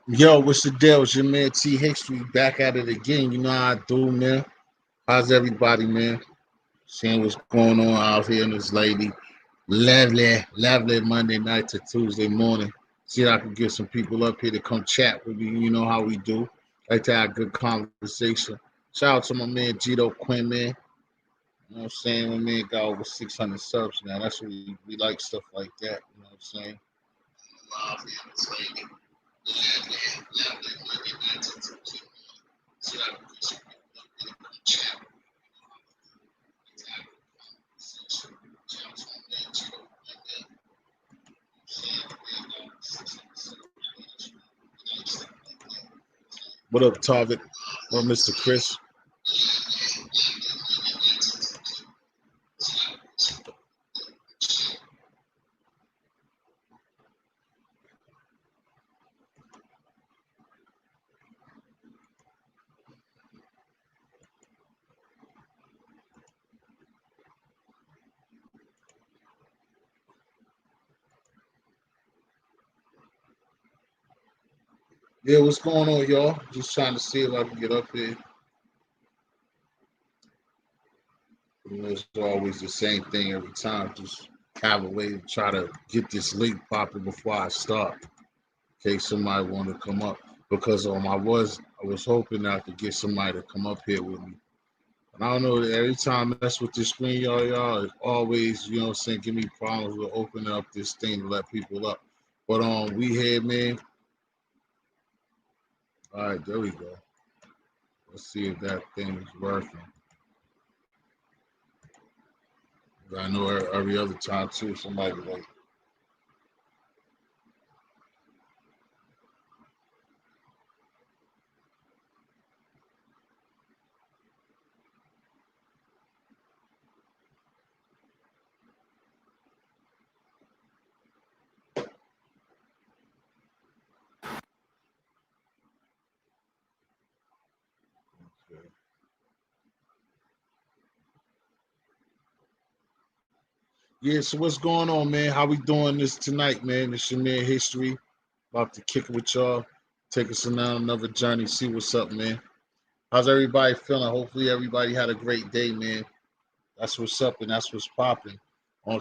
Yo, what's the deal? It's your man T History back at it again. You know how I do, man. How's everybody, man? Seeing what's going on out here in this lady. Lovely Monday night to Tuesday morning. See if I can get some people up here to come chat with me. You know how we do. Like to have a good conversation. Shout out to my man Gito Quinn, man. You know what I'm saying? My man got over 600 subs now. That's what we like stuff like that. You know what I'm saying? Out here in this lady. Lovely Monday night to Tuesday. See if I can get some people up here to come chat. What up, Target? Or Mr. Chris? Yeah, what's going on, y'all? Just trying to see if I can get up here. You know, it's always the same thing every time. Just have a way to try to get this link popping before I start, in case somebody want to come up. Because I was hoping I could get somebody to come up here with me. And I don't know, every time I mess with this screen, y'all, it's always, you know what I'm saying, give me problems with opening up this thing to let people up. But we here, man. All right, there we go. Let's see if that thing is working. I know every other time too, somebody like, okay. Yeah, so what's going on, man? How we doing this tonight, man? It's your man History. About to kick it with y'all. Take us on another journey, see what's up, man. How's everybody feeling? Hopefully everybody had a great day, man. That's what's up and that's what's popping.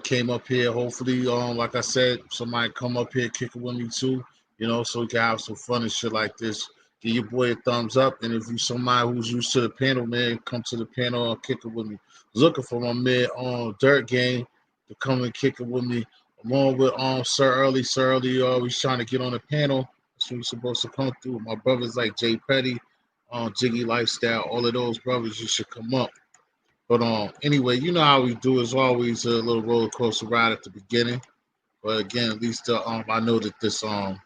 Came up here. Hopefully, like I said, somebody come up here, kick it with me too. You know, so we can have some fun and shit like this. Give your boy a thumbs up, and if you somebody who's used to the panel, man, come to the panel and kick it with me. Looking for my man on Dirt Game to come and kick it with me. I'm on with Sir Early. Sir Early always trying to get on the panel. That's when he's supposed to come through. My brothers like Jay Petty, Jiggy Lifestyle, all of those brothers, you should come up. But anyway, you know how we do. It's always a little roller coaster ride at the beginning. But again, at least I know that this the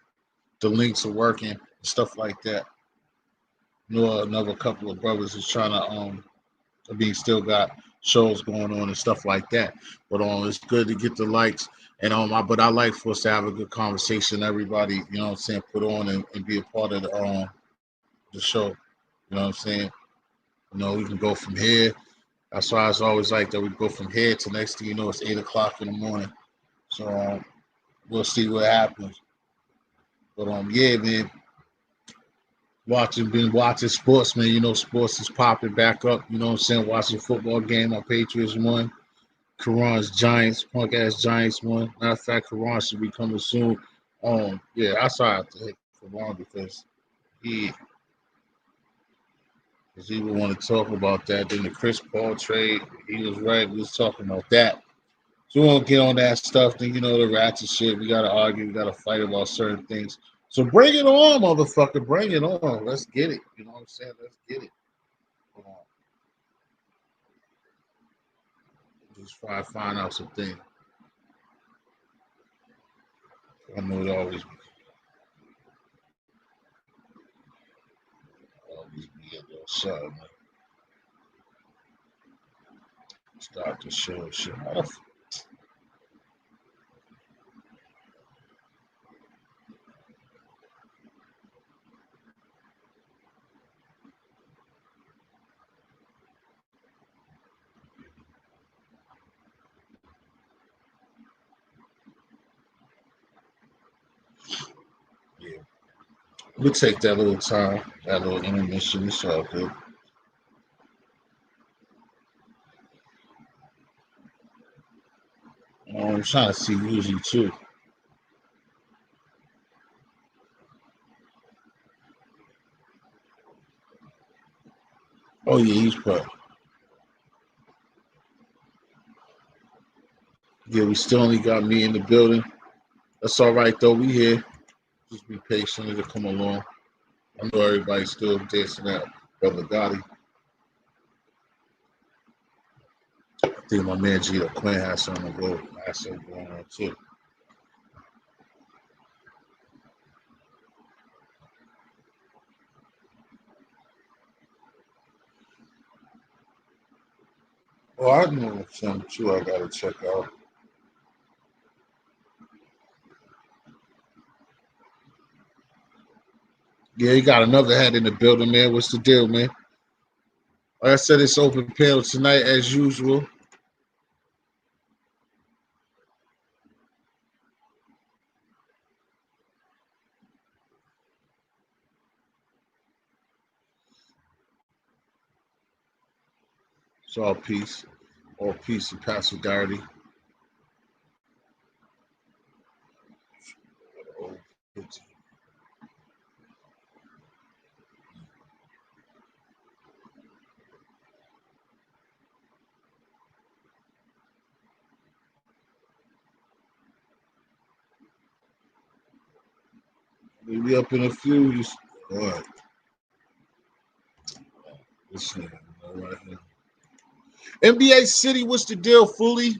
links are working and stuff like that. You know, another couple of brothers is trying to I mean, still got shows going on and stuff like that. But it's good to get the likes and but I like for us to have a good conversation. Everybody, you know what I'm saying, put on and be a part of the show. You know what I'm saying? You know, we can go from here. That's why it's always like that. We go from here to next thing you know, it's 8 o'clock in the morning. So we'll see what happens. But yeah, man, been watching sports, man. You know, sports is popping back up. You know what I'm saying? Watching football game. My Patriots won. Karan's Giants, punk ass Giants won. Matter of fact, Karan should be coming soon. Yeah, I saw have to hit Karan he because he would want to talk about that. Then the Chris Paul trade, he was right. We was talking about that. So we won't get on that stuff. Then you know the rats and shit. We gotta argue. We gotta fight about certain things. So bring it on, motherfucker. Bring it on. Let's get it. You know what I'm saying? Let's get it. Hold on. Just try to find out some things. I know it always be a little something. Start to show shit off. Yeah. We'll take that little time, that little intermission. It's all good. I'm trying to see usually too. Oh yeah, he's pro. Yeah, we still only got me in the building. That's all right though. We here. Just be patient. It'll come along. I know everybody's still dancing out. Brother Gotti. I think my man Gito Quinn has something to go. Has something going on too. Oh, I know some too. I gotta check out. Yeah, you got another hat in the building, man. What's the deal, man? Like I said, it's open panel tonight as usual. It's all peace. All peace and Pastor Garrity. We up in a few. All right. This nigga, all right here. NBA City, what's the deal, Fully?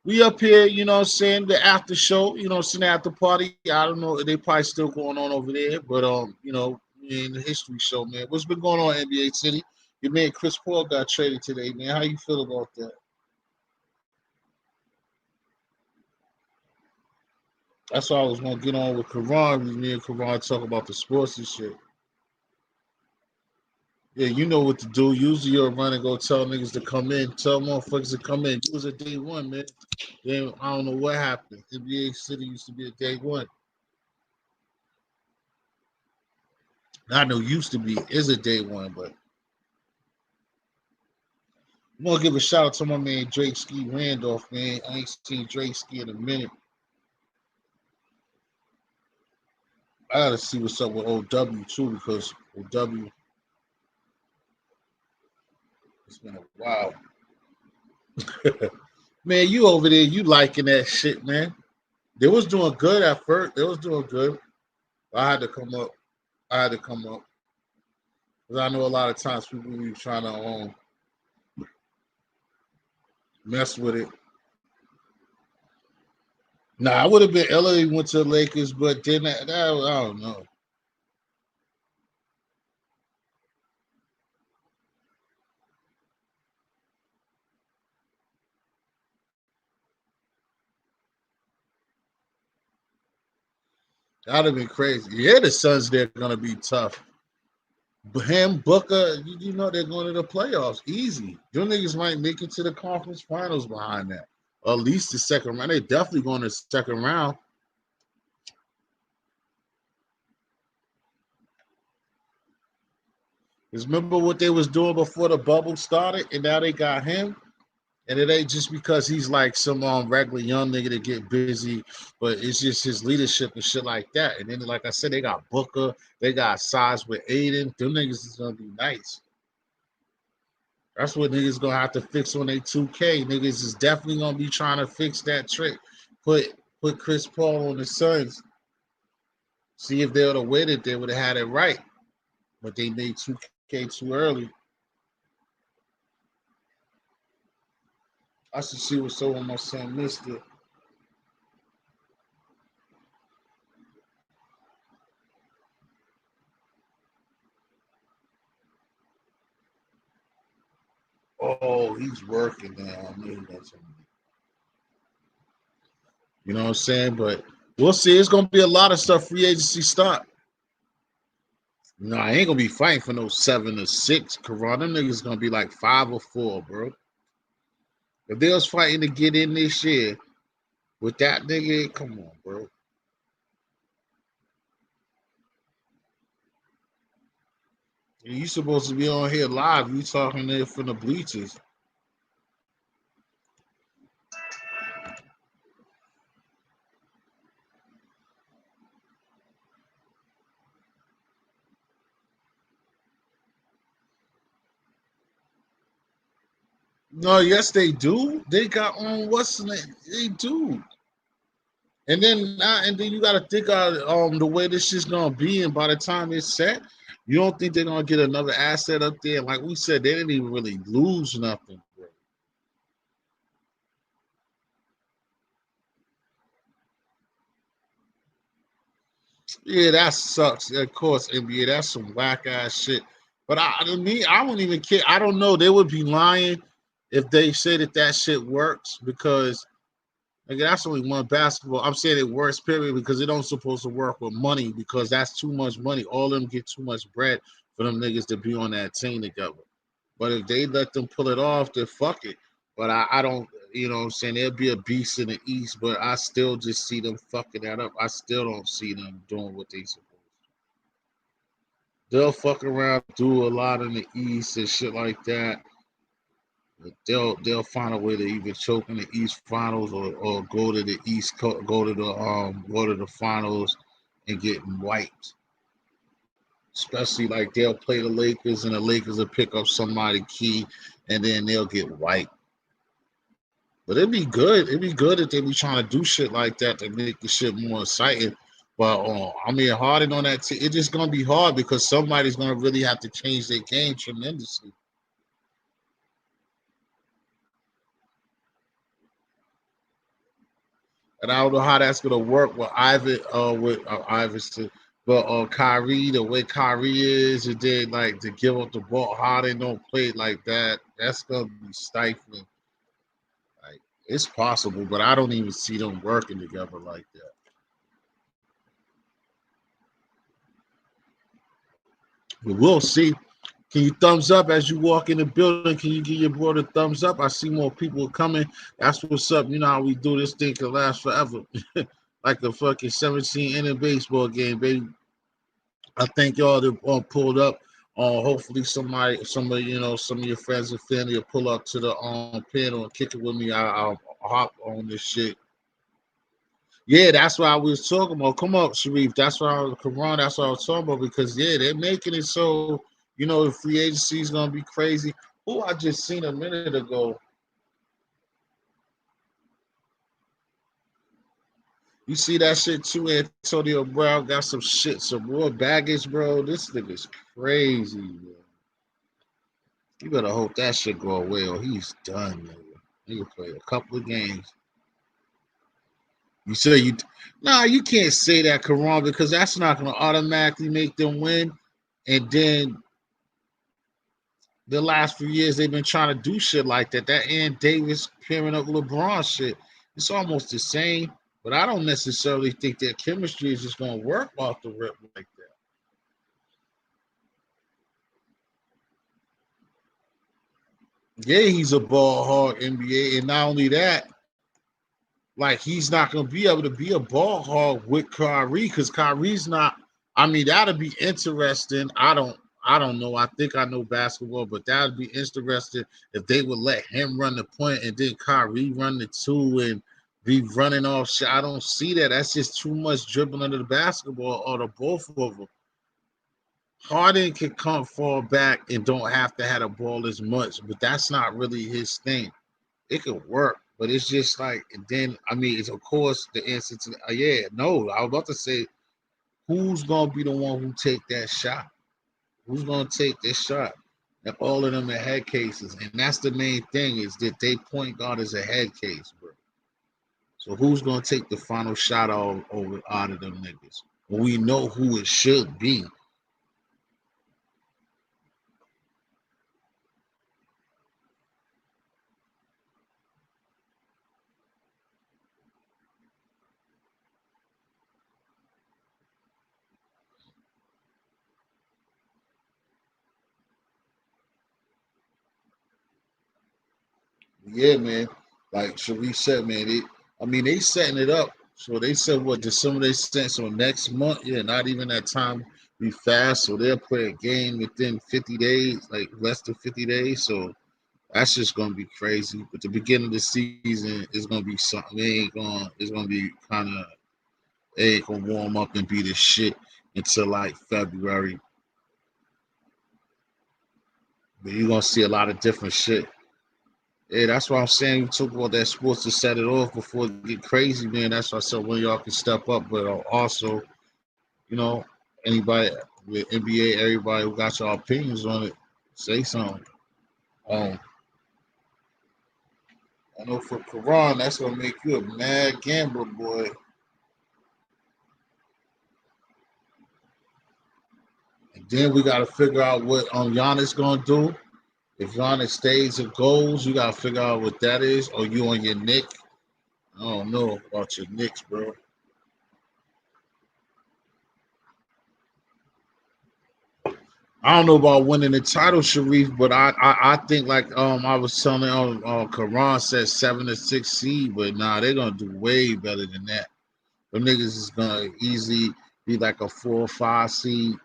We up here, you know what I'm saying, the after show, you know what I'm saying, after party. I don't know, they probably still going on over there, but you know, in the history show, man. What's been going on, NBA City? Your man Chris Paul got traded today, man. How you feel about that? That's why I was gonna get on with Karan. Me and Karan talk about the sports and shit. Yeah, you know what to do. Usually you'll run and go tell niggas to come in. Tell motherfuckers to come in. You was a day one, man. Then I don't know what happened. NBA City used to be a day one. I know used to be is a day one, but I'm gonna give a shout out to my man Drake Ski Randolph, man. I ain't seen Drake Ski in a minute. I gotta see what's up with OW too, because OW, it's been a while. Man, you over there, you liking that shit, man. They was doing good at first. They was doing good. I had to come up. I had to come up. Because I know a lot of times people be trying to mess with it. Nah, I would have been LA went to the Lakers, but then I don't know. That'd have been crazy. Yeah, the Suns, they're gonna be tough. But him, Booker, you know they're going to the playoffs. Easy. Them niggas might make it to the conference finals behind that. Or at least the second round. They're definitely going to the second round. Because remember what they was doing before the bubble started, and now they got him. And it ain't just because he's like some regular young nigga to get busy, but it's just his leadership and shit like that. And then, like I said, they got Booker, they got size with Aiden. Them niggas is gonna be nice. That's what niggas gonna have to fix on their 2K. Niggas is definitely gonna be trying to fix that trick. Put Chris Paul on the Suns. See if they would have waited, they would have had it right. But they made 2K too early. I should see what's over my son Mister. Oh, he's working now. I mean, you know what I'm saying? But we'll see. It's gonna be a lot of stuff free agency start. No, I ain't gonna be fighting for no 7 or 6. Corona them niggas gonna be like 5 or 4, bro. If they was fighting to get in this year with that nigga, come on, bro. You supposed to be on here live. You talking there from the bleachers. No, yes, they do. They got on what's the name? They do. And then you gotta think of the way this shit's gonna be, and by the time it's set, you don't think they're gonna get another asset up there. Like we said, they didn't even really lose nothing. Bro. Yeah, that sucks. Of course, NBA, that's some whack ass shit. But to me, I wouldn't even care. I don't know. They would be lying if they say that that shit works because like that's only one basketball. I'm saying it works, period, because it don't supposed to work with money because that's too much money. All of them get too much bread for them niggas to be on that team together. But if they let them pull it off, then fuck it. But I don't, you know what I'm saying? There'll be a beast in the East, but I still just see them fucking that up. I still don't see them doing what they supposed to. They'll fuck around, do a lot in the East and shit like that. They'll find a way to either choke in the East Finals or go to the go to the finals and get wiped. Especially like they'll play the Lakers and the Lakers will pick up somebody key and then they'll get wiped. But it'd be good. It'd be good if they be trying to do shit like that to make the shit more exciting. But I mean, Harden on that it's just gonna be hard because somebody's gonna really have to change their game tremendously. And I don't know how that's gonna work with Iverson, but Kyrie, the way Kyrie is, and then like to give up the ball, how they don't play it like that, that's gonna be stifling. Like it's possible, but I don't even see them working together like that. But we'll see. Can you thumbs up as you walk in the building? Can you give your brother a thumbs up? I see more people coming. That's what's up. You know how we do this thing can last forever. Like a fucking 17 inning baseball game, baby. I thank y'all that pulled up. Hopefully somebody, some of your friends and family will pull up to the panel and kick it with me. I'll hop on this shit. Yeah, that's what I was talking about. Come up, Sharif. That's what I was, Karan, that's what I was talking about because yeah, they're making it so the free agency is gonna be crazy. Who I just seen a minute ago. You see that shit too, Antonio Brown got some shit, some more baggage, bro. This nigga's crazy, bro. You better hope that shit go away or he's done, nigga. He can play a couple of games. You say you nah, you can't say that, Karan, because that's not gonna automatically make them win. And then the last few years they've been trying to do shit like that. That Ann Davis pairing up LeBron shit. It's almost the same, but I don't necessarily think their chemistry is just gonna work off the rip like that. Yeah, he's a ball hog NBA, and not only that, like he's not gonna be able to be a ball hog with Kyrie because Kyrie's not. I mean, that'd be interesting. I don't know. I think I know basketball, but that'd be interesting if they would let him run the point and then Kyrie run the two and be running off shit. I don't see that. That's just too much dribbling under the basketball or the both of them. Harden can come fall back and don't have to have the ball as much, but that's not really his thing. It could work, but it's just like and then I mean, it's of course the answer to yeah, no. I was about to say who's gonna be the one who take that shot? Who's gonna take this shot? And all of them are head cases, and that's the main thing is that they point guard is a head case, bro. So who's gonna take the final shot out of them niggas? Well, we know who it should be. Yeah, man. Like Sharif said, man, I mean, they setting it up. So they said what December they sent so next month. Yeah, not even that time be fast, so they'll play a game within 50 days, like less than 50 days. So that's just gonna be crazy. But the beginning of the season is gonna be something. It's gonna be kind of. They ain't gonna warm up and be the shit until like February. But you're gonna see a lot of different shit. Yeah, that's why I'm saying you talk about that sports to set it off before it get crazy, man. That's why I said when y'all can step up, but also, you know, anybody with NBA, everybody who got your opinions on it, say something. Um, I know for Quran, that's gonna make you a mad gambler, boy. And then we gotta figure out what Giannis gonna do. If Giannis stays or goes, you gotta figure out what that is. Or you on your Nick? I don't know about your Knicks, bro. I don't know about winning the title, Sharif, but I think like I was telling Karan said 7 or 6 seed, but nah, they're gonna do way better than that. The niggas is gonna easily be like a 4 or 5 seed,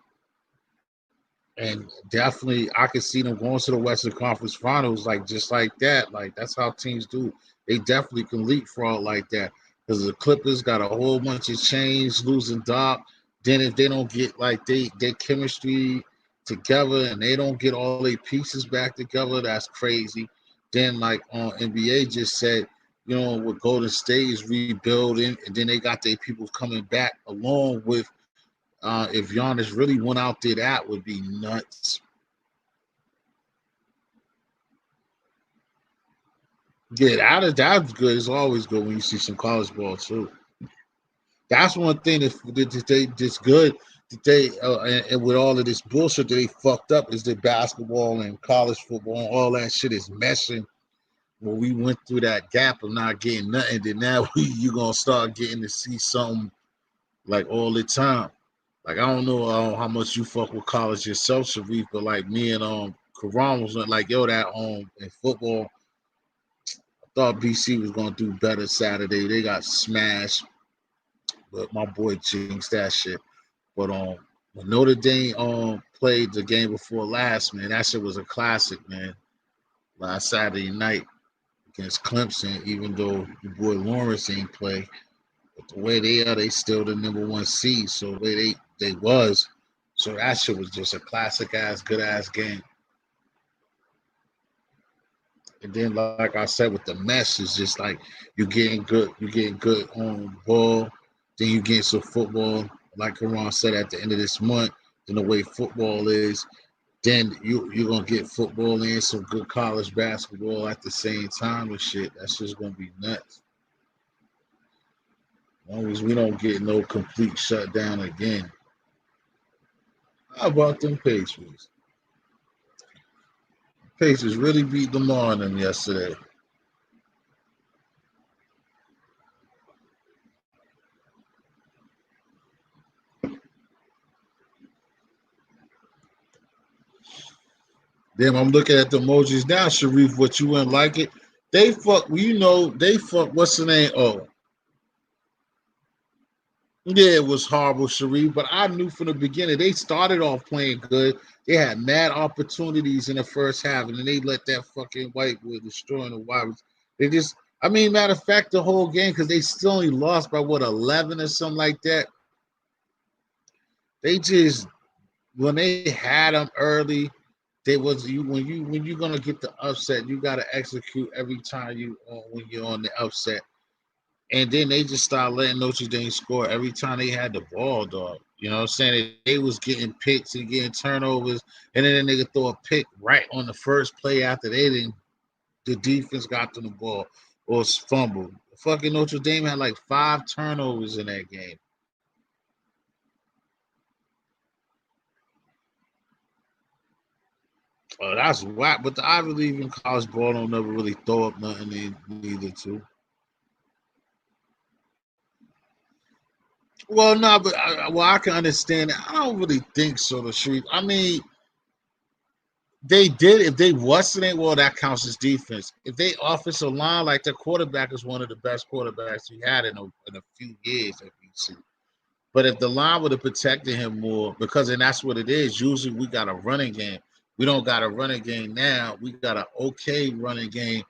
and definitely I could see them going to the Western Conference Finals like just like that. Like that's how teams do. They definitely can leapfrog like that because the Clippers got a whole bunch of change, losing Doc. Then if they don't get like their chemistry together and they don't get all their pieces back together, that's crazy. Then like NBA just said, with Golden State is rebuilding, and then they got their people coming back along with if Giannis really went out there, that would be nuts. Yeah, that's good. It's always good when you see some college ball too. That's one thing that they just good that they and with all of this bullshit that they fucked up is that basketball and college football and all that shit is meshing. When we went through that gap of not getting nothing, then now you gonna start getting to see something like all the time. Like I don't know how much you fuck with college yourself, Sharif, but like me and Karan was like, yo, that in football, I thought BC was gonna do better Saturday. They got smashed, but my boy jinxed that shit. But when Notre Dame played the game before last, man, that shit was a classic, man. Last Saturday night against Clemson, even though your boy Lawrence ain't play, but the way they are, they still the number 1 seed. So the way they was, so that shit was just a classic ass, good ass game. And then, like I said, with the mesh, it's just like you're getting good on ball. Then you get some football, like Karan said at the end of this month. Then the way football is, then you're gonna get football and some good college basketball at the same time and shit. That's just gonna be nuts. As long as we don't get no complete shutdown again. How about them Patriots? Patriots really beat them on them yesterday. Damn, I'm looking at the emojis now, Sharif. What you wouldn't like it? They fuck. They fuck. What's the name? Oh, yeah, it was horrible, Sharif. But I knew from the beginning they started off playing good. They had mad opportunities in the first half, and then they let that fucking white boy destroying the wide. They just, I mean, matter of fact, the whole game because they still only lost by what 11 or something like that. They just when they had them early, they was you when you're gonna get the upset, you gotta execute every time when you're on the upset. And then they just started letting Notre Dame score every time they had the ball, dog. You know what I'm saying? They was getting picks and getting turnovers, and then they could throw a pick right on the first play after they didn't. The defense got them the ball or fumbled. Fucking Notre Dame had like 5 turnovers in that game. Oh, that's whack. But the Ivy League in college ball don't never really throw up nothing neither too. Well, no, but I can understand it. I don't really think so, the street. I mean, they did. If they wasn't it, well, that counts as defense. If they offensive line, like their quarterback is one of the best quarterbacks we had in a few years at BC. But if the line would have protected him more, because and that's what it is. Usually we got a running game. We don't got a running game now. We got an okay running game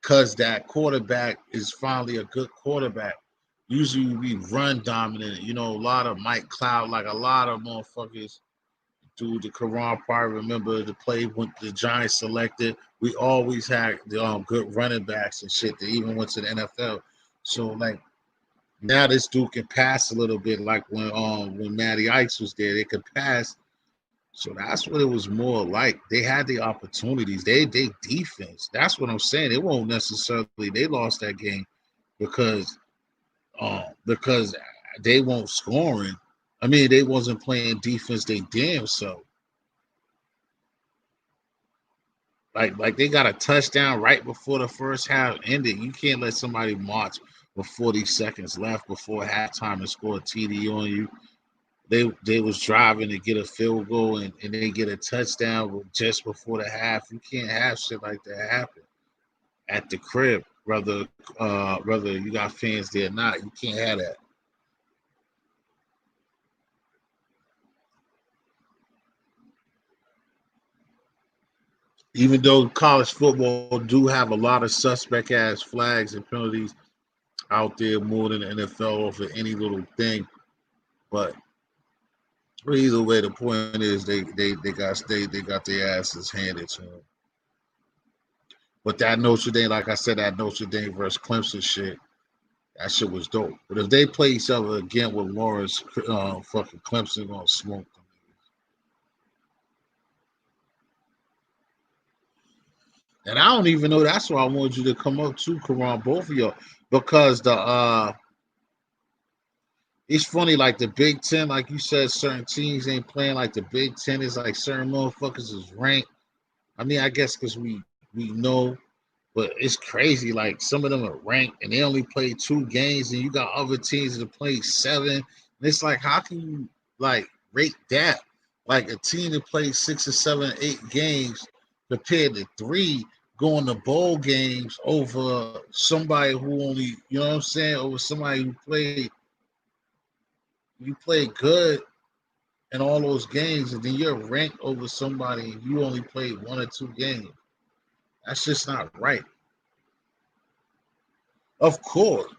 because that quarterback is finally a good quarterback. Usually we run dominant. A lot of Mike Cloud, like a lot of motherfuckers do the Quran probably remember the play when the Giants selected. We always had the good running backs and shit that even went to the NFL. So like now this dude can pass a little bit like when Matty Ice was there, they could pass. So that's what it was more like. They had the opportunities. They defense. That's what I'm saying. It won't necessarily they lost that game because they won't scoring. I mean, they wasn't playing defense. They damn so. Like they got a touchdown right before the first half ended. You can't let somebody march with 40 seconds left before halftime and score a TD on you. They was driving to get a field goal and they get a touchdown just before the half. You can't have shit like that happen at the crib, whether you got fans there or not. You can't have that. Even though college football do have a lot of suspect ass flags and penalties out there more than the NFL for any little thing, but either way, the point is they got their asses handed to them. But that Notre Dame, like I said, that Notre Dame versus Clemson shit, that shit was dope. But if they play each other again with Lawrence, fucking Clemson gonna smoke them. And I don't even know. That's why I wanted you to come up to Karan, both of y'all, because it's funny, like the Big Ten, like you said, certain teams ain't playing like the Big Ten is like certain motherfuckers is ranked. I mean, I guess because we know, but it's crazy. Like some of them are ranked and they only play 2 games, and you got other teams that play 7. And it's like, how can you like rate that? Like a team that plays 6 or 7, 8 games compared to 3 going to bowl games over somebody who only, you know what I'm saying, over somebody who played good in all those games, and then you're ranked over somebody and you only played 1 or 2 games. That's just not right. Of course.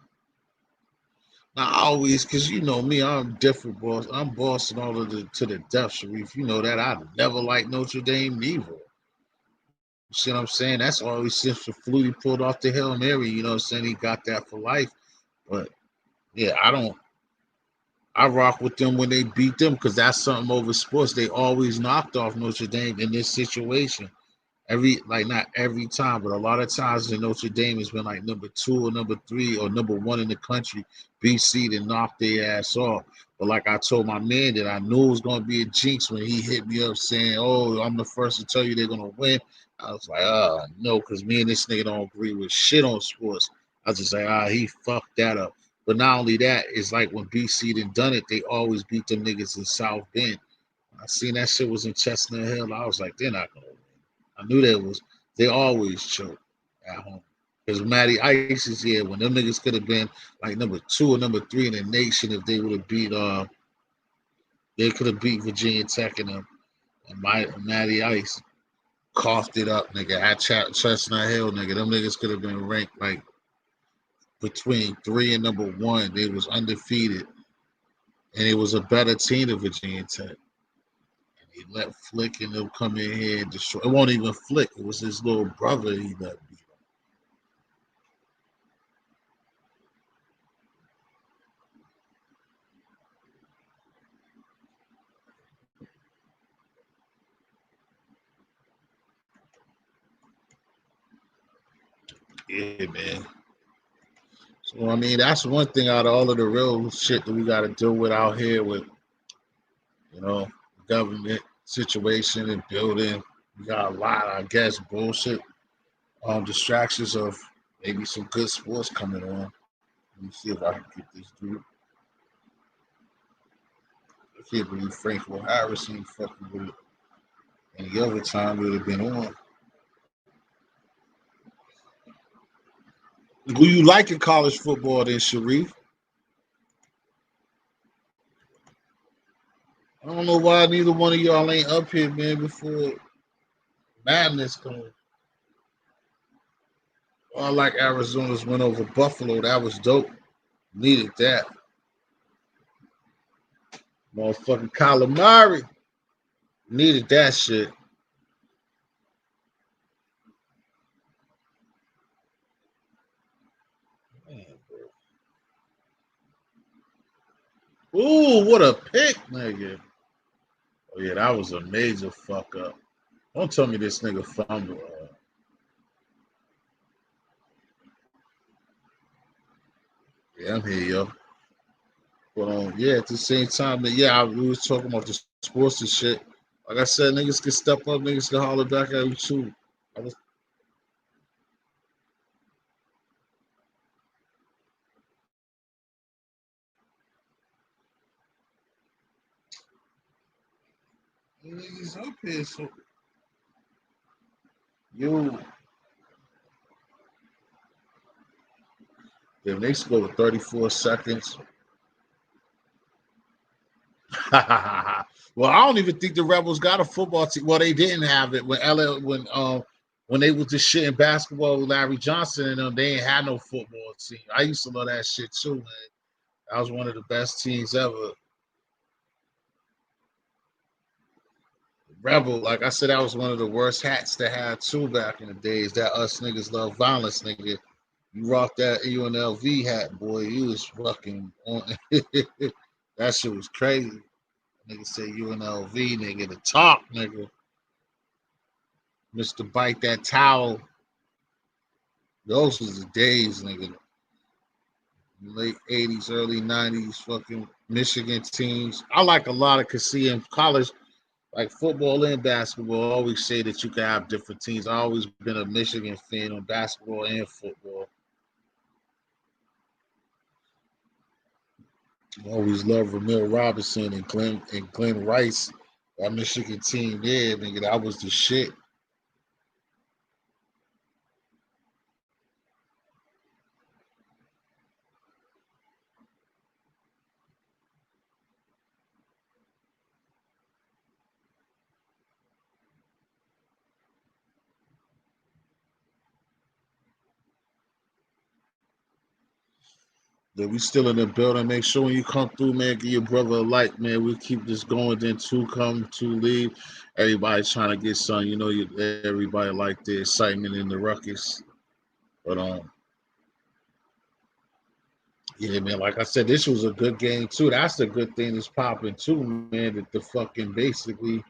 Not always, because you know me, I'm different, boss. I'm bossing all of the to the death, Sharif. You know that I never liked Notre Dame neither. You see what I'm saying? That's always since the Flutie pulled off the Hail Mary, you know what I'm saying? He got that for life. But yeah, I rock with them when they beat them because that's something over sports. They always knocked off Notre Dame in this situation. Not every time, but a lot of times in Notre Dame has been like number 2 or number 3 or number 1 in the country. BC to knock their ass off. But like I told my man that I knew it was gonna be a jinx when he hit me up saying, "Oh, I'm the first to tell you they're gonna win." I was like, no, because me and this nigga don't agree with shit on sports. I was just like, he fucked that up. But not only that, it's like when BC done it, they always beat them niggas in South Bend. I seen that shit was in Chestnut Hill. I was like, they're not gonna win. I knew that was they always choke at home. Because Matty Ice is here when them niggas could have been like number 2 or number 3 in the nation if they would have beat they could have beat Virginia Tech and Matty Ice coughed it up, nigga. At Chestnut Hill, nigga. Them niggas could have been ranked like between 3 and number 1. They was undefeated. And it was a better team than Virginia Tech. He let Flick and them come in here and destroy. It wasn't even Flick. It was his little brother he let beat. Yeah, man. So I mean, that's one thing out of all of the real shit that we got to deal with out here with, you know, government situation and building. We got a lot, I guess, bullshit, distractions of maybe some good sports coming on. Let me see if I can get this dude. I can't believe Frank Harris ain't fucking with it. Any other time it would have been on. Who you like in college football then, Sharif? I don't know why neither one of y'all ain't up here, man, before madness comes. I like Arizona's win over Buffalo. That was dope. Needed that. Motherfucking calamari. Needed that shit. Man, ooh, what a pick, nigga. Oh, yeah, that was a major fuck up. Don't tell me this nigga fumble. Yeah, I'm here, yo. But yeah, at the same time, yeah, we was talking about the sports and shit. Like I said, niggas can step up, niggas can holler back at you too. I was, niggas up here, so you, if they score with 34 seconds. Well, I don't even think the Rebels got a football team. Well, they didn't have it when they was the shit in basketball with Larry Johnson and them. They ain't had no football team. I used to love that shit too, man. That was one of the best teams ever. Rebel, like I said, that was one of the worst hats to have too back in the days. That us niggas love violence, nigga. You rock that UNLV hat, boy. You was fucking on. That shit was crazy. Nigga say UNLV, nigga. The top, nigga. Mr. Bite that towel. Those was the days, nigga. Late 80s, early 90s, fucking Michigan teams. I like a lot of cause see in college, like football and basketball, I always say that you can have different teams. I always been a Michigan fan on basketball and football. I always loved Ramil Robinson and Glenn Rice. That Michigan team there, nigga, that was the shit. That we still in the building. Make sure when you come through, man, give your brother a like, man. We keep this going. Then two come, two leave. Everybody trying to get some. You know, everybody like the excitement in the ruckus. But yeah, man. Like I said, this was a good game too. That's the good thing that's popping too, man. That the fucking basically,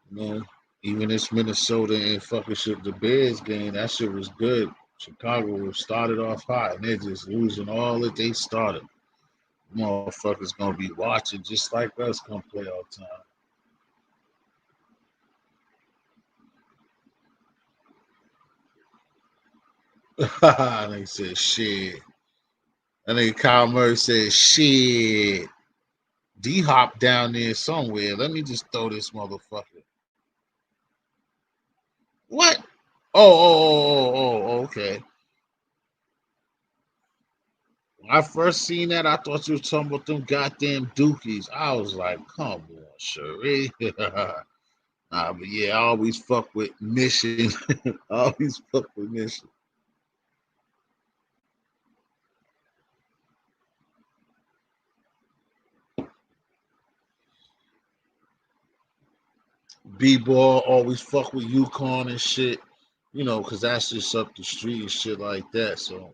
you know, even this Minnesota and fucking shit, the Bears game, that shit was good. Chicago started off hot and they're just losing all that they started. Motherfuckers gonna be watching just like us come play all the time. They said shit. And then Kyle Murray said shit. D Hop down there somewhere. Let me just throw this motherfucker. What? Oh, okay. When I first seen that, I thought you were talking about them goddamn dookies. I was like, come on, Sheree. But yeah, I always fuck with Mission. I always fuck with Mission. B-ball always fuck with Yukon and shit, you know, because that's just up the street and shit like that. So,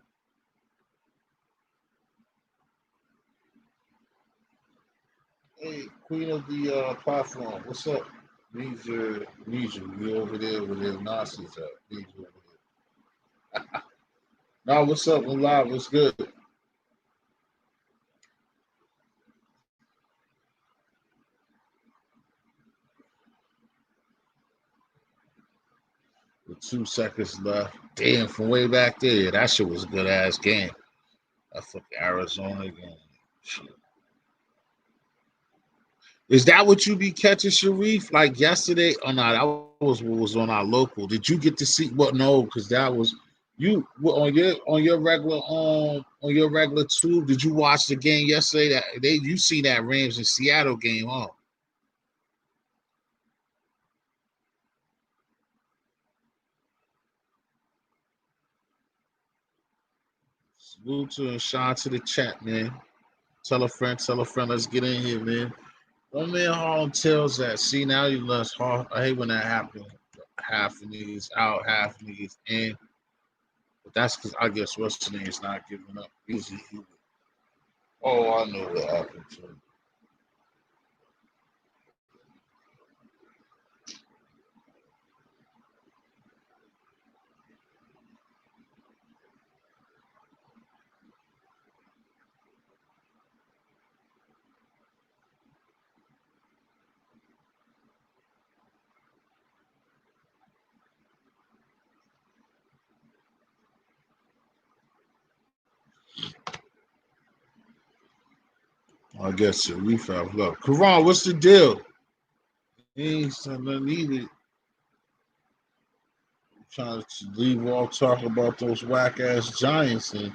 hey, queen of the platform, what's up? Need you. You over there with the Nazis at. Need you over there. Now, what's up? I'm live. What's good? With 2 seconds left. Damn, from way back there, that shit was a good ass game. That fucking Arizona game. Shit. Is that what you be catching, Sharif? Like yesterday? Oh no, that was what was on our local. Did you get to see what? No, because that was You on your regular tube? Did you watch the game yesterday? That you see that Rams and Seattle game, huh? Salute to and shine to the chat, man. Tell a friend, tell a friend. Let's get in here, man. One man Harlem tells that. See, now you less hard. I hate when that happens. Half of niggas out, half of niggas in. But that's because I guess what's the name is not giving up. Easy. Oh, I know what happened to him. I guess a refab. Look, Karan, what's the deal? He ain't something needed. Trying to leave all talk about those whack ass Giants, and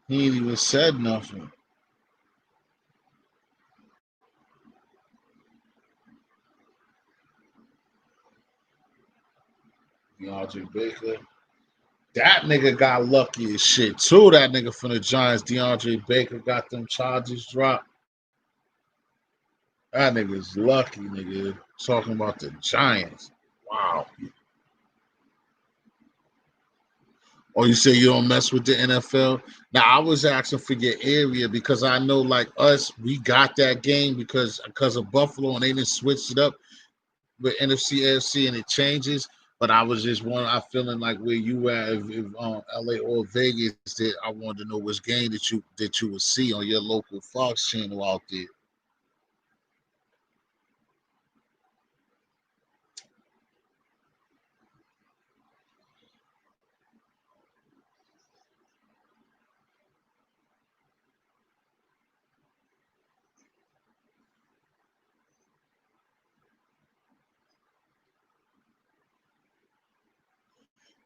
he ain't even said nothing. DeAndre Baker. That nigga got lucky as shit too. That nigga from the Giants, DeAndre Baker, got them charges dropped. That nigga's lucky, nigga. Talking about the Giants. Wow. Or you say you don't mess with the NFL? Now I was asking for your area because I know, like us, we got that game because of Buffalo, and they didn't switch it up with NFC, AFC, and it changes. But I was just wondering, I feeling like where you at, if LA or Vegas, that I wanted to know which game that you would see on your local Fox channel out there.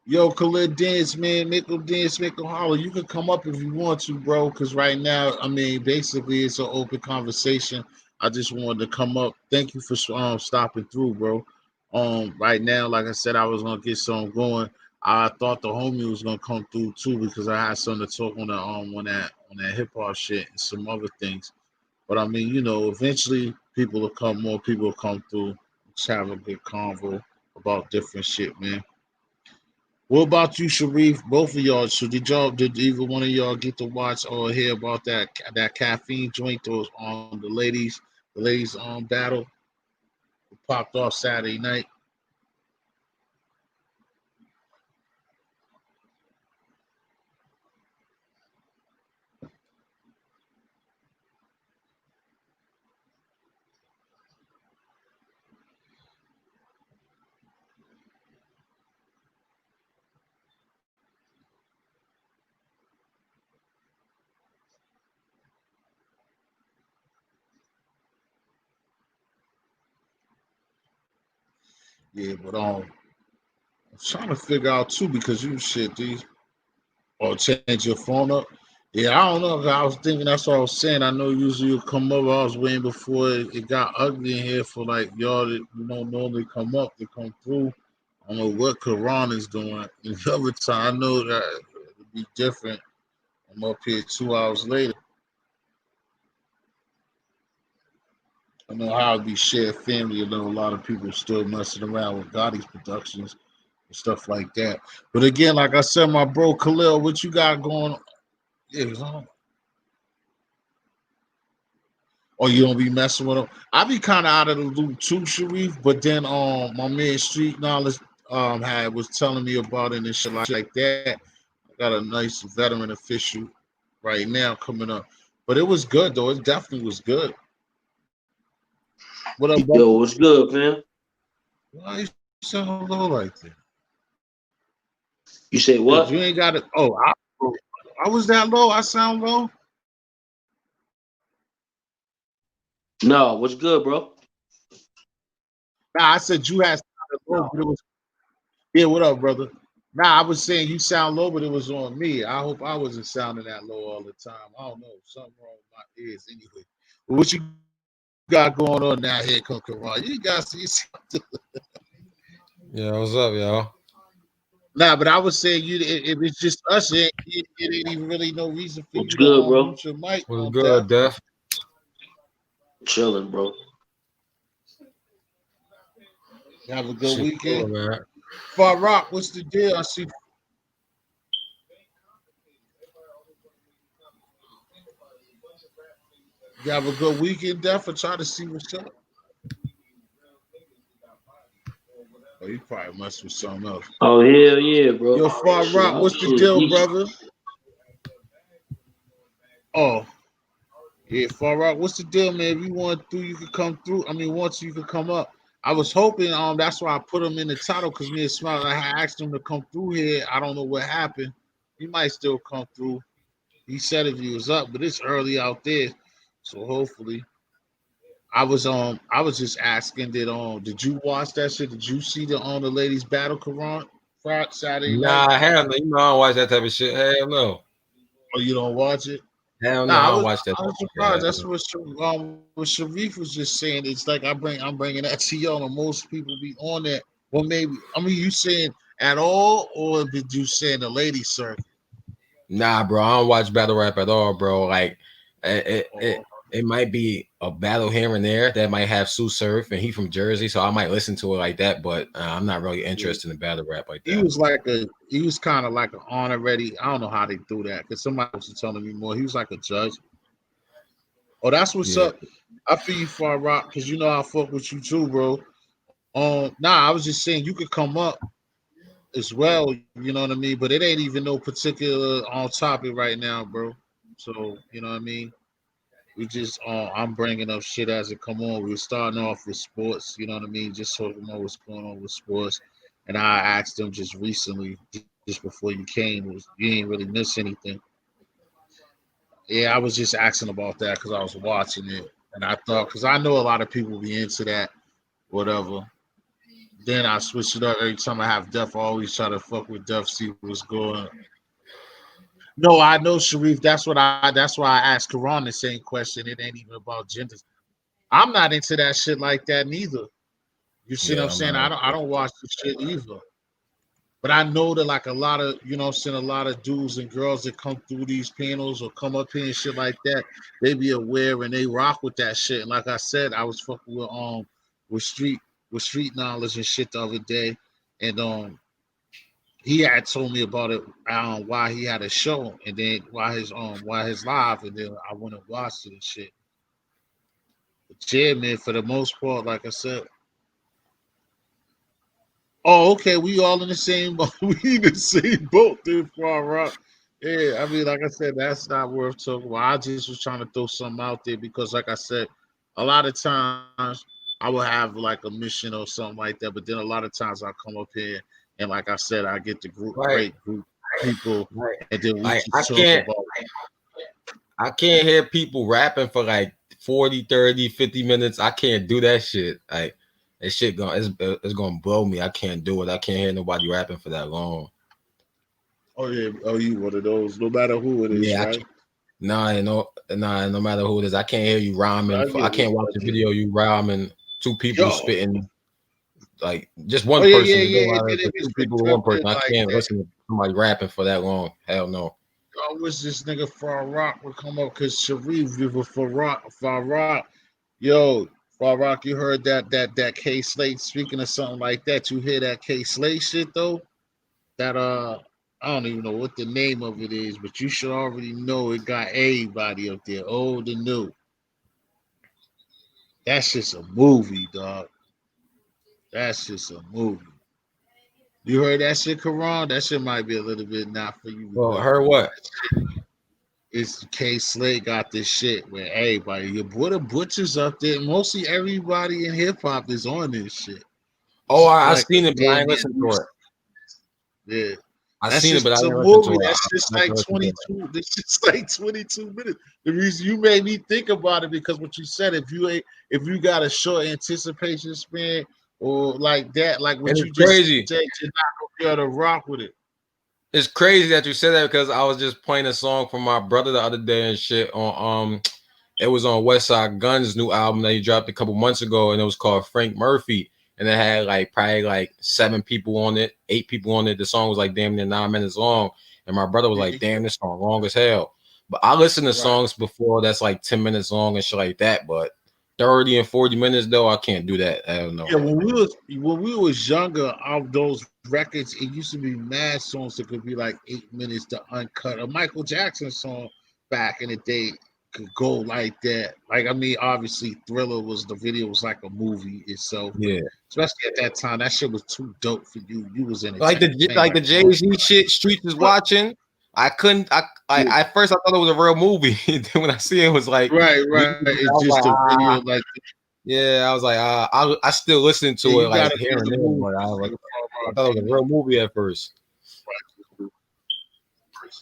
Yo, Khalid Dance, man, Mickle Dance, Mickle Holler. You can come up if you want to, bro. Because right now, I mean, basically, it's an open conversation. I just wanted to come up. Thank you for stopping through, bro. Right now, like I said, I was gonna get something going. I thought the homie was gonna come through too because I had something to talk on the on that hip hop shit and some other things. But I mean, eventually people will come, more people will come through. Just have a good convo about different shit, man. What about you, Sharif? Both of y'all. So did either one of y'all get to watch or hear about that caffeine joint that was on the ladies battle? It popped off Saturday night. Yeah, but I'm trying to figure out too because you shit these or change your phone up. Yeah, I don't know. 'Cause I was thinking that's what I was saying. I know usually you come over. I was waiting before it got ugly in here for like y'all that don't normally come up to come through. I don't know what Quran is doing. And the other time, I know that it'd be different. I'm up here 2 hours later. I know how it be shared family. I know a lot of people still messing around with Gotti's productions and stuff like that. But again, like I said, my bro Khalil, what you got going on? Yeah, or you don't be messing with them. I be kind of out of the loop too, Sharif. But then my man Street Knowledge had was telling me about it and shit like that. I got a nice veteran official right now coming up. But it was good though. It definitely was good. What up, Yo, brother? what's good, man? Why you so low like that? You say You what? ain't got it. Oh, I was that low. I sound low. No, what's good, bro? Nah, I said you had sounded low, but it was yeah. What up, brother? Nah, I was saying you sound low, but it was on me. I hope I wasn't sounding that low all the time. I don't know. Something wrong with my ears anyway. But what you got going on now here, Karan? You got see something. Yeah, what's up, y'all? Nah, but I was saying you if it's just us, it ain't even really no reason for What's you to good, bro? mute your mic What's on good, death. Def? Chilling, bro. Have a good Shit, cool, weekend. man. Far Rock, what's the deal? I see you have a good weekend, Def, or try to see what's up. Oh, you probably must with something else. Oh hell yeah, bro. Yo, Far Shit, Rock, I'm what's the shit deal, geeking. brother? Oh, yeah, Far Rock, what's the deal, man? If you want through, you could come through. I mean, once you could come up. I was hoping, that's why I put him in the title because me and Smile, I had asked him to come through here. I don't know what happened. He might still come through. He said if he was up, but it's early out there, so hopefully. I was just asking did you watch that shit? Did you see the ladies battle Quran Friday Saturday night? Nah, hell no. You know I don't watch that type of shit. Hell no. Or you don't watch it? Hell no, Nah, I don't watch that I type was of shit. Hell surprised. That's no. what Sharif was just saying. It's like I'm bringing that to y'all, and most people be on that. Well, maybe you saying at all, or did you say in the ladies circuit? Nah, bro, I don't watch battle rap at all, bro. Like, it, it, it, Or it might be a battle here and there that might have Sue Surf, and he from Jersey, so I might listen to it like that. But I'm not really yeah. interested in battle rap like He that. was kind of like an honorary. I don't know how they do that because somebody was telling me more. He was like a judge. Oh, that's what's Yeah, up. I feel you, Far Rock, because you know I fuck with you too, bro. Nah, I was just saying you could come up as well, you know what I mean? But it ain't even no particular on topic right now, bro. So, you know what I mean? We just I'm bringing up shit as it come on. We're starting off with sports, you know what I mean? Just talking about what's going on with sports. And I asked them just recently, just before you came, was you ain't really miss anything. Yeah, I was just asking about that because I was watching it. And I thought, because I know a lot of people be into that, whatever. Then I switch it up every time I have Def. I always try to fuck with Def, see what's going. No, I know Sharif. That's why I asked Karan the same question. It ain't even about genders. I'm not into that shit like that neither. You see what I'm yeah, I'm saying? not. I don't watch the shit either. But I know that like a lot of I'm saying a lot of dudes and girls that come through these panels or come up here and shit like that, they be aware and they rock with that shit. And like I said, I was fucking with street with street knowledge and shit the other day. And he had told me about it why he had a show and then why his live and then I went and watched it and shit. But yeah, man, for the most part, like I said. Oh, okay, we all in the same boat. We in the same boat, dude, Far Rock. Yeah, I mean, like I said, that's not worth talking about. I just was trying to throw something out there because, like I said, a lot of times I will have like a mission or something like that, but then a lot of times I come up here and, like I said, I get the Like, great group people, like, and then we like just talk about. I can't hear people rapping for like 40, 30, 50 minutes. I can't do that shit. Like, that shit it's gonna blow me. I can't do it. I can't hear nobody rapping for that long. Oh yeah, oh you one of those. No matter who it is, Yeah, I right? can't. No matter who it is, I can't hear you rhyming. I I get it. can't watch I a get it. video you rhyming. Two people Yo, spitting like just oh one yeah, person. yeah, It don't yeah. And matter then if if it's it's two the people or one person. scripted I like can't that. listen to somebody rapping for that long. Hell no. I wish this nigga Far Rock would come up because Sharif give Far Rock. Yo, Far Rock, you heard that K Slate speaking of something like that. You hear that K Slate shit though? That I don't even know what the name of it is, but you should already know it got everybody up there, old and new. That's just a movie, dog. That's just a movie. You heard that shit, Karan? That shit might be a little bit not for you Well, because her what? it's K Slade got this shit where everybody, your boy the Butchers up there, mostly everybody in hip hop is on this shit. Oh, It's I like a seen it, but I damn ain't listened to it. yeah. I That's seen it, but I just a ain't listened to movie. it. That's just I have to like listen to it. 22. This just like 22 minutes. The reason you made me think about it because what you said, if you got a short anticipation span or like that, like And what it's you just crazy. said, you're not gonna be able to rock with it. It's crazy that you said that because I was just playing a song from my brother the other day and shit on it was on Westside Gunn's new album that he dropped a couple months ago, and it was called Frank Murphy, and it had like probably like 7 people on it, 8 people on it. The song was like damn near 9 minutes long, and my brother was like, "Damn, this song long as hell." But I listen to songs before that's like 10 minutes long and shit like that, but 30 and 40 minutes though, I can't do that. I don't know. Yeah, when we was younger, of those records, it used to be mad songs that could be like 8 minutes to uncut. A Michael Jackson song back in the day could go like that. Like, I mean, obviously Thriller was the video was like a movie itself. Yeah. Especially at that time, that shit was too dope for you. You was in it. Like the Jay-Z shit, Streets is watching. I couldn't. At first I thought it was a real movie. Then when I see it, was like right. It's just a video. Like, yeah, I was like, I still listen to it like here and there. But I thought it was a real movie at first.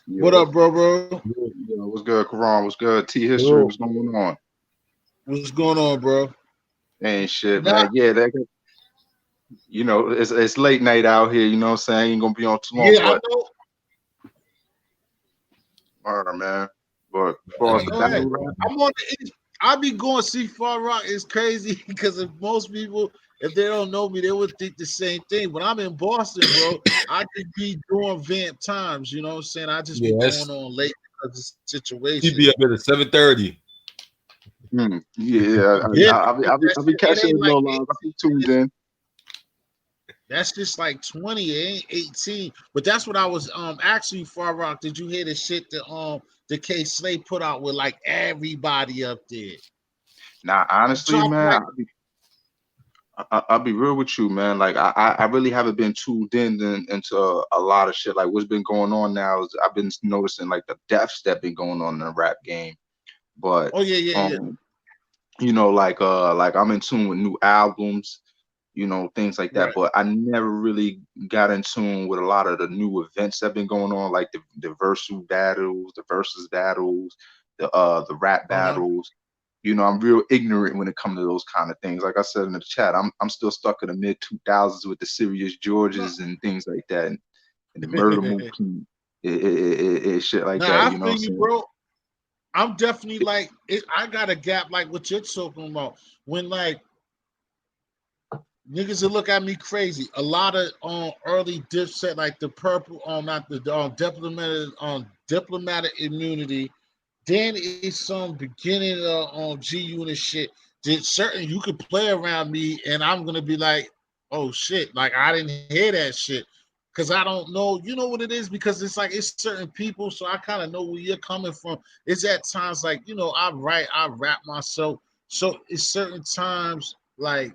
What up, bro? Yeah, what's good, Karan? What's good? T History. What's going on? What's going on, bro? Ain't shit, man. Yeah, you know, it's late night out here. You know what I'm saying? Ain't gonna be on too long. Yeah, I know. All right, man. But I'm on the. I be going see Far Rock. It's crazy because if most people, if they don't know me, they would think the same thing. But I'm in Boston, bro. I could be doing vamp times. You know what I'm saying? I just be going on late because of the situation. He'd be up at 7:30. I'll be catching it low lines. I'll be tuned in. That's just like 20, it ain't 18. But that's what I was actually Far Rock. Did you hear the shit that the K Slay put out with like everybody up there? Nah, honestly, man, I'll be real with you, man. Like I really haven't been tuned into a lot of shit. Like what's been going on now is I've been noticing like the deaths that been going on in the rap game. But you know, like I'm in tune with new albums, you know, things like that. Right. But I never really got in tune with a lot of the new events that have been going on, like the versus battles, the rap battles. You know, I'm real ignorant when it comes to those kind of things. Like I said in the chat, I'm still stuck in the mid 2000s with the Serious Georges and things like that, and the Murder Movement, shit like that. You know what I'm saying? Bro. I'm definitely like it. I got a gap like what you're talking about. When like niggas will look at me crazy. A lot of early Dipset, like the purple not the diplomatic immunity. Then it's some beginning of G Unit shit. Did certain you could play around me and I'm gonna be like, oh shit, like I didn't hear that shit. Cause I don't know, you know what it is? Because it's like it's certain people, so I kind of know where you're coming from. It's at times like, you know, I rap myself. So it's certain times like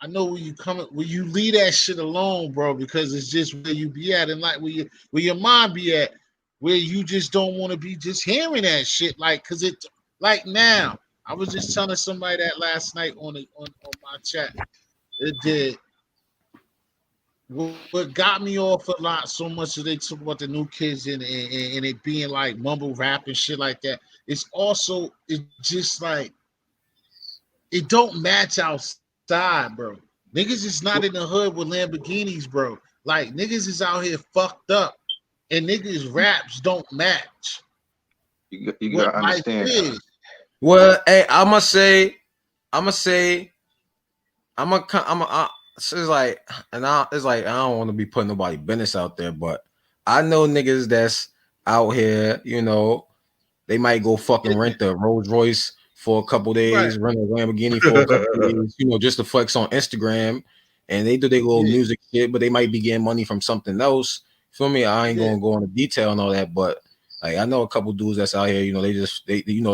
I know where you coming, where you leave that shit alone, bro, because it's just where you be at and like where your mind be at, where you just don't want to be just hearing that shit. Like, cause it like now, I was just telling somebody that last night on my chat. It did. What got me off a lot so much that they talk about the new kids and it being like mumble rap and shit like that. It's just like it don't match outside, bro. Niggas is not in the hood with Lamborghinis, bro. Like niggas is out here fucked up, and niggas raps don't match. You gotta understand. Well, hey, I'ma say, it's like, it's like I don't want to be putting nobody business out there, but I know niggas that's out here, you know, they might go fucking rent a Rolls Royce for a couple days, rent a Lamborghini for a couple days, you know, just to flex on Instagram, and they do their little music shit, but they might be getting money from something else. Feel me? I ain't gonna go into detail and all that, but like I know a couple dudes that's out here, you know,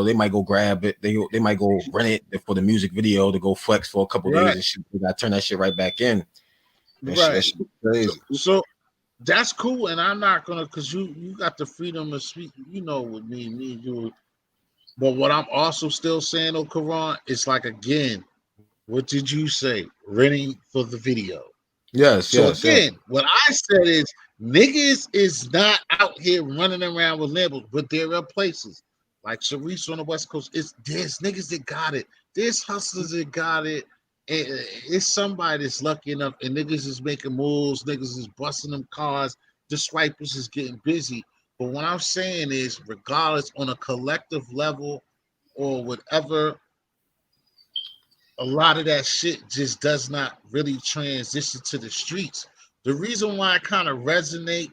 they might go grab it, they might go rent it for the music video to go flex for a couple days and shit. They gotta turn that shit right back in. That shit crazy. So that's cool, and I'm not gonna, cause you got the freedom to speak, you know, with me and you. But what I'm also still saying, Karan, it's like again, what did you say? Renting for the video. Yes. What I said is niggas is not out here running around with labels, but there are places like Sharice on the West Coast. There's niggas that got it. There's hustlers that got it. And it's somebody that's lucky enough, and niggas is making moves. Niggas is busting them cars. the swipers is getting busy. But what I'm saying is, regardless on a collective level or whatever, a lot of that shit just does not really transition to the streets. The reason why I kind of resonate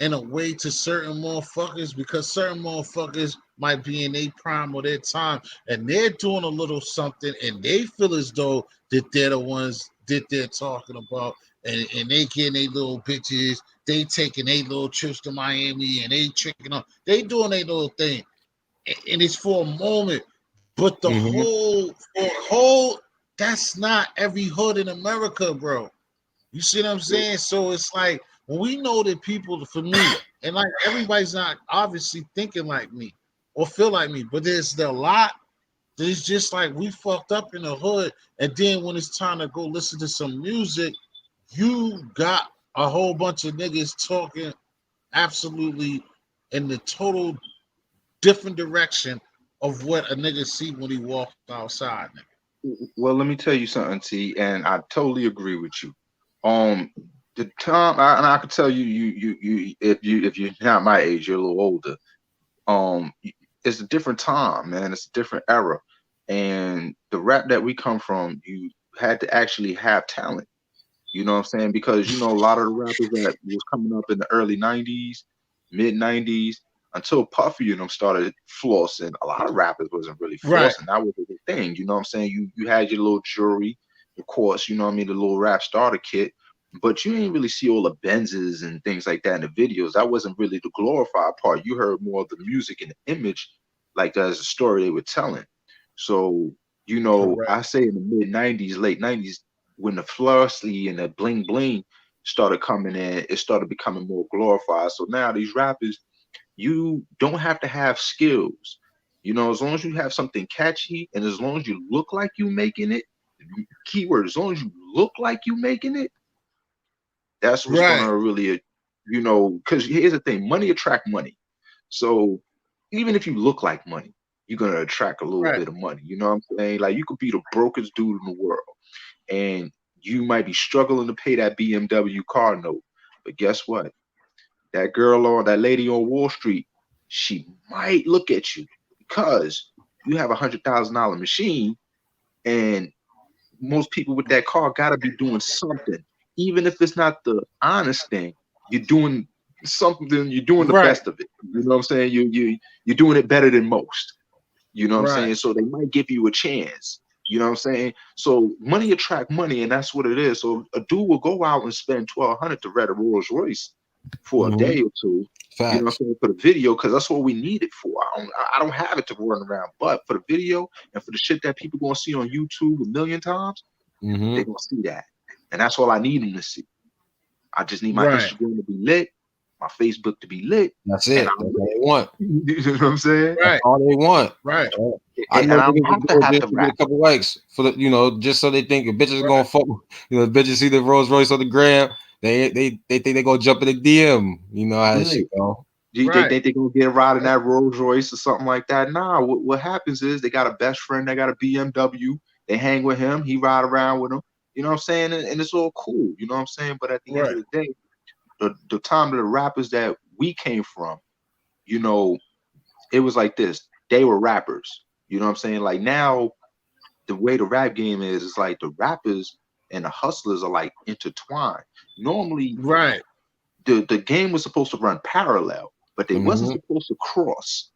in a way to certain motherfuckers, because certain motherfuckers might be in their prime or their time and they're doing a little something and they feel as though that they're the ones that they're talking about, and they getting their little bitches, they taking their little trips to Miami and they tricking on, they doing their little thing. And it's for a moment. But the whole, that's not every hood in America, bro. You see what I'm saying? So it's like, when we know that people, for me, and like everybody's not obviously thinking like me or feel like me, but there's a lot that's just like we fucked up in the hood. And then when it's time to go listen to some music, you got a whole bunch of niggas talking absolutely in the total different direction of what a nigga see when he walks outside, nigga. Well, let me tell you something, T, and I totally agree with you. The time, and I can tell you, if you're not my age, you're a little older. It's a different time, man. It's a different era, and the rap that we come from, you had to actually have talent. You know what I'm saying? Because a lot of the rappers that was coming up in the early '90s, mid '90s, until Puffy and them started flossing, a lot of rappers wasn't really flossing. Right. That was the thing. You know what I'm saying? You had your little jury, of course. You know what I mean? The little rap starter kit. But you ain't really see all the Benzes and things like that in the videos. That wasn't really the glorified part. You heard more of the music and the image, like as a story they were telling. So, Correct. I say in the mid '90s, late '90s, when the Flursley and the bling bling started coming in, it started becoming more glorified. So now these rappers, you don't have to have skills. As long as you have something catchy and as long as you look like you making it, keyword, as long as you look like you making it, that's what's gonna really, because here's the thing, money attract money. So even if you look like money, you're gonna attract a little bit of money. You know what I'm saying? Like you could be the brokest dude in the world and you might be struggling to pay that BMW car note. But guess what? That lady on Wall Street, she might look at you because you have $100,000 machine, and most people with that car gotta be doing something. Even if it's not the honest thing, you're doing something, you're doing the best of it. You know what I'm saying? You're doing it better than most. You know what I'm saying? So they might give you a chance. You know what I'm saying? So money attract money, and that's what it is. So a dude will go out and spend $1,200 to rent a Rolls Royce for a day or two. Facts. You know what I'm saying? For the video, because that's what we need it for. I don't have it to run around, but for the video and for the shit that people gonna see on YouTube a million times, they're gonna see that. And that's all I need them to see. I just need my Instagram to be lit, my Facebook to be lit. That's it. That's all they want. You know what I'm saying? That's all they want. Right. I know I'm niggas just to get a couple likes for the, just so they think if bitches are gonna fuck. Bitches see the Rolls Royce on the gram, they think they gonna jump in the DM. You know how that shit go. You think they gonna get a ride in that Rolls Royce or something like that? Nah. What happens is they got a best friend that got a BMW. They hang with him. He ride around with him. You know what I'm saying? And it's all cool. You know what I'm saying? But at the end of the day, the time of the rappers that we came from, it was like this. They were rappers. You know what I'm saying? Like now, the way the rap game is like the rappers and the hustlers are like intertwined. Normally, the game was supposed to run parallel, but they wasn't supposed to cross.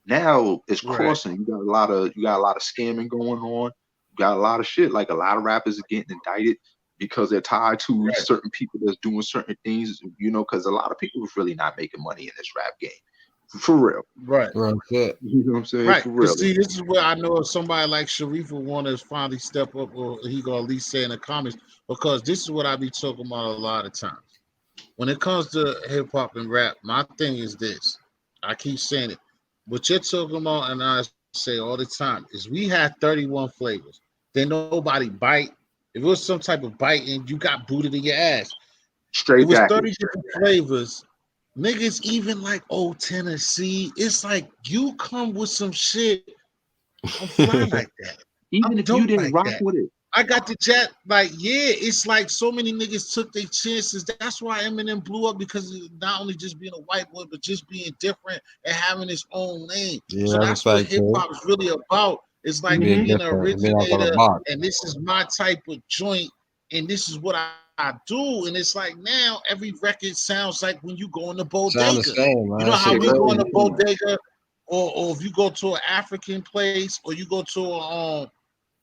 Now it's crossing. You got a lot of scamming going on. You got a lot of shit. Like a lot of rappers are getting indicted because they're tied to certain people that's doing certain things. Because a lot of people is really not making money in this rap game. For real. Right. You know what I'm saying? Right. For real. See, this is where I know if somebody like Sharif will want to finally step up, or he gonna at least say in the comments, because this is what I be talking about a lot of times. When it comes to hip hop and rap, my thing is this. I keep saying it. What you're talking about, and I say all the time, is we had 31 flavors. Then nobody bite. If it was some type of biting, you got booted in your ass. Straight it was back. 30 different flavors. Niggas even like Old Tennessee. It's like you come with some shit. I'm fly like that. Even if you didn't rock with it. I got the jet. Like, yeah, it's like so many niggas took their chances. That's why Eminem blew up, because of not only just being a white boy, but just being different and having his own lane. Yeah, So that's that's what like hip hop is really about. It's like being being an different, being outside the originator, box. and this is my type of joint, and this is what I do. And it's like now every record sounds like when you go in the Sound the bodega. same, man. You know That how shit we go in the crazy. bodega, or if you go to an African place, or you go to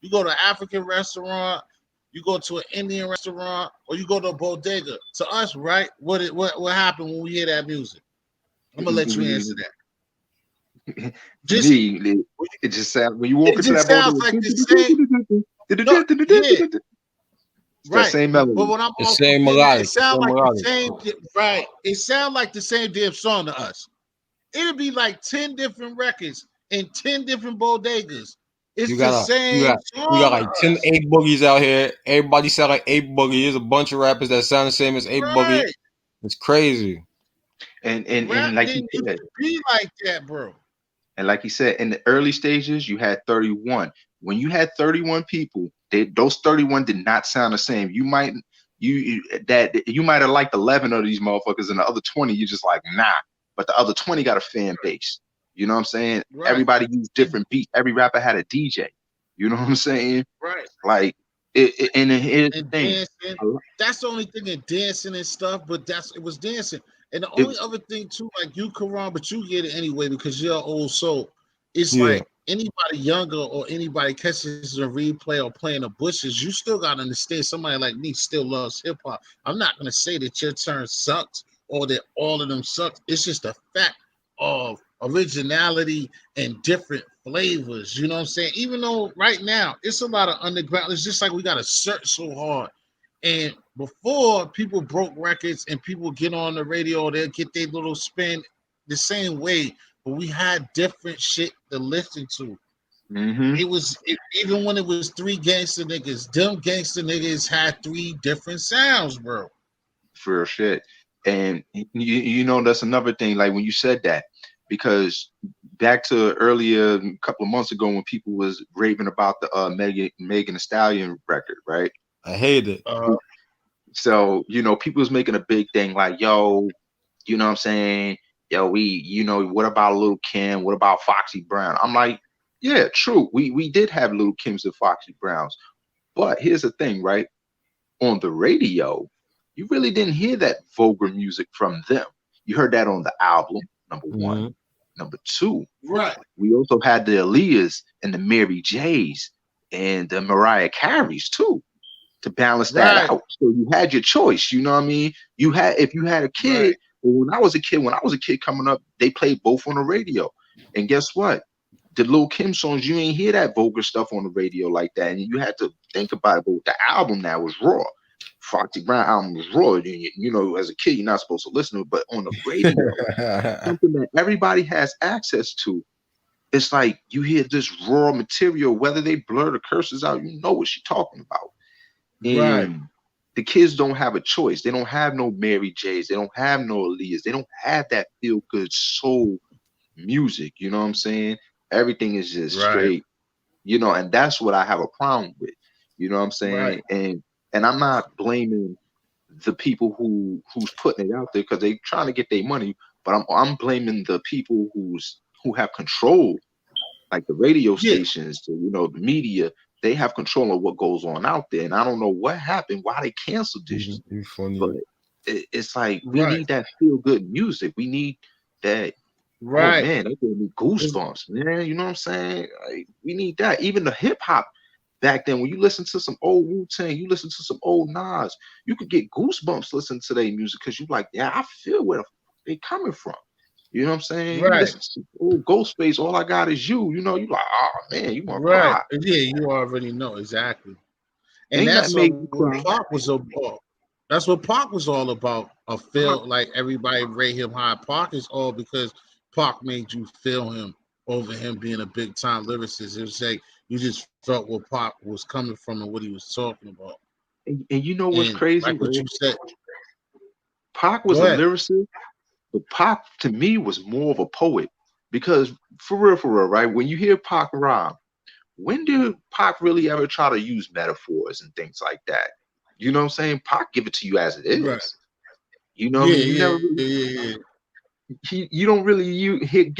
you go to an African restaurant, you go to an Indian restaurant, or you go to a bodega. To us, right? What happened when we hear that music? I'm gonna let you answer that. Just it just sounds when you walk it into just that sounds like the same. No, yeah, it's that right. same But melody. what I'm The also same getting at, melodic. it sounds Same like the melodic. same, right? It sounds like the same damn song to us. It'll be like 10 different records in 10 different bodegas. It's You the got same you got song like to 10 us. 8 boogies out here. Everybody sound like 8 boogie. There's a bunch of rappers that sound the same as 8 boogie. Right. It's crazy. And Rap like you didn't used said, to be like that, bro. and like he said, in the early stages, you had 31. When you had 31 people, those 31 did not sound the same. You might have liked 11 of these motherfuckers, and the other 20 you just like nah. But the other 20 got a fan base. You know what I'm saying? Right. Everybody used different beats. Every rapper had a DJ. You know what I'm saying? Right. Like and here's the And thing. dancing. That's the only thing in dancing and stuff, but it was dancing. And the only other thing too, like you, Karan, but you get it anyway because you're old soul. It's Yeah. like anybody younger or anybody catches a replay or playing the bushes, you still gotta understand somebody like me still loves hip hop. I'm not gonna say that your turn sucks or that all of them sucks. It's just a fact of originality and different flavors. You know what I'm saying? Even though right now it's a lot of underground, it's just like we gotta search so hard. And before, people broke records and people get on the radio, they'll get their little spin the same way, but we had different shit to listen to. Mm-hmm. Even when it was 3 gangster niggas, them gangster niggas had 3 different sounds, bro. For shit. And you know that's another thing. Like when you said that, because back to earlier a couple of months ago when people was raving about the Megan Thee Stallion record, right? I hate it. So people was making a big thing like, yo, you know what I'm saying? Yo, what about Lil' Kim? What about Foxy Brown? I'm like, yeah, true. We did have Lil' Kims and Foxy Browns, but here's the thing, right? On the radio, you really didn't hear that vulgar music from them. You heard that on the album, number one. Mhm. Number two, Right. we also had the Aaliyahs and the Mary J's and the Mariah Careys too to balance that Right. out. So you had your choice. You know what I mean? If you had a kid, Right. well, when I was a kid coming up, they played both on the radio. And guess what? The Lil' Kim songs, you ain't hear that vulgar stuff on the radio like that. And you had to think about it. But with the album now was raw. Foxy Brown album was raw. As a kid, you're not supposed to listen to it, but on the radio, something that everybody has access to. It's like you hear this raw material, whether they blur the curses out, you know what she's talking about. Right. And the kids don't have a choice. They don't have no Mary J's. They don't have no Aaliyahs. They don't have that feel good soul music. You know what I'm saying? Everything is just Right. straight, and that's what I have a problem with. You know what I'm saying? Right. And I'm not blaming the people who's putting it out there because they trying to get their money, but I'm blaming the people who have control, like the radio Yeah. stations, the media. They have control of what goes on out there, and I don't know what happened, why they canceled this. You funny. But it's like we Right. need that feel good music. We need that. Oh Right. man, that gave me goosebumps, man. You know what I'm saying? Like, we need that. Even the hip hop back then, when you listen to some old Wu-Tang, you listen to some old Nas, you could get goosebumps listening to their music because you like, yeah, I feel where they coming from. You know what I'm saying? You Right. listen to old Ghostface, All I Got Is You. You like, oh man, you want to Right. cry. Yeah, you already know exactly. And Ain't that's nothing made you cry. what Pac was about. That's what Pac was all about. A feel like everybody rate him high. Pac is all because Pac made you feel him over him being a big time lyricist. It was like you just felt where Pac was coming from and what he was talking about. And you know what's And crazy? like what you said. Pac was Go a ahead. lyricist, but Pac to me was more of a poet because for real, right? When you hear Pac rhyme, when did Pac really ever try to use metaphors and things like that? You know what I'm saying? Pac give it to you as it Right. is. You know what I Yeah, mean? You yeah, never really, yeah. you don't really Yeah, he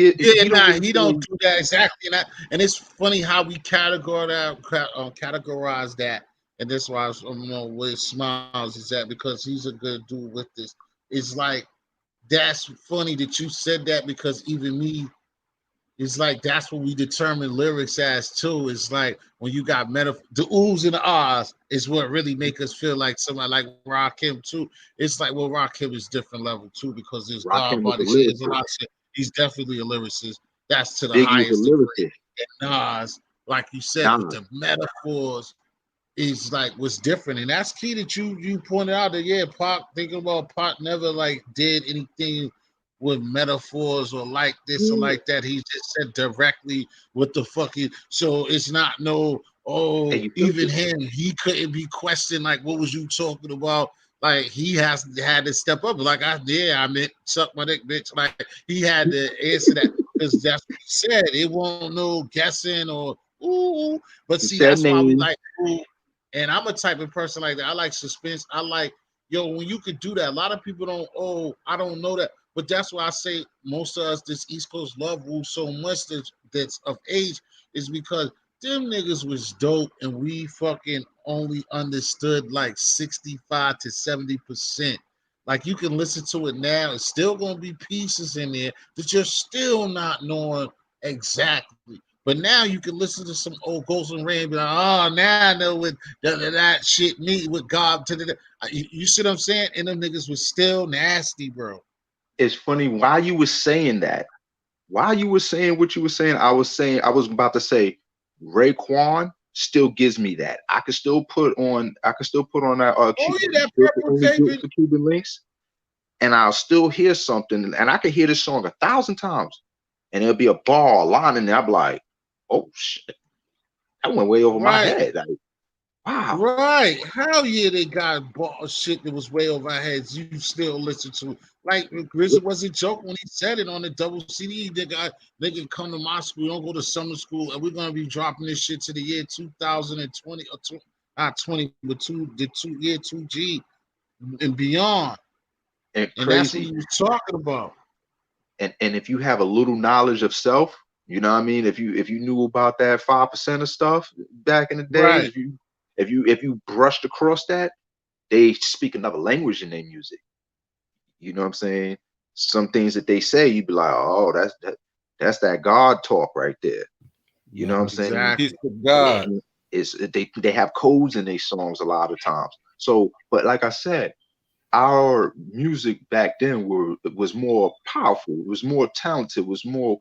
don't nah, really he don't do that exactly. And it's funny how we categorize that, and that's why where Smiles is at, because he's a good dude with this. It's like that's funny that you said that, because even me, it's like that's what we determine lyrics as too. It's like when you got the oohs and the ahs is what really make us feel like somebody like Rakim too. It's like, well, Rakim is different level too, because there's God Rakim was a body shit. There's a lyricist. lot of shit. He's definitely a lyricist. That's to the Biggie was a highest degree. lyricist. And Nas, like you said, with Nas. the metaphors, is like what's different. And that's key that you pointed out that, yeah, Pac, thinking about Pac never like did anything with metaphors or like this or like that. He just said directly what the fuck he, so it's not no, And oh, you felt even it. him, he couldn't be questioned like, what was you talking about? Like he had to step up. Like I meant suck my dick, bitch. Like he had to answer that, because that's what he said. It won't no guessing or ooh. But He see, said that's why we names. like ooh. And I'm a type of person like that. I like suspense. I like, yo, when you could do that. A lot of people don't, oh, I don't know that. But that's why I say most of us, this East Coast love Wu so much that's of age, is because them niggas was dope and we fucking only understood like 65 to 70%. Like you can listen to it now, it's still gonna be pieces in there that you're still not knowing exactly. But now you can listen to some old Ghost and Rain, be like, oh, now I know what that shit me with God. You see what I'm saying? And them niggas was still nasty, bro. It's funny why you were saying that. While you were saying what you were saying, I was about to say Raekwon still gives me that. I could still put on that Oh yeah, that Still purple only tape. good for Cuban links, and I'll still hear something, and I could hear this song 1,000 times, and there'll be a bar, a line in there. I'm like, oh shit, that went way over my Right. head. Like, wow. Right. Hell yeah, they got shit that was way over our heads. You still listen to. Like RZA wasn't joking when he said it on the double CD. They can come to my school, don't go to summer school, and we're gonna be dropping this shit to the year 2020 or not 20, but year 2G and beyond. And And that's what crazy. he was talking about. And if you have a little knowledge of self, you know what I mean? If you knew about that 5% of stuff back in the days, Right. if you brushed across that, they speak another language in their music. You know what I'm saying? Some things that they say, you'd be like, oh, that's that God talk right there. You know what I'm saying? Exactly. Peace to God. And they have codes in their songs a lot of times. So, but like I said, our music back then was more powerful, it was more talented, was more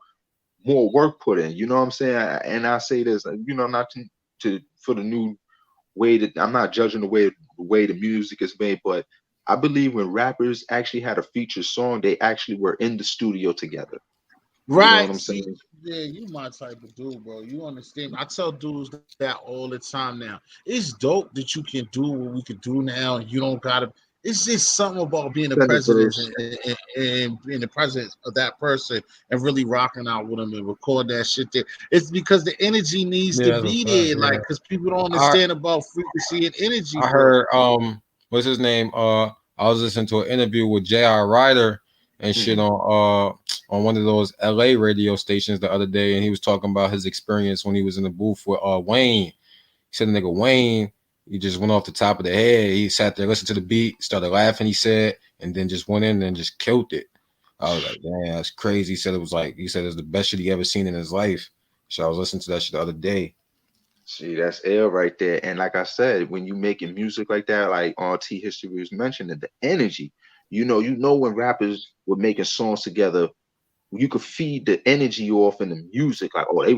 work put in. You know what I'm saying? And I say this, not to for the new way that I'm not judging the way the music is made, but I believe when rappers actually had a featured song, they actually were in the studio together. You know what Right. I'm See, saying? yeah, you my type of dude, bro. You understand? I tell dudes that all the time now. It's dope that you can do what we can do now. You don't gotta. It's just something about being the Send a president verse. and being the president of that person and really rocking out with them and record that shit there. It's because the energy needs to Yeah, that's a be fact. there, like, Yeah. because people don't I understand about frequency and energy, I bro. heard what's his name? I was listening to an interview with J.R. Ryder and shit on one of those LA radio stations the other day, and he was talking about his experience when he was in the booth with Wayne. He said the nigga Wayne, he just went off the top of the head. He sat there, listened to the beat, started laughing, he said, and then just went in and just killed it. I was like, damn, that's crazy. He said it was the best shit he ever seen in his life. So I was listening to that shit the other day. See, that's L right there. And like I said, when you making music like that, like on T History was mentioning, the energy, when rappers were making songs together, you could feed the energy off in the music. Like, oh, they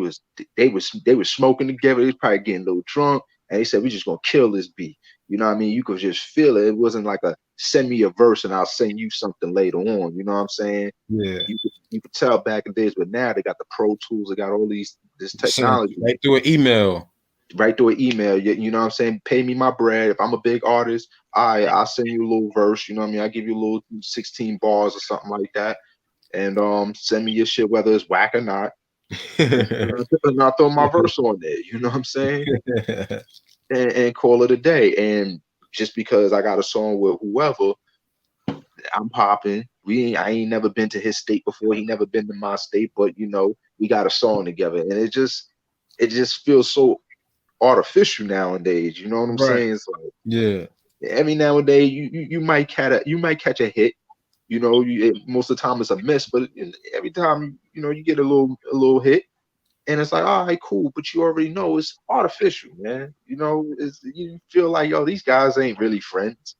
were smoking together, they was probably getting a little drunk, and they said, we just gonna kill this beat. You know what I mean? You could just feel it. It wasn't like a send me a verse and I'll send you something later on. You know what I'm saying? Yeah. You could tell back in the days, but now they got the Pro Tools, they got all this Send technology right through an email. right through an email. You know what I'm saying? Pay me my bread. If I'm a big artist, I'll send you a little verse. You know what I mean? I'll give you a little 16 bars or something like that. And send me your shit, whether it's whack or not. And I'll throw my verse on there. You know what I'm saying? And call it a day. And just because I got a song with whoever, I'm popping. I ain't never been to his state before. He never been to my state, but you know, we got a song together, and it just feels so artificial nowadays. You know what I'm saying? It's like, yeah. Every nowadays you might catch a hit. You know, most of the time it's a miss, but every time you get a little hit, and it's like, all right, cool, but you already know it's artificial, man. You know, you feel like, yo, these guys ain't really friends.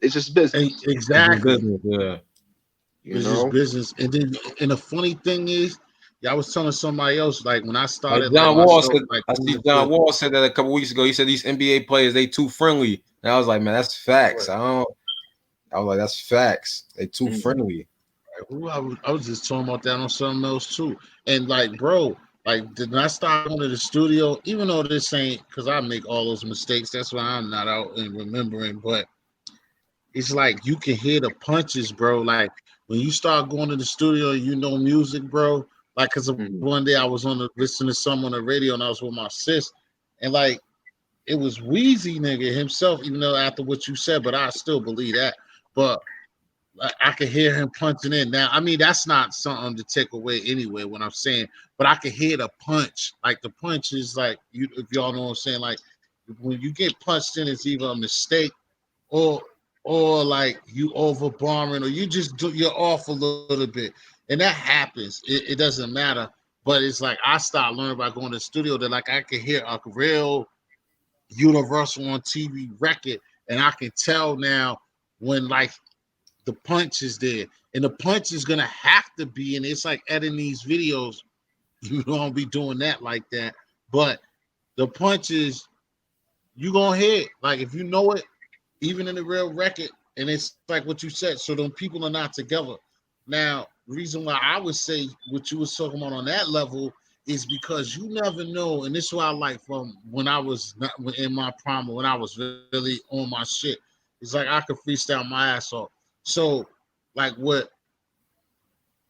It's just business. Exactly. Yeah. It's just business. And the funny thing is, I was telling somebody else, like when I started, like John Wall said, like, I see John Wall said that a couple weeks ago. He said these NBA players, they too friendly. And I was like, man, that's facts. Right. I was like, that's facts. They too friendly. I was just talking about that on something else too. And like, bro, like, did I start going to the studio? Even though this ain't, because I make all those mistakes. That's why I'm not out and remembering. But it's like you can hear the punches, bro. Like when you start going to the studio, music, bro. Like, cause one day I was listening to someone on the radio, and I was with my sis, and like it was Wheezy nigga himself, even though after what you said, but I still believe that. But I could hear him punching in. Now, I mean, that's not something to take away anyway, what I'm saying, but I could hear the punch. Like the punch is like, if y'all know what I'm saying, like when you get punched in, it's either a mistake or like you overbarring, or you're off a little bit. And that happens. It doesn't matter. But it's like I started learning by going to the studio that like I could hear a real Universal on TV record, and I can tell now when like the punch is there, and the punch is gonna have to be, and it's like editing these videos, you don't be doing that like that, but the punch is you gonna hear it. Like if you know it, even in the real record, and it's like what you said, so them people are not together. Now, the reason why I would say what you was talking about on that level is because you never know, and this is why I like from when I was not in my prime, when I was really on my shit. It's like I could freestyle my ass off. So, like what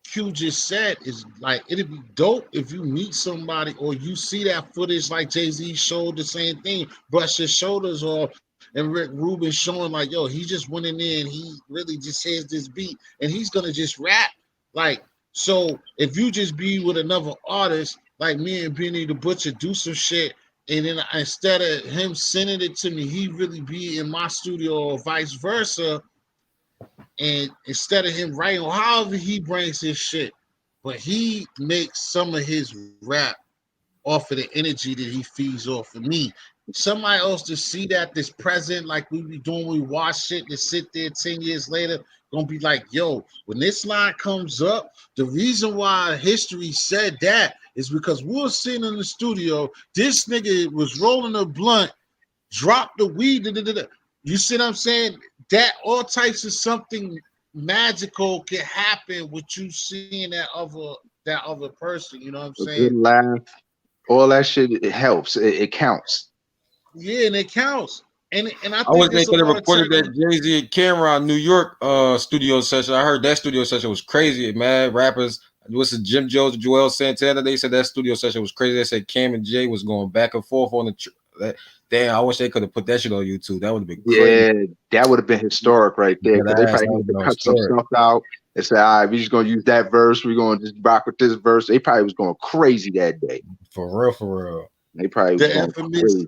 Q just said is like it'd be dope if you meet somebody or you see that footage like Jay-Z showed the same thing, brush his shoulders off, and Rick Rubin showing like, yo, he just went in there and he really just has this beat and he's gonna just rap. Like, so if you just be with another artist like me and Benny the Butcher, do some shit, and then instead of him sending it to me, he really be in my studio or vice versa. And instead of him writing, or however he brings his shit, but he makes some of his rap off of the energy that he feeds off of me. Somebody else to see that this present, like we be doing, we watch shit to sit there 10 years later, gonna be like, yo, when this line comes up, the reason why history said that is because we were sitting in the studio, this nigga was rolling a blunt, dropped the weed, You see what I'm saying? That all types of something magical can happen with you seeing that other person. You know what I'm saying? A good laugh, all that shit. It helps. It counts. Yeah, and it counts. And I think was they could have recorded that Jay-Z and Cameron New York studio session. I heard that studio session was crazy, man. Rappers, what's it, Jim Jones, Joel Santana? They said that studio session was crazy. They said Cam and Jay was going back and forth on the. Damn, I wish they could have put that shit on YouTube. That would have been crazy. Yeah, that would have been historic right there. Because they probably had to cut some stuff out and say, all right, we're just going to use that verse. We're going to just rock with this verse. They probably was going crazy that day. For real. They probably was going crazy.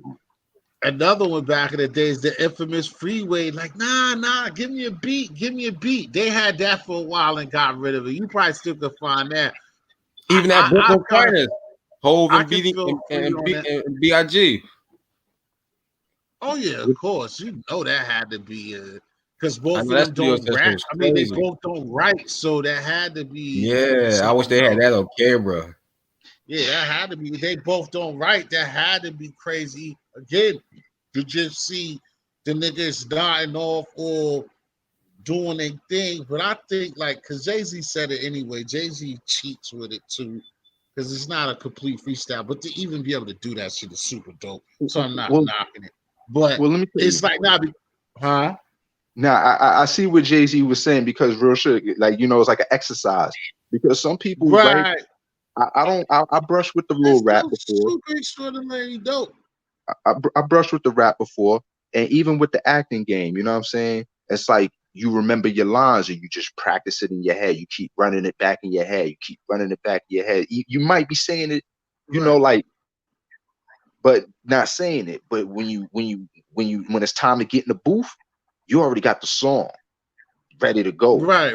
Another one back in the days, the infamous Freeway, like, nah, give me a beat. They had that for a while and got rid of it. You probably still could find that. Even that Brooklyn Finest, Hove and B.I.G. Oh yeah, of course. You know that had to be because both of them don't rap. I mean, they both don't write, so that had to be. Yeah, I wish they had that on camera. Yeah, that had to be. They both don't write. That had to be crazy. Again, to just see the niggas dying off or doing a thing. But I think because Jay-Z said it anyway. Jay-Z cheats with it too. Because it's not a complete freestyle, but to even be able to do that shit is super dope. So I'm not knocking it. But let me it's like huh? Now I see what Jay-Z was saying because real shit, it's like an exercise. Because some people, right? I brushed with the little rap before. Super extraordinary dope. I brushed with the rap before, and even with the acting game, you know what I'm saying? It's like you remember your lines and you just practice it in your head. You keep running it back in your head. You keep running it back in your head. You might be saying it, you know, like, but not saying it. But when it's time to get in the booth, you already got the song ready to go. Right.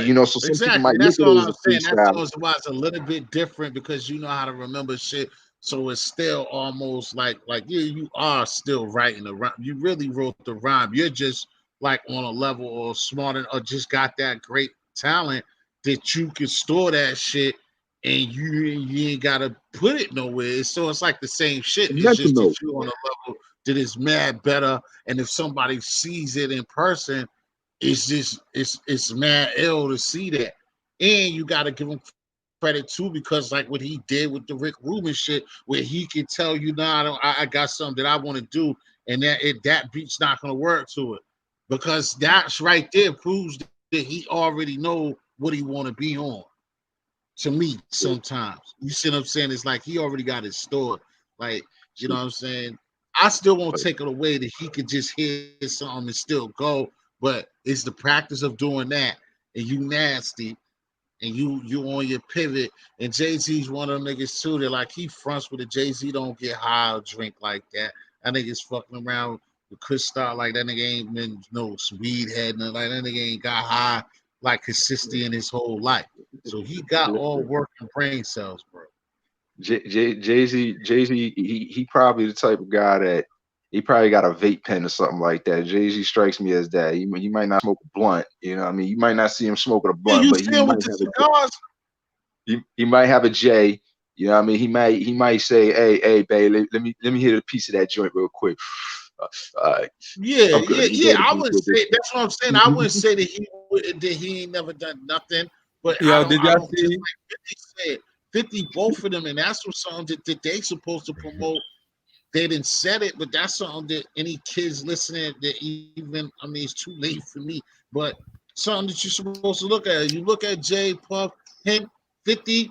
You know, so some people might That's look at all it I'm as a saying. freestyle. That's why it's a little bit different because you know how to remember shit. So it's still almost like you are still writing the rhyme. You really wrote the rhyme. You're just like on a level or smarter or just got that great talent that you can store that shit and you ain't gotta put it nowhere. So it's like the same shit. It's just that you on a level that is mad better. And if somebody sees it in person, it's just it's mad ill to see that. And you gotta give him credit too, because like what he did with the Rick Rubin shit, where he can tell you, nah, I got something that I want to do, and that beat's not gonna work to it, because that's right there proves that he already know what he want to be on. To me, sometimes you see what I'm saying? It's like he already got it stored. Like, you know what I'm saying? I still won't take it away that he could just hear something and still go, but it's the practice of doing that, and you nasty. And you on your pivot, and Jay-Z's one of them niggas too. That like he fronts with the Jay-Z don't get high or drink like that. That nigga's fucking around with Chris Starr like that nigga ain't been no weed head, and like that nigga ain't got high like consistently in his whole life. So he got all working brain cells, bro. Jay-Z, he probably the type of guy that he probably got a vape pen or something like that. Jay-Z strikes me as that. He might not smoke a blunt, you know what I mean? You might not see him smoking a blunt, but he might have he might have a J, you know what I mean? He might say, hey, babe, let me hit a piece of that joint real quick. Yeah. I wouldn't say that's what I'm saying. I wouldn't say that he ain't never done nothing, but did y'all see? Just like 50 said, 50, both of them, and that's what something that they supposed to promote. They didn't said it, but that's something that any kids listening that even, I mean, it's too late for me, but something that you're supposed to look at. You look at Jay, Puff, him, 50,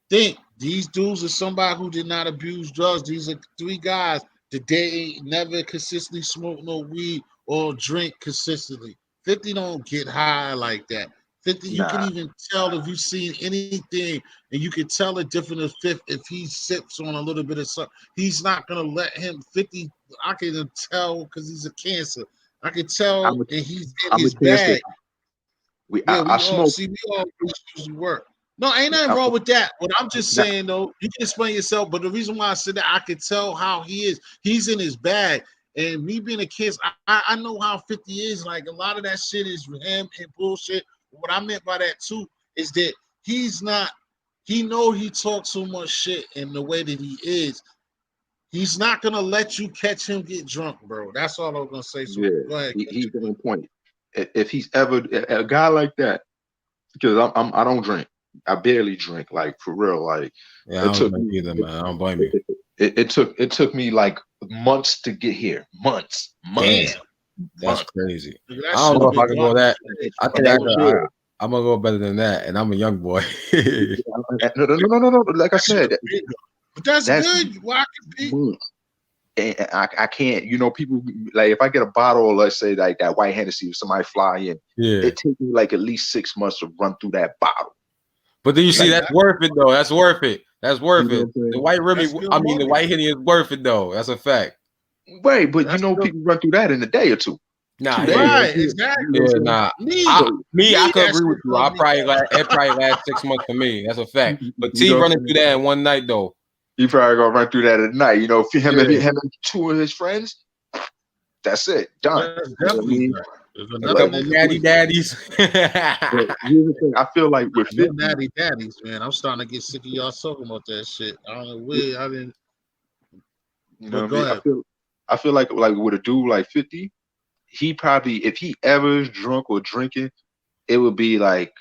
think these dudes are somebody who did not abuse drugs. These are three guys that they ain't never consistently smoke no weed or drink consistently. 50 don't get high like that. 50, you can even tell if you've seen anything, and you can tell it different as Fifth if he sips on a little bit of something. He's not gonna let him 50. I can tell because he's a cancer. I can tell, and he's in his bag. I smoke. See, we all usually work. No, ain't nothing wrong with that. What I'm just saying though, you can explain yourself, but the reason why I said that, I could tell how he is. He's in his bag. And me being a kid, I know how 50 is. Like a lot of that shit is for him and bullshit. What I meant by that too is that he's not, he know he talks so much shit in the way that he is. He's not gonna let you catch him get drunk, bro. That's all I'm gonna say. So go ahead. He's on point. If he's ever a guy like that, because I don't drink. I barely drink, like for real. Like I don't blame you either, man. I don't blame you. It took me like months to get here. Months. Damn. That's crazy. I don't know if I can go that. I think I'm gonna go better than that, and I'm a young boy. No. Like I said, but that's good. Why and I can't. You know, people like if I get a bottle, or let's say like that white Hennessy, if somebody fly in, it takes me like at least 6 months to run through that bottle. But then you see, that's worth it though. That's worth it. That's worth it. The white Remy, the white Henny is worth it though. That's a fact. Right, but you know, people run through that in a day or two. Nah, right, exactly. Yeah, nah. I could agree with you. It probably last 6 months for me. That's a fact. But T running through that in one night though. You probably gonna run through that at night. You know, for him and two of his friends, that's it. Done. Definitely. Like natty daddies. Here's the thing. I feel like with natty daddies, man, I'm starting to get sick of y'all talking about that shit. I don't know where I didn't. You know what I mean? I feel like with a dude like 50, he probably, if he ever is drunk or drinking, it would be like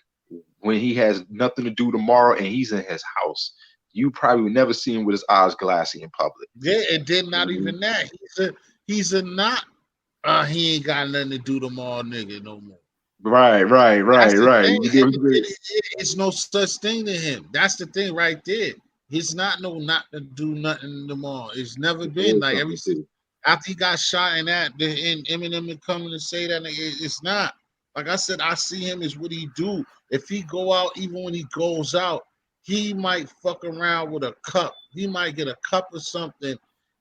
when he has nothing to do tomorrow and he's in his house. You probably would never see him with his eyes glassy in public. Yeah, and then not even that. He's a not. He ain't got nothing to do tomorrow, nigga, no more. Right. That's the thing. You get what I'm saying? It's no such thing to him. That's the thing right there. He's not to do nothing tomorrow. It's never been like every after he got shot and that, and Eminem and coming to say that it's not. Like I said, I see him as what he do. If he go out, even when he goes out, he might fuck around with a cup. He might get a cup or something,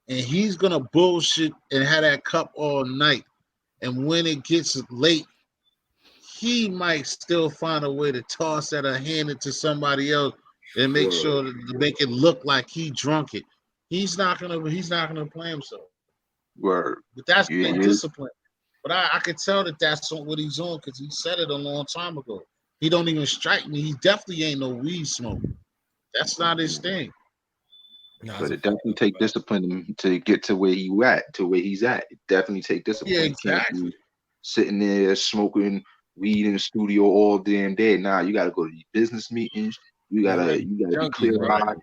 and he's gonna bullshit and have that cup all night. And when it gets late, he might still find a way to toss that or hand it to somebody else and make sure to make it look like he drunk it. He's not gonna play himself. Word. But that's discipline. But I could tell that that's what he's on because he said it a long time ago. He don't even strike me. He definitely ain't no weed smoker. That's not his thing. But it definitely take discipline to get to where he's at. It definitely take discipline. Yeah, exactly. You can't be sitting there smoking weed in the studio all damn day. Nah, you gotta go to these business meetings. You gotta be clear-eyed.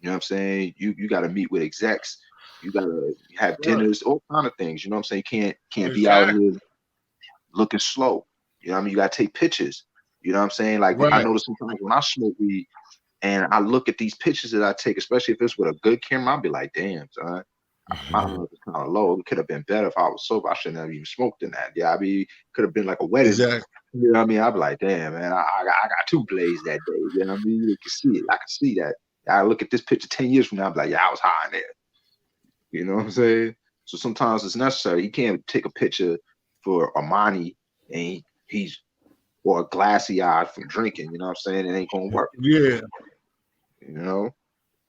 You know what I'm saying? You gotta meet with execs. You gotta have dinners, all kind of things. You know what I'm saying? Can't be out here looking slow. You know what I mean? You gotta take pictures. You know what I'm saying? Like I notice sometimes when I smoke weed and I look at these pictures that I take, especially if it's with a good camera, I'll be like, damn, son. My love is kind of low. It could have been better if I was sober. I shouldn't have even smoked in that. Yeah, I mean, could have been like a wedding. Exactly. You know what I mean? I'd be like, damn, man, I got 2 blazes that day. You know what I mean? You can see it. I can see that. I look at this picture 10 years from now, I'd be like, yeah, I was high in there. You know what I'm saying? So sometimes it's necessary. You can't take a picture for Armani and he's or glassy eyed from drinking. You know what I'm saying? It ain't gonna work. Yeah. You know?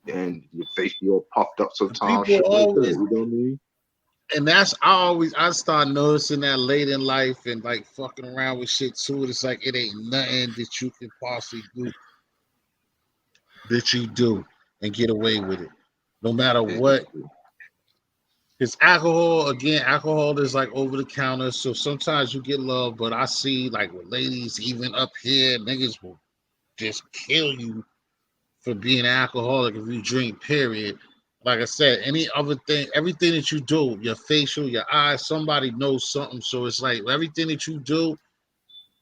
And your face be all puffed up sometimes. People always, you know what I mean? And I start noticing that late in life and like fucking around with shit too. It's like it ain't nothing that you can possibly do that you do and get away with it, no matter what. Because alcohol is like over the counter, so sometimes you get love. But I see like with ladies, even up here, niggas will just kill you for being alcoholic if you drink, period. Like I said, any other thing, everything that you do, your facial, your eyes, somebody knows something. So it's like everything that you do,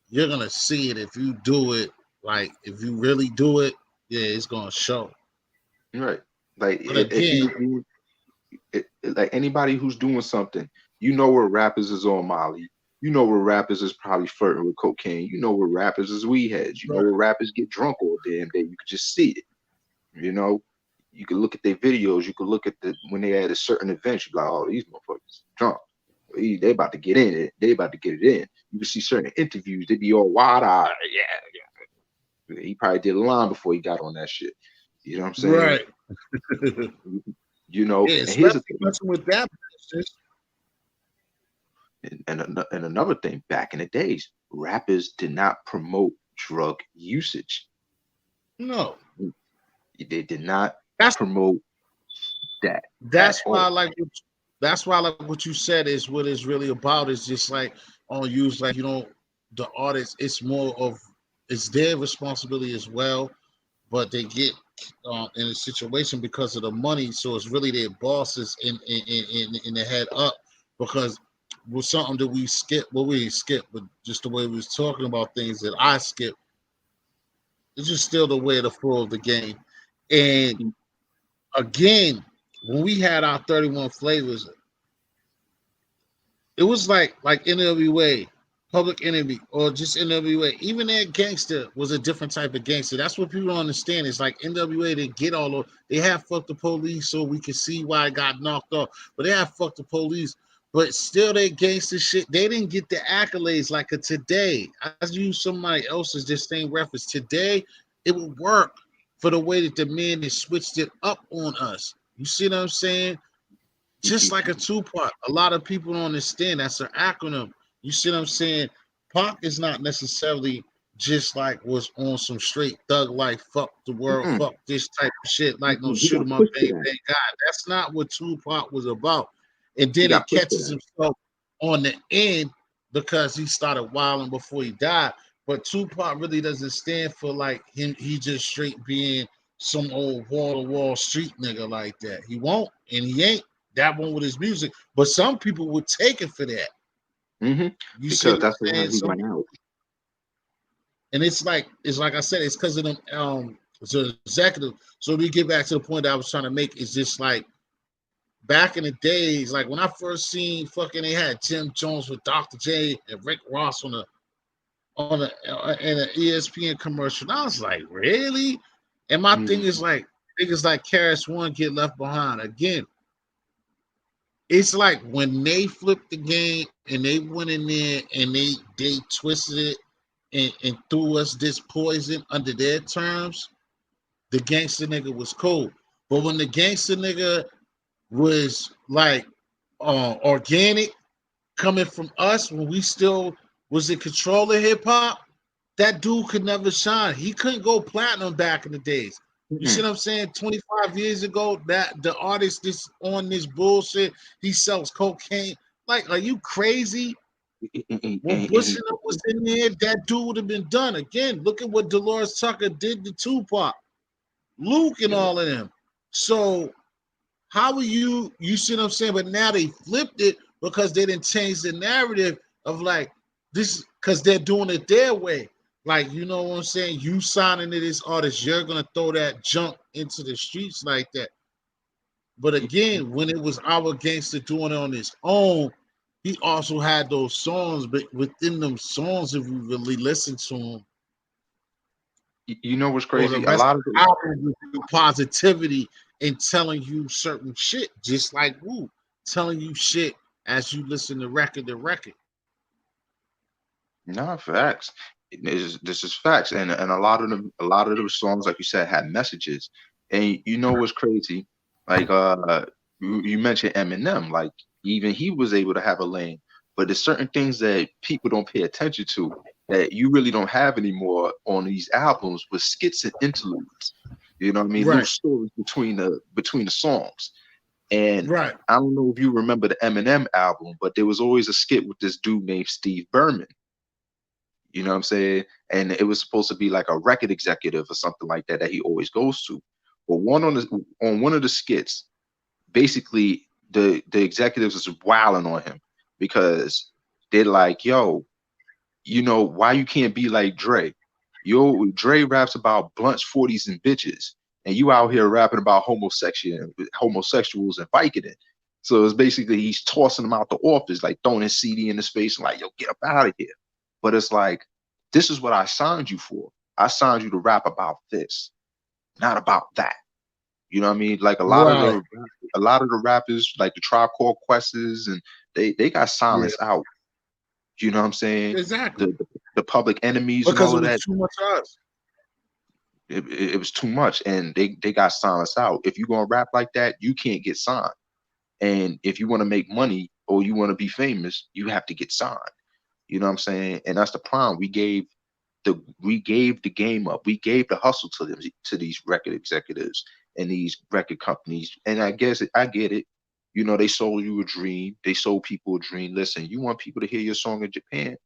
you're gonna see it if you do it. Like if you really do it, yeah, it's gonna show. Right. Like but again, like anybody who's doing something, you know where rappers is on Molly. You know where rappers is probably flirting with cocaine. You know where rappers is weed heads. You know where rappers get drunk all damn day. You can just see it. You know, you can look at their videos. You can look at when they at a certain event. You be like, oh, these motherfuckers drunk. They about to get in it. They about to get it in. You can see certain interviews. They be all wide eyed. Yeah. He probably did a line before he got on that shit. You know what I'm saying? Right. You know, yeah, and here's the thing. With that business. And another thing, back in the days, rappers did not promote drug usage. No. They did not promote that. That's why I like what you said is what it's really about. It's just like on use, like the artist, it's their responsibility as well, but they get in a situation because of the money, so it's really their bosses in the head up because with something that we skip, but just the way we was talking about things that I skip, it's just still the way of the flow of the game. And again, when we had our 31 flavors, it was like NWA, Public Enemy, or just NWA. Even that gangster was a different type of gangster. That's what people don't understand. It's like NWA, they have fucked the police so we can see why it got knocked off. But they have fucked the police. But still, they gangster shit. They didn't get the accolades like a Today. I use somebody else's just same reference. Today, it would work for the way that the man has switched it up on us. You see what I'm saying? Just like a Tupac. A lot of people don't understand that's an acronym. You see what I'm saying? Pac is not necessarily just like was on some straight thug life, fuck the world, fuck this type of shit, like no shoot him up, bang, bang, God. That's not what Tupac was about. And then it catches himself on the end because he started wilding before he died. But Tupac really doesn't stand for like him. He just straight being some old wall-to-wall street nigga like that. He won't, and he ain't. That one with his music. But some people would take it for that. Mm-hmm. Because that's the one he went out. And it's like I said, it's because of them the executive. So we get back to the point that I was trying to make, is just like back in the days, like when I first seen fucking, they had Jim Jones with Dr. J and Rick Ross in an ESPN commercial. And I was like, really? And my thing is like, niggas like Karis One get left behind. Again, it's like when they flipped the game and they went in there and they twisted it and threw us this poison under their terms, the gangster nigga was cool. But when the gangster nigga was like organic coming from us, when we still was in control of hip hop, that dude could never shine. He couldn't go platinum back in the days. You see what I'm saying? 25 years ago, that the artist that's on this bullshit, he sells cocaine. Like, are you crazy? When Bush was in there, that dude would have been done. Again, look at what Dolores Tucker did to Tupac, Luke, and all of them. So how are you see what I'm saying? But now they flipped it because they didn't change the narrative of like this, because they're doing it their way. Like, you know what I'm saying? You signing to this artist, you're gonna throw that junk into the streets like that. But again, when it was our gangster doing it on his own, he also had those songs, but within them songs, if you really listen to them, you know what's crazy? A lot of the album with positivity and telling you certain shit, just like Wu, telling you shit as you listen to record to record. No, facts. This is facts, and a lot of those songs, like you said, had messages. And you know what's crazy? Like you mentioned Eminem, like even he was able to have a lane, but there's certain things that people don't pay attention to that you really don't have anymore on these albums with skits and interludes. You know what I mean? Right. Little stories between the songs. And right. I don't know if you remember the Eminem album, but there was always a skit with this dude named Steve Berman. You know what I'm saying? And it was supposed to be like a record executive or something like that he always goes to. But on one of the skits, basically the executives is wilding on him because they're like, yo, you know, why you can't be like Dre? Yo, Dre raps about blunts, 40s, and bitches, and you out here rapping about homosexuals and Vicodin. So it's basically he's tossing them out the office, like throwing his CD in his face and like, yo, get up out of here. But it's like, this is what I signed you for. I signed you to rap about this, not about that. You know what I mean? Like a lot of the rappers, like the Tribe Called Quest's, and they got silenced out. You know what I'm saying? Exactly. The Public Enemies because and all of that. Too much of us. It was too much, and they got silenced out. If you're gonna rap like that, you can't get signed. And if you want to make money or you want to be famous, you have to get signed. You know what I'm saying? And that's the problem. We gave the game up. We gave the hustle to these record executives and these record companies. And I get it. You know, they sold you a dream. They sold people a dream. Listen, you want people to hear your song in Japan.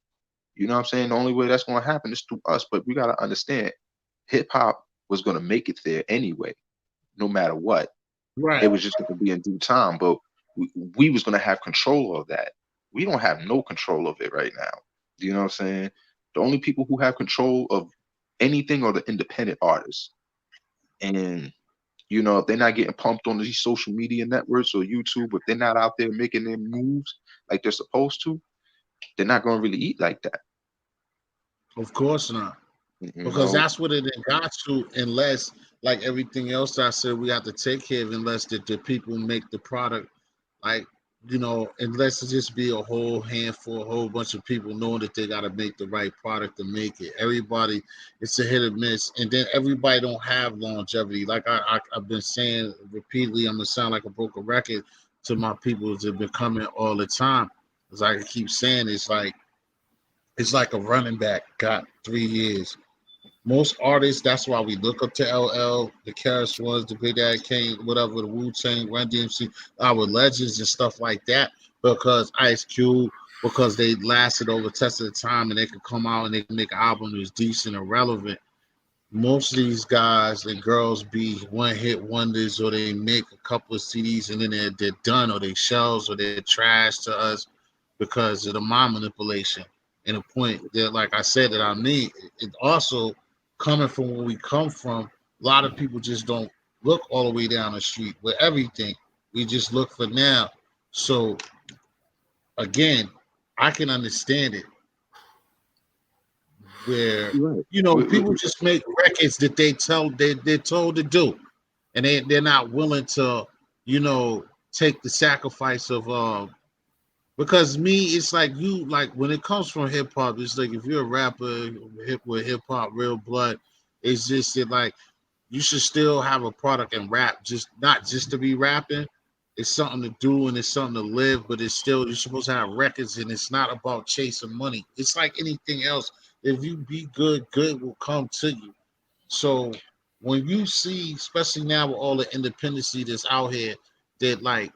You know what I'm saying? The only way that's going to happen is through us. But we got to understand, hip hop was going to make it there anyway, no matter what. Right. It was just going to be in due time. But we was going to have control of that. We don't have no control of it right now. You know what I'm saying? The only people who have control of anything are the independent artists. And, you know, if they're not getting pumped on these social media networks or YouTube, if they're not out there making their moves like they're supposed to, they're not going to really eat like that. Of course not. Because that's what it got to, unless, like everything else I said, we have to take care of, unless the people make the product, like, you know, unless it just be a whole handful, a whole bunch of people knowing that they got to make the right product to make it. Everybody, it's a hit or miss. And then everybody don't have longevity. Like I've been saying repeatedly, I'm going to sound like a broken record to my people that have been coming all the time. As I keep saying, it's like a running back got 3 years. Most artists, that's why we look up to LL, the Karis Ones, the Big Daddy Kane, whatever, the Wu-Tang, Run DMC, our legends and stuff like that, because Ice Cube, because they lasted over test of the time and they could come out and they can make an album that was decent and relevant. Most of these guys and girls be one-hit wonders, or they make a couple of CDs and then they're done, or they shells, or they're trash to us because of the mind manipulation. And a point that, like I said, that I need. It also coming from where we come from. A lot of people just don't look all the way down the street with everything. We just look for now. So again, I can understand it where Right. people just make records that they're told to do, and they're not willing to take the sacrifice of because it's like when it comes from hip hop, it's like if you're a rapper with hip hop real blood, it's just that like you should still have a product and rap, just not just to be rapping. It's something to do and it's something to live, but it's still you're supposed to have records, and it's not about chasing money. It's like anything else. If you be good, good will come to you. So when you see, especially now with all the independency that's out here, that like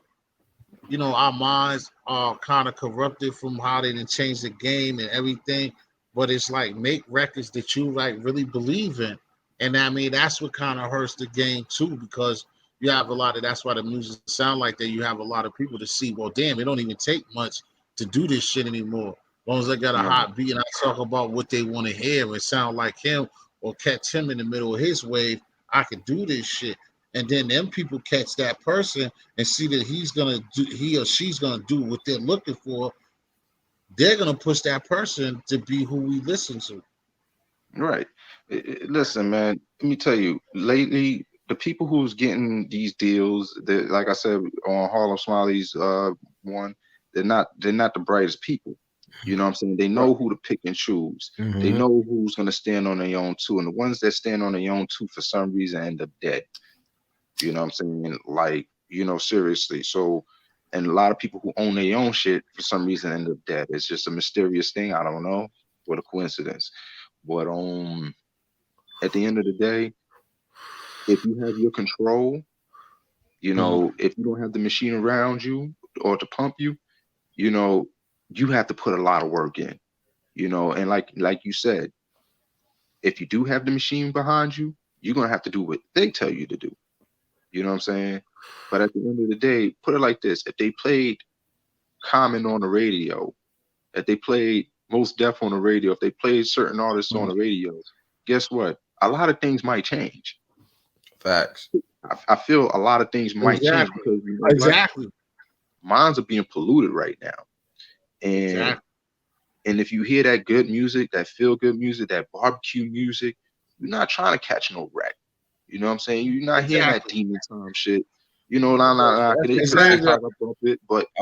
our minds are kind of corrupted from how they didn't change the game and everything. But it's like make records that you like really believe in. And I mean, that's what kind of hurts the game too, because you have a lot of that's why the music sound like that. You have a lot of people to see, well, damn, it don't even take much to do this shit anymore. As long as I got a hot beat and I talk about what they want to hear and sound like him or catch him in the middle of his wave, I could do this shit. And then them people catch that person and see that he or she's gonna do what they're looking for. They're gonna push that person to be who we listen to. Right. Listen, man, let me tell you, lately, the people who's getting these deals, like I said on Harlem Smiley's one, they're not the brightest people. You know what I'm saying? They know who to pick and choose. Mhm. They know who's gonna stand on their own too. And the ones that stand on their own too for some reason end up dead. You know what I'm saying? Like, seriously. So, and a lot of people who own their own shit for some reason end up dead. It's just a mysterious thing. I don't know. What a coincidence. But at the end of the day, if you have your control, if you don't have the machine around you or to pump you, you have to put a lot of work in. And like you said, if you do have the machine behind you, you're gonna have to do what they tell you to do. You know what I'm saying? But at the end of the day, put it like this: if they played Common on the radio, if they played Mos Def on the radio, if they played certain artists on the radio, guess what? A lot of things might change. Facts. I feel a lot of things might change because minds are being polluted right now. And if you hear that good music, that feel good music, that barbecue music, you're not trying to catch no wreck. You know what I'm saying? You're not hearing that demon time shit. But I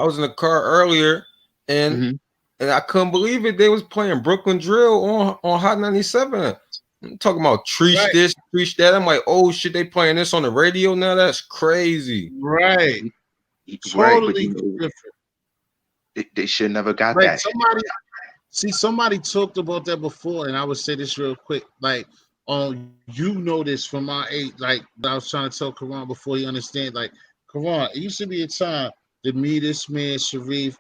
was in the car earlier and I couldn't believe it. They was playing Brooklyn Drill on Hot 97. I'm talking about Treach this, Treach that. I'm like, oh shit, they playing this on the radio now? That's crazy. Right. Totally different. They should never got that. Somebody talked about that before, and I would say this real quick. Like, this from my age. Like, I was trying to tell Karan before he understand. Like, Karan, it used to be a time that me, this man, Sharif,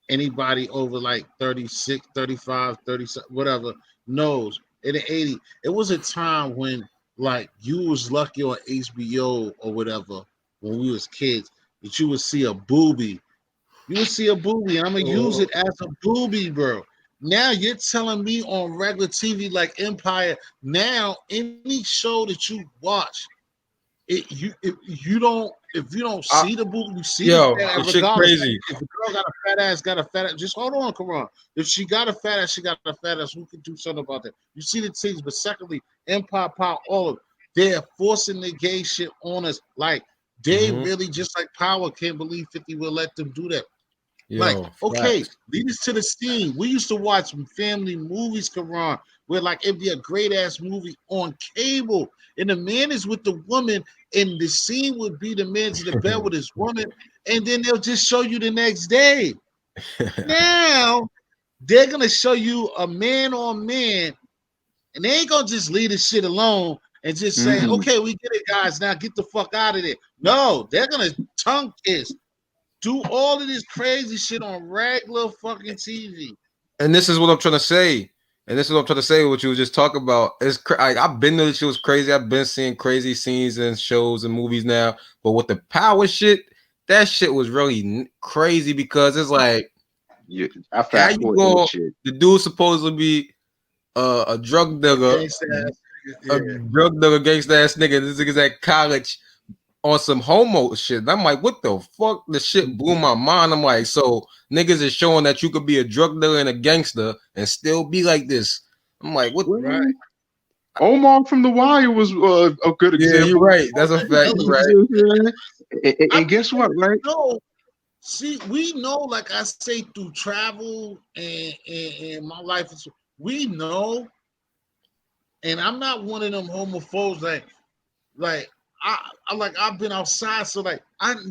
anybody over like 36, 35, 30, whatever, knows. In the 80s, it was a time when like you was lucky on HBO or whatever when we was kids that you would see a boobie. You would see a boobie, and I'm gonna use it as a boobie, bro. Now you're telling me on regular TV like Empire. Now any show that you watch, if you don't see the boobie, you see the shit crazy. If the girl got a fat ass, just hold on, Karan. If she got a fat ass, she got a fat ass. Who can do something about that? You see the titties, but secondly, Empire Power, all of it, they're forcing the gay shit on us. Like they really just like Power can't believe 50 will let them do that. Like, okay, lead us to the scene. We used to watch family movies, Karan, where like it'd be a great ass movie on cable, and the man is with the woman, and the scene would be the man's in the bed with his woman, and then they'll just show you the next day. Now they're gonna show you a man on man, and they ain't gonna just leave the shit alone and just say, okay, we get it, guys. Now get the fuck out of there. No, they're gonna tongue kiss. Do all of this crazy shit on regular fucking TV. And this is what I'm trying to say. What you were just talking about. I've been there. She was crazy. I've been seeing crazy scenes and shows and movies now. But with the Power shit, that shit was really crazy because it's like Yeah, I How fast you forward through going? shit. The dude's supposed to be a drug dealer, Gangsta ass niggas, a yeah. drug dealer, gangsta ass nigga. This nigga's at college on some homo shit. And I'm like, what the fuck? The shit blew my mind. I'm like, so niggas is showing that you could be a drug dealer and a gangster and still be like this. I'm like, what? Right. Omar from The Wire was a good Yeah, example. you're right. That's a fact. Hella You're right. and, I and guess what, right? know. See, we know, like I say, through travel and my life is, we know, and I'm not one of them homophobes like I've been outside, so like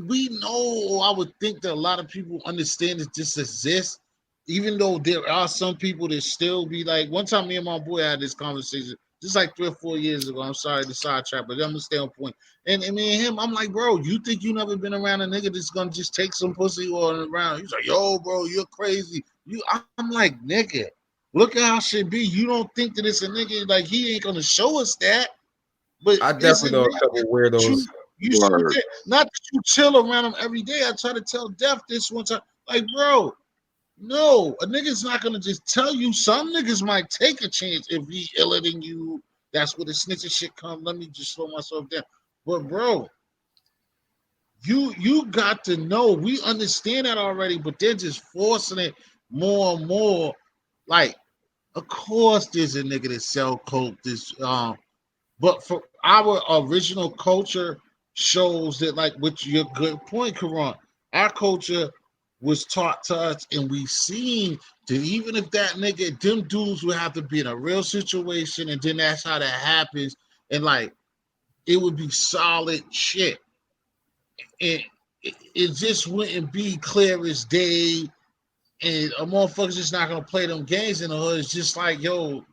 we know, or I would think that a lot of people understand that this exists, even though there are some people that still be like. One time, me and my boy had this conversation, just like 3 or 4 years ago. I'm sorry to sidetrack, but I'm gonna stay on point. And me and him, I'm like, bro, you think you never been around a nigga that's gonna just take some pussy or around? He's like, yo, bro, you're crazy. I'm like, nigga, look at how shit be. You don't think that it's a nigga like he ain't gonna show us that. But I it's a definitely know a nigga couple that weirdos. you Word. should, not that you chill around him every day. I try to tell Def this one time, like, bro, no, a nigga's not gonna just tell you. Some niggas might take a chance if he iller than you. That's where the snitching shit come. Let me just slow myself down. But bro, you got to know. We understand that already, but they're just forcing it more and more. Like, of course, there's a nigga that sell coke. But for our original culture shows that, like, with your good point, Karan, our culture was taught to us, and we've seen that even if that nigga, them dudes would have to be in a real situation, and then that's how that happens, and like it would be solid shit. And it just wouldn't be clear as day, and a motherfucker's just not gonna play them games in the hood. It's just like, yo,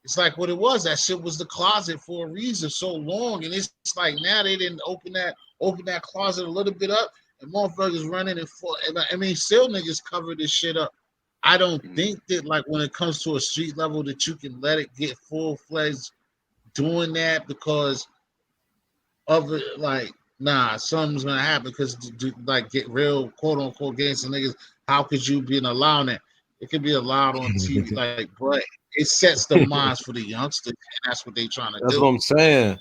it's like what it was. That shit was the closet for a reason so long, and it's like now they didn't open that closet a little bit up, and motherfuckers running and for. I mean, still niggas cover this shit up. I don't think that, like, when it comes to a street level, that you can let it get full fledged doing that because of it. Like, nah, something's gonna happen because like get real quote unquote gangster niggas. How could you be allowing that? It could be allowed on TV, like, but it sets the minds for the youngsters, and that's what they trying to That's do. what I'm saying.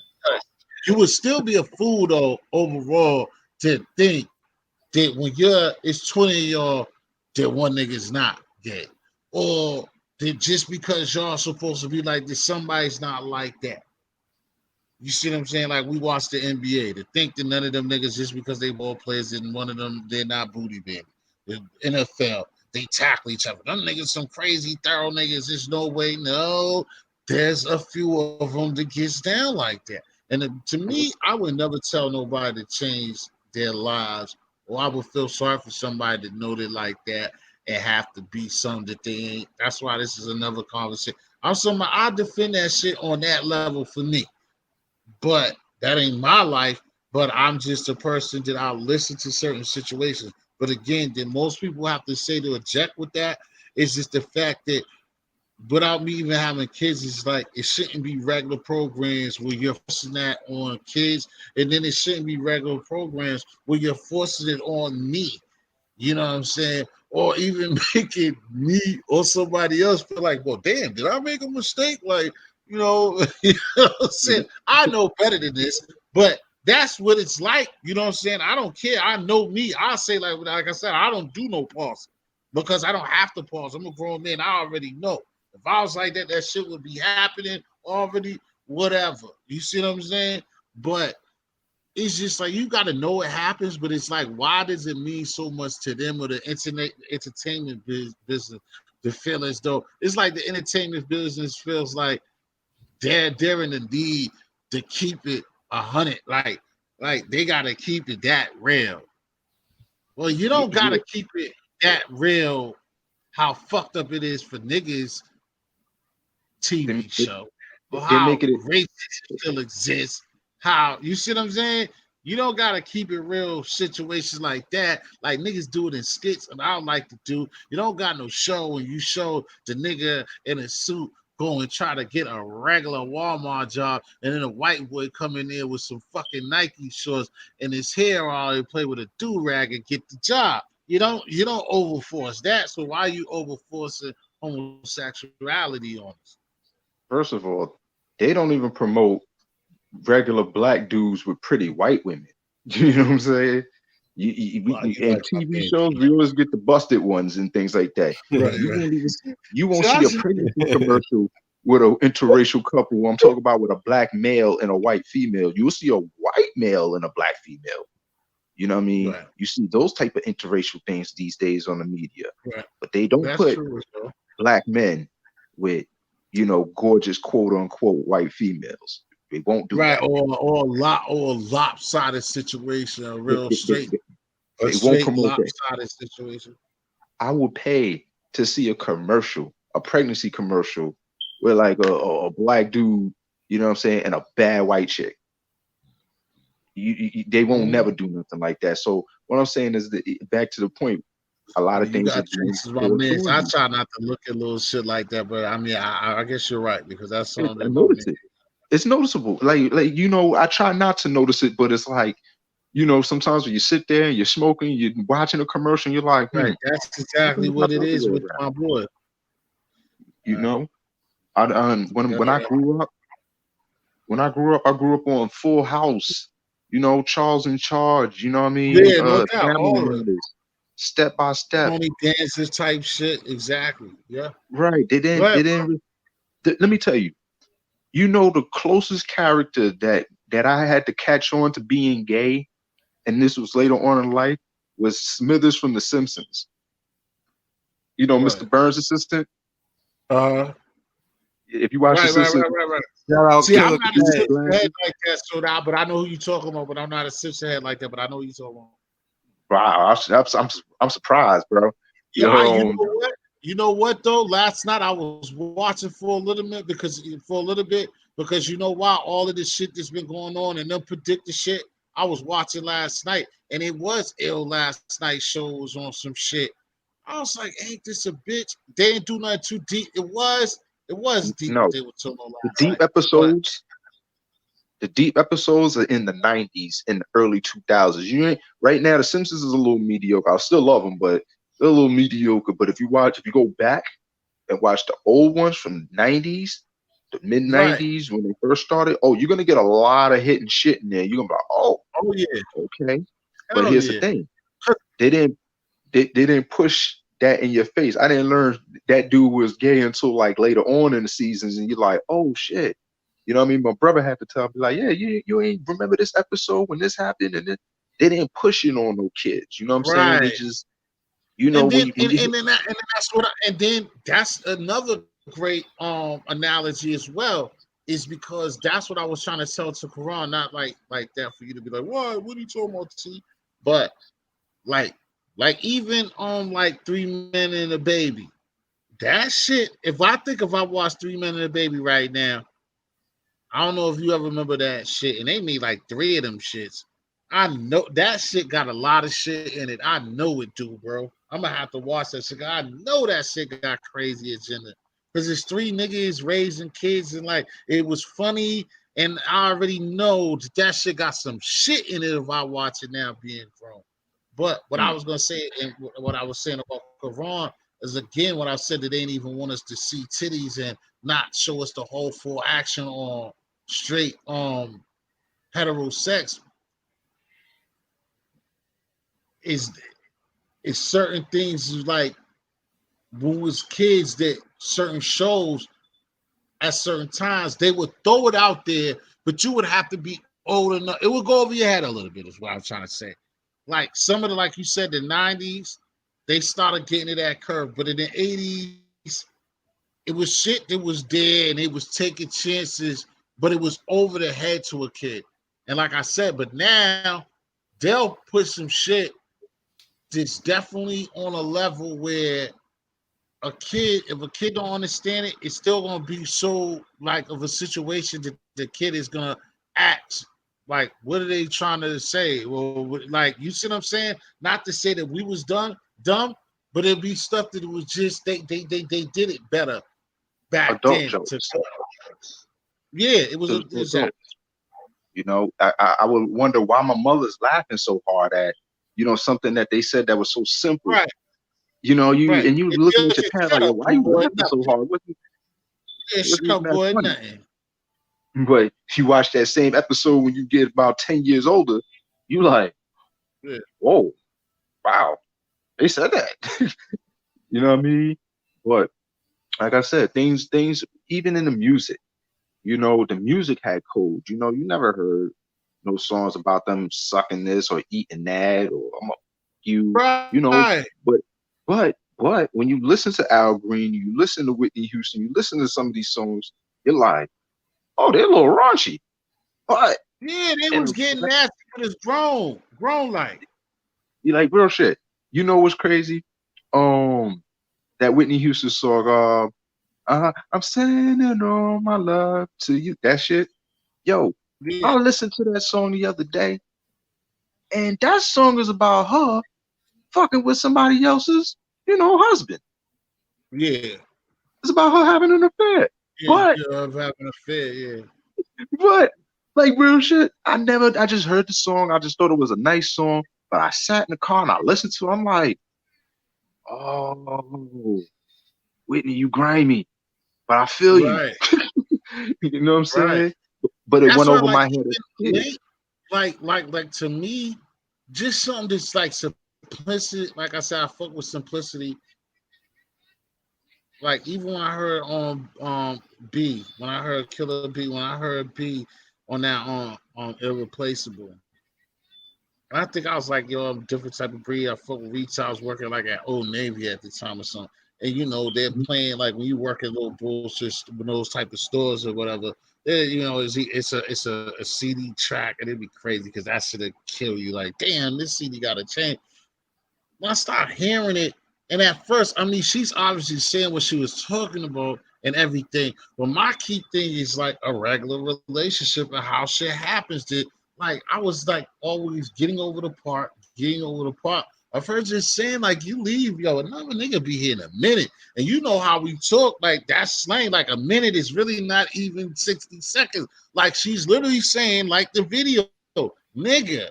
You would still be a fool though overall to think that when it's 20 of y'all that one nigga's not gay, or that just because y'all supposed to be like this, somebody's not like that. You see what I'm saying? Like, we watch the NBA to think that none of them niggas, just because they ball players and one of them, they're not booty baby. The NFL, they tackle each other. Them niggas some crazy thorough niggas. There's no way. No, there's a few of them that gets down like that. And to me, I would never tell nobody to change their lives, or I would feel sorry for somebody that know they like that and have to be something that they ain't. That's why this is another conversation. I defend that shit on that level for me. But that ain't my life. But I'm just a person that I'll listen to certain situations. But again, then most people have to say to object with that is just the fact that without me even having kids, it's like it shouldn't be regular programs where you're forcing that on kids, and then it shouldn't be regular programs where you're forcing it on me. You know what I'm saying? Or even making me or somebody else feel like, well, damn, did I make a mistake? Like, you know what I'm saying? I know better than this, but that's what it's like. You know what I'm saying? I don't care. I know me. I say, like I said, I don't do no pause because I don't have to pause. I'm a grown man. I already know. If I was like that, that shit would be happening already, whatever. You see what I'm saying? But it's just like you got to know it happens, but it's like, why does it mean so much to them or the entertainment business to feel as though it's like the entertainment business feels like they're in the need to keep it 100, like they got to keep it that real. Well, you don't got to keep it that real. How fucked up it is for niggas TV show, or They how make it. racism still exists. How, you see what I'm saying? You don't gotta keep it real situations like that. Like niggas do it in skits, and I don't like to do. You don't got no show and you show the nigga in a suit go and try to get a regular Walmart job, and then a white boy come in there with some fucking Nike shorts and his hair all they play with a do rag and get the job. You don't overforce that. So why are you overforcing homosexuality on us? First of all, they don't even promote regular black dudes with pretty white women. You know what I'm saying? Well, you In like my TV man. shows, we always get the busted ones and things like that. Right, You right. won't even you won't See, see a pregnancy commercial with an interracial couple. I'm talking about with a black male and a white female. You'll see a white male and a black female. You know what I mean? Right, You see those type of interracial things these days on the media, right. but they don't That's put true, though. black men with, gorgeous quote unquote white females. They won't do Right, that. or lopsided situation, a They, real they, they, straight, they- a they won't straight promote that. lopsided situation. I would pay to see a commercial, a pregnancy commercial, with like a black dude, you know what I'm saying, and a bad white chick. They won't Mhm. never do nothing like that. So what I'm saying is that back to the point, a lot of You things are got being traces, my forced man. on I you. try not to look at little shit like that, but I mean, I guess you're right because that's I something that my notice man. it. It's noticeable. Like I try not to notice it, but it's like, sometimes when you sit there and you're smoking, you're watching a commercial, you're like, Right, that's what exactly is my what it is underwear with at? my boy. You Right. know, when I Yeah. grew up, I grew up on Full House, Charles in Charge, you know what I mean? Yeah, no doubt, Family all of it. Matters, Step by Step. Tony Dances type shit, exactly. Yeah. Right. They Go didn't, ahead, they didn't, let me tell you, the closest character that I had to catch on to being gay, and this was later on in life, was Smithers from The Simpsons. bro. Mr. Burns' assistant. Uh, If you watch The right, right, Simpsons, right, right, right. Shout out See, I'm Killer not a dude, K. Simpson head glasses. like that, so that, but I know who you talking about. But I'm not a Simpson head like that. But I know who you talking about. Wow, I'm surprised, bro. Yeah, you Yo, know what? You know what though? Last night I was watching for a little bit because you know why all of this shit that's been going on and them predicted shit. I was watching last night and it was ill. Last night show was on some shit. I was like, ain't this a bitch? They didn't do nothing too deep. It was deep no, what they were talking about the last deep night. But episodes. The deep episodes are in the 90s and the early 2000s. Right now, The Simpsons is a little mediocre. I still love them, but they're a little mediocre. But if you go back and watch the old ones from the 90s, the mid right. 90s when they first started, you're gonna get a lot of hidden shit in there. You're gonna be like, oh, Oh yeah. okay. But Hell here's the yeah. thing: they didn't push that in your face. I didn't learn that dude was gay until like later on in the seasons, and you're like, oh shit. You know what I mean? My brother had to tell me, like, yeah, you ain't remember this episode when this happened, and then they didn't push it on no kids. You know what I'm saying? They Right. just, And when then you, and that's what and then that's another great analogy as well, is because that's what I was trying to tell to Quran, not like that for you to be like, what are you talking about, T? But like even like 3 Men and a Baby. That shit, if I watch 3 Men and a Baby right now, I don't know if you ever remember that shit, and they made like 3 of them shits. I know that shit got a lot of shit in it. I know it do, bro. I'm gonna have to watch that shit. I know that shit got crazy agenda because it's 3 niggas raising kids and like it was funny, and I already know that shit got some shit in it if I watch it now being grown. But what I was gonna say and what I was saying about Quran is again when I said that they didn't even want us to see titties and not show us the whole full action on straight hetero sex is certain things like when we was kids that certain shows at certain times they would throw it out there, but you would have to be old enough. It would go over your head a little bit, is what I'm trying to say. Like some of the, like you said, the 90s, they started getting to that curve, but in the 80s, it was shit that was there and it was taking chances, but it was over the head to a kid. And like I said, but now they'll put some shit that's definitely on a level where if a kid don't understand it, it's still gonna be so like of a situation that the kid is gonna act like, what are they trying to say? Well, like, you see what I'm saying? Not to say that we was dumb, but it'd be stuff that was just they did it better back adult then. jokes. Yeah, it was To exactly. adults. I would wonder why my mother's laughing so hard at, you know, something that they said that was so simple. Right. You know, you Right. and you And looking they'll at your just parents shut like, yo, up, why you boy. laughing so hard? Yeah, What's shut up, that boy. funny? Nothing. But you watch that same episode when you get about 10 years older, you like, Yeah. whoa, wow, they said that. You know what I mean? But like I said, things, even in the music, you know, the music had code. You know, you never heard no songs about them sucking this or eating that or I'm a you, you know. Right. But when you listen to Al Green, you listen to Whitney Houston, you listen to some of these songs, you're like, oh, they're a little raunchy. But Yeah, they and was getting nasty, but it's grown like. you like real shit. You know what's crazy? That Whitney Houston song, I'm sending all my love to you. That shit. Yo, Yeah. I listened to that song the other day, and that song is about her fucking with somebody else's, you know, husband. Yeah. It's about her having an affair. Yeah, But you're having an affair, yeah. like real shit, I just heard the song. I just thought it was a nice song. But I sat in the car and I listened to it. I'm like, oh, Whitney, you grimy. But I feel you. Right. You know what I'm saying? Right. But it That's went why, over like, my head as a kid. like to me, just something that's like simplicity. Like I said, I fuck with simplicity. Like even when I heard B, when I heard Killer B, when I heard B on that on Irreplaceable. And I think I was like, yo, I'm a different type of breed. I fuck with Reach. I was working like at Old Navy at the time or something. And you know, they're playing like when you work at little bullshit those type of stores or whatever. You know, it's a CD track, and it'd be crazy because that shit'd kill you. Like, damn, this CD got to change. When I start hearing it, and at first, I mean, she's obviously saying what she was talking about and everything. But my key thing is like a regular relationship and how shit happens. That like I was like always getting over the part. I've heard just saying like you leave, yo, another nigga be here in a minute. And you know how we talk, like that's slang. Like a minute is really not even 60 seconds. Like she's literally saying, like the video, nigga,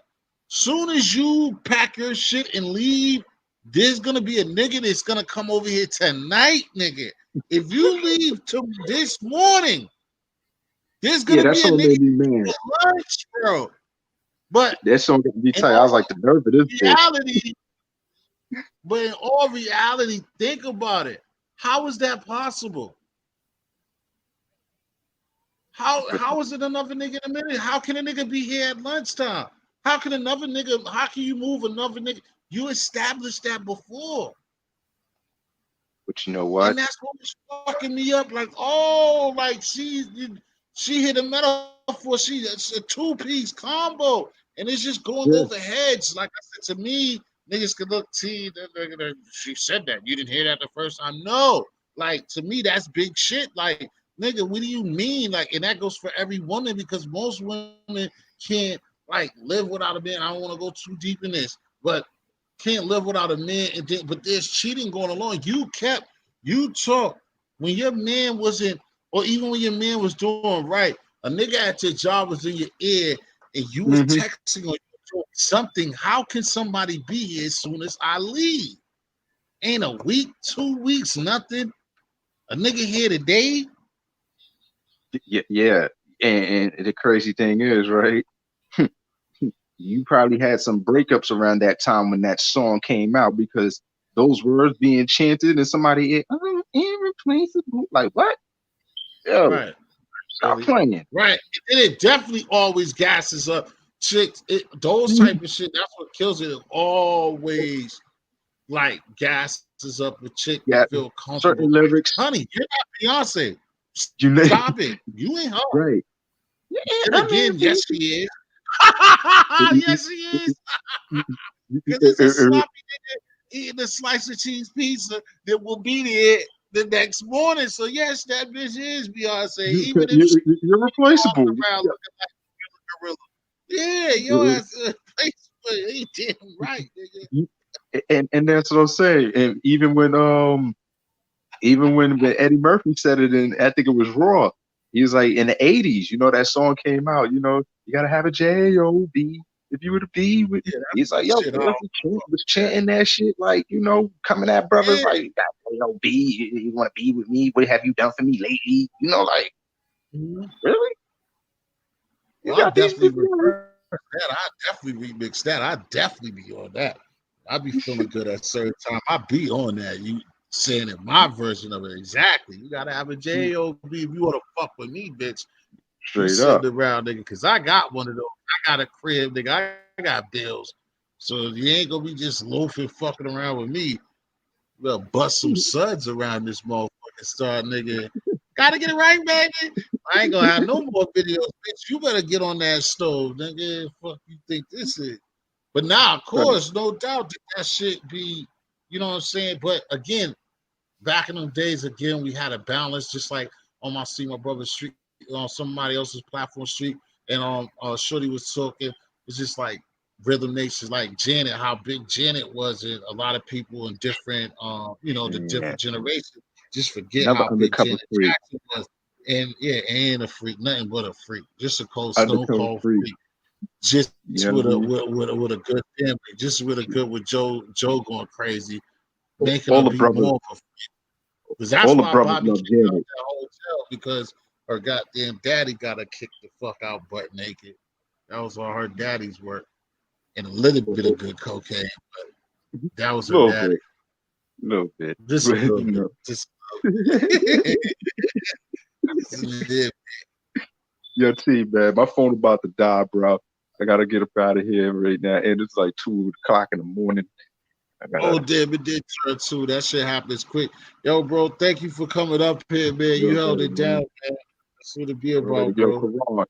soon as you pack your shit and leave, there's gonna be a nigga that's gonna come over here tonight, nigga. If you leave to this morning, there's Yeah, gonna that be a song nigga made me mad. for lunch, bro. But That song got me in tight. I was all like, the nerve of this bitch. reality, but in all reality, think about it. How is that possible? How is it another nigga in a minute? How can a nigga be here at lunchtime? How can you move another nigga? You established that before. But you know what? And that's what was fucking me up. Like, oh, like she hit a metaphor. It's a two-piece combo. And it's just going Yeah. over heads. Like I said, to me, niggas could look, see, she said that. You didn't hear that the first time. No. Like, to me, that's big shit. Like, nigga, what do you mean? Like, and that goes for every woman because most women can't, like, live without a man. I don't want to go too deep in this, but can't live without a man. But there's cheating going along. You talk when your man wasn't, or even when your man was doing right, a nigga at your job was in your ear and you was texting or something. How can somebody be here as soon as I leave? Ain't a week, 2 weeks, nothing. A nigga here today. Yeah. And the crazy thing is, right? You probably had some breakups around that time when that song came out because those words being chanted and somebody, oh, irreplaceable. Like, what? Yo, Right. stop playing. Right. And it definitely always gasses up chicks. Those type of shit, that's what kills it. It always like gasses up a chick to feel comfortable. Certain lyrics. Honey, you're not Beyonce. You Stop it. You ain't her. Right. And again, yes, she is. Yes, she is. Because it's a sloppy nigga eating a slice of cheese pizza that will be there the next morning. So yes, that bitch is Beyonce. Even if you're replaceable. Around looking like a gorilla. Yeah, your ass is replaceable. He damn right, nigga. And that's what I'm saying. And even when Eddie Murphy said it in, I think it was Raw. He was like in the 80s, you know, that song came out, you know, you gotta have a J-O-B. If you were to be with, Yeah, he's like, yo, shit, was chanting that shit, like, you know, coming at brothers, yeah. like, you know, B, you want to be with me? What have you done for me lately? You know, like, really? You Well, I got these definitely people. reverse that. I definitely remix that. I definitely be on that. I be feeling good at certain time. I be on that. You saying it my version of it exactly. You gotta have a JOB if you want to fuck with me, bitch. You Straight sitting up. around, nigga, because I got one of those. I got a crib, nigga. I got bills. So you ain't gonna be just loafing, fucking around with me. We'll bust some suds around this motherfucking start, nigga. Gotta get it right, baby. I ain't gonna have no more videos, bitch. You better get on that stove, nigga. Fuck you think this is? But now, of course, no doubt that shit be, you know what I'm saying? But again, back in them days, again, we had a balance, just like on my See My Brother Street, on somebody else's platform street, and Shorty was talking. It's just like Rhythm Nation, like Janet, how big Janet was, and a lot of people in different, you know, the Yeah. different generations just forget Another how big undercover Janet freak. Jackson was. And yeah, ain't a freak, nothing but a freak, just a cold stone Undercover cold freak. freak. Just You know with what I a mean? with a good family, just with a good with Joe going crazy, making All her the be brothers, more of a, because that's all the why brothers Bobby love kicked her out Janet. that hotel, because her goddamn daddy got her kicked the fuck out butt naked. That was all her daddy's work, and a little bit of good cocaine, but that was A her little daddy. little bit. Just a little You bit, know. just a little bit. Yeah, Yo, T, man, my phone about to die, bro. I gotta get up out of here right now, and it's like 2 o'clock in the morning. I oh gotta. damn, it did turn two. That shit happens quick. Yo, bro, thank you for coming up here, man. You held it down, Man. man. That's what it be about, Yo, bro. Karan,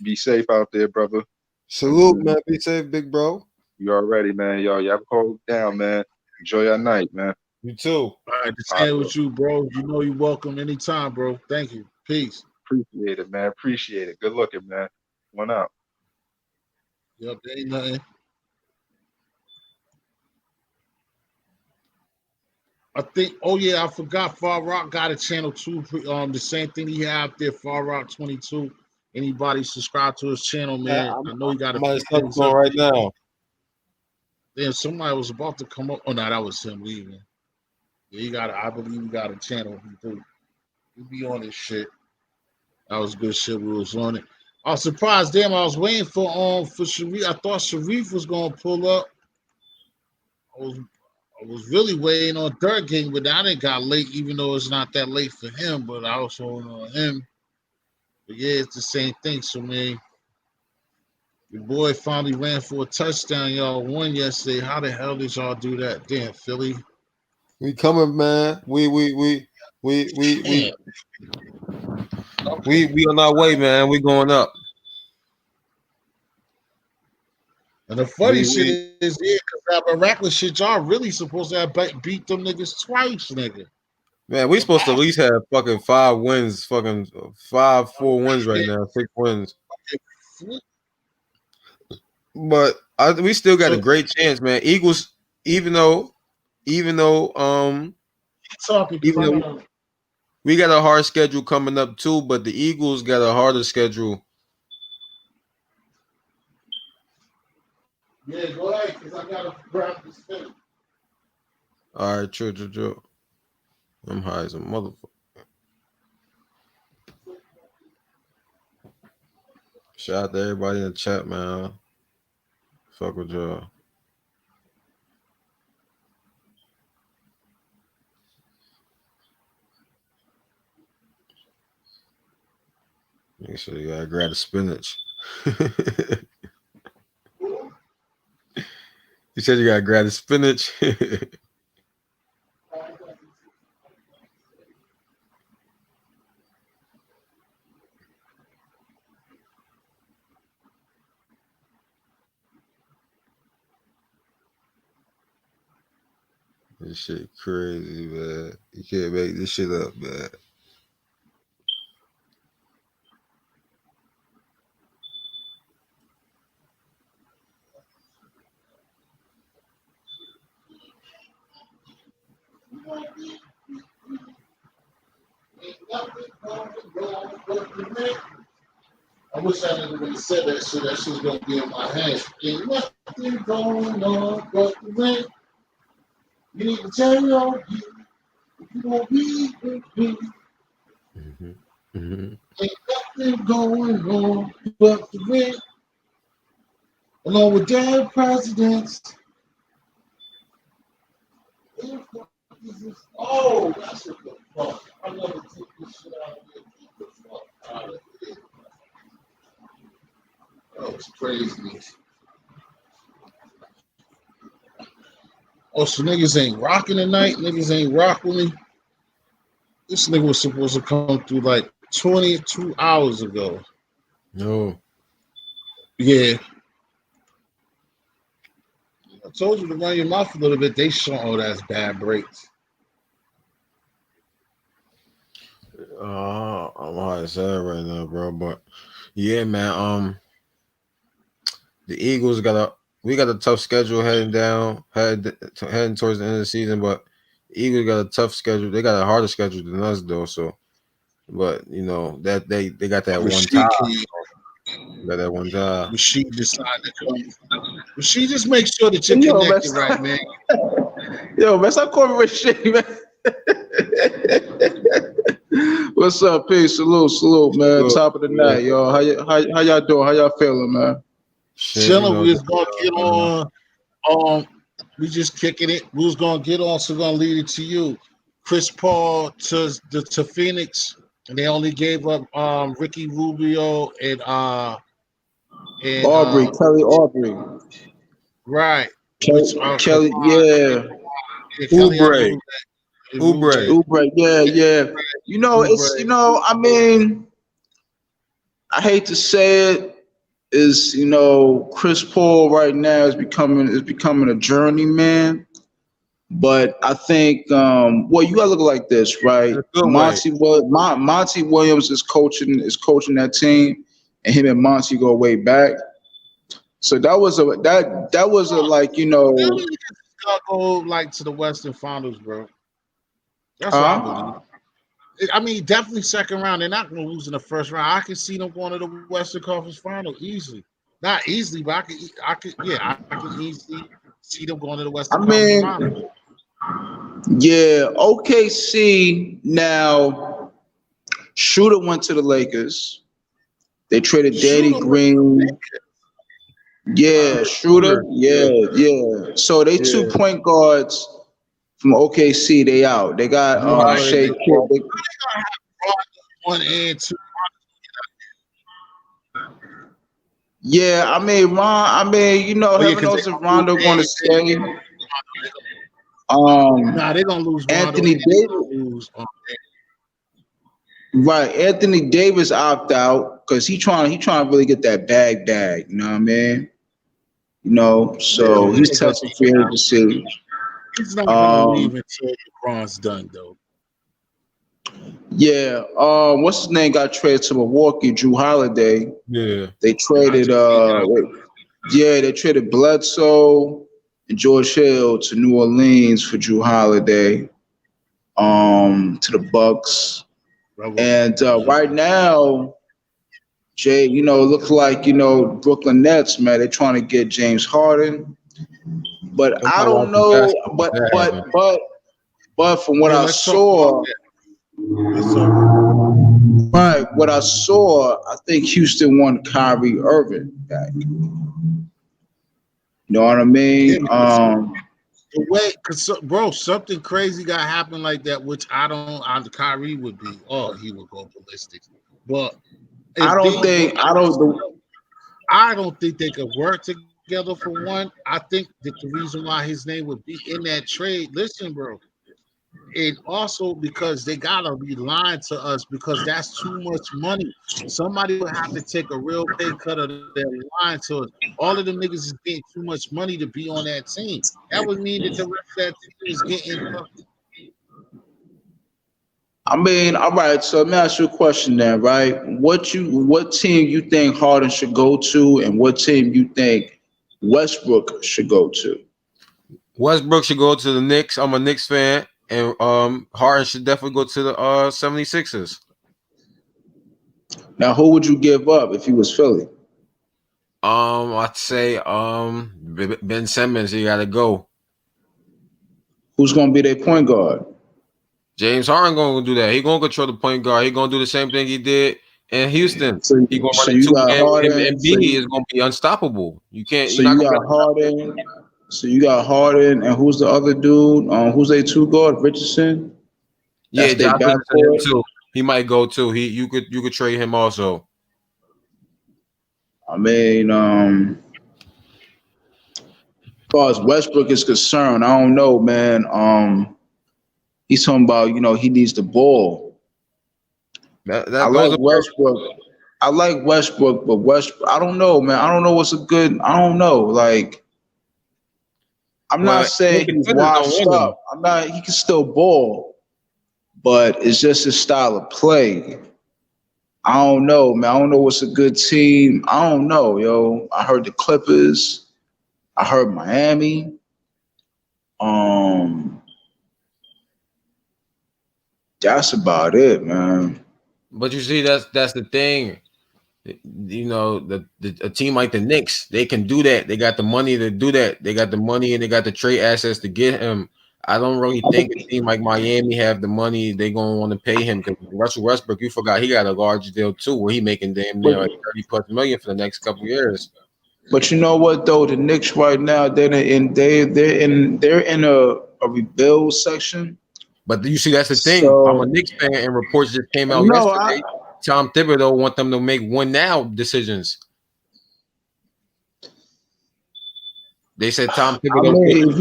be safe out there, brother. Salute, man. Be safe, big bro. You already, man. Y'all have a hold down, man. Enjoy your night, man. You too. All right, the All right, same with you, bro. You know you're welcome anytime, bro. Thank you. Peace. appreciate it, man. Appreciate it. Good looking, man. One out. Yep, there ain't nothing. I think. Oh yeah, I forgot. Far Rock got a channel too. The same thing he had up there. Far Rock 22. Anybody subscribe to his channel, man? I know he got a I'm few start things going up. right now. Then somebody was about to come up. Oh no, that was him leaving. Yeah, he got. I believe he got a channel. He be on this shit. That was good shit. We was on it. I was surprised. Damn, I was waiting for Sharif. I thought Sharif was gonna pull up. I was really waiting on Dirt Gang, but that it got late, even though it's not that late for him. But I was holding on him. But yeah, it's the same thing. So man, your boy finally ran for a touchdown. Y'all won yesterday. How the hell did y'all do that? Damn, Philly. We coming, man. We Damn. on our way, man. We going up. And the funny shit We is, yeah, because that miraculous shit, y'all really supposed to have beat them niggas twice, nigga. man, we supposed to at least have fucking 5 wins, fucking 4 wins right now, 6 wins. But we still got a great chance, man. Eagles, even though we got a hard schedule coming up too, but the Eagles got a harder schedule. Yeah, go ahead, because I gotta grab this thing. All right, true. I'm high as a motherfucker. Shout out to everybody in the chat, man. Fuck with y'all. Make sure you gotta grab the spinach. You said you gotta grab the spinach. This shit crazy, man. You can't make this shit up, man. wish I never would have said that shit. That shit's gonna be in my hands. Ain't nothing going on but the rain. You need to tell you if you won't be with me. Ain't nothing going on but the rain. Along with dead presidents. Oh, that's what the fuck. I never took this shit out of here. Get the fuck out of here. That was crazy. Oh, so niggas ain't rocking tonight? Niggas ain't rock with me? This nigga was supposed to come through like 22 hours ago. No. Yeah. I told you to run your mouth a little bit. They show that's bad breaks. I'm hard to say right now, bro. But yeah, man. The Eagles we got a tough schedule heading towards the end of the season, but the Eagles got a tough schedule. They got a harder schedule than us, though. So, but you know that they got that one job. Got that one job. Rasheed decided to come. Rasheed, just make sure that you're connected right, man. Yo, man, stop calling me Rasheed, man. What's up, peace? Salute, man. Top of the night, y'all. How y'all doing? How y'all feeling, man? Chilling. We was gonna get on. We just kicking it. We was gonna get on, so we're gonna lead it to you. Chris Paul to Phoenix, and they only gave up Ricky Rubio and Aubrey, Kelly Aubrey. Right. Kelly, yeah. Oubre, yeah. You know, I mean, I hate to say it, Chris Paul right now is becoming a journeyman. But I think, you gotta look like this, right? Monty Williams is coaching that team, and him and Monty go way back. So that was a go like to the Western Finals, bro. That's what I believe. I mean, definitely second round. They're not going to lose in the first round. I can see them going to the Western Conference Final easily. Not easily, but I can easily see them going to the Western Conference Final. Yeah, OKC now. Shooter went to the Lakers. They traded Danny Green. Yeah, Shooter. Yeah. So they 2 point guards from OKC. They out. They got Shea Kidd. One and two. Yeah, I mean, heaven knows if Rondo going to stay. They're gonna lose. Anthony Davis. Right, Anthony Davis opt out because he trying to really get that bag. You know what I mean? So he's testing for his decision. He's not gonna leave until LeBron's done, though. Yeah. What's his name? Got traded to Milwaukee. Drew Holiday. Yeah. They traded. They traded Bledsoe and George Hill to New Orleans for Drew Holiday. To the Bucks. And right now, Jay, it looks like Brooklyn Nets, man. They're trying to get James Harden, but I don't know. But from what I saw, I think Houston won Kyrie Irving back. You know what I mean? The way, bro, something crazy got happen like that, which Kyrie would be. Oh, he would go ballistic. But I don't think they could work together for one. I think that the reason why his name would be in that trade, listen, bro, and also because they gotta be lying to us because that's too much money. Somebody would have to take a real pay cut of their lying to us. All of them niggas is getting too much money to be on that team. That would mean that the rest of that team is getting. I mean, all right. So let me ask you a question then, right? What team you think Harden should go to, and what team you think Westbrook should go to? Westbrook should go to the Knicks. I'm a Knicks fan. And Harden should definitely go to the 76ers. Now, who would you give up if you was Philly? I'd say Ben Simmons. He gotta go. Who's gonna be their point guard? James Harden gonna do that. He gonna control the point guard. He gonna do the same thing he did in Houston. So, He gonna so run it you too. got And Harden. Embiid is gonna be unstoppable. You can't. So You're you not got gonna. Harden. So you got Harden, and who's the other dude? Who's their two guard? Richardson. Yeah, That's their Josh Richardson backcourt. too. He might go too. You could trade him also. I mean, as far as Westbrook is concerned, I don't know, man. He's talking about, he needs the ball. I like Westbrook. I like Westbrook, but I don't know, man. I don't know what's a good. I don't know. Like, I'm not saying he's washed up. I'm not. He can still ball, but it's just his style of play. I don't know, man. I don't know what's a good team. I don't know, yo. I heard the Clippers. I heard Miami. That's about it, man. But you see, that's the thing. A team like the Knicks, they can do that. They got the money to do that. They got the money and they got the trade assets to get him. I don't really think a team like Miami have the money they gonna want to pay him, because Russell Westbrook, you forgot he got a large deal too, where he making damn near like 30+ million for the next couple of years. But you know what though, the Knicks right now they're in a rebuild section. But you see, that's the thing. So, I'm a Knicks fan, and reports just came out yesterday. Tom Thibodeau want them to make win now decisions. They said Tom Thibodeau. I mean, if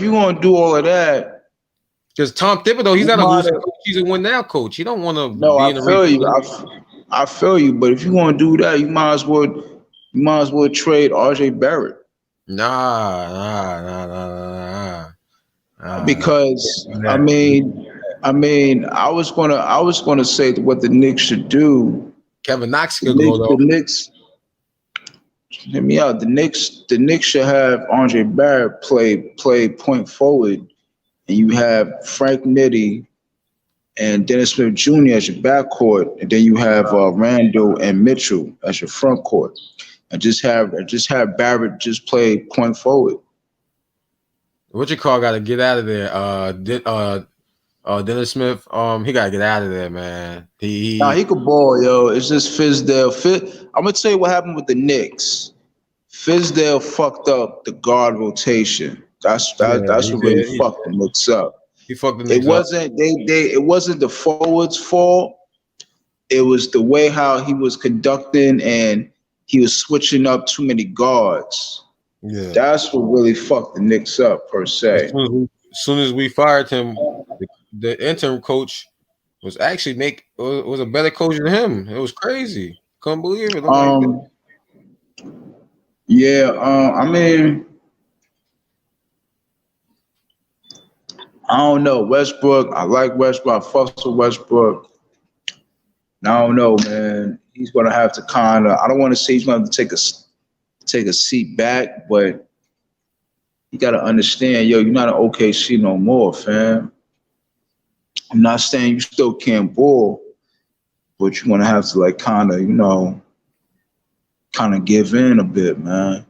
you want to do all of that, because Tom Thibodeau, he's not a loser coach. He's a win now coach. He don't want to. No, I feel you. I feel you. But if you want to do that, you might as well trade RJ Barrett. Nah. Because I mean, I was gonna say what the Knicks should do. Kevin Knox could go though. The Knicks. Hear me out. The Knicks should have Andre Barrett play point forward, and you have Frank Nitti and Dennis Smith Jr. as your backcourt, and then you have Randall and Mitchell as your front court, and just have Barrett just play point forward. What you call got to get out of there. Dennis Smith, he got to get out of there, man. He could ball, yo. It's just Fizdale. I'm gonna tell you what happened with the Knicks. Fizdale fucked up the guard rotation. That's what really fucked the Knicks up. He fucked the Knicks up. It wasn't the forwards' fault. It was the way how he was conducting, and he was switching up too many guards. Yeah, that's what really fucked the Knicks up per se. As soon as we fired him, the interim coach was actually was a better coach than him. It was crazy. Couldn't believe it. I mean, I don't know. Westbrook, I like Westbrook. I fucks with Westbrook. I don't know, man. He's gonna have to I don't want to say he's gonna have to take a seat back, but you gotta understand, yo, you're not an OKC no more, fam. I'm not saying you still can't ball, but you're gonna have to kind of give in a bit, man.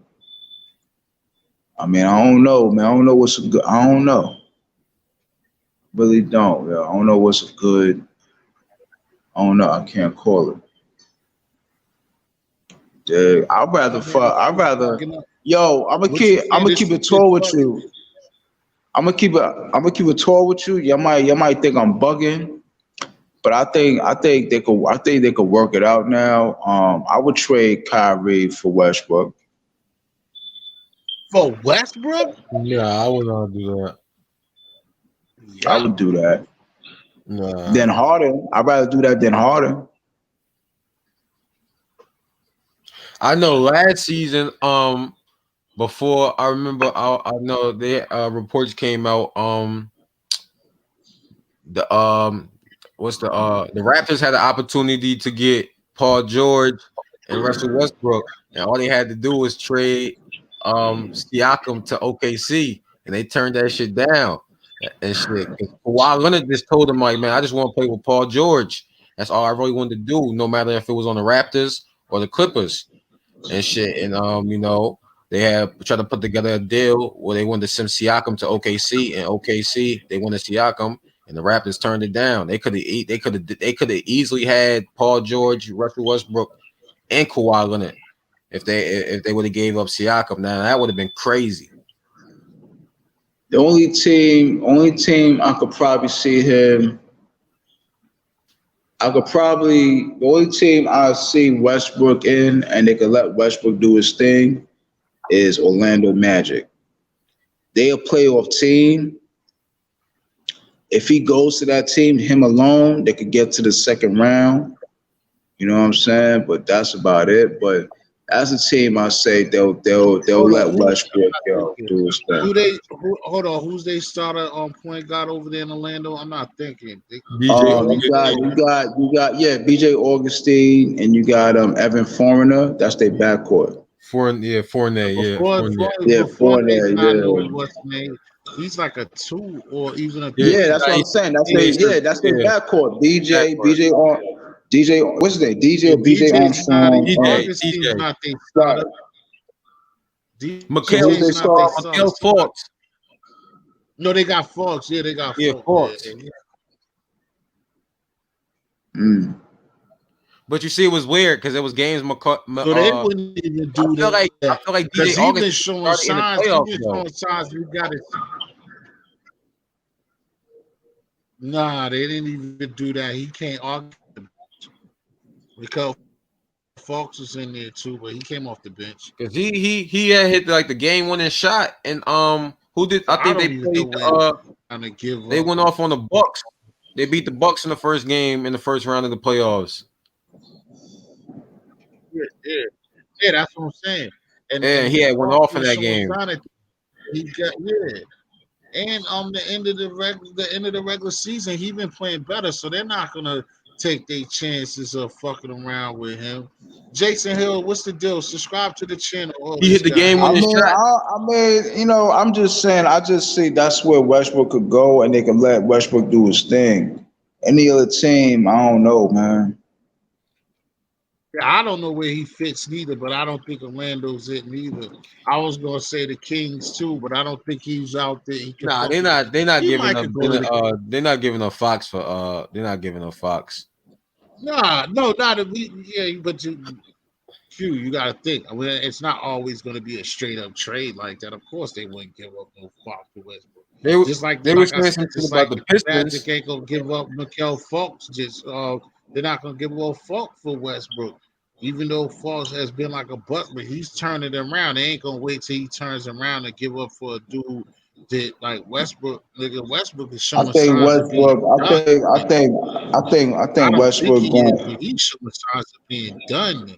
I mean, I don't know, man. I don't know what's good. I don't know. Really don't, yo. I don't know what's good. I don't know. I can't call it. Dude, I'm gonna keep it tall with you. I'm gonna keep it tall with you. You might think I'm bugging, but I think they could work it out now. I would trade Kyrie for Westbrook. For Westbrook? Yeah, I would not do that. Yeah. I would do that. Nah. Then Harden. I'd rather do that than Harden. I know last season, before I remember, I know the reports came out. The Raptors had the opportunity to get Paul George and Russell Westbrook, and all they had to do was trade Siakam to OKC, and they turned that shit down and shit. Kawhi Leonard just told him, like, man, I just want to play with Paul George, That's all I really wanted to do, no matter if it was on the Raptors or the Clippers and shit. And they had tried to put together a deal where they wanted to send Siakam to OKC, and OKC they wanted Siakam, and the Raptors turned it down. They could have easily had Paul George, Russell Westbrook, and Kawhi Leonard if they would have gave up Siakam. Now that would have been crazy. The only team I could probably see him. The only team I see Westbrook in, and they could let Westbrook do his thing, is Orlando Magic. They a playoff team. If he goes to that team, him alone, they could get to the second round. You know what I'm saying? But that's about it. But as a team, I say they'll let Westbrook do his thing. Who's they starter on point guard over there in Orlando? I'm not thinking. You got BJ Augustine, and you got Evan Fournier. That's their backcourt. Fournier. He's like a 2 or even a 3. Yeah, that's what I'm saying. That's their backcourt. DJ, what's his name? DJ or BJ Armstrong? Mikhail Fultz. No, they got Fultz. Yeah, they got Fultz. Yeah. But you see, it was weird because it was games. So they wouldn't even do that. I feel like DJ August showing signs. You got it. Nah, they didn't even do that. He can't argue because Fox was in there too, but he came off the bench because he had hit like the game-winning shot, and who did? I think they played. They went off on the Bucks. They beat the Bucks in the first game in the first round of the playoffs. Yeah, that's what I'm saying. And he had went off in that game. He got and the end of the regular season, he been playing better, so they're not gonna take their chances of fucking around with him. Jason Hill, what's the deal? Subscribe to the channel. He hit the game on his shot. I'm just saying. I just see that's where Westbrook could go, and they can let Westbrook do his thing. Any other team, I don't know, man. I don't know where he fits neither, but I don't think Orlando's it neither. I was gonna say the Kings too, but I don't think he's out there. Nah, they're not giving up. They're not giving up Fox for. They're not giving up Fox. Nah, no, not a. Yeah, but you got to think. I mean, it's not always going to be a straight up trade like that. Of course, they wouldn't give up no Fox to Westbrook. They were saying something about the Pistons. They ain't gonna give up Mikhail Fultz. They're not gonna give up Fultz for Westbrook. Even though Fultz has been like a butler, he's turning it around. They ain't gonna wait till he turns around and give up for a dude that like Westbrook. Nigga, Westbrook is showing. I think Westbrook He's showing signs of being done.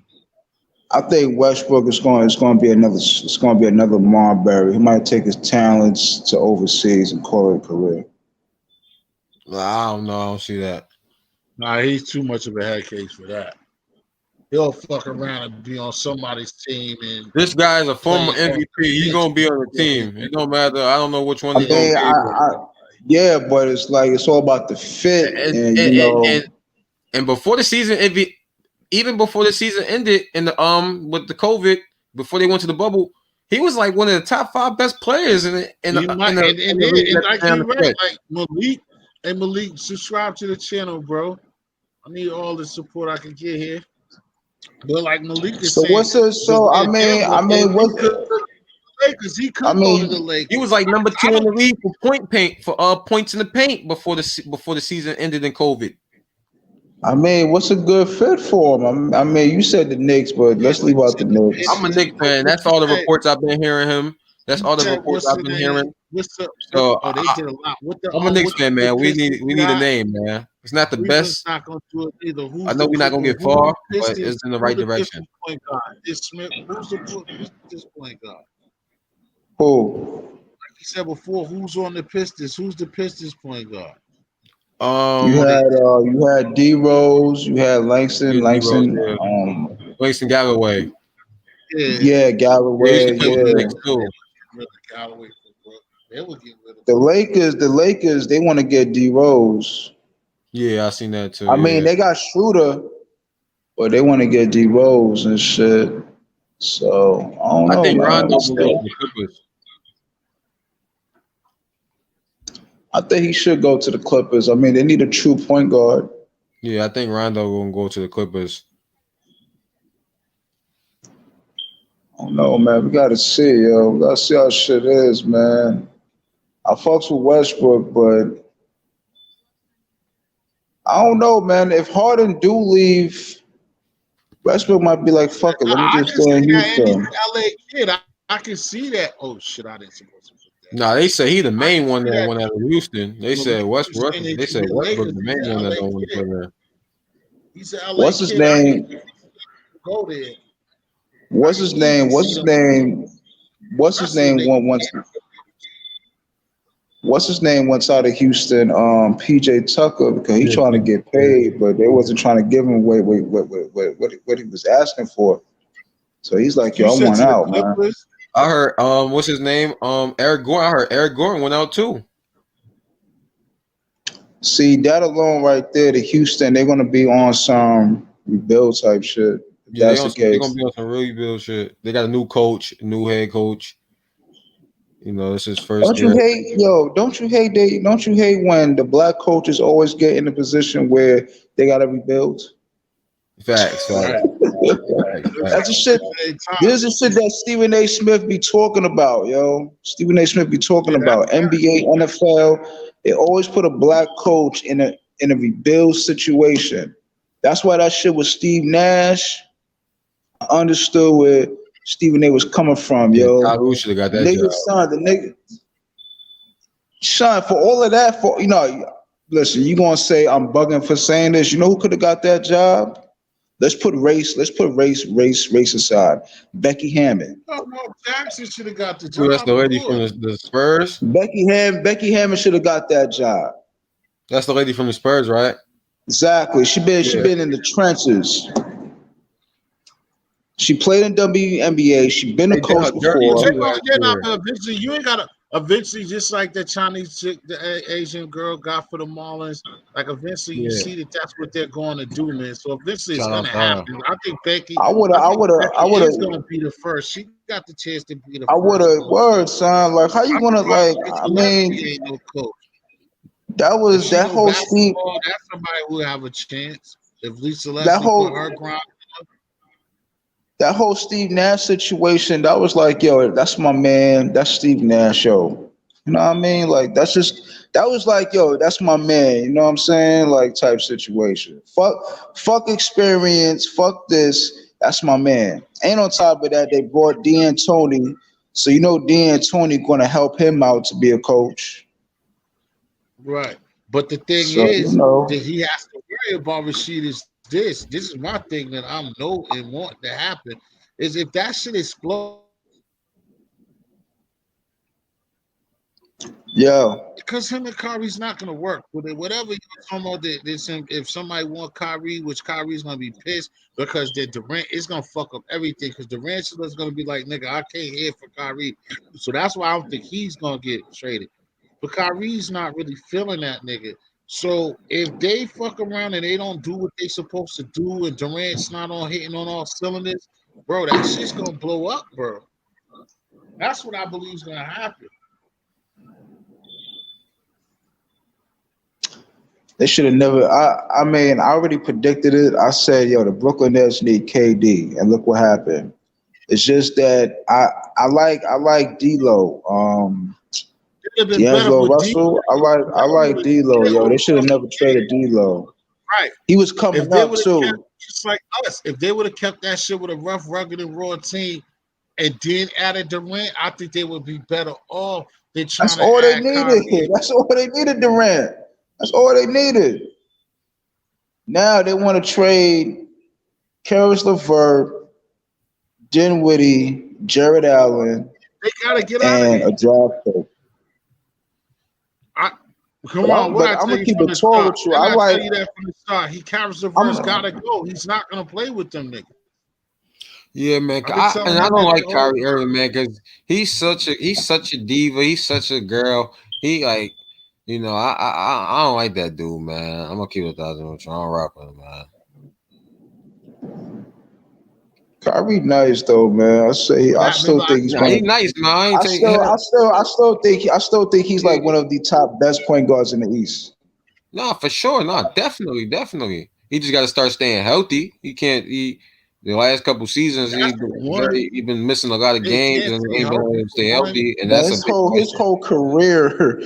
I think Westbrook is going to be another Marbury. He might take his talents to overseas and call it a career. I don't know. I don't see that. Nah, he's too much of a head case for that. He'll fuck around and be on somebody's team. And this guy is a former MVP. He's gonna be on the team. It don't matter. I don't know which one he's gonna be. Yeah, but it's all about the fit, and before the season, even before the season ended, in the with the COVID, before they went to the bubble, he was like one of the top 5 best players like Malik, subscribe to the channel, bro. I need all the support I can get here. But like Malik is saying, what's the Lakers? He could go to the Lakers. He was like number 2 in the league for points in the paint before the season ended in COVID. I mean, what's a good fit for him? I mean, you said the Knicks, but let's leave out the Knicks. I'm a Knicks fan. That's all the reports I've been hearing him. That's all the reports I've been hearing. They did a lot. I'm a Knicks fan, man. We need a name, man. It's not the best. Not gonna do it either. I know we're not gonna get far, but it's in the right direction. Point guard? Is Smith? Who's this point guard? Who? Like you said before, who's on the Pistons? Who's the Pistons point guard? You had D Rose, you had Langston Galloway. Yeah, Galloway. The Lakers, they want to get D Rose. Yeah, I seen that too. I mean, they got Schroeder, but they want to get D Rose and shit. So I don't know, think man. Rondo will go to the Clippers. I think he should go to the Clippers. I mean, they need a true point guard. Yeah, I think Rondo will go to the Clippers. I don't know, man. We gotta see, yo. We gotta see how shit is, man. I fucks with Westbrook, but I don't know, man. If Harden do leave, Westbrook might be like, fuck it, let me just stay in Houston. LA kid, I can see that. Oh shit, I didn't supposed to put that. No, they say he the main one that went out of Houston. They said Westbrook. They said Westbrook the main one that don't want to play there. He's an LA What's his kid. name? Go there. What's his name? What's his name? What's his name? What's his name went out of Houston? PJ Tucker, because he trying to get paid, but they wasn't trying to give him what he was asking for. So he's like, yo, I want out, man. I heard what's his name? Eric Gordon. I heard Eric Gordon went out too. See, that alone right there, the Houston, they're gonna be on some rebuild type shit. Yeah, that's the case. They're gonna be on some rebuild shit. They got a new coach, new head coach. You know, this is first. Don't you hate when the black coaches always get in a position where they gotta rebuild? Facts. That's the shit. This is the shit that Stephen A. Smith be talking about, yo. Stephen A. Smith be talking about NBA, NFL. They always put a black coach in a rebuild situation. That's why that shit was Steve Nash. I understood where Stephen A. was coming from, yo. Who should have got that nigga, job? Son, for all of that, listen, you gonna say I'm bugging for saying this. You know who could have got that job? Let's put race aside. Becky Hammond. Oh, no, Jackson should have got the job. That's the lady from the Spurs. Becky Hammond should have got that job. That's the lady from the Spurs, right? Exactly. She been in the trenches. She played in WNBA. She been a coach before. You ain't gotta eventually, just like the Chinese chick, the Asian girl got for the Marlins. Like eventually, you see that that's what they're going to do, man. So eventually, it's gonna happen. I think Becky. I would have. Gonna be the first. She got the chance to be the first. I would have. Word, son. Like, how you gonna like? I mean, ain't no coach. That was that whole Steve. That's somebody who have a chance. If Lisa Leslie put her ground. That whole Steve Nash situation, that was like, yo, that's my man. That's Steve Nash, yo. You know what I mean? Like, that was like, yo, that's my man. You know what I'm saying? Like, type situation. Fuck experience. Fuck this. That's my man. And on top of that, they brought D'Antoni. So, you know, D'Antoni going to help him out to be a coach. Right. But the thing is, that he has to worry about, Rashid, is this is my thing that I know and want to happen is if that shit explodes. Yeah. Because him and Kyrie's not going to work. Whatever you're talking about, if somebody want Kyrie, which Kyrie's going to be pissed because Durant is going to fuck up everything because Durant is going to be like, nigga, I can't hear for Kyrie. So that's why I don't think he's going to get traded. But Kyrie's not really feeling that nigga. So if they fuck around and they don't do what they supposed to do and Durant's not on hitting on all cylinders, bro, that shit's gonna blow up, bro. That's what I believe is gonna happen. They should have never. I mean, I already predicted it. I said, yo, the Brooklyn Nets need KD, and look what happened. It's just that I like D'Lo. D'Angelo Russell, I like D'Lo, yo. They should have never traded D'Lo. Right. He was coming up too. Just like us. If they would have kept that shit with a rough, rugged, and raw team and then added Durant, I think they would be better off than trying That's all they needed. That's all they needed, Durant. That's all they needed. Now they want to trade Caris LeVert, Dinwiddie, Jared Allen. They gotta get out of here. And a draft pick. Come on, I'm gonna keep it tall with you. I like tell you that from the start. He Caris LeVert's gotta go. He's not gonna play with them niggas. Yeah, man. I don't like Kyrie Irving, man, because he's such a diva. He's such a girl. He like, You know, I don't like that dude, man. I'm gonna keep it 1,000 with you. I don't rock with him, man. Kyrie nice though, man. I still think he's he's nice, man. I still think he's like one of the top best point guards in the East. No, for sure. No, definitely. He just got to start staying healthy. He can't. The last couple seasons, he's been missing a lot of games and he ain't been able to stay healthy. And that's his whole career.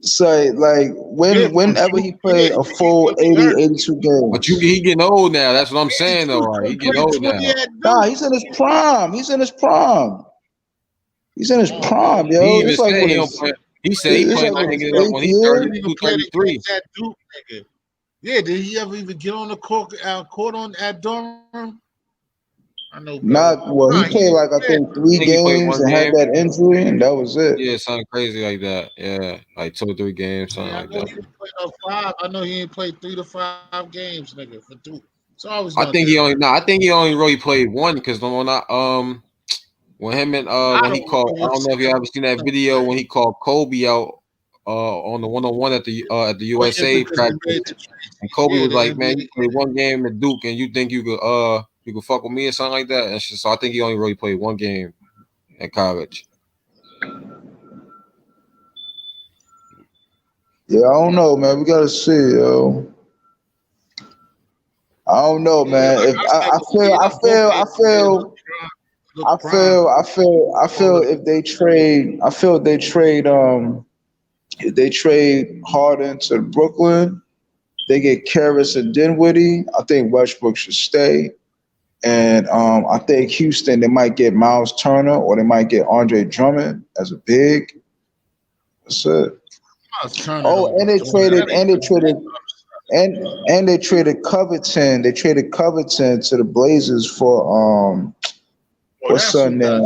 So like whenever he played a full 80, 82 games. But he getting old now. That's what I'm saying though. Right? He getting old now. Nah, he's in his prime. Yo. He said he playing like when he's 32, 33. Yeah, did he ever even get on the court at Durham? I know. He played like I think 3 games and had that injury, and that was it. Yeah, something crazy like that. Yeah, like 2 or 3 games, something like that. I know he ain't played 3 to 5 games, nigga, for Duke. So I think he only really played 1 because when him and when he called, I don't know if you ever seen that video when he called Kobe out on the 1-on-1 at the USA practice, and Kobe was like, "Man, you played 1 game at Duke, and you think you could fuck with me or something like that?" And so I think he only really played 1 game at college. Yeah, I don't know, man. We gotta see, yo. I don't know, man. If I feel if they trade Harden to Brooklyn, they get Karras and Dinwiddie. I think Westbrook should stay. And I think Houston, they might get Miles Turner or they might get Andre Drummond as a big. That's it. And they traded Covington. They traded Covington to the Blazers for what's her name?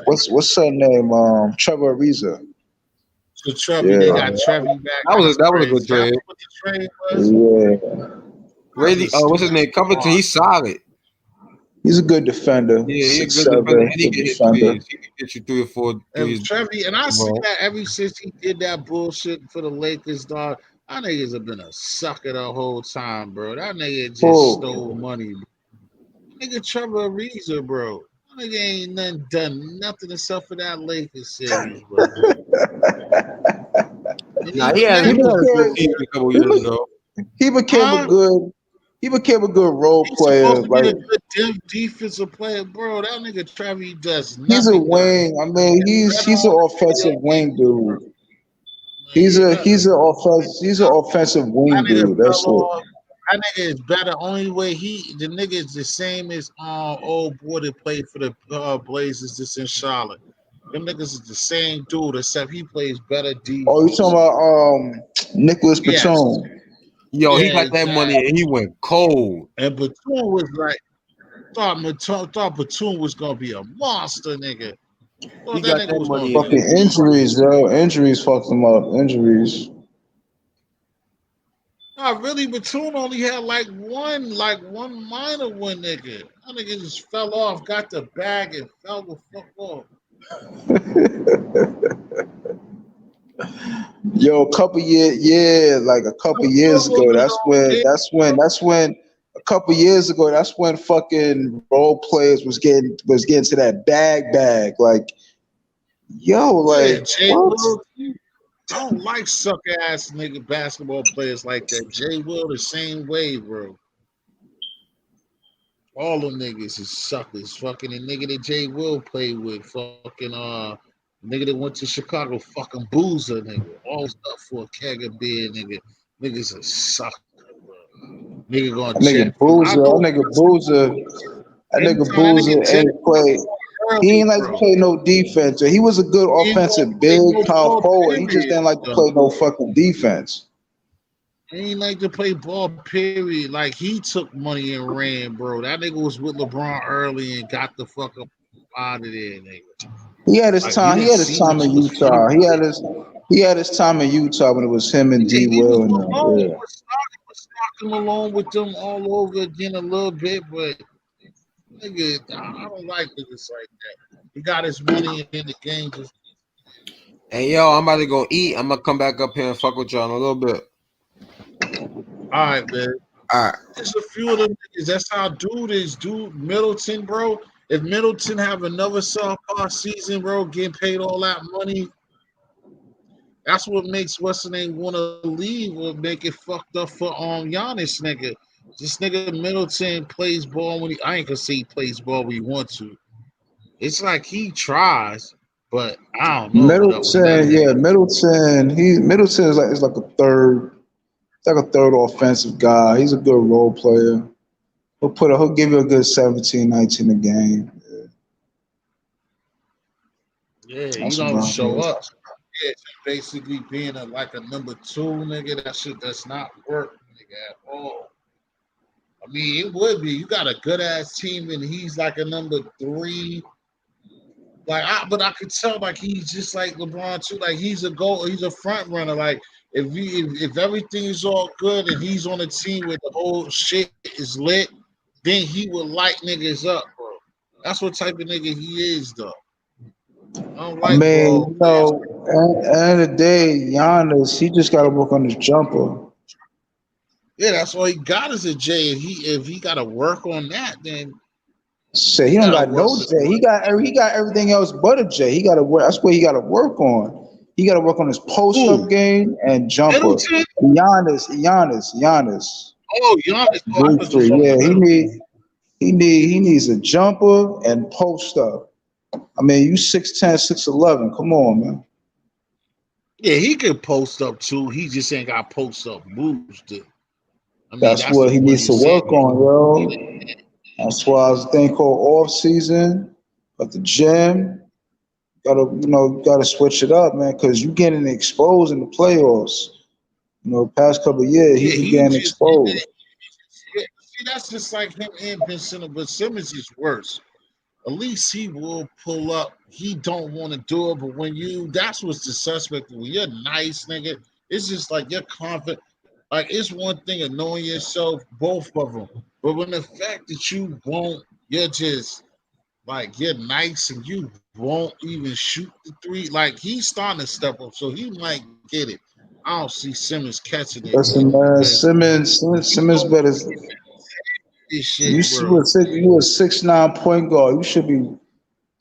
What's her name? Trevor Ariza. So Trevor, they got Trevor back. That was a good trade. Yeah. Really? What's his name? Covington. He's solid. He's a good defender. Yeah, he's a good defender. And he can get you 3 or 4 threes. And I see that ever since he did that bullshit for the Lakers, dog. That niggas have been a sucker the whole time, bro. That nigga just stole money. Nigga Trevor Ariza, bro. That nigga ain't done nothing except for that Lakers series, bro. He had a good season a couple years ago. He became a good role player. Like a good defensive player, bro. That nigga Trevor does nothing. He's a wing. I mean, he's an offensive wing dude. He's an offensive wing dude. That's it. That nigga is better. Only way the nigga is the same as old boy that played for the Blazers that's in Charlotte. Them niggas is the same dude, except he plays better defense. Oh, you talking about Nicholas Batum? Yes. Yo, he got that money and he went cold. And Batum was like, thought Batum was gonna be a monster, nigga. He got that money. Fucking injuries, yo. Injuries fucked him up. Injuries. Nah, really, Batum only had like one minor one, nigga. That nigga just fell off, got the bag, and fell the fuck off. Yo, a couple years ago. That's when a couple years ago. That's when fucking role players was getting to that bag. Like, yo, like what? I don't like suck ass nigga basketball players like that. Jay Will the same way, bro. All them niggas is suckers. Fucking the nigga that Jay Will played with, fucking nigga that went to Chicago, fucking Boozer, nigga. All stuff for a keg of beer, nigga. Niggas a sucker, bro. Nigga gonna That nigga Boozer ain't play. He ain't like to play no defense. He was a good offensive big power forward. He just didn't like to play no fucking defense. He ain't like to play ball, period. Like, he took money and ran, bro. That nigga was with LeBron early and got the fuck up out of there, nigga. He had his time. He had his time in Utah. He had his time in Utah when it was him and D. Will. He was stocking along with them all over again a little bit, but nigga, I don't like niggas like that. He got his money in the game. Hey, yo, I'm about to go eat. I'm gonna come back up here and fuck with y'all in a little bit. All right, man. All right. There's a few of them niggas. That's how dude is. Dude, Middleton, bro. If Middleton have another sophomore season, bro, getting paid all that money, that's what makes what's the name want to leave or make it fucked up for Giannis, nigga. This nigga Middleton plays ball when I ain't gonna say he plays ball when he wants to. It's like he tries, but I don't know what up with that Middleton, nigga. yeah, Middleton is like a third. It's like a third offensive guy. He's a good role player. He'll give you a good 17, 19 a game. Yeah, he That's don't about show it. up. Yeah, so basically being like a number two, nigga, that shit does not work, nigga, at all. I mean, it would be. You got a good ass team, and he's like a number three. But I could tell like he's just like LeBron too. Like he's a front runner. Like if everything is all good and he's on a team where the whole shit is lit, then he will light niggas up, bro. That's what type of nigga he is, though. I don't I like mean, ball players. at the end of the day, Giannis, he just got to work on his jumper. Yeah, that's all he got is a J. And if he got to work on that, then Say he he don't got to got work. no J. He got everything else but a J. He got to work. That's what he got to work on. He got to work on his post up Who? game and jumper. Middleton? Giannis. Oh, Giannis. Oh, I thought you Briefly, were yeah. talking about He needs a jumper and post up. I mean, you 6'10", 6'11". Come on, man. Yeah, he could post up too. He just ain't got post up moves. I mean, That's what he needs to work on, yo. That's why I was thinking off season at the gym. Gotta switch it up, man, because you getting exposed in the playoffs. Past couple of years, Yeah, he's been he getting just. exposed. See, that's just like him and Ben Simmons, but Simmons is worse. At least he will pull up. He don't want to do it, but that's what's the suspect. When you're nice, nigga, it's just like you're confident. Like it's one thing of knowing yourself, both of them. But when the fact that you're just like you're nice and you won't even shoot the three. Like he's starting to step up, so he might get it. I don't see Simmons catching it, Listen, man, man, because Simmons better. this shit, bro. You a 6'9" point guard. You should be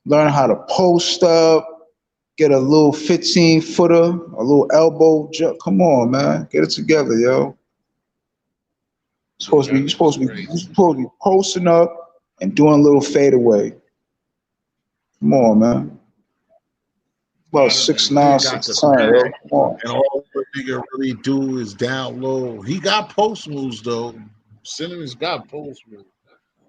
learning how to post up, get a little 15-footer, a little elbow jump. Come on, man, get it together, yo. You're supposed to be posting up and doing a little fadeaway. Come on, man. About 6'9", 6'10", yo. Come on. And all the nigga really do is down low. He got post moves though. Simmons got post moves.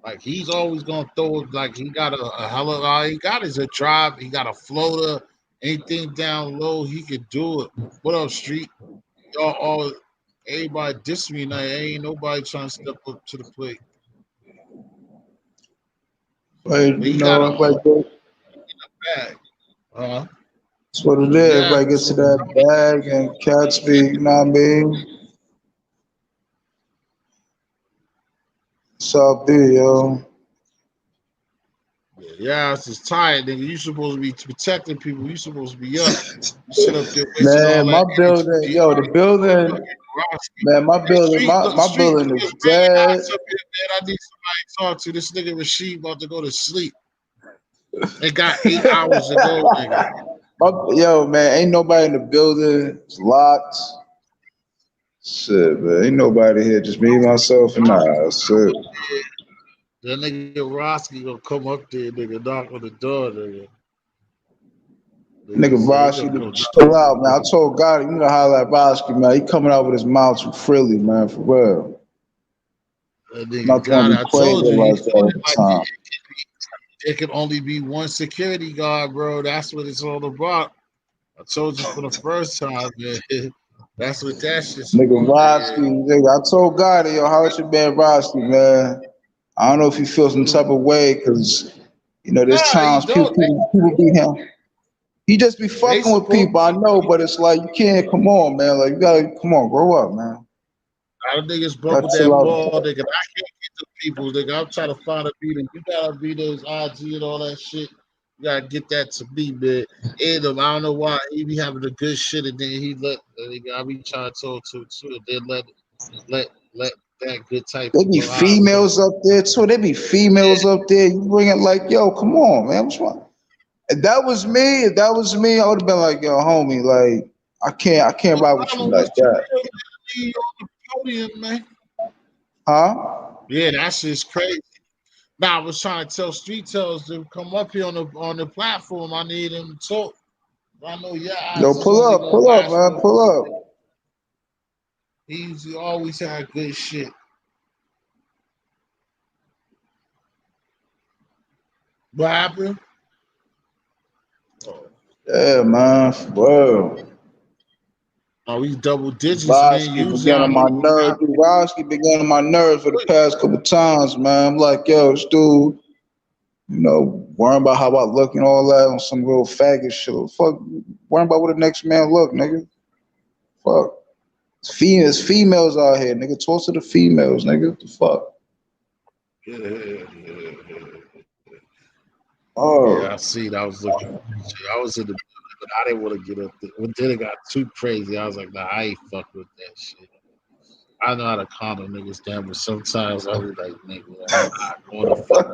Like he's always gonna throw it. Like he got a hell of all he got is a drive. He got a floater. Anything down low, he could do it. What up, Street? Y'all all everybody diss me now. Ain't nobody trying to step up to the plate. But He got a bag. bag. That's what it is. Everybody gets to that bag and cats be, you know what I mean? So be, yo. Yeah, it's just tired, nigga. You supposed to be protecting people. You supposed to be up. You sit up there man, my building, yo, the building, man, my building is dead. I need somebody to talk to. This nigga Rasheed about to go to sleep. It got 8 hours to go, nigga. Yo, man, ain't nobody in the building. It's locked. Shit, man, ain't nobody here. Just me, myself, and I. That's it. That nigga Roski gonna come up there, nigga, knock on the door, nigga. Nigga Roski, chill out, man. I told God, you know how that Roski, man. He coming out with his mouth too freely, man, for real. That nigga God, I told you, it can only be one security guard, bro. That's what it's all about. I told you for the first time, man. That's what that shit's nigga Roski, nigga. I told God, yo, how's your man Roski, man? I don't know if you feel some type of way, because, there's times people be him. He just be fucking with people, I know, but it's like, you can't, come on, man. Like, you gotta, come on, grow up, man. I don't think it's broke with that ball, nigga. I can't get the people, nigga. I'm trying to find a beater. You gotta beat those IG and all that shit. You gotta get that to me, man. And I don't know why he be having the good shit, and then he let. I be trying to talk to too, and then let that good type They of be vibe go. females up there too. They be females up there. You bring it like, yo, come on, man. What's wrong? If that was me, I would have been like, yo, homie, like, I can't But ride I with don't you know like what's too that. real to on the podium, man. Huh? Yeah, that shit's crazy. Now I was trying to tell Street Tales to come up here on the platform. I need him to talk. I know your Yo, eyes is only gonna pull up, last man. for. Pull up. He's always had good shit. What happened? Yeah, man. Whoa. Oh, we double digits, man. Rosky been Usually getting I on know my you nerves. got Dude, Rosky been getting on my nerves for the past couple times, man. I'm like, yo, this dude, worrying about how I look and all that on some real faggot shit. Fuck, worrying about what the next man look, nigga. Fuck. It's females out here, nigga. Talk to the females, nigga. What the fuck? Yeah, I Oh. see. I was looking. I was in the, but I didn't want to get up there. When then it got too crazy, I was like, nah, I ain't fuck with that shit. I know how to calm them niggas down, but sometimes I be like, nigga, I'm not going to fuck.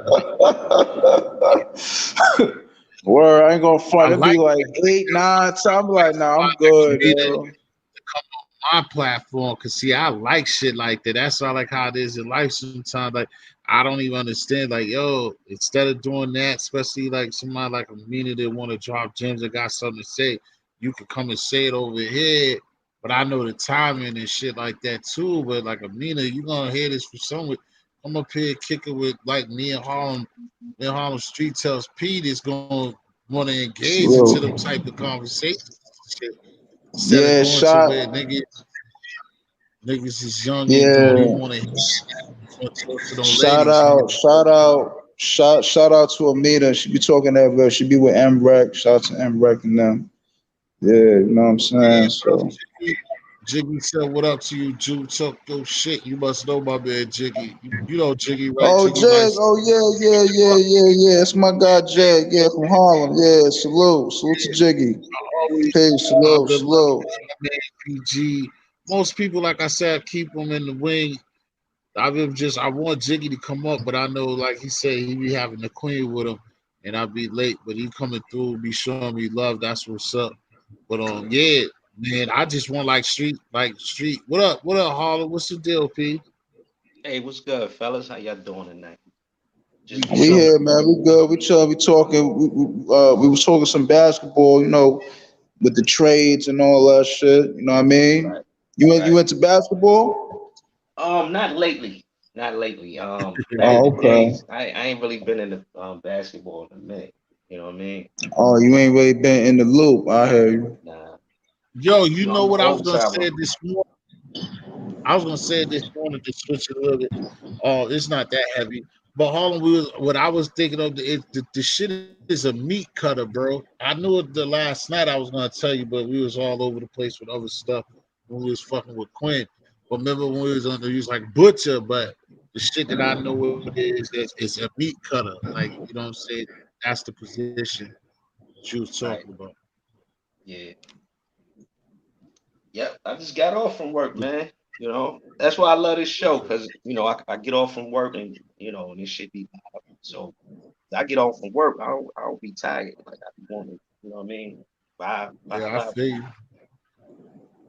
Word, I ain't gonna I front. It'd be like like 8, 9 times. I'm like, nah, I'm that good, comedian yo. to come on my platform because see, I like shit like that. That's why I like how it is in life sometimes. Like I don't even understand. Like, yo, instead of doing that, especially like somebody like a meaning that want to drop gems and got something to say, you could come and say it over here. But I know the timing and shit like that too. But like Amina, you gonna hear this from somewhere. Come up here, kick it with like me and Harlem Street tells Pete is gonna want to engage into them Salute. type of conversations. Shit. Instead of Yeah, going to shot. where niggas is young and don't Yeah. even want to talk to them Shout ladies, out, nigga. shout out, shout out to Amita. She be talking that real. She be with MREC. Shout out to MREC and them. Yeah, you know what I'm Yeah, saying? bro. So Jiggy said, "What up to you, Jew? Talk your shit. You must know my man, Jiggy. You know Jiggy, right? oh Jiggy might Jag, oh yeah. It's my guy Jag, yeah, from Harlem. Yeah, salute to Jiggy. always. Peace, I've salute, been loving salute. my man PG. Most people, like I said, keep them in the wing. I want Jiggy to come up, but I know, like he said, he be having the queen with him, and I'll be late. But he coming through, be showing me love. That's what's up. But yeah, man, I just want like street. What up, Harlem? What's the deal, P? Hey, what's good, fellas? How y'all doing tonight? We Just We getting chilling. here, off man. work. We good. We chilling. We talking. We was talking some basketball, with the trades and all that shit. You know what I mean? Right, You right. into basketball? Not lately. Not lately. Back in Oh, the okay. days, I ain't really been into basketball in a minute. You know what I mean? Oh, you ain't really been in the loop. I hear you. Nah. Yo, you know I'm an what I was old gonna timer. say this morning? I was gonna say this morning to switch it a little bit. Oh, it's not that heavy. But Harlem, what I was thinking of, the shit is a meat cutter, bro. I knew it the last night I was gonna tell you, but we was all over the place with other stuff when we was fucking with Quinn. But remember when we was under use like butcher, but the shit that I know what it is it's a meat cutter. Like, you know what I'm saying? That's the position that you was Right. talking about. Yeah. Yep. I just got off from work, man. That's why I love this show because I get off from work and this shit be loud. So I get off from work, I don't be tired like I be wanting. You know what I mean? Five Yeah, I hours. feel you.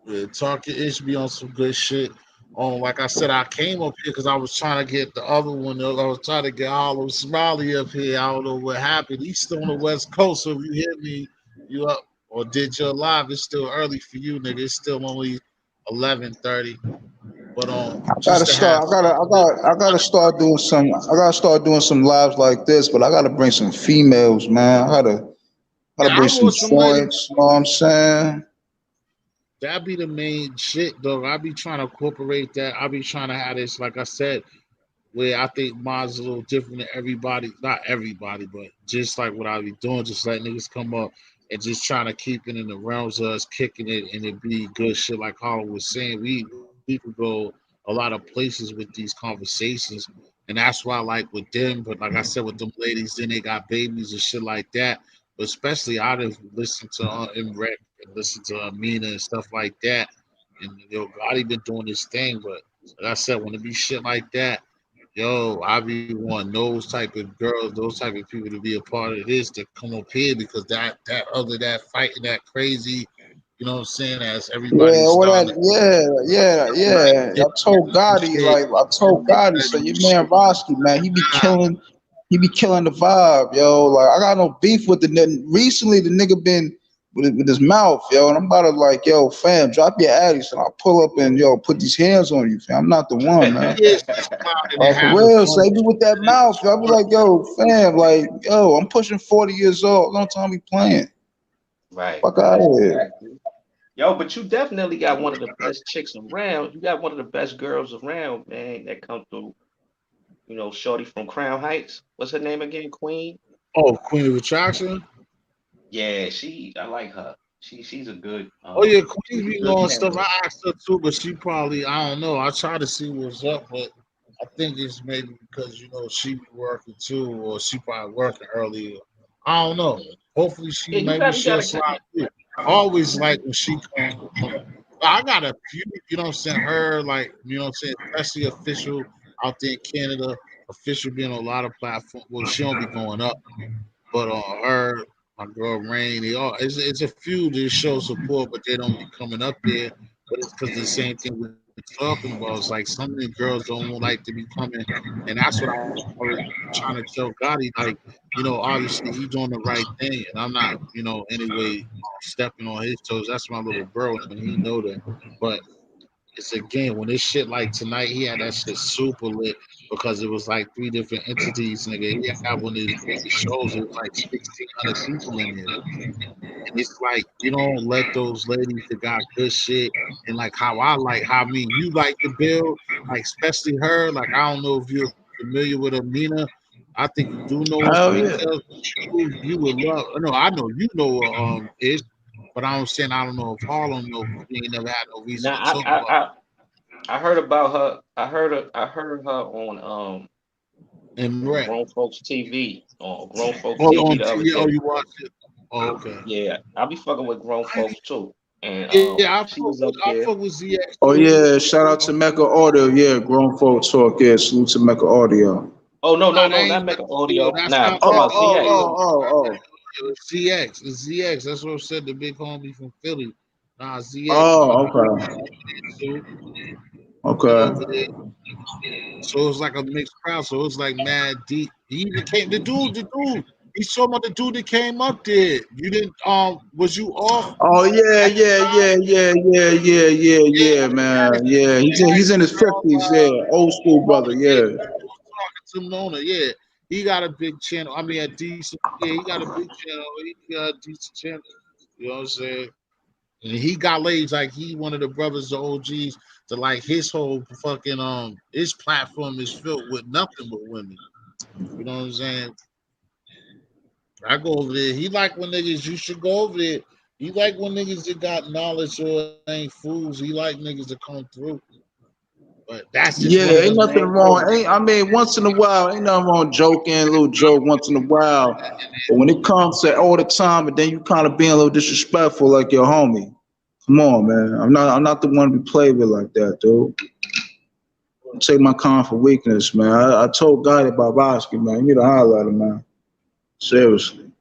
Yeah, talking ish be on some good shit. Like I said, I came up here because I was trying to get the other one. I was trying to get Hollow Smiley up here. I don't know what happened. He's still on the West Coast, so if you hear me, you up or did your live? It's still early for you, nigga. It's still only 11:30. But I gotta just to have start. I gotta start doing some. I gotta start doing some lives like this. But I gotta bring some females, man. Gotta yeah, bring I some want some ladies. joints. You know what I'm saying? That be the main shit, though. I be trying to incorporate that. I be trying to have this, like I said, where I think mine's a little different than everybody. Not everybody, but just like what I be doing, just let niggas come up and just trying to keep it in the realms of us kicking it and it be good shit. Like Holland was saying, we could go a lot of places with these conversations. And that's why, like with them, but like I said, with them ladies, then they got babies and shit like that. But especially I have listened to Imrek and listen to Amina and stuff like that. And yo, Gotti been doing this thing, but like I said, when it be shit like that, yo, I be wanting those type of girls, those type of people to be a part of this to come up here because that fighting that crazy, you know what I'm saying? As everybody's starting yeah. I told Gotti, so your man Roski, man, he be killing the vibe, yo. Like I got no beef with the nigga. Recently, the nigga been with his mouth, yo, and I'm about to like, yo, fam, drop your addies, and I'll pull up and yo, put these hands on you, fam. I'm not the one, man. For real, so be with that mouth, yo. I'll be like, yo, fam, like, yo, I'm pushing 40 years old. Don't tell me playing. Right. Fuck out of here. Yo, but you definitely got one of the best chicks around. You got one of the best girls around, man, that come through. You know, Shorty from Crown Heights. What's her name again? Queen? Oh, Queen of Attraction? Yeah, I like her. She's a good oh yeah, Queen be doing stuff. I asked her too, but she probably, I don't know. I try to see what's up, but I think it's maybe because you know she be working too, or she probably working earlier. I don't know. Hopefully she'll slide through. Always like when she comes. I got a few, you know what I'm saying, her, like, you know what I'm saying, especially official out there in Canada, official being on a lot of platforms. Well, she don't be going up, but her, my girl Rain, it's a few that show support, but they don't be coming up there. But it's because the same thing we're talking about. It's like some of the girls don't like to be coming, and that's what I was trying to tell Gotti. Like, you know, obviously he's doing the right thing, and I'm not, you know, anyway stepping on his toes. That's my little bro, and he know that. But it's again when this shit like tonight, he had that shit super lit because it was like 3 different entities, nigga. He had one of his biggest shows. It was like 1,600 people in there. And it's like you don't let those ladies that got good shit and like how me you like to build, like especially her. Like I don't know if you're familiar with Amina. I think you do know Hell some yeah. details. You would love. No, I know you know Ish, but I'm saying I don't know if Harlem know. We ain't never had no reason to Now talk about. I heard about her. I heard her on And Rec. Grown Folks TV on Grown Folks Oh, TV on the other TV. Oh, day. you watch it. Oh, okay. Yeah, I'll be fucking with Grown Folks too. And Yeah, she was up I there. fuck with ZX. Oh yeah, shout out to Mecca Audio. Yeah, grown folk talk. Yeah, salute to Mecca Audio. Oh no, Nah, that not ain't Mecca Audio. Audio. That's Nah, I'm not talking Oh, about Mecca oh, ZX. oh, oh, oh. It's ZX. It's ZX. That's what I said. The big homie from Philly. Nah, ZX. Oh, okay. So, over Okay. there. So it's like a mixed crowd. So it's like mad deep. He even came. The dude. He's talking about the dude that came up there. You didn't. Was you off? Oh yeah, man. Yeah, he's in his 50s. Yeah, old school brother. Yeah. Talking to Mona. Yeah, he got a big channel. I mean, a decent. Yeah, he got a big channel. He got a decent channel. You know what I'm saying? And he got ladies like he one of the brothers, the OGs, to like his whole fucking his platform is filled with nothing but women. You know what I'm saying? I go over there. He like when niggas you should go over there. He like when niggas that got knowledge or ain't fools. He like niggas that come through. But that's just Yeah, one of ain't them. nothing wrong. I mean, once in a while, ain't nothing wrong joking, a little joke once in a while. But when it comes to all the time, and then you kind of being a little disrespectful, like your homie. Come on, man. I'm not the one to be played with like that, dude. Take my con for weakness, man. I told Gotti about Bosky, man. You need to highlight him, man. Seriously.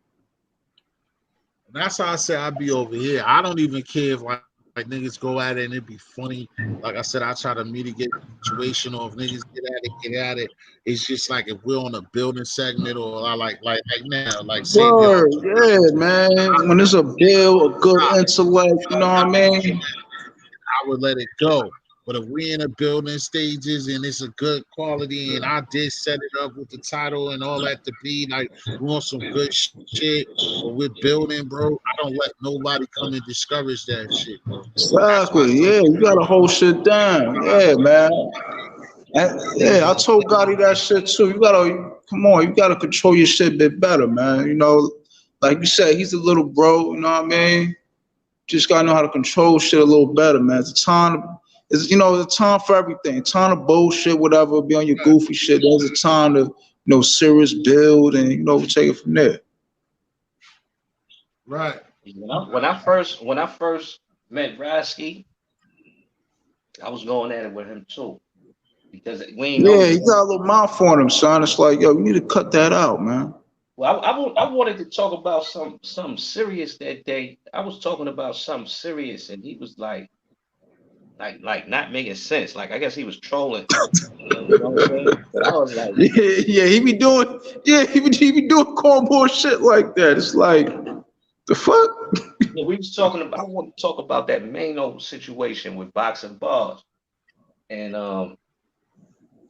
That's how I say I be over here. I don't even care if like niggas go at it and it be funny. Like I said, I try to mitigate the situation, or if niggas get at it. It's just like if we're on a building segment, or I like now, like same yo. Word, yeah, man. When there's a bill, a good intellect, you know what I mean? I would let it go. But if we in a building stages and it's a good quality, and I did set it up with the title and all that to be like we want some good shit, but we're building, bro. I don't let nobody come and discourage that shit. Exactly. Yeah, you gotta hold shit down. Yeah, man. And, yeah, I told Gotti that shit too. You gotta control your shit a bit better, man. You know, like you said, he's a little bro. You know what I mean? Just gotta know how to control shit a little better, man. It's, you know, there's a time for everything. Time to bullshit, whatever, be on your goofy shit. There's a time to, you know, serious build, and, you know, we take it from there. Right. When I first met Rasky, I was going at it with him too. Because we ain't know. Yeah, he got a little mouth on him, son. It's like, yo, you need to cut that out, man. Well, I wanted to talk about something serious that day. I was talking about something serious, and he was like not making sense. Like, I guess he was trolling. You know what I'm saying? But I was like, yeah, he be doing cornball shit like that. It's like, the fuck? Yeah, we was talking about. I want to talk about that Mano situation with boxing bars, and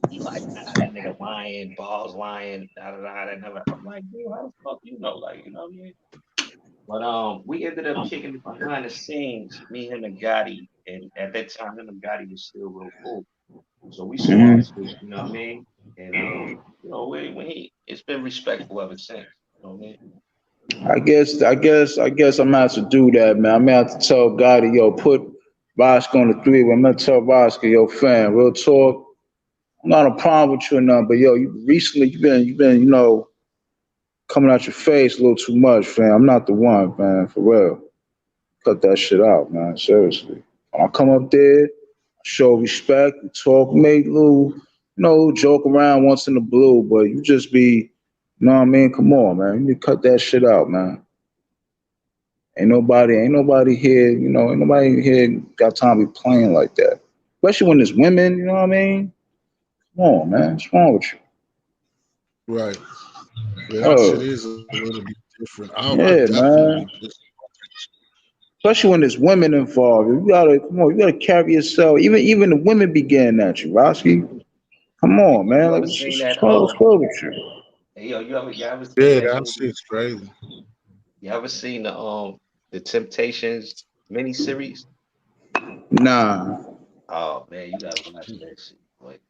he like, nah, that nigga lying, balls lying, that never. I'm like, dude, how the fuck you know? Like, you know what I mean? But we ended up kicking it behind the scenes, me, him, and Gotti, and at that time, him and Gotti was still real cool. So we squashed it, you know what I mean? And you know, when it's been respectful ever since. You know what I mean? I guess I'm gonna have to do that, man. I'm gonna have to tell Gotti, yo, put Roscoe on the 3-way. I'm gonna tell Roscoe, yo, fam, real talk. I'm not a problem with you or nothing, but yo, you've been, you know, coming out your face a little too much, fam. I'm not the one, man, for real. Cut that shit out, man. Seriously. When I come up there, show respect, we talk, make little, you know, joke around once in the blue, but you just be, you know what I mean? Come on, man. You need to cut that shit out, man. Ain't nobody here, you know, ain't nobody here got time to be playing like that. Especially when there's women, you know what I mean? Come on, man. What's wrong with you? Right. Yeah, that shit is a little bit different. Yeah, man. Especially when there's women involved. You gotta carry yourself. Even the women be getting at you, Roski. Come on, man. Like, what's wrong with you? Hey, yo, you ever seen that shit's crazy. You ever seen the Temptations miniseries? Nah. Oh man, you gotta watch that shit. Like,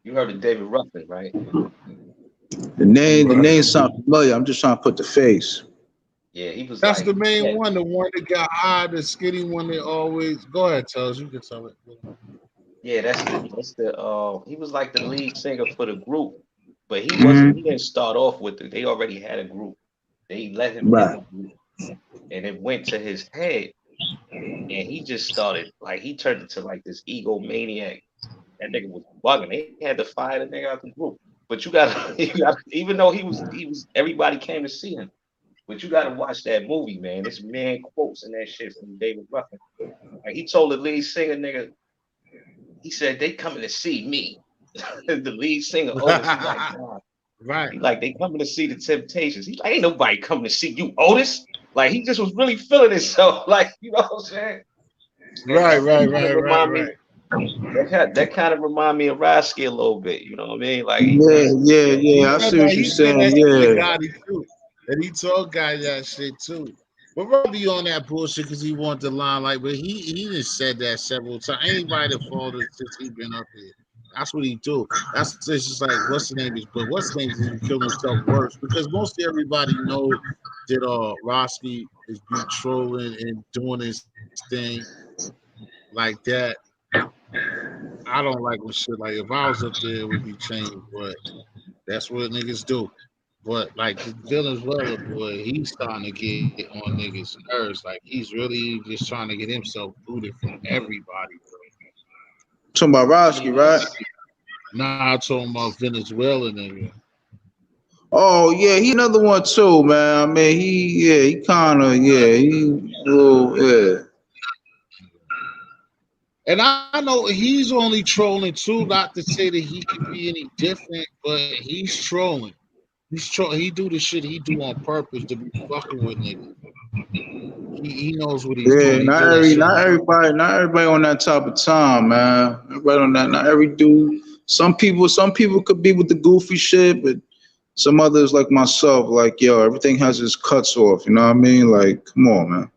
you heard of David Ruffin, right? The name sounds familiar. I'm just trying to put the face. Yeah, he was. That's like, the main one, the one that got high, the skinny one that always. Go ahead, tell us. You can tell it. Yeah, that's the. He was like the lead singer for the group, but he wasn't. He didn't start off with it. They already had a group. They let him in the group, and it went to his head, and he just started like he turned into like this egomaniac. That nigga was bugging. They had to fire the nigga out the group. But you got even though he was everybody came to see him. But you gotta watch that movie, man. This man quotes in that shit from David Ruffin. Like, he told the lead singer, nigga, he said they coming to see me. The lead singer, Otis, he's like, nah. Right. He like, they coming to see the Temptations. He's like, ain't nobody coming to see you, Otis. Like, he just was really feeling himself. Like, you know what I'm saying? Right. That kind of remind me of Rasky a little bit. You know what I mean? Like, yeah. I see what you're saying. Yeah. And he told Guy that shit too. But Robbie on that bullshit because he wanted the limelight. But he just said that several times. Anybody that followed since he been up here. That's what he do. That's just like what's the name is, but what's the name is even killing himself worse because mostly everybody know that Roski is be trolling and doing his thing like that. I don't like when shit like if I was up there it would be changed, but that's what niggas do. But like Venezuela boy, he's starting to get on niggas' nerves. Like he's really just trying to get himself booted from everybody. Talking about Roski, right? Nah, I'm talking about Venezuela nigga. Oh yeah, he another one too, man. I mean, he kind of he little And I know he's only trolling too. Not to say that he could be any different, but he's trolling. He do the shit he do on purpose to be fucking with niggas. He knows what he's doing. Not everybody on that type of time, man. Everybody on that. Not every dude. Some people could be with the goofy shit, but some others like myself, like yo, everything has its cuts off. You know what I mean? Like, come on, man.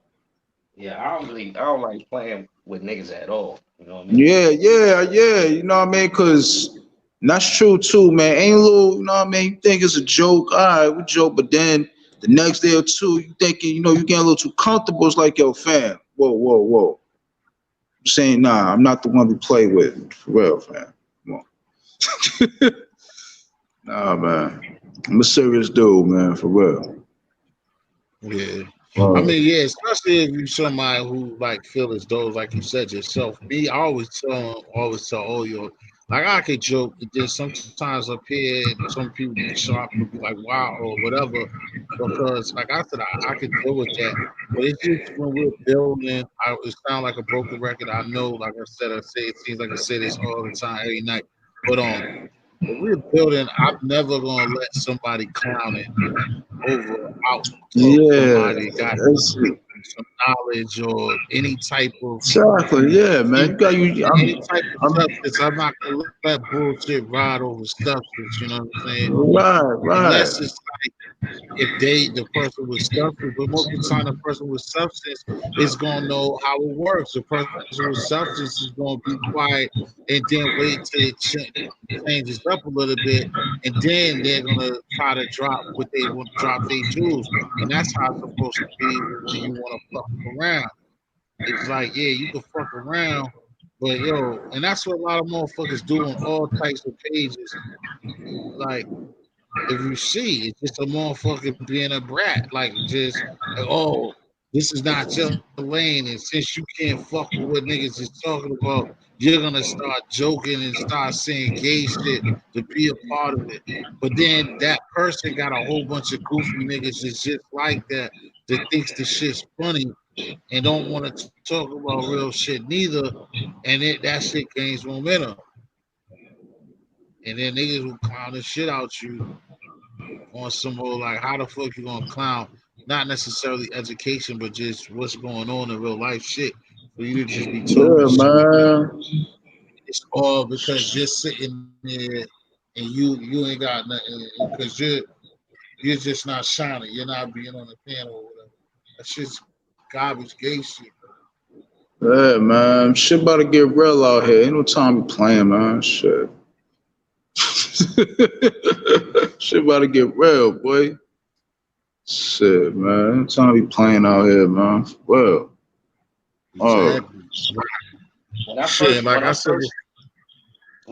Yeah, I don't like playing with niggas at all. You know what I mean? Yeah. You know what I mean? Cause that's true too, man. Ain't little, you know what I mean? You think it's a joke, all right, we joke, but then the next day or two, you thinking, you know, you getting a little too comfortable. It's like, yo, fam, whoa. saying, nah, I'm not the one to play with. For real, fam. Come on. Nah, man. I'm a serious dude, man, for real. Yeah. I mean, yeah, especially if you somebody who like feel as though, like you said yourself. Me, I always tell all your like I could joke, but then sometimes up here, some people be sharp and be like, wow, or whatever, because like I said, I could deal with that. But it's just when we're building, it sounds like a broken record. I know, like I said, it seems like I say this all the time, every night. But when we're building, I'm never gonna let somebody clown it over out somebody got some knowledge or any type of exactly, yeah, man. You got any type of substance. I'm not gonna let that bullshit ride over substance. You know what I'm saying? Right. Unless it's like if the person with substance, but most of the time the person with substance is gonna know how it works. The person with substance is gonna be quiet and then wait till it changes up a little bit, and then they're gonna try to drop what they want to drop their jewels, and that's how it's supposed to be when you want to fuck around. It's like, yeah, you can fuck around, but yo, and that's what a lot of motherfuckers do on all types of pages. Like, if you see, it's just a motherfucker being a brat. Like, just, oh, this is not your lane. And since you can't fuck with what niggas is talking about, you're going to start joking and start saying gay shit to be a part of it. But then that person got a whole bunch of goofy niggas that's just like that thinks the shit's funny and don't want to talk about real shit neither. And that shit gains momentum. And then niggas will clown the shit out you on some whole like how the fuck you gonna clown not necessarily education but just what's going on in real life shit for you to just be talking shit. Man. It's all because you're sitting there and you ain't got nothing because you're just not shining. You're not being on the panel or whatever. That's just garbage gay shit. Yeah, man. Shit about to get real out here. Ain't no time to playing, man. Shit. Shit about to get real, boy. Shit, man. Ain't time to be playing out here, man. Well. Exactly. When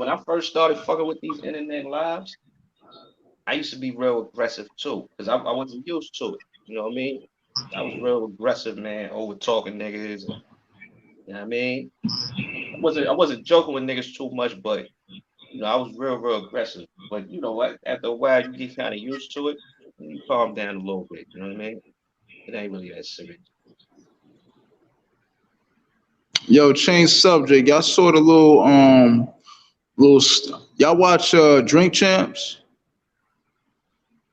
I first started fucking with these internet lives, I used to be real aggressive too, because I wasn't used to it. You know what I mean? I was real aggressive, man, over talking niggas. And, you know what I mean? I wasn't joking with niggas too much, but you know, I was real aggressive. But you know what? After a while, you get kind of used to it, and you calm down a little bit. You know what I mean? It ain't really that serious. Yo, change subject. Y'all saw the y'all watch Drink Champs?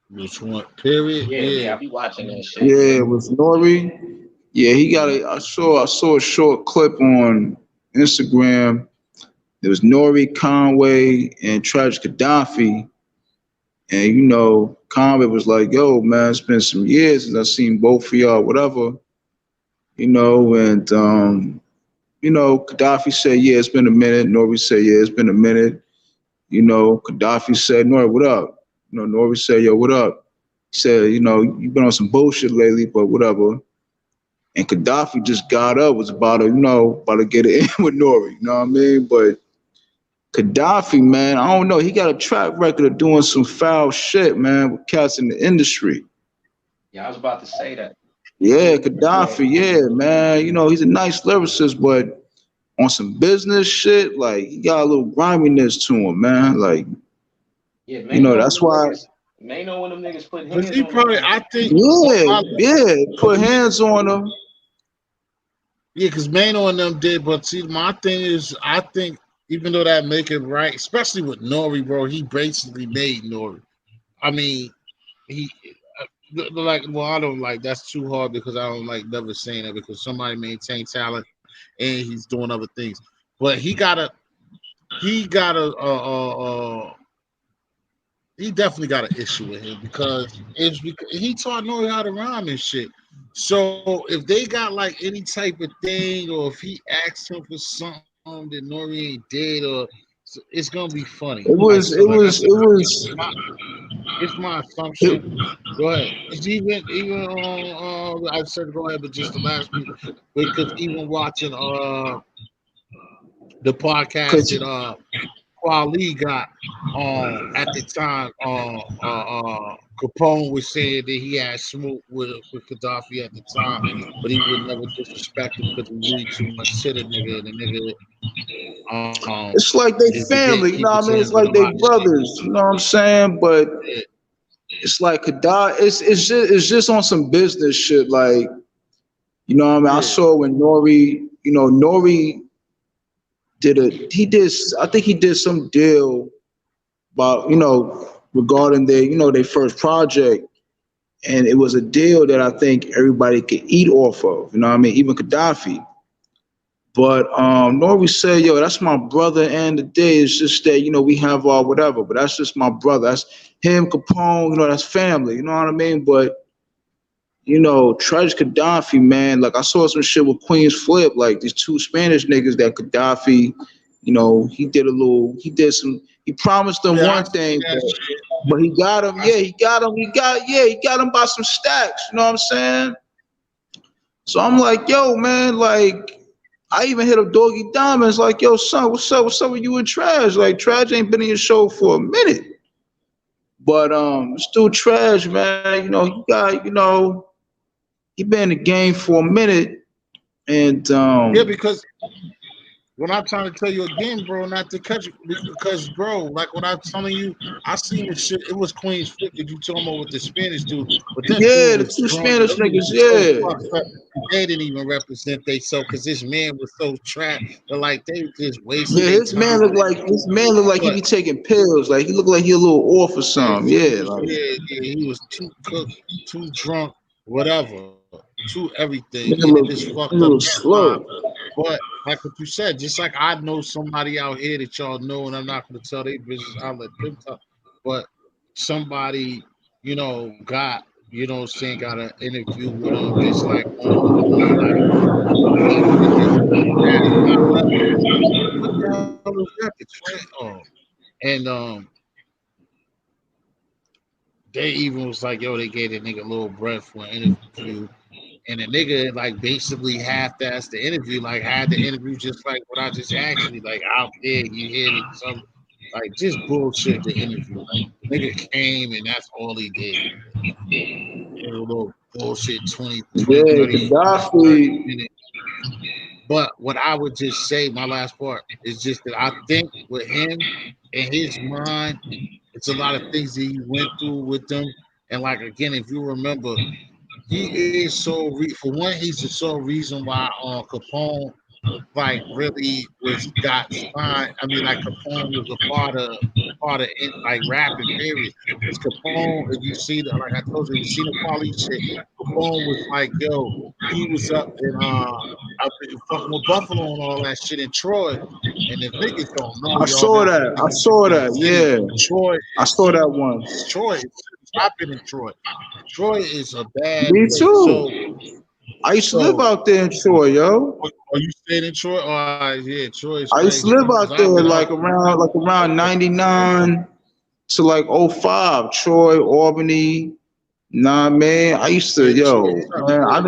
Which one? Period. Yeah, I be watching that shit. Yeah, with Nori. Yeah, he got I saw a short clip on Instagram. There was Nori, Conway, and Tragic Gaddafi. And you know, Conway was like, yo, man, it's been some years since I've seen both of y'all, whatever. You know, and you know, Gaddafi said, yeah, it's been a minute. Nori said, yeah, it's been a minute. You know, Gaddafi said, Nori, what up? You know, Nori said, yo, what up? He said, you know, you've been on some bullshit lately, but whatever. And Gaddafi just got up, was about to get it in with Nori, you know what I mean? But Gaddafi, man, I don't know. He got a track record of doing some foul shit, man, with cats in the industry. Yeah, I was about to say that. Yeah, Gaddafi, yeah, man. You know, he's a nice lyricist, but on some business shit, like, he got a little griminess to him, man. Like, yeah, man, you know, that's why. May know when them niggas put hands he on probably, him. I think. Yeah, put hands on him. Yeah, because Mano and them did, but see, my thing is, I think even though that make it right, especially with Nori, bro, he basically made Nori. I mean, he like, well, I don't like that's too hard because I don't like never saying it because somebody maintain talent and he's doing other things, but he definitely got an issue with him because he taught Nori how to rhyme and shit. So if they got like any type of thing, or if he asked him for something that Nori ain't did, or it's gonna be funny. It's my assumption. Go ahead. It's even I said go ahead, but just the last piece because even watching the podcast that Kweli got at the time. Capone was saying that he had smoke with Gaddafi at the time, but he would never disrespect him because he really too much to the nigga. And the nigga, it's like they family, you know what I mean? It's like they brothers, you know what I'm saying? But it's like Gaddafi, it's just on some business shit, like, you know what I mean? I saw when Nori I think he did some deal about, regarding their first project. And it was a deal that I think everybody could eat off of, you know what I mean? Even Gaddafi. But Nori said, yo, that's my brother, and the day is just that, we have our whatever, but that's just my brother. That's him, Capone, that's family, you know what I mean? But Tragic Gaddafi, man, like I saw some shit with Queen's Flip, like these two Spanish niggas that Gaddafi, he promised them one thing, but he got him, he got him by some stacks, you know what I'm saying? So I'm like, yo, man, like, I even hit up Doggy Diamonds, like, yo, son, what's up with you and Trash? Like, Trash ain't been in your show for a minute. But still Trash, man, he been in the game for a minute, and because when I'm trying to tell you again, bro, not to cut you, because bro, like when I'm telling you, I seen the shit. It was Queen's Flip that you talking about with the Spanish dude, but that the two Spanish niggas, they didn't even represent themselves because this man was so trapped. Like they just wasted. Yeah, his man looked like he be taking pills. Like he looked like he a little off or something. Yeah, he was too cooked, too drunk, whatever, too everything. He looked slow. But like what you said, just like I know somebody out here that y'all know, and I'm not going to tell their business, I'll let them talk. But somebody, got, got an interview with him. It's like, what the hell is that? And they even was like, yo, they gave the nigga a little breath for an interview. And the nigga like basically half-assed the interview, like had the interview just like what I just asked you, like out there, you hear some like just bullshit the interview. Like the nigga came and that's all he did. A little bullshit 20 30 minutes. But what I would just say, my last part, is just that I think with him and his mind, it's a lot of things that he went through with them. And like again, if you remember, he is for one, he's the sole reason why Capone like really got signed. I mean, like Capone was a part of like rapping period. Because Capone, if you see the, like I told you, the quality shit, Capone was like, yo, he was up in fucking with Buffalo and all that shit in Troy. And if niggas don't know, I saw that, yeah. Troy, I saw that one. Troy. I've been in Troy. Troy is a bad Me place. too. So, I used to live out there in Troy, yo. Are you staying in Troy? Yeah, Troy. I used to live out there like around 99 to like 05. Troy, Albany. Nah, man. I used to, man. I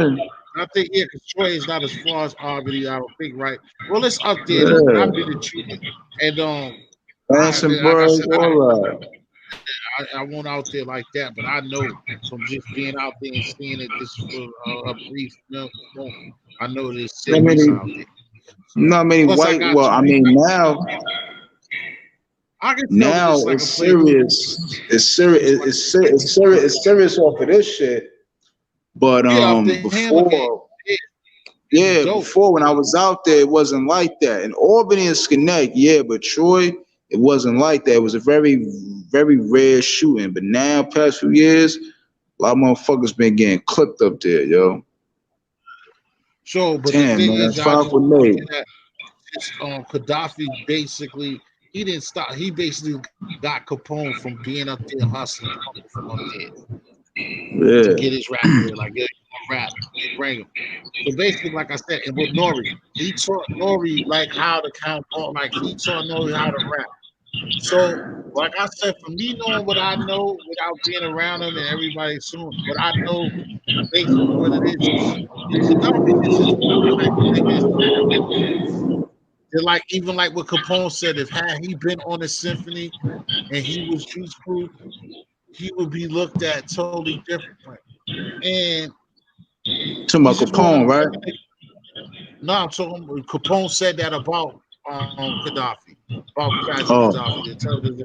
think because Troy is not as far as Albany. I don't think, right? Well, it's up there. Yeah. I've been in Troy, and Lansingburg, all right. I won't out there like that, but I know from just being out there and seeing it just for a brief moment, I know there's serious out there. Not many white. Well, I mean now it's serious. It's serious. It's serious off of this shit. But before when I was out there, it wasn't like that. In Albany and Schenectady, yeah, but Troy, it wasn't like that. It was a very, very rare shooting. But now, past few years, a lot of motherfuckers been getting clipped up there, yo. So, but damn, the thing man, is, Gaddafi basically, he didn't stop. He basically got Capone from being up there hustling from up there to get his rap there. Like, yeah, rap, bring him. So basically, like I said, and with Nori, he taught Nori like how to count, like he taught Nori how to rap. So, like I said, for me knowing what I know without being around him and everybody assuming what I know, basically what it is, They're like, even like what Capone said, if had he been on a symphony and he was truthful, he would be looked at totally different. And talking about Capone, right? No, I'm talking. Capone said that about Gaddafi, about Gaddafi.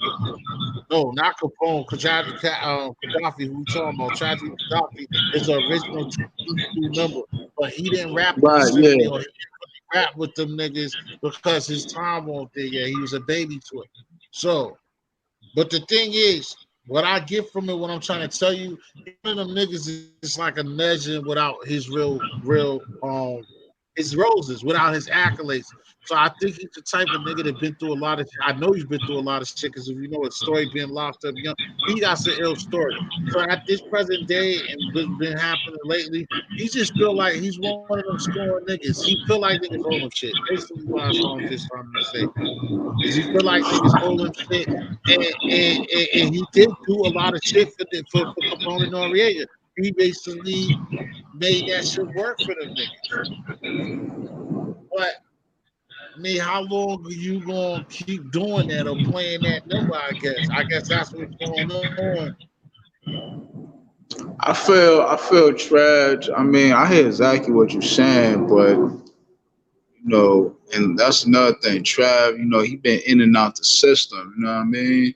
No, not Capone. Gaddafi, who we talking about? Tragedy Gaddafi is the original member, but he didn't rap with the Right, symphony, yeah. or he didn't rap with them niggas because his time won't there yet. He was a baby to it. So, but the thing is, what I get from it, what I'm trying to tell you, one of them niggas is like a legend without his real his roses, without his accolades. So I think he's the type of nigga that been through a lot of shit. I know he's been through a lot of shit because if you know his story, being locked up young, he got some ill story. So at this present day and what's been happening lately, he just feel like he's one of them scoring niggas. He feel like niggas owe him shit. Basically what I'm just trying to say. Is he feel like niggas owe him shit, and he did do a lot of shit for Capone and Noriega. He basically made that shit work for them niggas. But I mean, how long are you gonna keep doing that or playing that number? I guess that's what's going on. I feel trash. I mean, I hear exactly what you're saying, but you know, and that's another thing. Trav, you know, he been in and out the system. You know what I mean?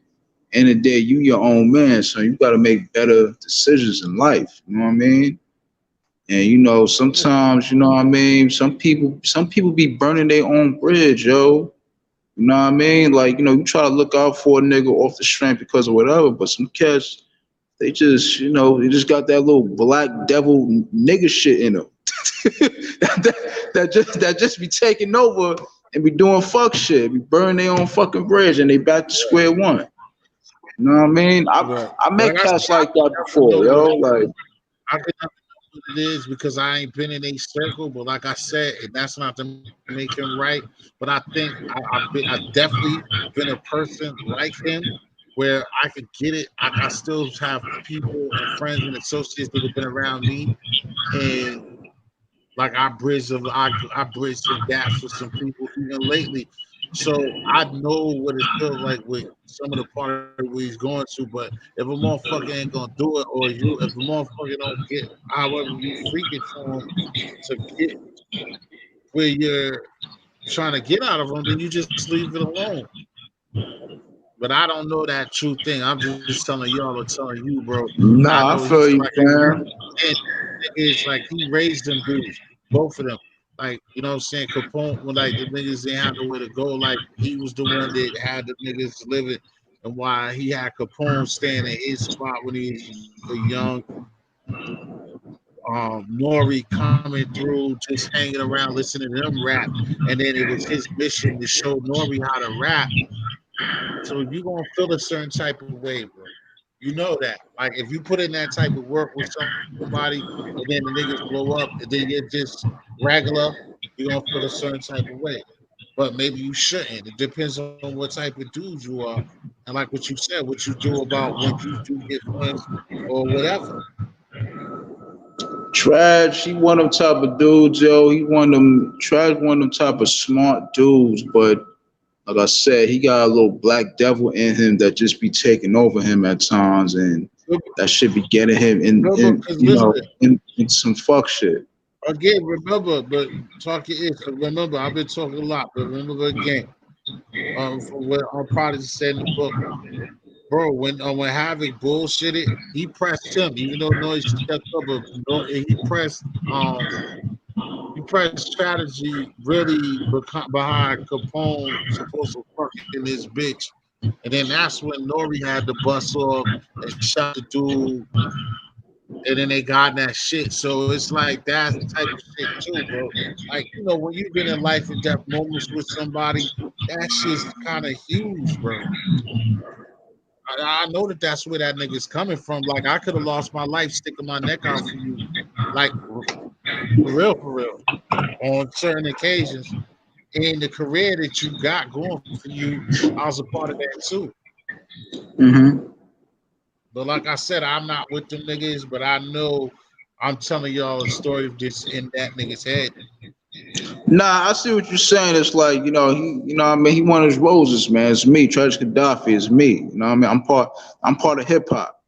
End of the day, you your own man, so you got to make better decisions in life. You know what I mean? And you know, sometimes, you know what I mean. Some people be burning their own bridge, yo. You know what I mean? Like, you know, you try to look out for a nigga off the strength because of whatever, but some cats, they just, you know, they just got that little black devil nigga shit in them. that just be taking over and be doing fuck shit, be burning their own fucking bridge, and they back to square one. You know what I mean? I met cats like that before, yo. Like, I could not know what it is because I ain't been in a circle, but like I said, that's not to make him right. But I think I've definitely been a person like him where I could get it. I still have people and friends and associates that have been around me, and like I bridged some gaps with some people even lately. So I know what it feels like with some of the party where he's going to, but if a motherfucker ain't gonna do it, or if a motherfucker don't get however you freaking for him to get where you're trying to get out of him, then you just leave it alone. But I don't know that true thing. I'm just telling y'all or telling you, bro. nah, I feel you, man. It's like he raised them dudes, both of them. Like, you know what I'm saying? Capone, when like the niggas didn't have nowhere to go, like he was the one that had the niggas living, and why he had Capone staying in his spot when he was young. Nori coming through, just hanging around, listening to them rap, and then it was his mission to show Nori how to rap. So you're gonna feel a certain type of way, bro. You know that. Like if you put in that type of work with somebody and then the niggas blow up and then you're just regular, you're gonna feel a certain type of way. But maybe you shouldn't. It depends on what type of dude you are. And like what you said, what you do about when you do get friends or whatever. Trash, he one of them type of dudes, yo. Trash one of them type of smart dudes, but like I said, he got a little black devil in him that just be taking over him at times, and that should be getting him in some fuck shit. Again, remember, but talking is remember. I've been talking a lot, but remember again. From what I'm probably said in the book, bro. When Havoc bullshitted, he pressed him, even though Noise stepped up, but he pressed strategy really behind Capone supposed to fucking this bitch. And then that's when Nori had to bust off and shot the dude. And then they got that shit. So it's like that's the type of shit too, bro. Like, you know, when you've been in life and death moments with somebody, that shit's kind of huge, bro. I know that's where that nigga's coming from. Like, I could have lost my life sticking my neck out for you. Like, for real. On certain occasions. In the career that you got going for you, I was a part of that too. Mm-hmm. But like I said, I'm not with them niggas, but I know I'm telling y'all a story of this in that nigga's head. Nah, I see what you're saying. It's like, you know, I mean, he one of his roses, man. It's me. Tragic Gaddafi is me. You know what I mean? I'm part of hip hop.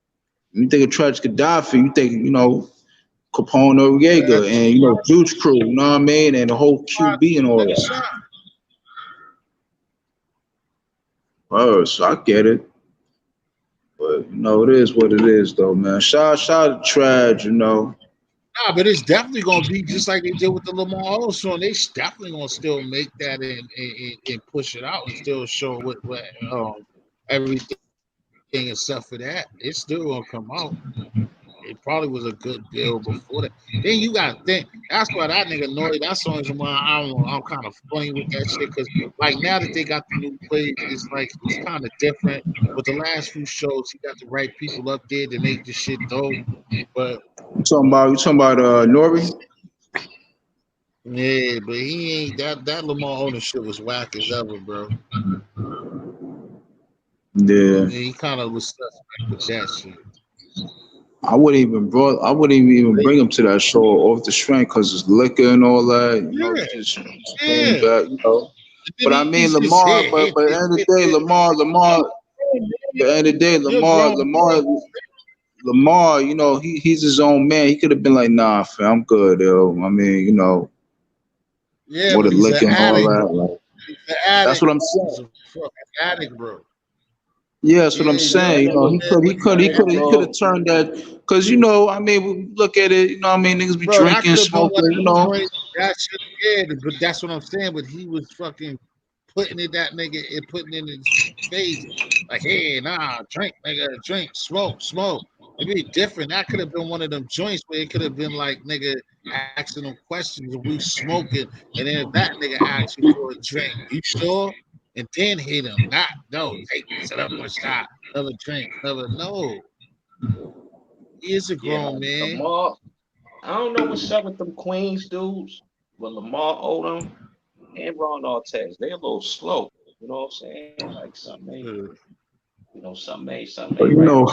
When you think of Tragic Gaddafi, you think, you know, Capone Noriega and, you know, Juice Crew, you know what I mean? And the whole QB and all that. Oh, so I get it. But, you know, it is what it is, though, man. Shout out to Traj, you know. Nah, but it's definitely gonna be just like they did with the Lamar Odom song. They definitely gonna still make that and push it out and still show what everything except for that. It's still gonna come out. It probably was a good bill before that. Then you got to think. That's why that nigga Nori. That song is why I'm kind of funny with that shit because like now that they got the new plays, it's like it's kind of different. But the last few shows, he got the right people up there to make the shit dope. But you talking about Nori? Yeah, but he ain't that Lamar Odom shit was whack as ever, bro. Yeah. He kind of was suspect with that shit. I wouldn't even bring him to that show off the strength because it's liquor and all that. You know, just back, you know. But I mean, Lamar. But at the end of the day, Lamar. At the end of the day, Lamar. You know, he's his own man. He could have been like, nah, fam, I'm good, yo. I mean, you know. Yeah, with the liquor and all that. Like, that's what I'm saying. He's a fucking addict, bro. Yeah, that's what I'm saying. You know, he could have turned that because you know, I mean, look at it. You know, I mean, niggas be drinking, smoking. You know, but that's what I'm saying. But he was fucking putting it that nigga and putting it in his face like, hey, nah, drink, nigga, drink, smoke. It'd be different. That could have been one of them joints where it could have been like, nigga, asking them questions and we smoking, and then if that nigga asks you for a drink, you sure? And then hit him. No, take set up a shot, another drink, no. He is a grown man. Lamar, I don't know what's up with them Queens dudes, but Lamar Odom and Ron Artest, they're a little slow. You know what I'm saying? Like something ain't, you know, something ain't. You know,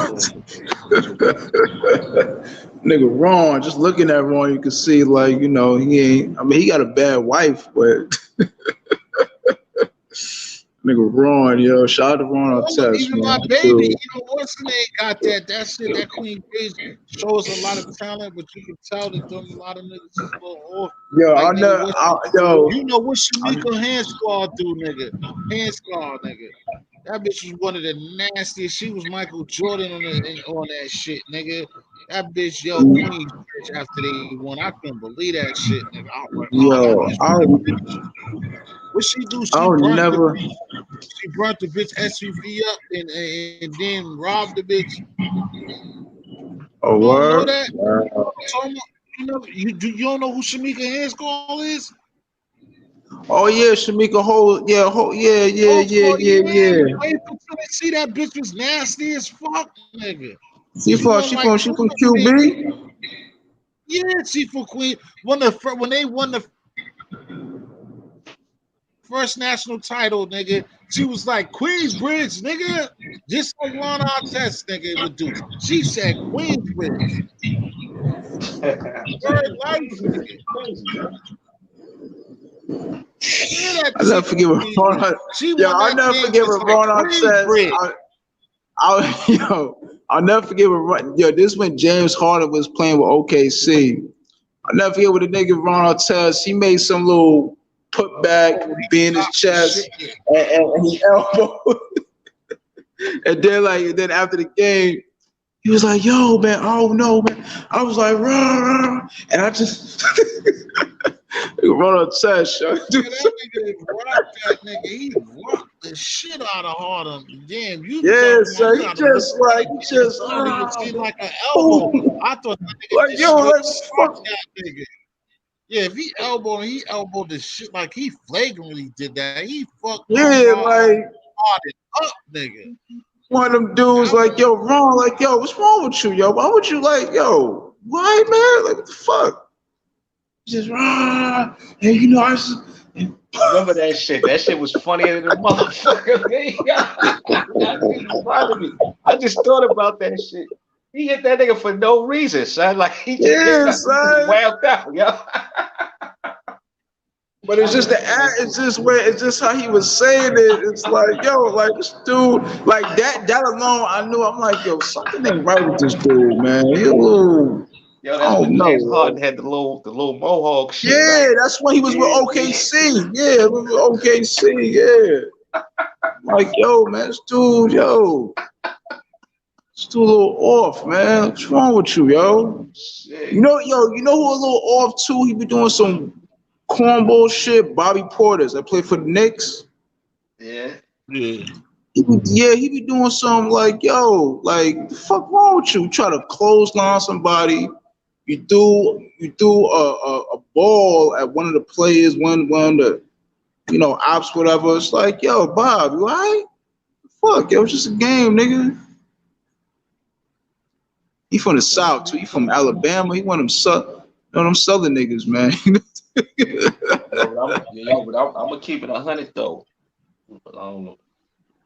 nigga Ron, just looking at Ron, you can see like, you know, he ain't. I mean, he got a bad wife, but. Nigga Ron, yo, shout out to Ron Artest, even man. My baby, you know what's the name got that shit, that Queen Biz shows a lot of talent, but you can tell that them a lot of niggas is a little off. Yo, like, you know what Shamika Hand Squad do, nigga. Hand Squad, nigga. That bitch was one of the nastiest. She was Michael Jordan on that shit, nigga. That bitch, yo, Queen after they won. I couldn't believe that shit, nigga. What she do? She burnt the bitch SUV up and then robbed the bitch. Oh, word? Know that? You don't know who Shamika Hanscall is? Oh yeah, Shamika yeah. Wait until they see that bitch was nasty as fuck, nigga. She from QB? Yeah, she from Queen. When they won the first national title, nigga, she was like Queensbridge, nigga, just like Ron Artest, nigga, would do. She said Queensbridge. Third life, nigga. I'll never forget what Ron Artest. I'll never forget what this when James Harden was playing with OKC. I'll never forget what the nigga Ron Artest, he made some little put back, be in his chest, and he elbowed. And then after the game, he was like, yo, man, oh no, man. I was like, rah, and I just Ron Artest, yo. That nigga rocked that nigga. He rocked the shit out of Harden. Damn, you. Yeah, so he just like like an elbow. I thought that nigga like, yo, let's fuck that nigga. Yeah, if he elbowed the shit like he flagrantly did that. He fucked like up, nigga. One of them dudes like, yo, Ron, like, yo, what's wrong with you, yo? Why would you like, yo, why, man? Like, what the fuck? Just and you know, remember that shit. That shit was funnier than the motherfucker. I just thought about that shit. He hit that nigga for no reason, son. Like he just son. Wowed out, yo. But it's just it's just how he was saying it. It's like, yo, like this dude, like that alone, I knew. I'm like, yo, something ain't right with this dude, man. He a little, Yo, that's when James Harden had the little mohawk shit. Yeah, right? That's when he was with OKC. Yeah, with OKC. Yeah. Like, yo, man, this dude a little off, man. What's wrong with you, yo? Shit. You know who a little off too? He be doing some cornball shit. Bobby Portis, that played for the Knicks. Yeah. Yeah. He be doing something like, yo, like, the fuck wrong with you? You try to clothesline somebody. You threw a ball at one of the players, one of the, ops, whatever. It's like, yo, Bob, you all right? Fuck, yo, it's just a game, nigga. He from the South too. He from Alabama. He one of them Southern niggas, man. I'm gonna keep it 100 though.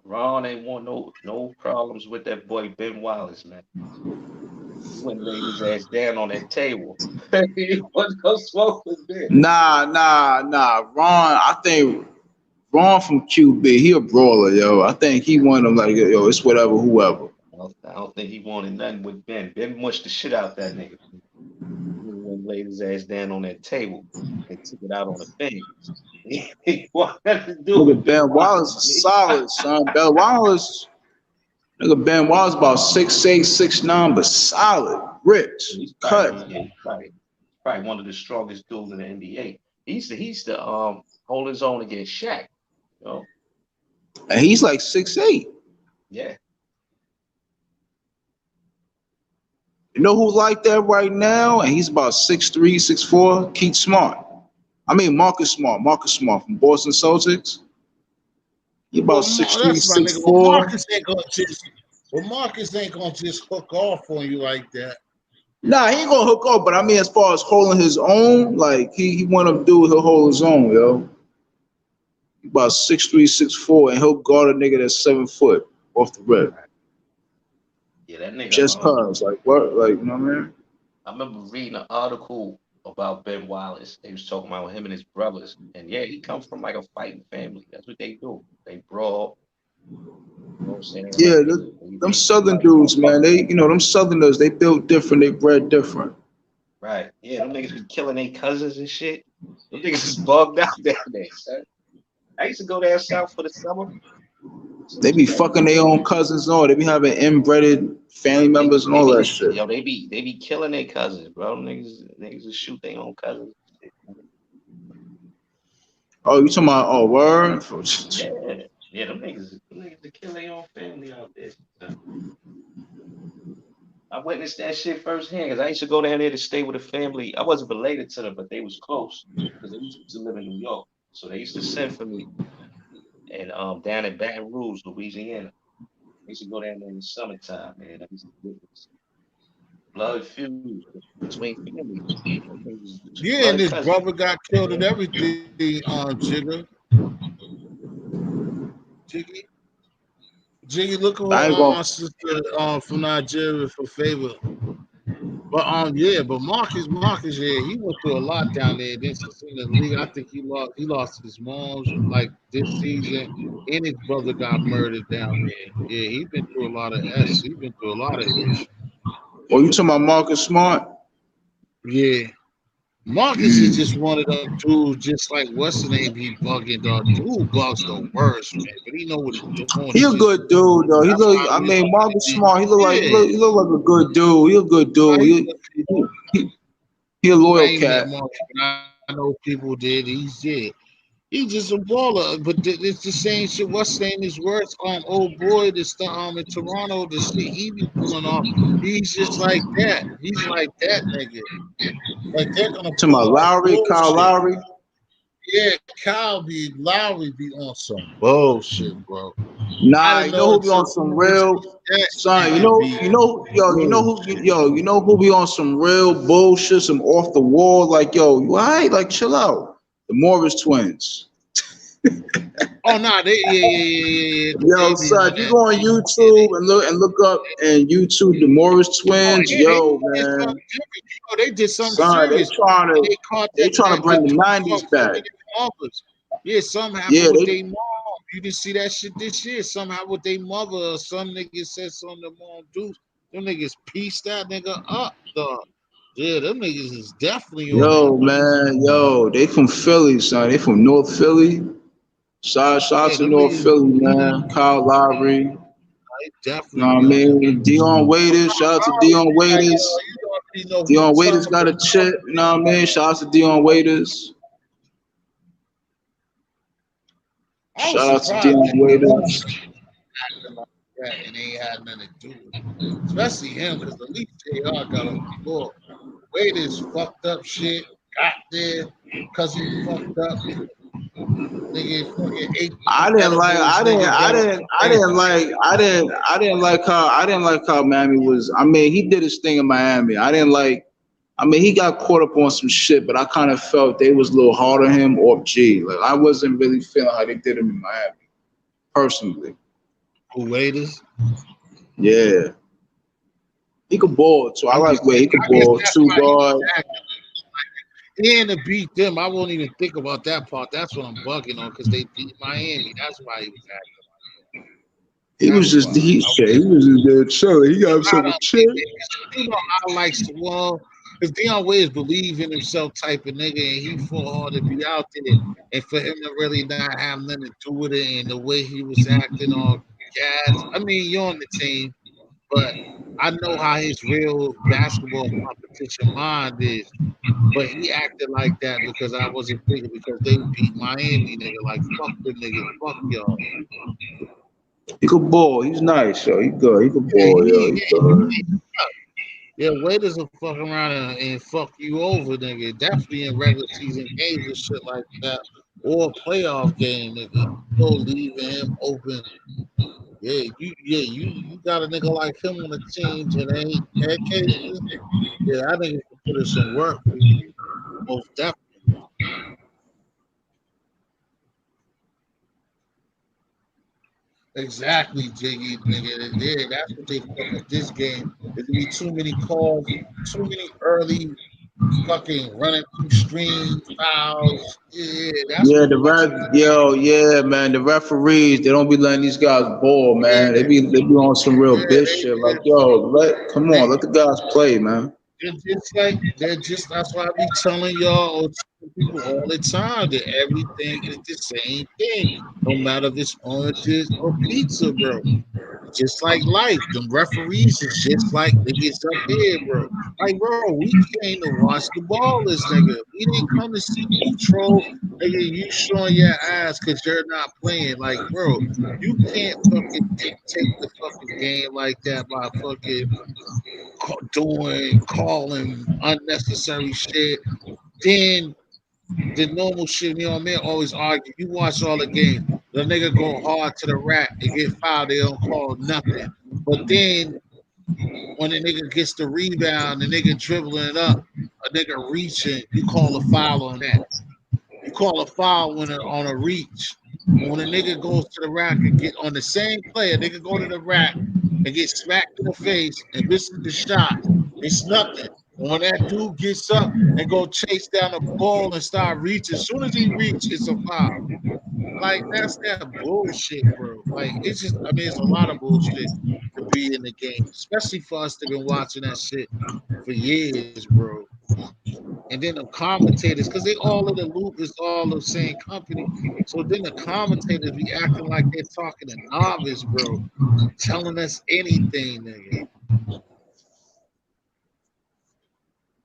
Ron ain't want no problems with that boy Ben Wallace, man. He went and laid his ass down on that table. He wasn't gonna smoke with Ben. Nah. Ron, I think Ron from QB, he a brawler, yo. I think he one of them like, yo, it's whatever, whoever. I don't think he wanted nothing with Ben. Ben mushed the shit out that nigga. He went and laid his ass down on that table and took it out on the fans. He wanted nothing to do with Ben Wallace is solid, son. Ben Wallace about 6'8", 6'9", but solid, rich, he's cut. Probably one of the strongest dudes in the NBA. He used to hold his own against Shaq. You know? And he's like 6'8". Yeah. You know who's like that right now? And he's about 6'3", 6'4", Keith Smart. I mean Marcus Smart from Boston Celtics. He about 6'3", 6'4". Marcus ain't gonna just hook off on you like that. Nah, he ain't gonna hook off, but I mean as far as holding his own, like he want to do, he'll hold his own, yo. He about 6'3", 6'4", and he'll guard a nigga that's 7 foot off the rip. Yeah, that nigga. Just cause, like what? Like, you know what I mean? I remember reading an article about Ben Wallace. They was talking about him and his brothers. And yeah, he comes from like a fighting family. That's what they do. They brawl. You know what I'm saying? Yeah, them Southern dudes, man. They, them Southerners, they built different, they bred different. Right. Yeah, them niggas be killing their cousins and shit. Them niggas is bugged out down there, son. I used to go down south for the summer. They be fucking their own cousins and all. They be having inbred family members and all that shit. Yo, they be killing their cousins, bro. Niggas will shoot their own cousins. Oh, you talking about word? Yeah, them niggas to kill their own family out there. I witnessed that shit firsthand because I used to go down there to stay with a family. I wasn't related to them, but they was close because they used to live in New York. So they used to send for me. And down in Baton Rouge, Louisiana. I used to go down there in the summertime, man. I used to witness blood feud between families. Yeah, and his brother got killed and everything, Jiggy, look at sister from Nigeria for favor. But but Marcus, he went through a lot down there. Then in the league, I think he lost his mom's like this season, and his brother got murdered down there. Yeah, he's been through a lot of issues. Oh, you talking about Marcus Smart? Yeah. Marcus is just one of them dudes, just like what's the name? He bugging dog. Dude bugs the worst, man. But he know what he's doing. He a good dude, though. Marcus Smart. He look like a good dude. He a good dude. He a loyal cat. I know people did. He's just a baller, but it's the same shit. What's saying is worse? Old boy, this in Toronto, the shit he be pulling off. He's just like that. He's like that nigga. Like they're gonna to my Lowry, Kyle Lowry. Yeah, Lowry be on some bullshit, bro. Nah, you know who be on some real son. You know who be on some real bullshit, some off the wall. Like, yo, you all right? Like, chill out. The Morris twins. Oh no, yeah. Yo, son, you go on YouTube and look up and YouTube the Morris twins. Man, they did something son, serious. They trying to bring the '90s back. mothers. Yeah, something happened with their mom. You didn't see that shit this year. Somehow with their mother, or some nigga said something to mom do. Them niggas pieced that nigga up, dog. Yeah, them niggas is definitely Yo, man, yo, they from Philly, son. They from North Philly. Shout to North Philly, man. Kyle Lowry. Definitely. You know what I mean? Dion Waiters. Shout out to Dion Waiters. Dion Waiters got a chip. You know what I mean? Shout out to Dion Waiters. Shout out to Dion Waiters. And they had nothing to do with it. Especially him, because at least JR got on the floor. Waiters fucked up shit, got there because he fucked up. Nigga fucking ate. I didn't like how Miami was. I mean, he did his thing in Miami. He got caught up on some shit, but I kind of felt they was a little hard on him off G. Like, I wasn't really feeling how they did him in Miami, personally. Who, Waiters? Yeah. He could ball, too. I like where he could ball. 2 guard. And to beat them, I won't even think about that part. That's what I'm bugging on, because they beat Miami. That's why he was acting. He was just there chilling. He got himself a chill. You know, I like well, because Dion Waiters believe in himself type of nigga, and he fought hard to be out there, and for him to really not have nothing to do with it, and the way he was acting on gas. I mean, you're on the team, but I know how his real basketball competition mind is. But he acted like that because I wasn't thinking, because they beat Miami, nigga. Like, fuck the nigga, fuck y'all. He could ball. He's nice, yo. He good. He could ball, yo. Yeah, Waiters will fuck around and fuck you over, nigga. Definitely in regular season games and shit like that, or a playoff game, nigga. Go leaving him open. You got a nigga like him on the team, and ain't that cases. Yeah, I think he can put in some work for you. Most definitely. Exactly, Jiggy, nigga. Yeah, that's what they fuck up this game. There's gonna be too many calls, too many early fucking running through screens, fouls. Yeah, that's man. The referees, they don't be letting these guys ball, man. They be on some real bitch shit. Like, yo, let the guys play, man. They're just that's why I be telling y'all people all the time that everything is the same thing. No matter if it's oranges or pizza, bro. Just like life, the referees is just like niggas up here, bro. Like, bro, we came to watch the ballers, nigga. We didn't come to see you troll, nigga. You showing your ass because you're not playing. Like, bro, you can't fucking dictate the fucking game like that by fucking calling unnecessary shit. Then the normal shit, you know what I mean? Always argue. You watch all the games. The nigga go hard to the rack and get fouled. They don't call nothing. But then when the nigga gets the rebound, the nigga dribbling it up, a nigga reaching, you call a foul on that. You call a foul on a reach. When a nigga goes to the rack and get on the same play, a nigga go to the rack and get smacked in the face and misses the shot, it's nothing. When that dude gets up and go chase down the ball and start reaching, as soon as he reaches, it's a foul. Like, that's that bullshit, bro. Like, it's just, I mean, it's a lot of bullshit to be in the game, especially for us to been watching that shit for years, bro. And then the commentators, because they all in the loop, is all the same company. So then the commentators be acting like they're talking to novice, bro, telling us anything, nigga.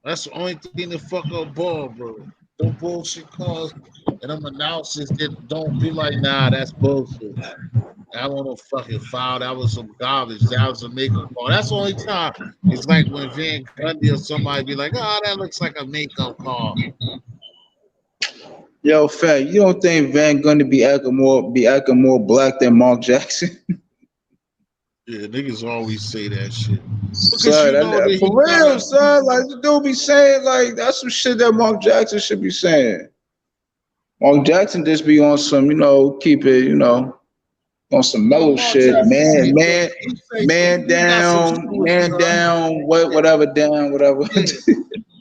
That's the only thing that fuck up ball, bro. No bullshit calls and them announcers that don't be like, nah, that's bullshit. That wasn't no fucking foul. That was some garbage. That was a makeup call. That's the only time. It's like when Van Gundy or somebody be like, oh, that looks like a makeup call. Yo, Fat, you don't think Van Gundy be acting more black than Mark Jackson? Yeah, niggas always say that shit. Son, for real, son. Like, the dude be saying, like, that's some shit that Mark Jackson should be saying. Mark Jackson just be on some, keep it, on some mellow shit. Man down, whatever.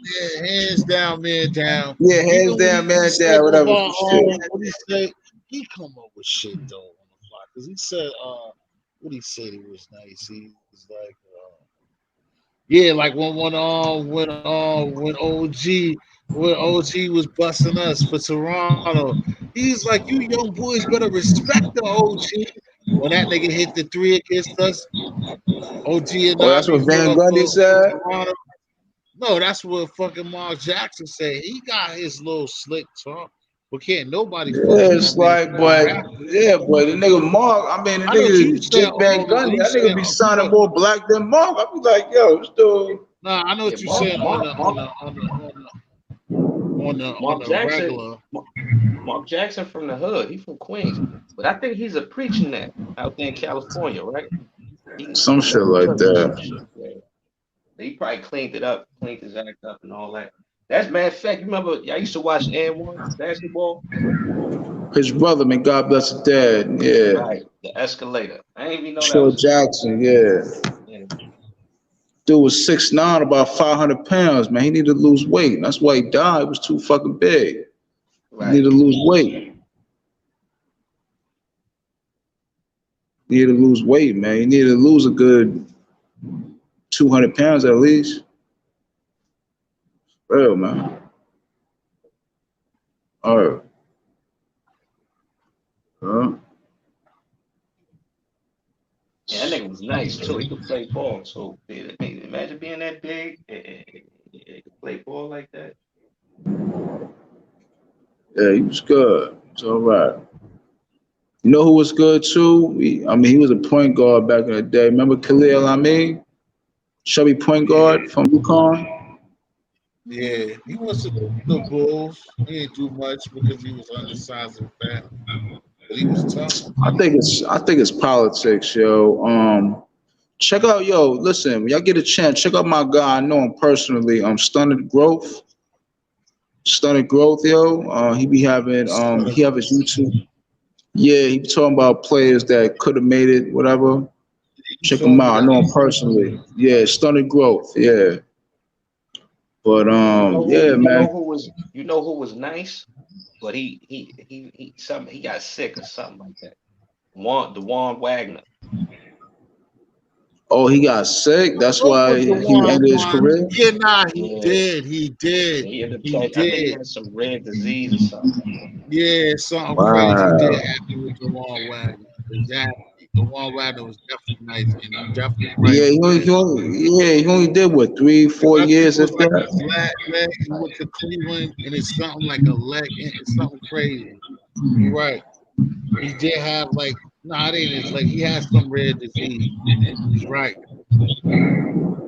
Yeah, hands down, man down. Yeah, hands Even down, man said down, whatever. about, Shit. what he say? He come up with shit though on the fly because he said, what he said he was nice. He was like, yeah, like when OG was busting us for Toronto, he's like, you young boys better respect the OG. When that nigga hit the three against us, OG and Oh, that's Nami what Van for Gundy said? Toronto. No, that's what fucking Mark Jackson said. He got his little slick talk, but can't nobody Yeah, fuck with my it's man. like, but yeah, boy, the nigga Mark, I mean, the I know you nigga said, Jake Van Gundy, that nigga be sounding more black than Mark. I be like, yo, this dude. Nah, I know what you said on the regular. Mark Jackson from the hood. He from Queens, but I think he's a preaching that out there in California, right? Some shit like that. Yeah. He probably cleaned his act up and all that. That's matter of fact. You remember? I used to watch N1 basketball. His brother, man, God bless his dad. Yeah. Right, the escalator. I didn't even know Phil that was Jackson. Yeah. Dude was 6'9", about 500 pounds, man. He needed to lose weight. That's why he died. He was too fucking big. Right. He needed to lose weight. He needed to lose weight, man. He needed to lose a good 200 pounds at least. Real, man. All right. Yeah, that nigga was nice too. He could play ball too. Imagine being that big and could play ball like that. Yeah, he was good. It's all right. You know who was good too? He was a point guard back in the day. Remember Khalil Amin? Chubby point guard from UConn? Yeah, he went to the Bulls. He didn't do much because he was undersized and fat. But he was tough. I think it's politics, yo. Check out, listen, when y'all get a chance, check out my guy. I know him personally. Stunted Growth. Stunted Growth, yo. He be having he have his YouTube. Yeah, he be talking about players that could have made it, whatever. Check him out. I know him personally. Yeah, Stunted Growth. Yeah. But yeah, man. You know who was nice, but he got sick or something like that. DeJuan Wagner. Oh, he got sick. That's why he ended his career. Yeah, nah, he did. He did. He I think he had some rare disease or something. Yeah, something crazy did happen with DeJuan Wagner. Exactly. DeJuan Wagner was definitely nice, and he definitely he only did what 3-4 years. If that. He went to Cleveland, and it's something like a leg. It's something crazy. You're right. He did have it ain't his leg. He has some rare disease. He's right.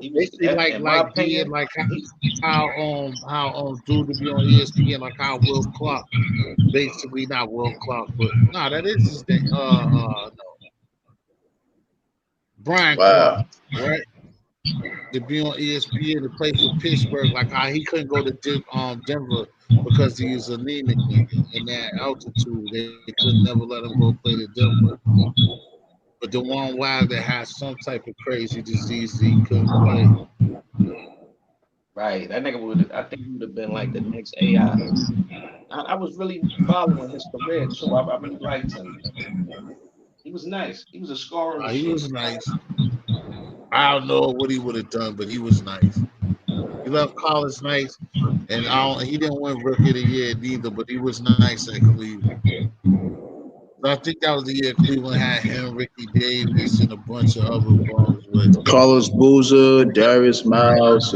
Basically, how dude to be on ESPN, like how Will Clark, basically not Will Clark, but that is his name. No. Brian Clark, right? To be on ESPN to play for Pittsburgh, like how he couldn't go to Denver because he was anemic in that altitude. They could never let him go play to Denver. But the one Wagner has some type of crazy disease that he couldn't play. Right, that nigga I think he would have been like the next AI. I was really following his career too. I really liked him. He was nice. He was a scorer. He was nice. I don't know what he would have done, but he was nice. He left college nice, and he didn't win Rookie of the Year neither, but he was nice at Cleveland. I think that was the year Cleveland had him, Ricky Davis, and a bunch of other bums with Carlos Boozer, Darius Miles,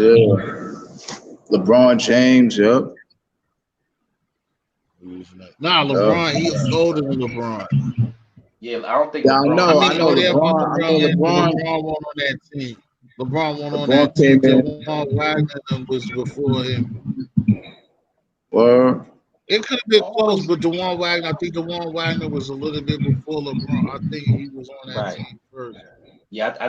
LeBron James, yep. Nah, LeBron, he's older than LeBron. Yeah, I don't think. Yeah, LeBron. I know LeBron. LeBron won on that team. LeBron won on that team. DeJuan Wagner was before him. Well, it could have been close, but DeJuan Wagner, I think DeJuan Wagner was a little bit before LeBron. I think he was on that team first. Yeah, I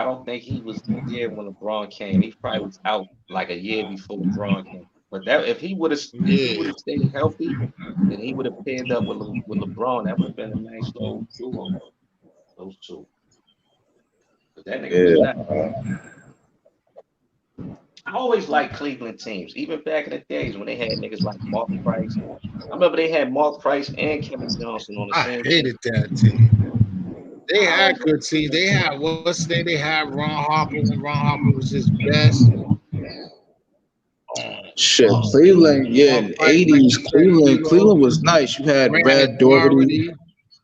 don't think he was there when LeBron came. He probably was out like a year before LeBron came. But if he would have stayed healthy, then he would have paired up with LeBron. That would have been a nice little duo. Those two. But that nigga was I always liked Cleveland teams, even back in the days when they had niggas like Mark Price. I remember they had Mark Price and Kevin Johnson on the I same hated team. that team. They had good teams. They had what's the name? They had Ron Harper when Ron Harper was his best. Shit, Cleveland, yeah, in the 80s, Cleveland was nice. You had Brad Daugherty,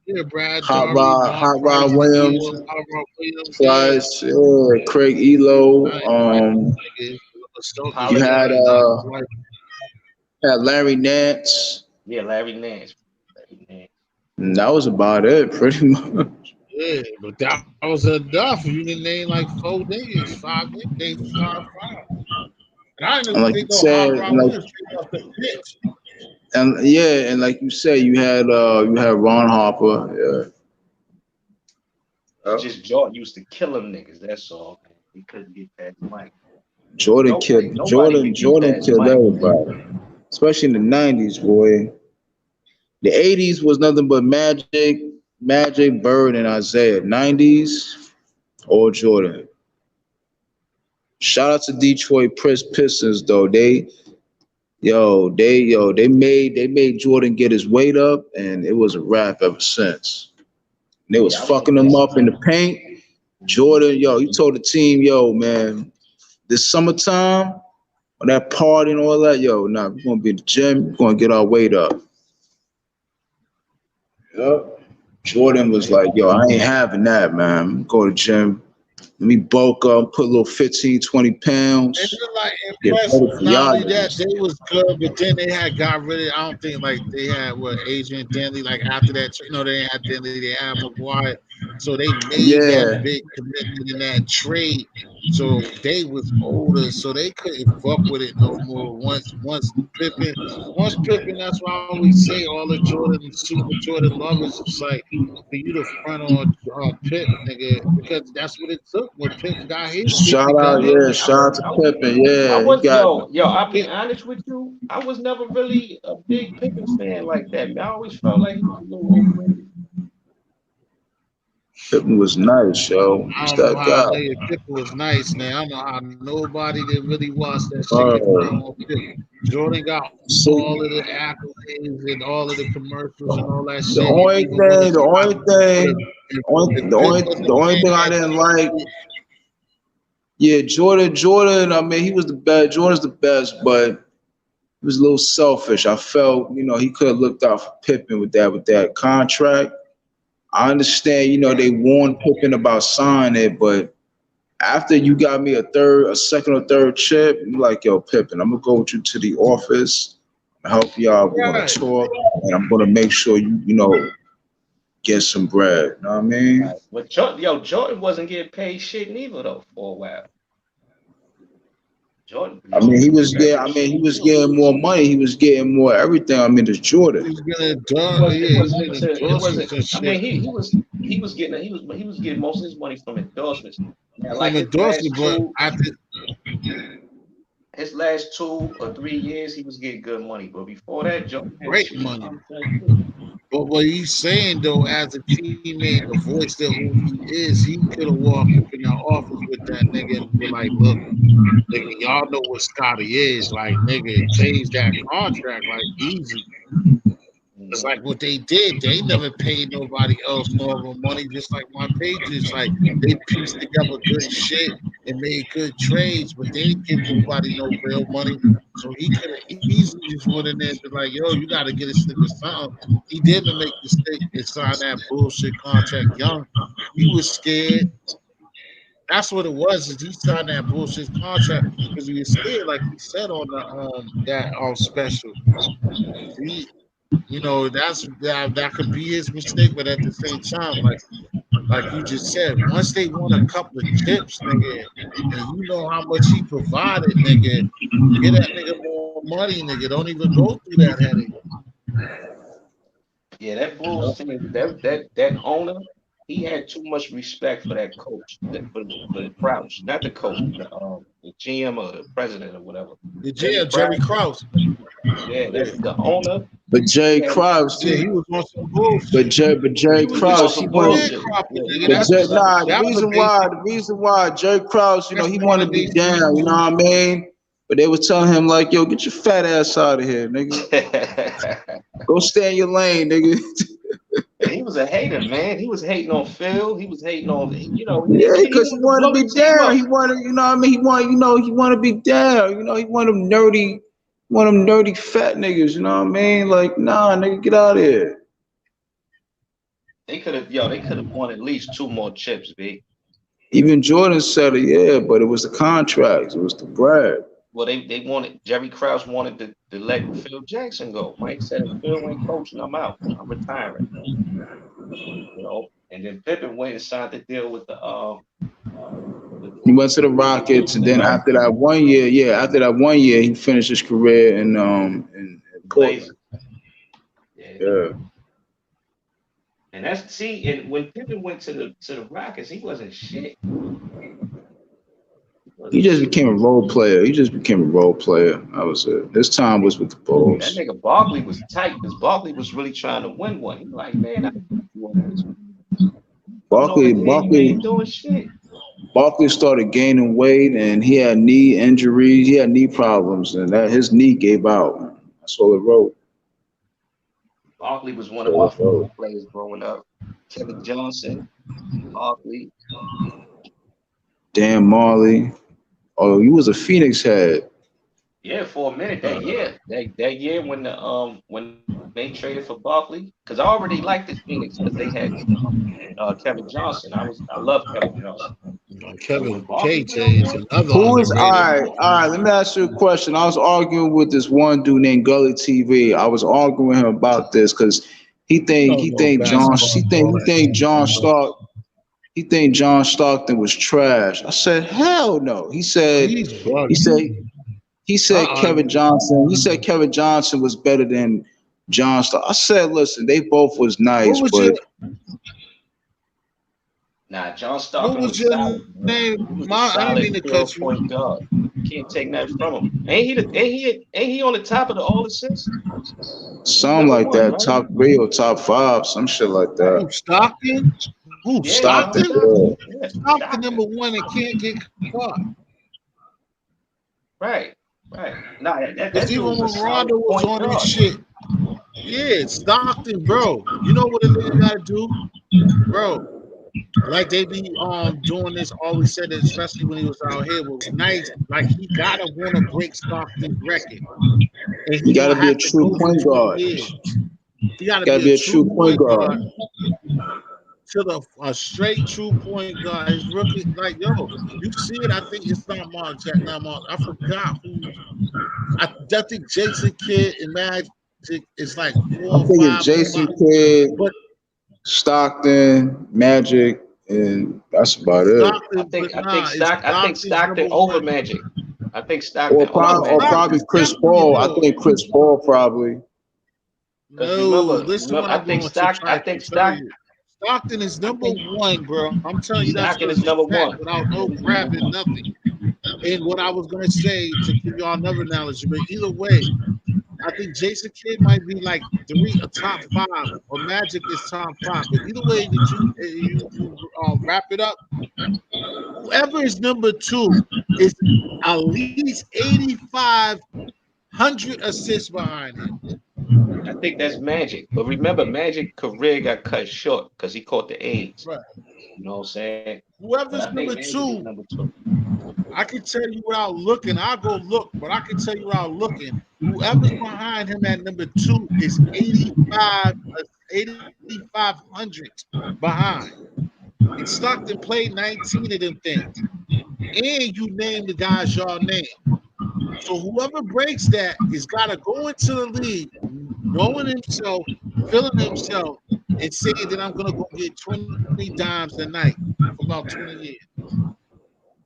Hot Rod Williams, Price, Craig Elo. You had Larry Nance. Yeah, Larry Nance. And that was about it, pretty much. Yeah, but that was enough. You can name like 4 niggas, 5 niggas, 5. And I didn't like think you said, and like you said, you had Ron Harper. Yeah. Just Jordan used to kill them niggas. That's all. Man. He couldn't get past Mike. Jordan killed everybody, especially in the 90s, boy. The 80s was nothing but Magic, Bird, and Isaiah. 90s, all Jordan. Shout out to Detroit Pistons though. They made Jordan get his weight up, and it was a wrap ever since. And they was fucking him up in the paint. Jordan, he told the team, man, this summertime, on that party and all that, we're gonna be in the gym, we're gonna get our weight up. Yep. Jordan was like, I ain't having that, man. Go to the gym. Let me bulk up, put a little 15, 20 pounds. And not only that, they was good, but then they had got rid of, I don't think like they had Adrian Danley, like after that, they ain't had Danley, they had McGuire. So they made that big commitment in that trade. So they was older, so they couldn't fuck with it no more. Once Pippen, that's why I always say all the Jordan, Super Jordan lovers, it's like for you to front on Pitt, nigga, because that's what it took when Pitt got his. Shout out to Pippen, I'll be honest with you, I was never really a big Pippen fan like that. Man. I always felt like he was a little overrated. Pippen was nice, yo. I don't know how Pippen was nice, man. I don't know how nobody that really watched that shit. Jordan got all of the accolades and all of the commercials and all that shit. The only thing I didn't like. Yeah, Jordan. I mean, he was the best. Jordan's the best, but he was a little selfish. I felt, he could have looked out for Pippen with that contract. I understand, they warned Pippen about signing it, but after you got me a second or third chip, you're like, Pippen, I'm gonna go with you to the office, help you out. We're gonna talk, and I'm gonna make sure you get some bread. You know what I mean? Right. But Jordan wasn't getting paid shit neither though for a while. Jordan. He was getting more money. He was getting more everything. It's Jordan. He was getting most of his money from endorsements. Like his last 2 or 3 years, he was getting good money. But before that, Jordan had great money. But what he's saying though, as a teammate, the voice that who he is, he could have walked up in the office with that nigga and be like, look, nigga, y'all know what Scotty is. Like, nigga, change that contract like easy. It's like what they did. They never paid nobody else normal money, just like my pages. Like they pieced together good shit and made good trades, but they didn't give nobody no real money. So he could have easily just went in there and be like, yo, you got to get this nigga something. He didn't make the mistake and sign that bullshit contract young. He was scared. That's what it was. Is he signed that bullshit contract because he was scared, like he said on the that special. That could be his mistake, but at the same time, like you just said, once they won a couple of chips, nigga, and you know how much he provided, nigga, get that nigga more money, nigga. Don't even go through that headache. Yeah, that Bulls team, that owner, he had too much respect for that coach, for Crouch, not the coach, the GM or the president or whatever. The GM, Jerry Krause. Yeah, that's the owner. But Jerry Krause, he was on some bullshit. But Jerry Krause, he wanted. The reason why Jerry Krause, he wanted to be down. You know what I mean? But they were telling him like, yo, get your fat ass out of here, nigga. Go stay in your lane, nigga. He was a hater, man. He was hating on Phil. He was hating on, Yeah, because he wanted to be down. He wanted, you know what I mean? He wanted to be down. You know, he wanted them nerdy, fat niggas, you know what I mean? Like, nah, nigga, get out of here. They could have won at least 2 more chips, B. Even Jordan said it, yeah, but it was the contracts. It was the bread. Well, they wanted, Jerry Krause wanted to let Phil Jackson go. Mike said, if Phil ain't coaching, I'm out. I'm retiring. You know, and then Pippen went and signed the deal with the he went to the Rockets, and then after that 1 year, he finished his career in Portland. Yeah. And and when Pippen went to the Rockets, he wasn't shit. He just became a role player. That was it. His time was with the Bulls. That nigga Barkley was tight because Barkley was really trying to win one. He was like, man, Barkley doing shit. Barkley started gaining weight, and he had knee injuries. He had knee problems, and his knee gave out. That's all it wrote. Barkley was one of my favorite players growing up. Kevin Johnson, Barkley, Dan Marley. Oh, he was a Phoenix head. Yeah, for a minute that year when they traded for Barkley, because I already liked the Phoenix because they had Kevin Johnson. I love Kevin Johnson. Kevin KJ is another. Who is all right? Let me ask you a question. I was arguing with this one dude named Gully TV. I was arguing with him about this because he think John Stockton was trash. I said, hell no. He said Kevin Johnson. He said Kevin Johnson was better than John Stockton. I said, listen, they both was nice, but John Stockton. What was your name? I didn't mean to cut you. Point guard. You can't take that from him. Ain't he on the top of the all assists? Something like that, right? Top 3 or top 5, some shit like that. Stockton? Stockton? Yeah. Stockton number 1 and can't get caught. Right. Nah, that even when Rondo was on his shit. Yeah, Stockton, bro. You know what a nigga gotta do? Bro. Like they be doing this, always said it, especially when he was out here, was nice. Like he gotta want to break Stockton's record. And he gotta be a true point guard. He gotta be a true point guard. To a straight true point guard. His rookie, like you see it. I think it's not Mark. I forgot who. I think Jason Kidd and Magic is like 4 or 5. I think Jason Kidd, Stockton, Magic, and that's about it. I think Stockton over Magic. I think Stockton or probably Chris Paul. I think Chris Paul probably. No, listen. I think Stockton is number 1, bro. I'm telling you, that's Stockton is number 1 without no grabbing nothing. And what I was gonna say to give y'all another analogy, but either way, I think Jason Kidd might be like top 5, or Magic is top 5. But either way that you wrap it up, whoever is number 2 is at least 8,500 assists behind him. I think that's Magic. But remember, Magic's career got cut short because he caught the AIDS. Right. You know what I'm saying? Whoever's number 2, I can tell you without looking. I'll go look, but I can tell you without looking. Whoever's behind him at number 2 is 8,500 behind. And Stockton played 19 of them things. And you name the guys y'all name. So whoever breaks that has got to go into the league, knowing himself, feeling himself, and saying that I'm going to go get 20 dimes a night for about 20 years.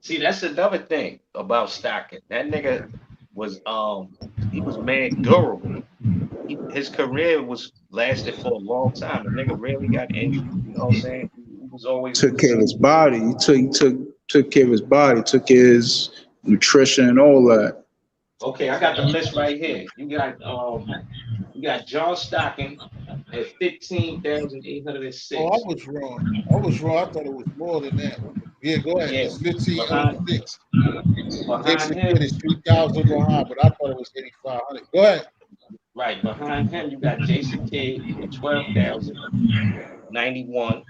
See, that's another thing about Stockton. That nigga was he was mad durable. His career lasted for a long time. The nigga rarely got injured. You know what I'm saying? He was always took care of his body. He took care of his body, took his nutrition and all that. Okay, I got the list right here. You got You got John Stockton at 15,806. Oh, I was wrong. I thought it was more than that. Yeah, go ahead. Yeah, It's 1506. behind Jason him, Kidd is 3,000 behind, but I thought it was 8,500. Go ahead. right behind him, you got Jason Kidd with 12,091.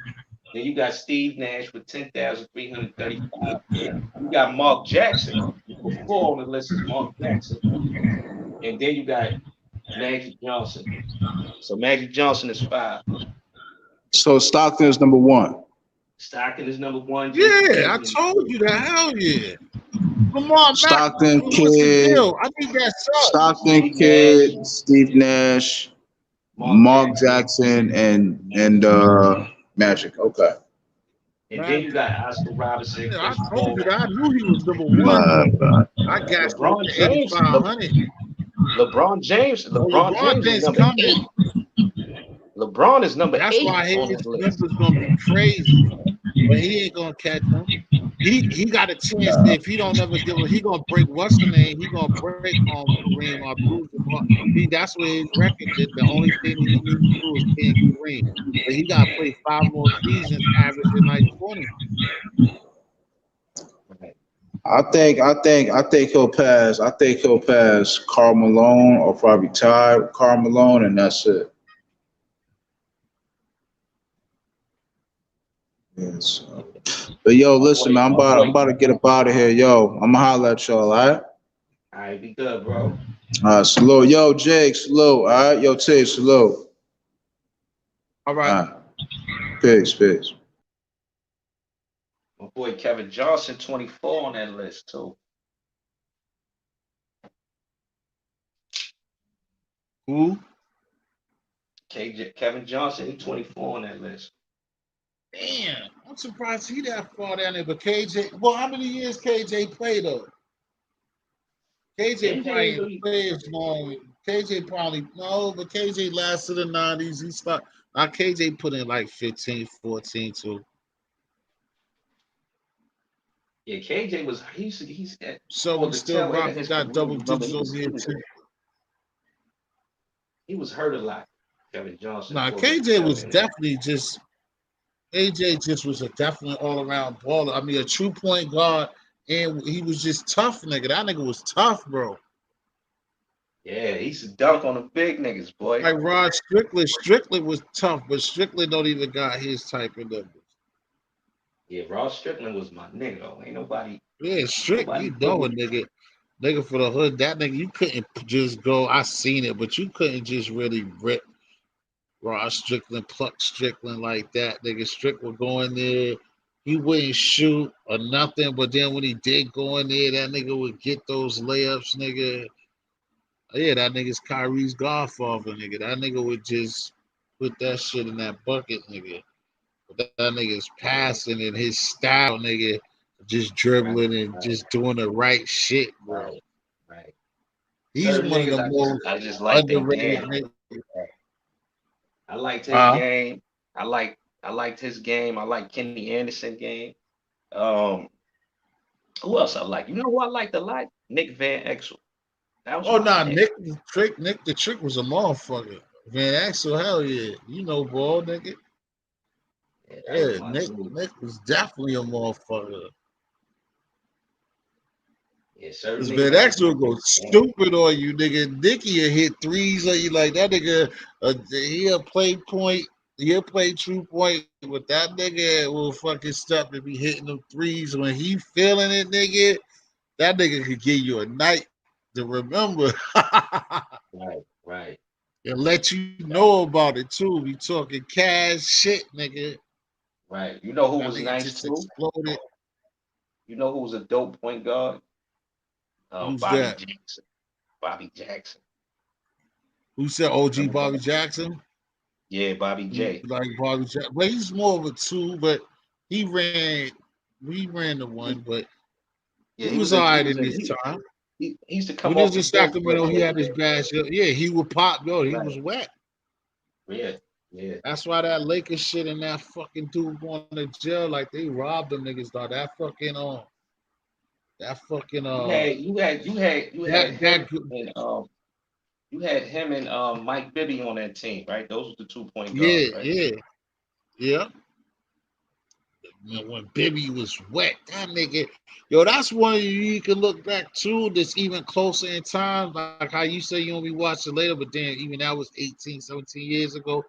Then you got Steve Nash with 10,335. You got Mark Jackson. Number 4 on the list is Mark Jackson. And then you got Magic Johnson. So Magic Johnson is 5. So Stockton is number 1. Stockton is number 1. Yeah, I told you that. Hell yeah. Come on, Stockton, Matt. What's the Kidd, deal? I need that sub. Stockton, Kidd, Steve Nash, Mark Jackson, and Magic. Okay. And then you got Oscar Robertson. Yeah, I told you that. I knew he was number 1. I got LeBron James. 8,500. LeBron James is number coming. 8. LeBron is number 8. That's why his numbers gonna be crazy. But he ain't gonna catch him. He got a chance. If he don't ever give it, he gonna break what's the name? He gonna break Kareem Abdul-Jabbar. That's what his record is. The only thing he needs to do is can't Kareem. But he gotta play 5 more seasons, averaging like 20. I think he'll pass. I think he'll pass Karl Malone or probably tie Karl Malone, and that's it. Yes. But yo, listen, man, I'm about to get up out of here. Yo, I'm gonna holler at y'all, all right? All right, be good, bro. All right, salute. Yo, Jake, salute. All right, yo, Tay, salute. All right. All right. Peace. My boy Kevin Johnson, 24 on that list too. Who? Kevin Johnson, he's 24 on that list. Damn, I'm surprised he that far down there. But KJ, well, how many years KJ played though? KJ probably didn't play as long. KJ probably no, but KJ lasted the 90s. He started. KJ put in like 15, 14 too. Yeah, KJ was he's at, so we still got double digits over here too. He was hurt a lot, Kevin Johnson. Nah, KJ was definitely just. AJ just was a definite all-around baller. I mean, a true point guard, and he was just tough, nigga. That nigga was tough, bro. Yeah, he used to dunk on the big niggas, boy. Like Rod Strickland. Strickland was tough, but Strickland don't even got his type of numbers. Yeah, Rod Strickland was my nigga, though. Ain't nobody. Yeah, Strickland, you know a nigga. Nigga for the hood. That nigga, you couldn't just go, I seen it, but you couldn't just really rip Rod Strickland, pluck Strickland like that. Nigga, Strickland would go in there. He wouldn't shoot or nothing, but then when he did go in there, that nigga would get those layups, nigga. Yeah, that nigga's Kyrie's godfather, nigga. That nigga would just put that shit in that bucket, nigga. But that nigga's passing and his style, nigga, just dribbling and just doing the right shit, bro. Right. He's one of the most I just like underrated niggas. I liked his game. I liked his game. I like Kenny Anderson game. Who else I like? You know who I liked a lot? Nick Van Exel. Nick the Trick was a motherfucker. Van Exel, hell yeah. You know ball, nigga. Yeah, Nick was definitely a motherfucker. Yeah, certainly. Van Exel would go stupid on you, nigga. Nicky will hit threes on you like that nigga. He'll play point. He'll play true point, but that nigga will fucking step and be hitting them threes when he feeling it, nigga. That nigga could give you a night to remember. Right. And let you know about it too. We talking cash shit, nigga. Right. You know who was nice just too? Exploded. You know who was a dope point guard? Who's Bobby that? Jackson. Bobby Jackson. Who said OG Bobby Jackson? Yeah, Bobby J. Like Bobby Jackson. But he's more of a two, but he ran the one, but yeah, he was all right in his time. He used to come when off he was in Sacramento, he had his bad shit. Yeah, he would pop, yo. He was wet. Yeah. That's why that Lakers shit and that fucking dude going to jail, like they robbed them niggas, dog. That fucking you had You had him and Mike Bibby on that team, right? Those were the 2 point Yeah, guards, right? yeah. When Bibby was wet, that nigga, yo, that's one you can look back to that's even closer in time. Like how you say you only watch it later, but then even that was 18, 17 years ago.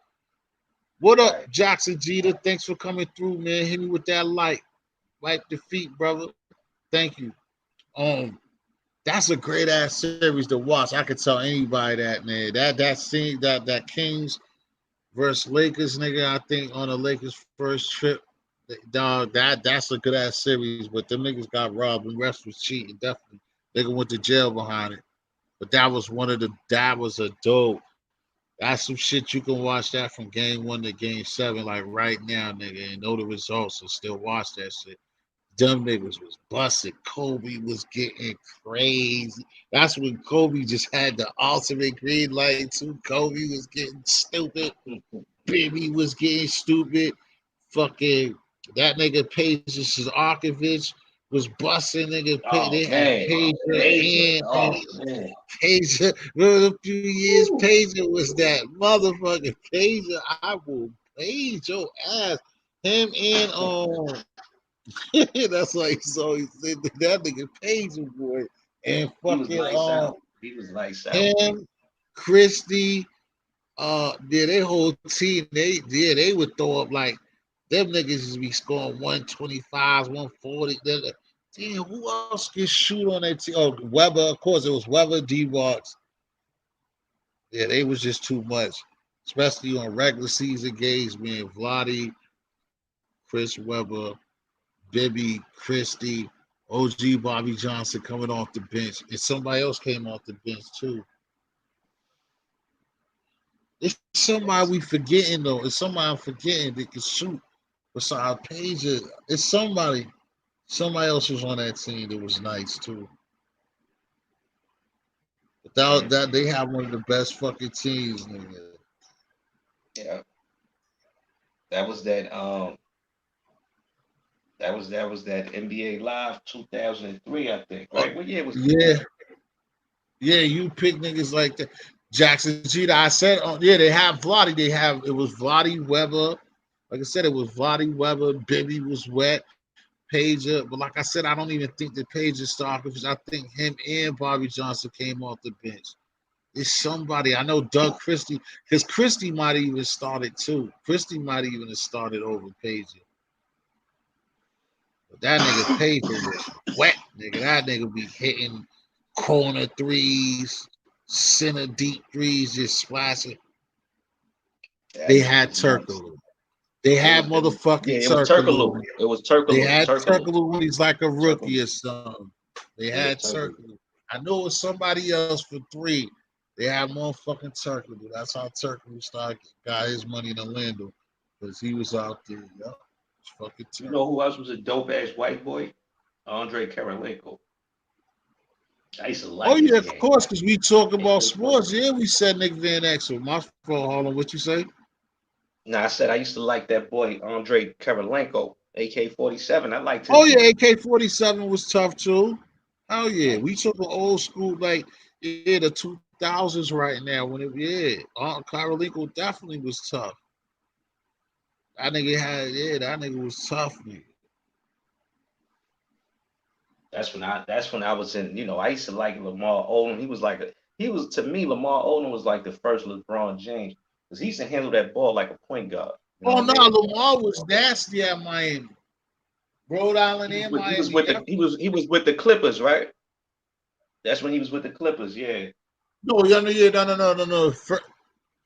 What up, Right. Jackson Jeter? Thanks for coming through, man. Hit me with that light. Wipe the feet, brother. Thank you. That's a great ass series to watch. I could tell anybody that, man. That scene, that Kings versus Lakers, nigga. I think on the Lakers' first trip, dog. That's a good ass series. But them niggas got robbed and rest was cheating. Definitely, nigga went to jail behind it. But that was that was a dope. That's some shit you can watch that from game 1 to game 7, like right now, nigga, and know the results and still watch that shit. Them niggas was busted. Kobe was getting crazy. That's when Kobe just had the ultimate green light too. Kobe was getting stupid. Bibby was getting stupid. Fucking that nigga Pages Arkovich was busting. Nigga, Oh they had man, Pager. Pager and Oh man. Pager. Remember a few years, Woo. Pager was that motherfucking Pager. I will page your ass. Him and that's like so he said that nigga Pager boy and He was fucking lights out. He was lights out. him, Christie, yeah, their whole team, they would throw up like them niggas just be scoring 125, 140. Damn, who else can shoot on that team? Oh, Weber, of course, it was Weber, D-Box. Yeah, they was just too much, especially on regular season games, man. Vladi, Chris Weber, Bibby, Christie, OG Bobby Johnson coming off the bench, and somebody else came off the bench too. It's somebody we forgetting though. It's somebody I'm forgetting that can shoot besides Pager. It's somebody else was on that team that was nice too. But that they have one of the best fucking teams, nigga. Yeah. That was that that NBA Live 2003, I think, right? What year was that? Yeah, you pick niggas like that. Jackson Jeter. I said, they have Vladi. It was Vladi Weber. Like I said, it was Vladi Weber. Bibby was wet. Pager, but like I said, I don't even think that Pager started because I think him and Bobby Johnson came off the bench. It's somebody I know, Doug Christie, because Christie might have even started too. Christie might even have started over Pager. But that nigga Pager was wet, nigga. That nigga be hitting corner threes, center deep threes, just splashing. They had Turkoglu. They had motherfucking it was Turkoglu. It was They Turkoglu. had Turkoglu when he's like a rookie or something. They Yeah, had Turkoglu. I know it was somebody else for 3. They had motherfucking Turkoglu. That's how Turkoglu got his money in Orlando because he was out there. Yep. Fucking Turkoglu. You know who else was a dope ass white boy? Andre Karolinko. I used to like his of game. course, because we talk about sports. Yeah, we said Nick Van Exel. My fault, hold on. What you say? No, I said I used to like that boy Andre Karolinko, AK-47. I liked his. Oh yeah, AK-47 was tough too. Oh yeah, we took an old school like the 2000s right now when Karolinko definitely was tough. That nigga was tough, nigga. That's when I was in. I used to like Lamar Odom. To me, Lamar Odom was like the first LeBron James because he used to handle that ball like a point guard. Oh no, Lamar was nasty at Miami, Rhode Island and Miami. He was with the Clippers, right? That's when he was with the Clippers. Yeah. No.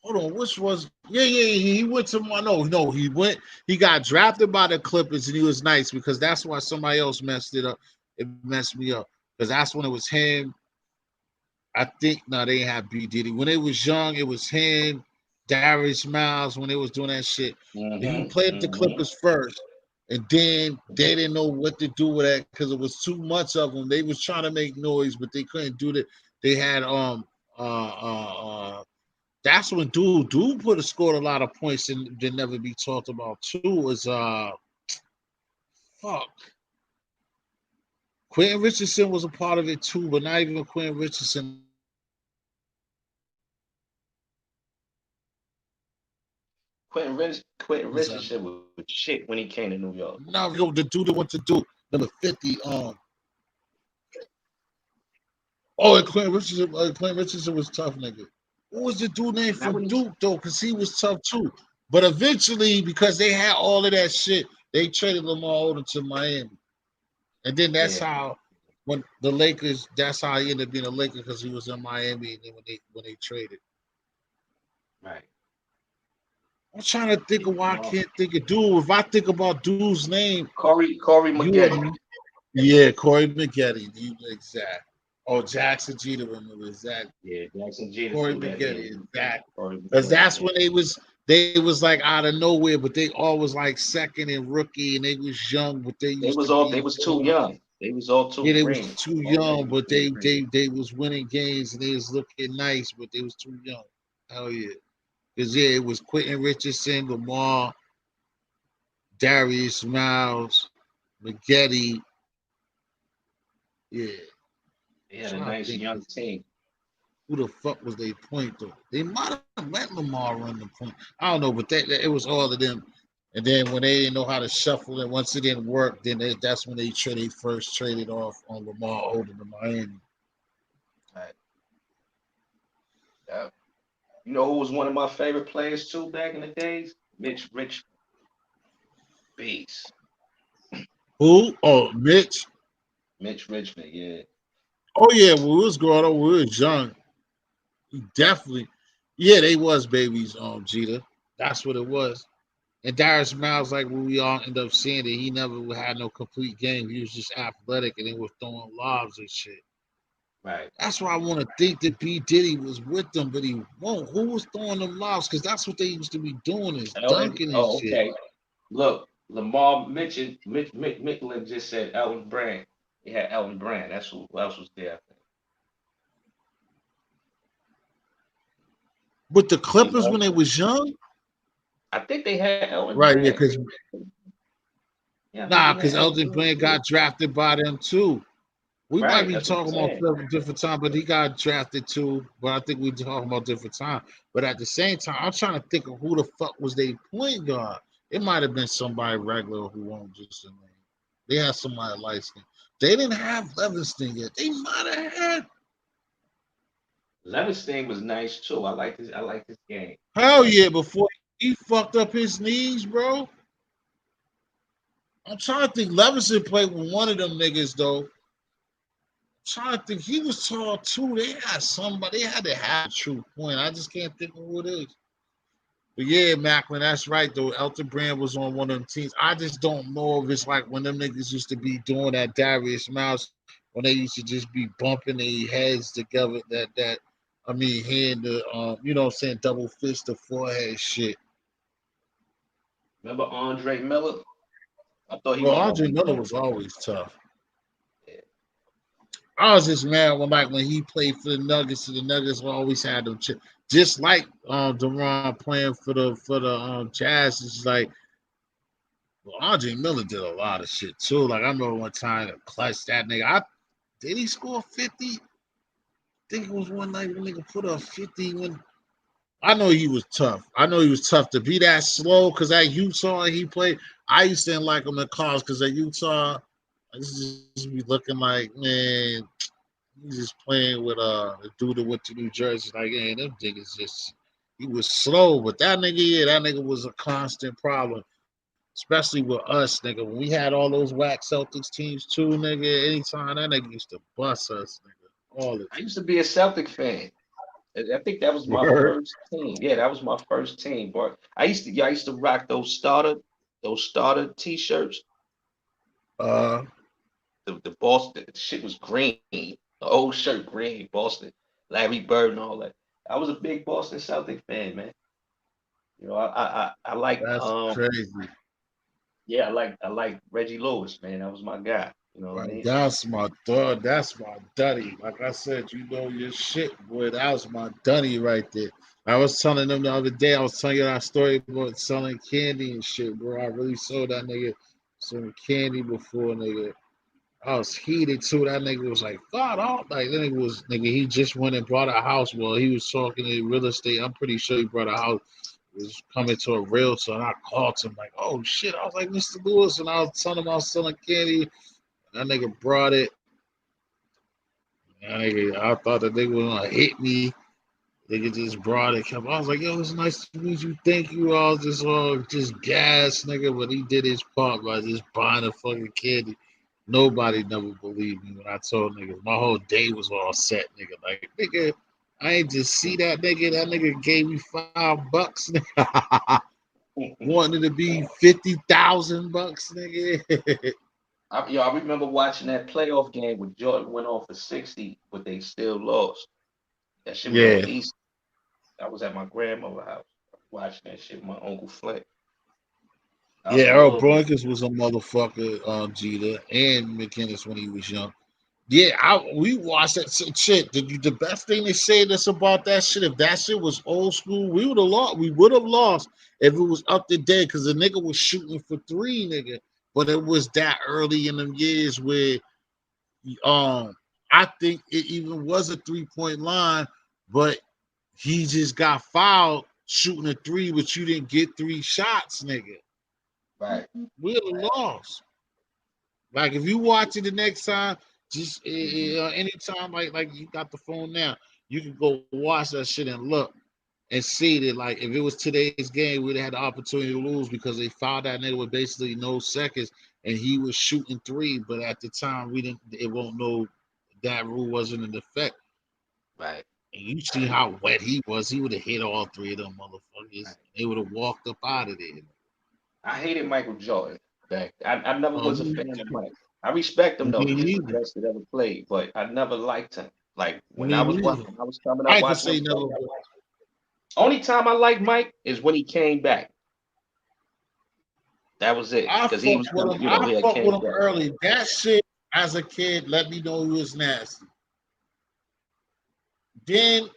Hold on, which was he went to he got drafted by the Clippers and he was nice because that's why somebody else messed it up. It messed me up because that's when it was him. I think they didn't have B Diddy when they was young. It was him, Darius Miles when they was doing that shit. He played the Clippers first, and then they didn't know what to do with that because it was too much of them. They was trying to make noise, but they couldn't do that. They had that's when dude scored a lot of points and did never be talked about too. Was Quentin Richardson was a part of it too, but not even Quentin Richardson Quentin Richardson was shit when he came to New York. Now the dude that went to do number 50. And Quentin Richardson was tough, nigga. What was the dude name for Duke though? Because he was tough too. But eventually, because they had all of that shit, they traded Lamar Odom to Miami, and then that's how when the Lakers. That's how he ended up being a Laker because he was in Miami, and then when they traded. Right. I'm trying to think of why I can't think of dude. If I think about dude's name, Corey Maggette. Yeah, Corey Maggette. Exact. Oh, Jackson Jeter, remember exact. Yeah, Jackson Jeter. Corey Maggette, exact. Because that's when they was like out of nowhere, but they always like second and rookie, and they was young, but they was too young. They was all too they green. was too young, but they was winning games and they was looking nice, but they was too young. Hell yeah. Because it was Quentin Richardson, Lamar, Darius Miles, Maggette. Yeah. They had a nice young team. Who the fuck was they point though? They might have let Lamar run the point. I don't know, but it was all of them. And then when they didn't know how to shuffle it, once it didn't work, then that's when they first traded off on Lamar Odom to Miami. Right. Yeah. You know who was one of my favorite players too back in the days? Mitch Richmond. Beast. Who? Oh, Mitch. Mitch Richmond, yeah. Oh yeah, when we was growing up, we was young. Definitely, yeah, they was babies. Jeter, that's what it was. And Darius Miles, like what we all end up seeing, that he never had no complete game. He was just athletic and he was throwing lobs and shit. Right. That's why I want to think that B Diddy was with them, but he won't. Who was throwing them lobs? Because that's what they used to be doing is dunking and shit. Okay. Look, Lamar Micklin just said Elton Brand. He had Elton Brand. That's who else was there. But the Clippers when they was young? I think they had Elton Right, Brand. Because Elton Brand got drafted by them too. We might be talking about different time, but he got drafted too. But I think we're talking about different time. But at the same time, I'm trying to think of who the fuck was their point guard. It might have been somebody regular who won't just a name. They had somebody light skin. They didn't have Levingston yet. They might have had. Levingston was nice too. I like this game. Hell yeah! Before he fucked up his knees, bro. I'm trying to think. Levingston played with one of them niggas though. Trying to think, he was tall too. They had somebody. They had to have a true point. I just can't think of who it is. But yeah, Macklin, that's right though. Elton Brand was on one of them teams. I just don't know if it's like when them niggas used to be doing that Darius Miles when they used to just be bumping their heads together. Hand the you know what I'm saying, double fist the forehead shit. Remember Andre Miller? I thought he Andre Miller was always tough. I was just mad when he played for the Nuggets, and the Nuggets always had them just like Deron playing for the Jazz. It's like Andre Miller did a lot of shit too. Like I remember one time clutch that nigga. Did he score 50? I think it was one night when nigga put up 50 when I know he was tough. I know he was tough to be that slow because at Utah he played. I used to like him in college because at Utah I just be looking like, man, he's just playing with a dude that went to New Jersey. Like, hey, them niggas just he was slow, but that nigga was a constant problem. Especially with us, nigga. When we had all those whack Celtics teams too, nigga, anytime that nigga used to bust us, nigga. All the I used to be a Celtic fan. I think that was my first team. Yeah, that was my first team. But I used to rock those starter t-shirts. The Boston shit was green. The old shirt green, Boston, Larry Bird and all that. I was a big Boston Celtic fan, man. You know, I like that's crazy. Yeah, I like Reggie Lewis, man. That was my guy. You know what I mean? That's my dog. That's my dunny. Like I said, you know your shit, boy. That was my dunny right there. I was telling them the other day, I was telling you that story about selling candy and shit, bro. I really sold that nigga some candy before, nigga. I was heated too. That nigga was like, God, like that nigga he just went and bought a house. Well, he was talking to real estate. I'm pretty sure he bought a house was coming to a realtor, and I called him like, "Oh shit!" I was like, "Mr. Lewis," and I was telling him I was selling candy. That nigga brought it. I thought that nigga was gonna hit me. Nigga just brought it. I was like, "Yo, it's nice to meet you. Thank you." All just gas, nigga. But he did his part by just buying the fucking candy. Nobody never believed me when I told niggas. My whole day was all set, nigga. Like, nigga, I ain't just see that nigga. That nigga gave me $5, nigga. Wanted to be $50,000, nigga. I remember watching that playoff game when Jordan went off for 60, but they still lost. That shit was on East. I was at my grandmother's house watching that shit with my Uncle Flint. Yeah, Earl Bronkers was a motherfucker, Jeter, and McInnes when he was young. Yeah, we watched that shit. The best thing they say that's about that shit, if that shit was old school, we would have lost. We would have lost if it was up to date because the nigga was shooting for three, nigga. But it was that early in them years where I think it even was a 3-point line, but he just got fouled shooting a three, but you didn't get 3 shots, nigga. Right. We'd have lost. Like if you watch it the next time, just anytime, like you got the phone now, you can go watch that shit and look and see that like if it was today's game, we'd have had the opportunity to lose because they fouled that nigga with basically no seconds and he was shooting 3, but at the time we didn't. It won't know that rule wasn't in effect. Right. And you see how wet he was. He would have hit all 3 of them motherfuckers. Right. They would have walked up out of there. I hated Michael Jordan. I never was a fan of Mike. I respect him though. He's the best that ever played, but I never liked him. Like when I was coming up watching him, only time I liked Mike is when he came back. That was it. Because he was, I fucked with him early. That shit as a kid let me know he was nasty. Then,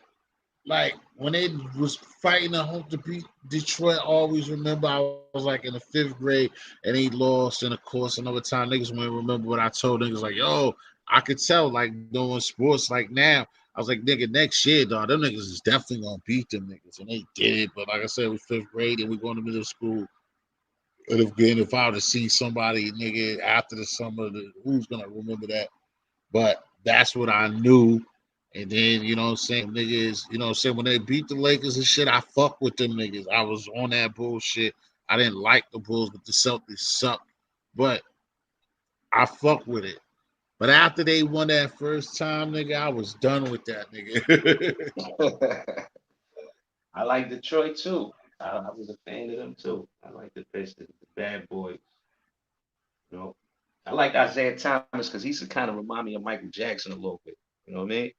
like when they was fighting at home to beat Detroit, I always remember I was like in the 5th grade and he lost. And of course, another time niggas won't remember what I told niggas like, yo, I could tell like doing sports like now. I was like, nigga, next year, dog, them niggas is definitely gonna beat them niggas, and they did. But like I said, it was 5th grade and we going to middle school. And if I would have seen somebody, nigga, after the summer, who's gonna remember that? But that's what I knew. And then, you know what I'm saying, niggas, you know what I'm saying, when they beat the Lakers and shit, I fuck with them niggas. I was on that bullshit. I didn't like the Bulls, but the Celtics sucked. But I fuck with it. But after they won that first time, nigga, I was done with that, nigga. I like Detroit, too. I was a fan of them, too. I like the Pistons, the bad boys. You know, I like Isaiah Thomas because he used to kind of remind me of Michael Jackson a little bit. You know what I mean?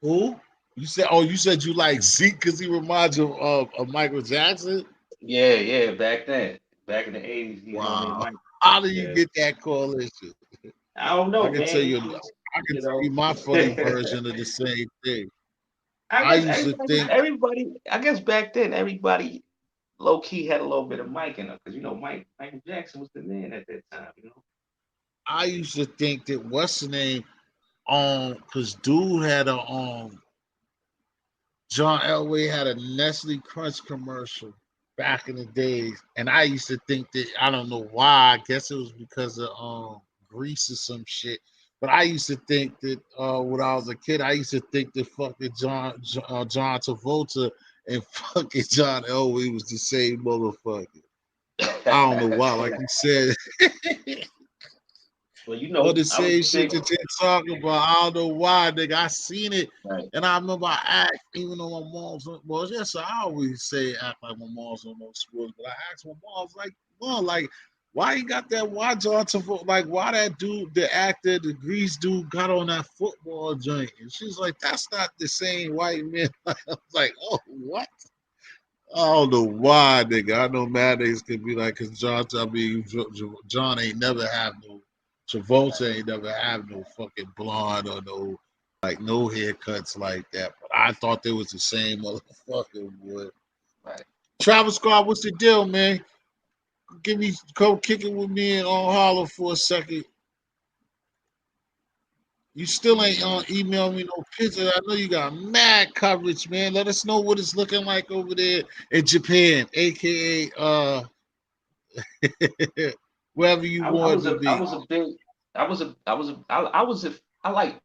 Who? You said you like Zeke because he reminds you of Michael Jackson? Yeah, back then. Back in the 80s. Wow. How do you get that correlation? I don't know, I can tell you my funny version of the same thing. I guess back then, everybody low-key had a little bit of Mike in them because, Michael Jackson was the man at that time, I used to think that what's the name because dude had a John Elway had a Nestle Crunch commercial back in the days, and I used to think that I don't know why. I guess it was because of Grease or some shit. But I used to think that when I was a kid, I used to think that fucking John Travolta and fucking John Elway was the same motherfucker. I don't know why. Like you said. Well, the same shit that you're talking about. I don't know why, nigga. I seen it, right. And I remember I asked, even though my mom's well, yes, I always say act like my mom's on those sports, but I asked my mom, like, Mom, like, why you got that? Why John Travolta? Like, why that dude, the actor, the Grease dude, got on that football joint? And she's like, that's not the same white man. I was like, oh, what? I don't know why, nigga. I know mad niggas could be like, because John ain't never have no. Travolta ain't never have no fucking blonde or no haircuts like that. But I thought they was the same motherfucker, boy. Right. Travis Scott, what's the deal, man? Come kick it with me and on Holler for a second. You still ain't email me no picture. I know you got mad coverage, man. Let us know what it's looking like over there in Japan, aka wherever you want to be. I like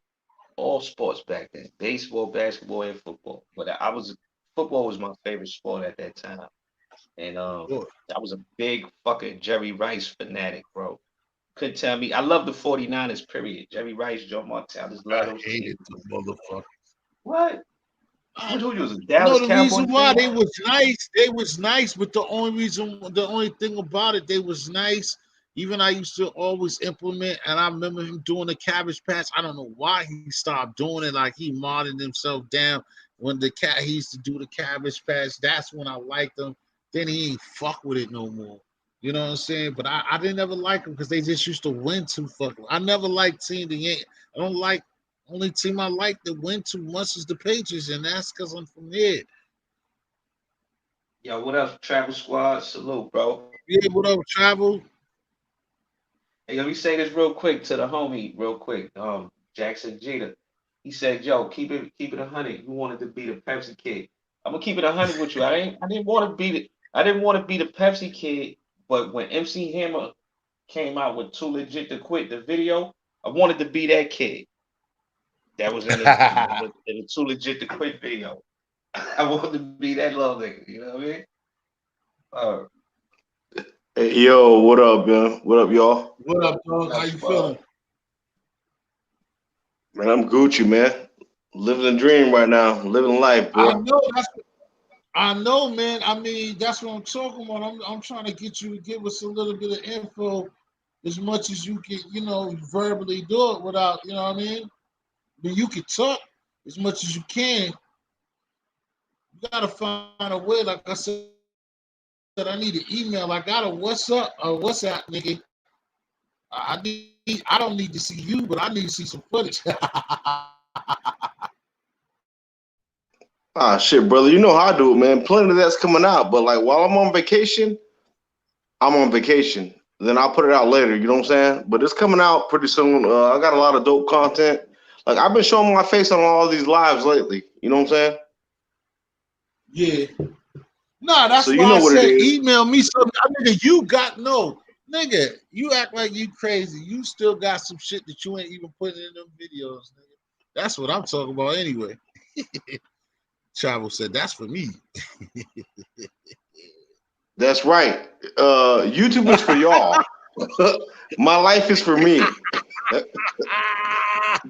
all sports back then. Baseball, basketball, and football. But football was my favorite sport at that time. And I was a big fucking Jerry Rice fanatic, bro. Couldn't tell me. I love the 49ers, period. Jerry Rice, Joe Martellus, love those hated teams. the motherfucker. What? I Who was a know Dallas the Cowboy reason why fan? they was nice, but the only thing about it, they was nice. Even I used to always implement, and I remember him doing the Cabbage Patch. I don't know why he stopped doing it. Like he modded himself down when he used to do the Cabbage Patch. That's when I liked him. Then he ain't fuck with it no more. You know what I'm saying? But I didn't ever like them because they just used to win too fucking. I never liked seeing the Yankees. I don't like. Only team I like that win too much is the Patriots, and that's because I'm from here. Yo, what up, Travel Squad? Salute, bro. Yeah, what up, Travel? Hey, let me say this real quick to the homie, real quick. Jackson Jeter. He said, "Yo, keep it 100. You wanted to be the Pepsi Kid. I'm gonna keep it 100 with you. I didn't want to be the Pepsi Kid, but when MC Hammer came out with Too Legit to Quit the video, I wanted to be that kid that was in the Too Legit to Quit video. I wanted to be that little nigga. You know what I mean? Hey, yo, what up, man? What up, y'all? What up, dog? How you feeling? Man, I'm Gucci, man. Living a dream right now. Living life, boy. I know, man. I mean, that's what I'm talking about. I'm trying to get you to give us a little bit of info as much as you can, verbally do it without, you know what I mean? But you can talk as much as you can. You gotta find a way, like I said, I need an email. I got a WhatsApp, nigga. I don't need to see you, but I need to see some footage. Ah, shit, brother. You know how I do it, man. Plenty of that's coming out, but like while I'm on vacation, I'm on vacation. Then I'll put it out later. You know what I'm saying? But it's coming out pretty soon. I got a lot of dope content. Like I've been showing my face on all these lives lately. You know what I'm saying? Yeah. Nah, that's so why I said email me something. Nigga, you act like you crazy. You still got some shit that you ain't even putting in them videos, nigga. That's what I'm talking about anyway. Travel said that's for me. That's right. YouTube is for y'all. My life is for me.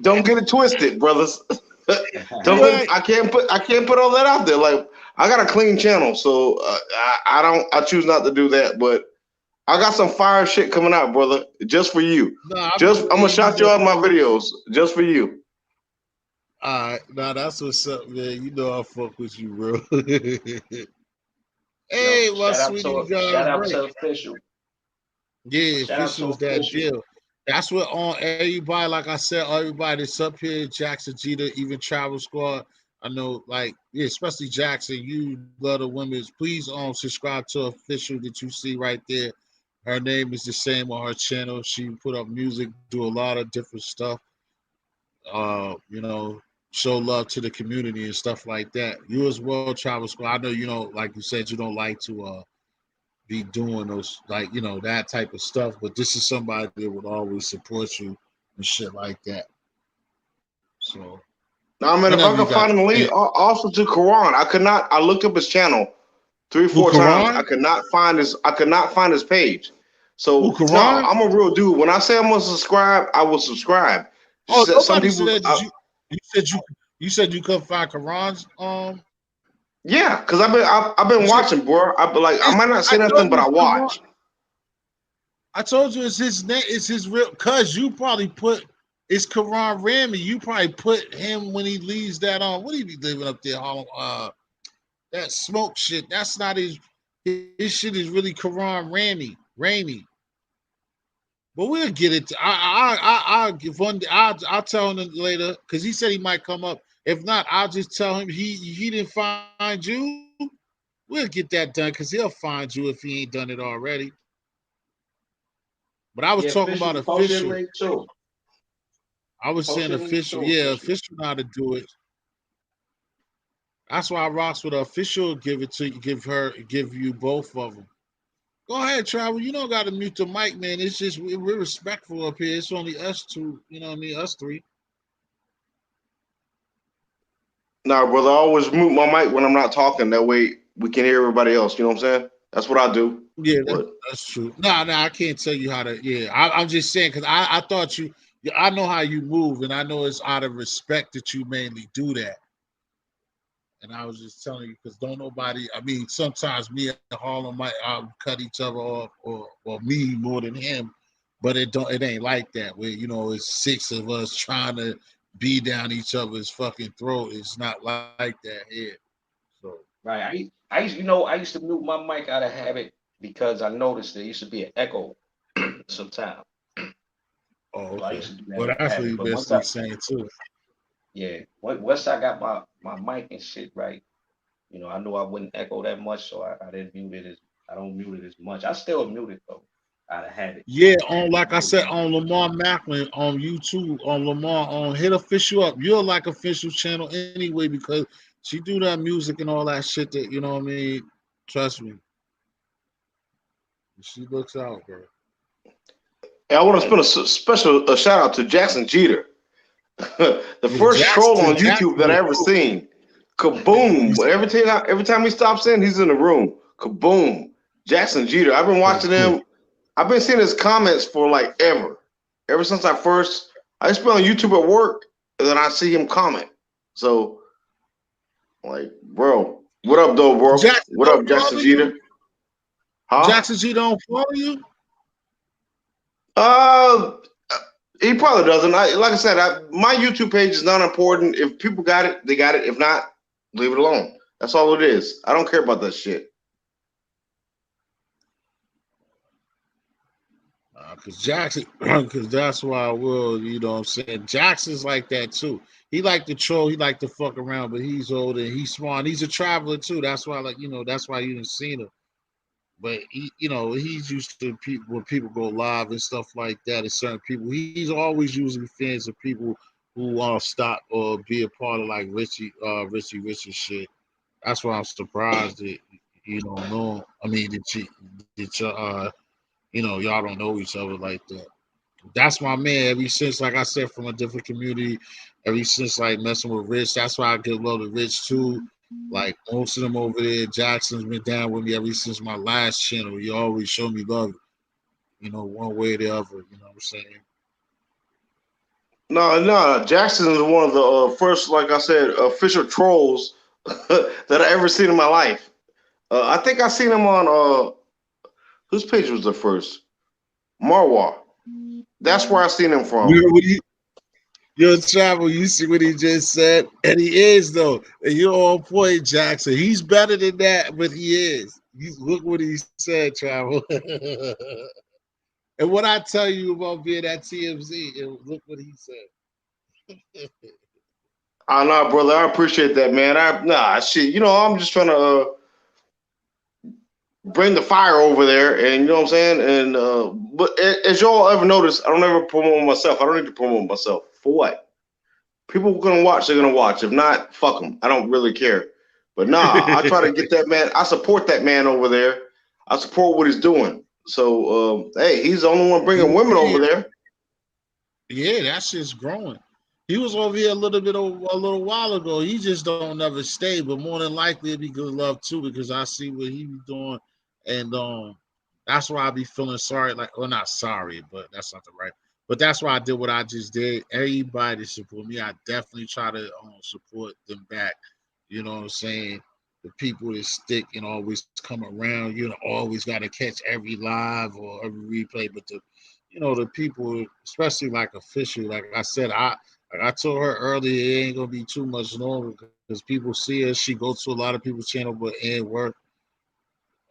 Don't get it twisted, brothers. I can't put all that out there. Like I got a clean channel, so I choose not to do that. But I got some fire shit coming out, brother, just for you. I'm gonna shout you out my videos just for you. All right, that's what's up, man. You know I fuck with you, bro. Hey, my sweetie, shout out to Official. Yeah, Official's that deal. That's what on everybody, like I said, everybody that's up here, Jackson Jeter, even Travel Squad. I know, like, yeah, especially Jackson, you love the women. Please subscribe to Official that you see right there. Her name is the same on her channel. She put up music, do a lot of different stuff. Show love to the community and stuff like that. You as well, Travel Squad. I know, like you said, you don't like to be doing those, like, that type of stuff, but this is somebody that would always support you and shit like that. So now, man, if I could find him lead also to Quran, I looked up his channel 3-4 times. I could not find his page. So no, I'm a real dude. When I say I'm gonna subscribe, I will subscribe. Oh, some people said you said you couldn't find Quran's Yeah, because I've been watching, bro. I might not say nothing, but I watch. I told you it's his name. It's his real. Cause you probably put it's Quran Rami. You probably put him when he leaves that on. What he be living up there? That smoke shit. That's not his. His shit is really Quran Rami. But we'll get it. I'll give one. I'll tell him later because he said he might come up. If not, I'll just tell him he didn't find you. We'll get that done because he'll find you if he ain't done it already. But I was talking about Official. I was saying official. Yeah, official know how to do it. That's why I rocks with official. Give it to you. Give you both of them. Go ahead, Travel. You don't got to mute the mic, man. It's just we're respectful up here. It's only us two. You know what I mean? Us three. Nah, brother. I always mute my mic when I'm not talking. That way we can hear everybody else. You know what I'm saying? That's what I do. Yeah, that's true. No, I can't tell you how to. Yeah, I'm just saying because I thought you. I know how you move, and I know it's out of respect that you mainly do that. And I was just telling you because don't nobody. I mean, sometimes me and Harlem might cut each other off, or me more than him, but it ain't like that. Where it's 6 of us trying to be down each other's fucking throat. It's not like that here. So right, I used to mute my mic out of habit because I noticed there used to be an echo sometimes. Oh, okay. So I used to do that. Well, that's what you basically saying too. Yeah, once I got my mic and shit right, I knew I wouldn't echo that much, so I didn't mute it I don't mute it as much. I still mute it though, out of habit. Yeah, like I said, on Lamar Macklin on YouTube, on Lamar, hit official up. You're like official channel anyway because she do that music and all that shit that you know what I mean. Trust me, she looks out, bro. Hey, I want to spend a special shout out to Jackson Jeter, the first troll on YouTube that I ever seen. Kaboom! Every time he stops in, he's in the room. Kaboom! Jackson Jeter. I've been watching him. I've been seeing his comments for like ever since I just been on YouTube at work, and then I see him comment. So, like, bro, what up, though, bro? What up, Jackson Jeter? Huh? Jackson Jeter don't follow you? He probably doesn't. Like I said, my YouTube page is not important. If people got it, they got it. If not, leave it alone. That's all it is. I don't care about that shit. Because that's why I will, you know what I'm saying? Jackson's like that too. He like to troll, he like to fuck around, but he's older, he's smart, he's a traveler too. That's why, that's why you didn't see him. But he's used to people when people go live and stuff like that. And certain people, he's always usually fans of people who want to stop or be a part of like Richie shit. That's why I'm surprised that you don't know. I mean, y'all don't know each other like that. That's my man. Ever since, like I said, from a different community, ever since like messing with Rich, that's why I give love to Rich too. Like most of them over there, Jackson's been down with me ever since my last channel. He always showed me love, one way or the other. You know what I'm saying? No. Jackson is one of the first, like I said, official trolls that I ever seen in my life. I think I seen him on whose page was the first? Marwa. That's where I seen him from. Yo, Travel, you see what he just said? And he is, though. And you're on point, Jackson. He's better than that, but he is. Look what he said, Travel. And what I tell you about being at TMZ, look what he said. I know, brother. I appreciate that, man. Shit. I'm just trying to bring the fire over there, and you know what I'm saying. And but as y'all ever notice, I don't ever promote myself. I don't need to promote myself. For what? People are gonna watch. They're gonna watch. If not, fuck them. I don't really care. But I try to get that man. I support that man over there. I support what he's doing. So hey, he's the only one bringing women over there. Yeah, that shit's growing. He was over here a little while ago. He just don't never stay, but more than likely it'd be good love too because I see what he be doing, and that's why I be feeling sorry. Like, well, not sorry, but that's not the right. But that's why I did what I just did. Everybody support me. I definitely try to support them back. You know what I'm saying? The people that stick and always come around. You always got to catch every live or every replay. But the people, especially like official, like I said, I told her earlier, it ain't gonna be too much longer because people see her. She goes to a lot of people's channel, but and work.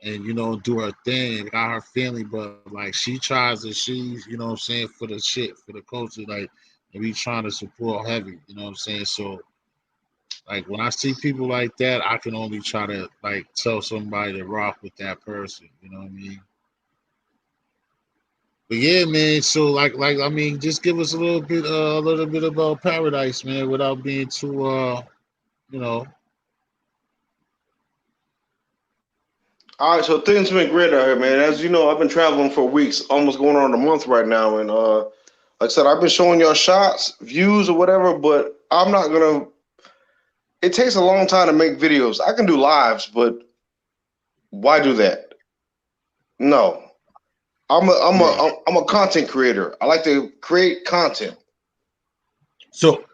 And do her thing, got her family, but like she tries to, she's what I'm saying, for the shit, for the culture, like, and we trying to support heavy, you know what I'm saying? So like when I see people like that, I can only try to like tell somebody to rock with that person, you know what I mean? But yeah, man. So like I mean, just give us a little bit about Paradise, man, without being too you know. All right, so things been great out here, man. As you know, I've been traveling for weeks, almost going on a month right now, and like I said, I've been showing y'all shots, views, or whatever, but I'm not gonna. It takes a long time to make videos. I can do lives, but why do that? No, I'm a content creator. I like to create content. So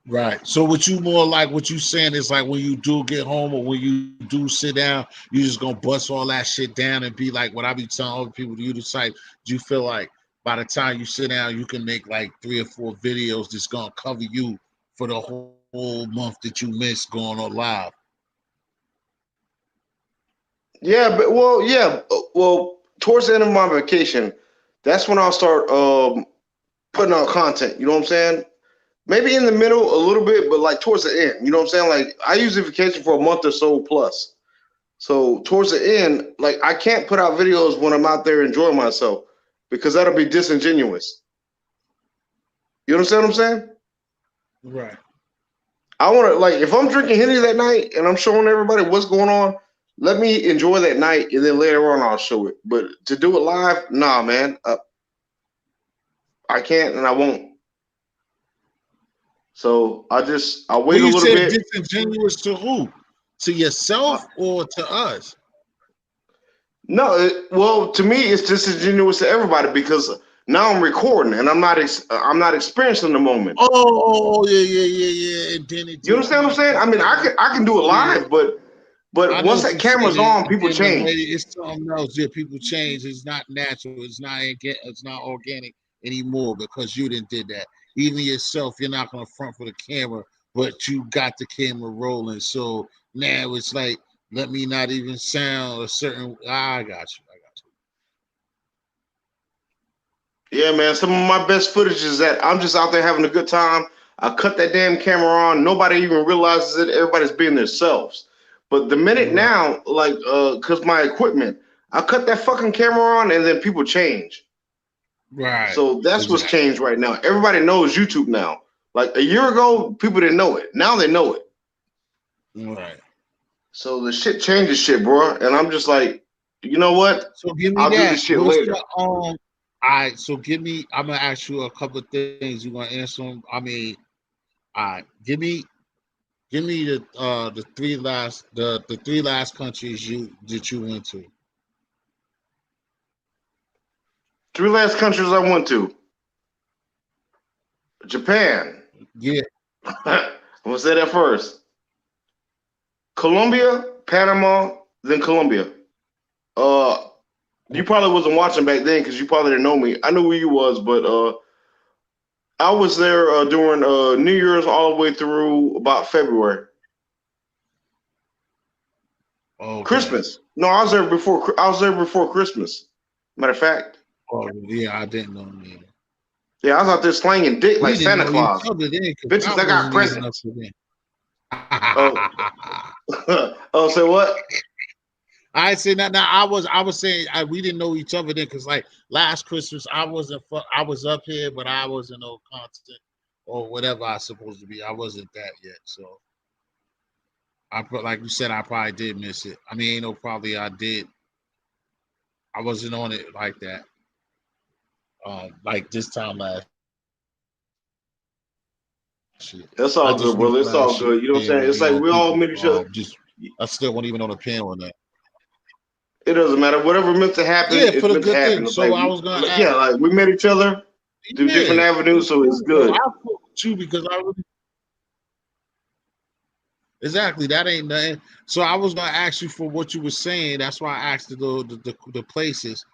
right. So what you more like what you saying is like when you do get home or when you do sit down, you just gonna bust all that shit down and be like what I be telling other people to you decide. Do you feel like by the time you sit down, you can make like 3 or 4 videos that's gonna cover you for the whole month that you missed going on live? Yeah, but well, towards the end of my vacation, that's when I'll start putting out content. You know what I'm saying? Maybe in the middle a little bit, but like towards the end. You know what I'm saying? Like I use the vacation for a month or so plus. So towards the end, like I can't put out videos when I'm out there enjoying myself because that'll be disingenuous. You understand what I'm saying? Right. I want to, like, if I'm drinking Henny that night and I'm showing everybody what's going on, let me enjoy that night and then later on I'll show it. But to do it live, nah, man. I can't and I won't. So I'll wait a little bit. Disingenuous to who? To yourself or to us? No, well, to me, it's disingenuous to everybody because now I'm recording and I'm not experiencing the moment. Oh, yeah. And then you understand what I'm saying? I mean, I can do it live, but once that camera's on, people change. It's something else. Yeah, people change. It's not natural. It's not organic anymore because you didn't did that. Even yourself, you're not gonna front for the camera, but you got the camera rolling. So now it's like, let me not even sound a certain. I got you. Yeah, man. Some of my best footage is that I'm just out there having a good time. I cut that damn camera on. Nobody even realizes it. Everybody's being themselves. But the minute now, like, cause my equipment, I cut that fucking camera on, and then people change. Right. So that's what's changed right now. Everybody knows YouTube now. Like a year ago, people didn't know it. Now they know it. Right. So the shit changes shit, bro. And I'm just like, you know what? So give me I'll that. do this shit later. All right. So give me. I'm gonna ask you a couple of things. You gonna answer them? I mean, all right. Give me the three last countries that you went to. 3 last countries I went to. Japan. Yeah. I'm gonna say that first. Colombia, Panama, then Colombia. You probably wasn't watching back then because you probably didn't know me. I knew who you was, but I was there during New Year's all the way through about February. Okay. Christmas. No, I was there before Christmas. Matter of fact. Oh yeah, I didn't know either. Yeah, I was out there slanging dick like Santa Claus. Bitches, I got presents. Oh, say what? I said now I was saying we didn't know each other then because like last Christmas I was up here but I wasn't no content or whatever I was supposed to be. I wasn't that yet, so like you said, I probably did miss it. I mean, probably I did. I wasn't on it like that. Like this time last year. That's all good, brother. It's all good. You know what I'm saying? It's like we all meet each other. I still wasn't even on the panel on that. It doesn't matter. Whatever meant to happen, it's meant to happen. So like, I was gonna like we met each other through different avenues, so it's good. I fought with you because I really exactly that ain't nothing. So I was gonna ask you for what you were saying. That's why I asked the places.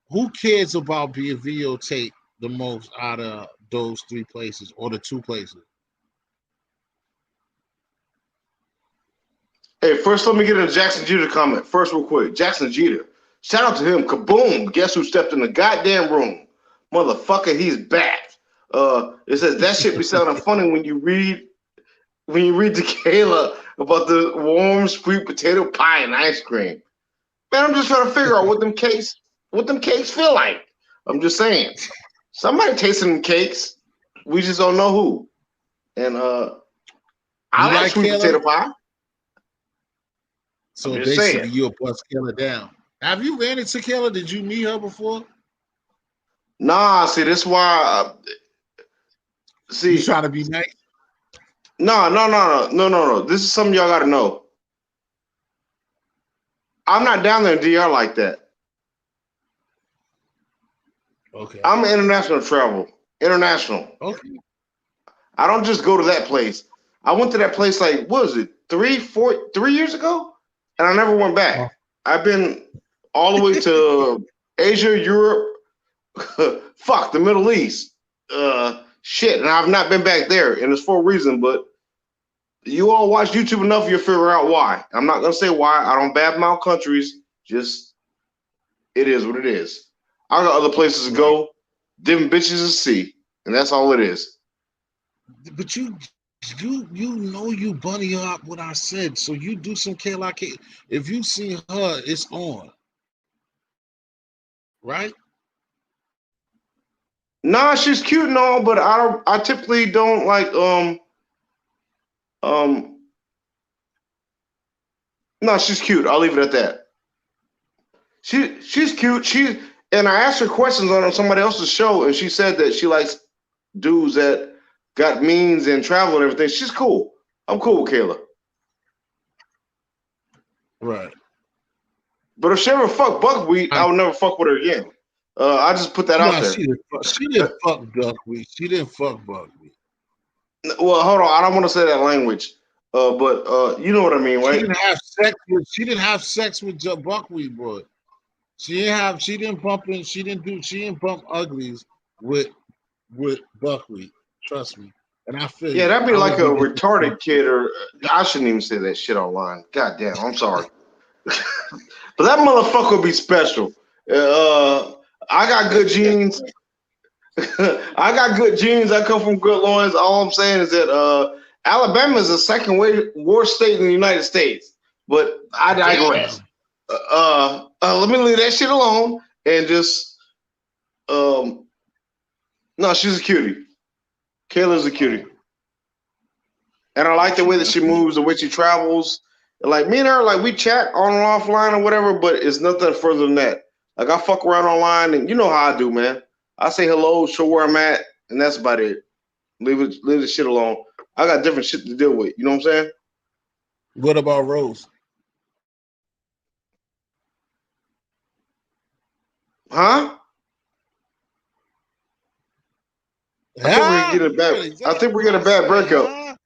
Who cares about being videotaped the most out of those 3 places or the 2 places? Hey, first let me get a Jackson Jeter comment. First, real quick. Jackson Jeter. Shout out to him. Kaboom. Guess who stepped in the goddamn room? Motherfucker, he's back. It says that shit be sounding funny when you read to Kayla about the warm sweet potato pie and ice cream. Man, I'm just trying to figure out what them cakes feel like. I'm just saying. Somebody tasting them cakes. We just don't know who. And I like sweet potato pie. So basically, you'll bust Kayla down. Have you ran into Kayla? Did you meet her before? Nah, see, this is why. See, you trying to be nice? No. This is something y'all got to know. I'm not down there in DR like that. Okay. I'm international travel. International. Okay. I don't just go to that place. I went to that place like, what was it, 3 years ago? And I never went back. Oh. I've been all the way to Asia, Europe, the Middle East. Shit. And I've not been back there. And it's for a reason, but you all watch YouTube enough, you'll figure out why. I'm not going to say why. I don't badmouth countries. Just, it is what it is. I got other places to go, different bitches to see, and that's all it is. But you know you bunny up what I said, so you do some Kayla. If you see her, it's on, right? Nah, she's cute and all, but I typically don't like No, she's cute. I'll leave it at that. She's cute. And I asked her questions on somebody else's show, and she said that she likes dudes that got means and travel and everything. She's cool. I'm cool with Kayla. Right. But if she ever fuck Buckwheat, I would never fuck with her again. I just put that out there. She didn't fuck Buckwheat. She didn't fuck Buckwheat. Well, hold on. I don't want to say that language. But you know what I mean, right? She didn't have sex with Buckwheat, boy. She didn't bump uglies with Buckwheat. Trust me. And I feel that'd be like a retarded kid, or I shouldn't even say that shit online. God damn, I'm sorry. But that motherfucker would be special. I got good genes. I come from good loins. All I'm saying is that Alabama is the second worst state in the United States. But I digress. Let me leave that shit alone and just no, she's a cutie. Kayla's a cutie. And I like the way that she moves, the way she travels. Like me and her, like we chat on and offline or whatever, but it's nothing further than that. Like I fuck around online, and you know how I do, man. I say hello, show where I'm at, and that's about it. Leave the shit alone. I got different shit to deal with. You know what I'm saying? What about Rose? Huh? I think we're getting a bad breakup.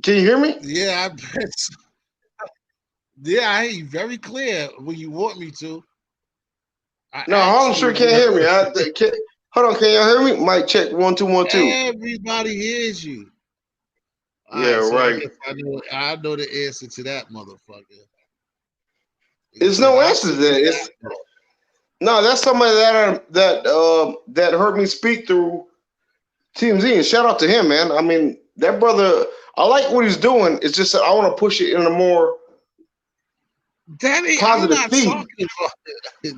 Can you hear me? Yeah, I bet. Yeah, I hear you very clear when you want me to. I'm sure can't hear me. Hold on, can y'all hear me? Mic check 1 2 1 2. Everybody hears you. Right. I know the answer to that, motherfucker. There's no answer to that. That's somebody that heard me speak through TMZ, and shout out to him, man. I mean, that brother, I like what he's doing. It's just I want to push it in a more positive feed.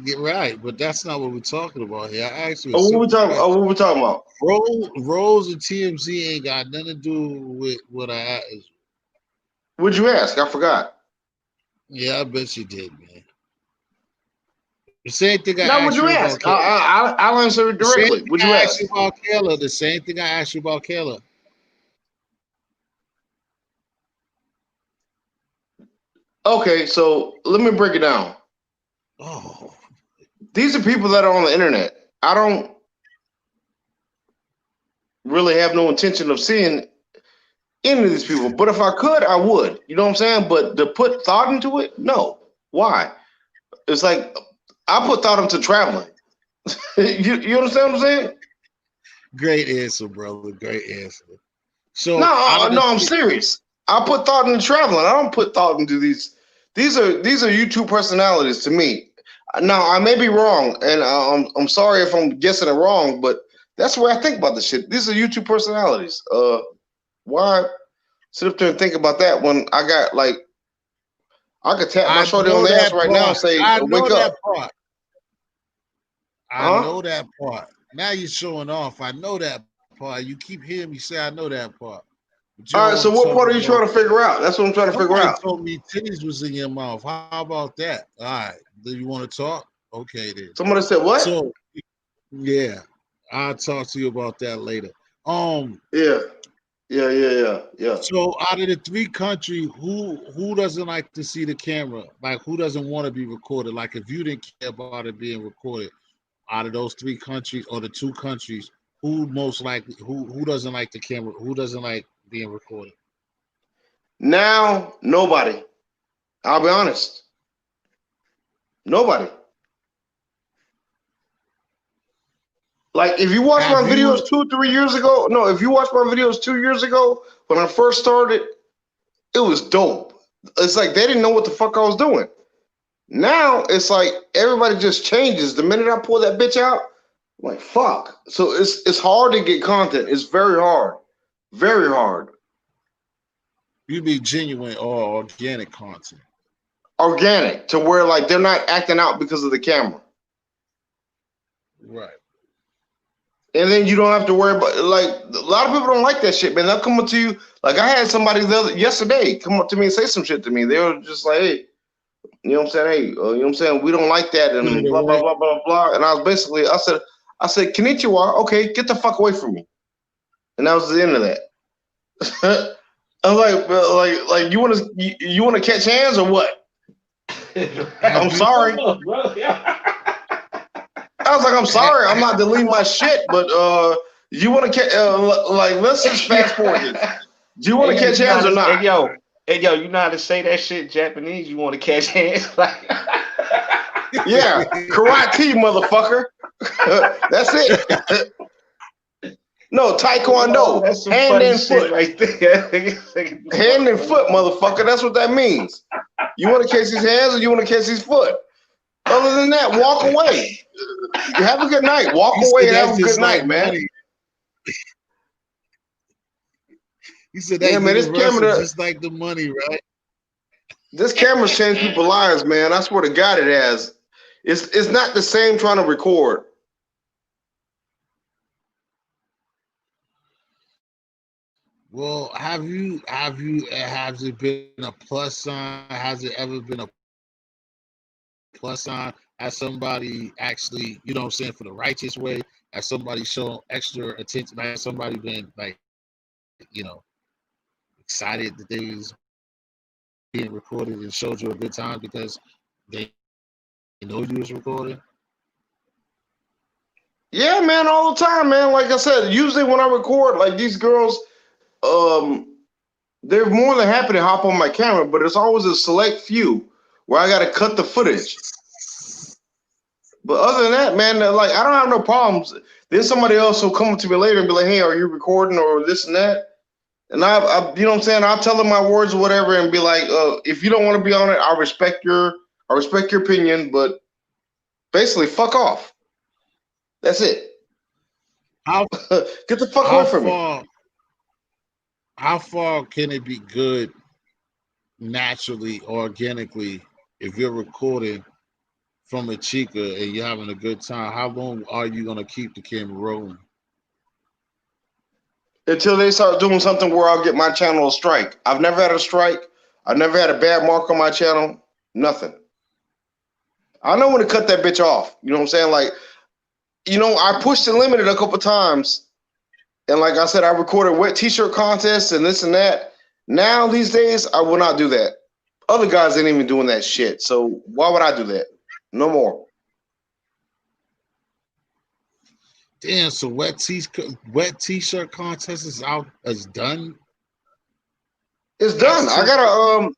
You're right, but that's not what we're talking about here. I actually. What we talking about? Rose and TMZ ain't got nothing to do with what I asked. What'd you ask? I forgot. Yeah, I bet you did, man. The same thing what'd you ask? I'll answer it directly. What'd you ask? About Kayla, the same thing I asked you about Kayla. Okay, so let me break it down. Oh. These are people that are on the internet. I don't really have no intention of seeing any of these people. But if I could, I would. You know what I'm saying? But to put thought into it, no. Why? It's like I put thought into traveling. you understand what I'm saying? Great answer, brother. Great answer. So no, I'm serious. I put thought into traveling. I don't put thought into these. These are YouTube personalities to me. Now I may be wrong, and I'm sorry if I'm guessing it wrong, but that's the way I think about this shit. These are YouTube personalities. Why sit up there and think about that when I got like I could tap my shorty on the ass right now and say, "Wake up." Part. I know that part. Now you're showing off. I know that part. You keep hearing me say I know that part. All right, so what part are you trying to figure out? That's what I'm trying to figure out. Told me titties was in your mouth. How about that? All right. Do you want to talk? Okay, then. Somebody said what? So, yeah, I'll talk to you about that later. Yeah. So, out of the 3 countries, who doesn't like to see the camera? Like, who doesn't want to be recorded? Like, if you didn't care about it being recorded, out of those 3 countries or the 2 countries, who most likely? Who doesn't like the camera? Who doesn't like being recorded? Now, nobody. I'll be honest. Nobody. Like, if you watch my videos 2-3 years ago, no, if you watch my videos 2 years ago, when I first started, it was dope. It's like they didn't know what the fuck I was doing. Now, it's like everybody just changes. The minute I pull that bitch out, I'm like, fuck. So it's hard to get content. It's very hard. Very hard. You be genuine or organic content. Organic, to where like they're not acting out because of the camera. Right. And then you don't have to worry about, like, a lot of people don't like that shit, man. They'll come up to you. Like, I had somebody yesterday come up to me and say some shit to me. They were just like, hey, you know what I'm saying? Hey, you know what I'm saying? We don't like that and blah, blah, blah, blah, blah. And I was basically, I said, konnichiwa, okay, get the fuck away from me. And that was the end of that. I was like, you want to catch hands or what? I'm sorry. I was like, I'm sorry, I'm not deleting my shit, but you want to catch? Like, let's just fast forward this. Do you want to catch hands or not? Hey yo, you know how to say that shit in Japanese? You want to catch hands? Yeah, karate, motherfucker. That's it. No, taekwondo. That's some hand and foot right there. Hand and foot, motherfucker. That's what that means. You want to catch his hands or you want to catch his foot? Other than that, walk away. You have a good night. Walk away and have a good night, man. He said that, yeah, man, this camera just like the money, right? This camera's changed people's lives, man. I swear to God it has. It's not the same trying to record. Well, has it been a plus sign? Has it ever been a plus sign? Has somebody actually, you know what I'm saying, for the righteous way? Has somebody shown extra attention? Has somebody been like, you know, excited that they was being recorded and showed you a good time because they know you was recording? Yeah, man, all the time, man. Like I said, usually when I record, like these girls, they're more than happy to hop on my camera, but it's always a select few where I got to cut the footage. But other than that, man, like I don't have no problems. There's somebody else who'll come up to me later and be like, hey, are you recording or this and that? And I you know what I'm saying? I'll tell them my words or whatever and be like, if you don't want to be on it, I respect your opinion, but basically fuck off. That's it. Get the fuck away from me. How far can it be good naturally, organically, if you're recording from a chica and you're having a good time? How long are you going to keep the camera rolling? Until they start doing something where I'll get my channel a strike. I've never had a strike. I've never had a bad mark on my channel. Nothing. I know when to cut that bitch off. You know what I'm saying? Like, you know, I pushed the limit a couple times. And like I said, I recorded wet t-shirt contests and this and that. Now, these days, I will not do that. Other guys ain't even doing that shit. So why would I do that? No more. Damn, so wet t-shirt contest is out, is done? It's done. I gotta,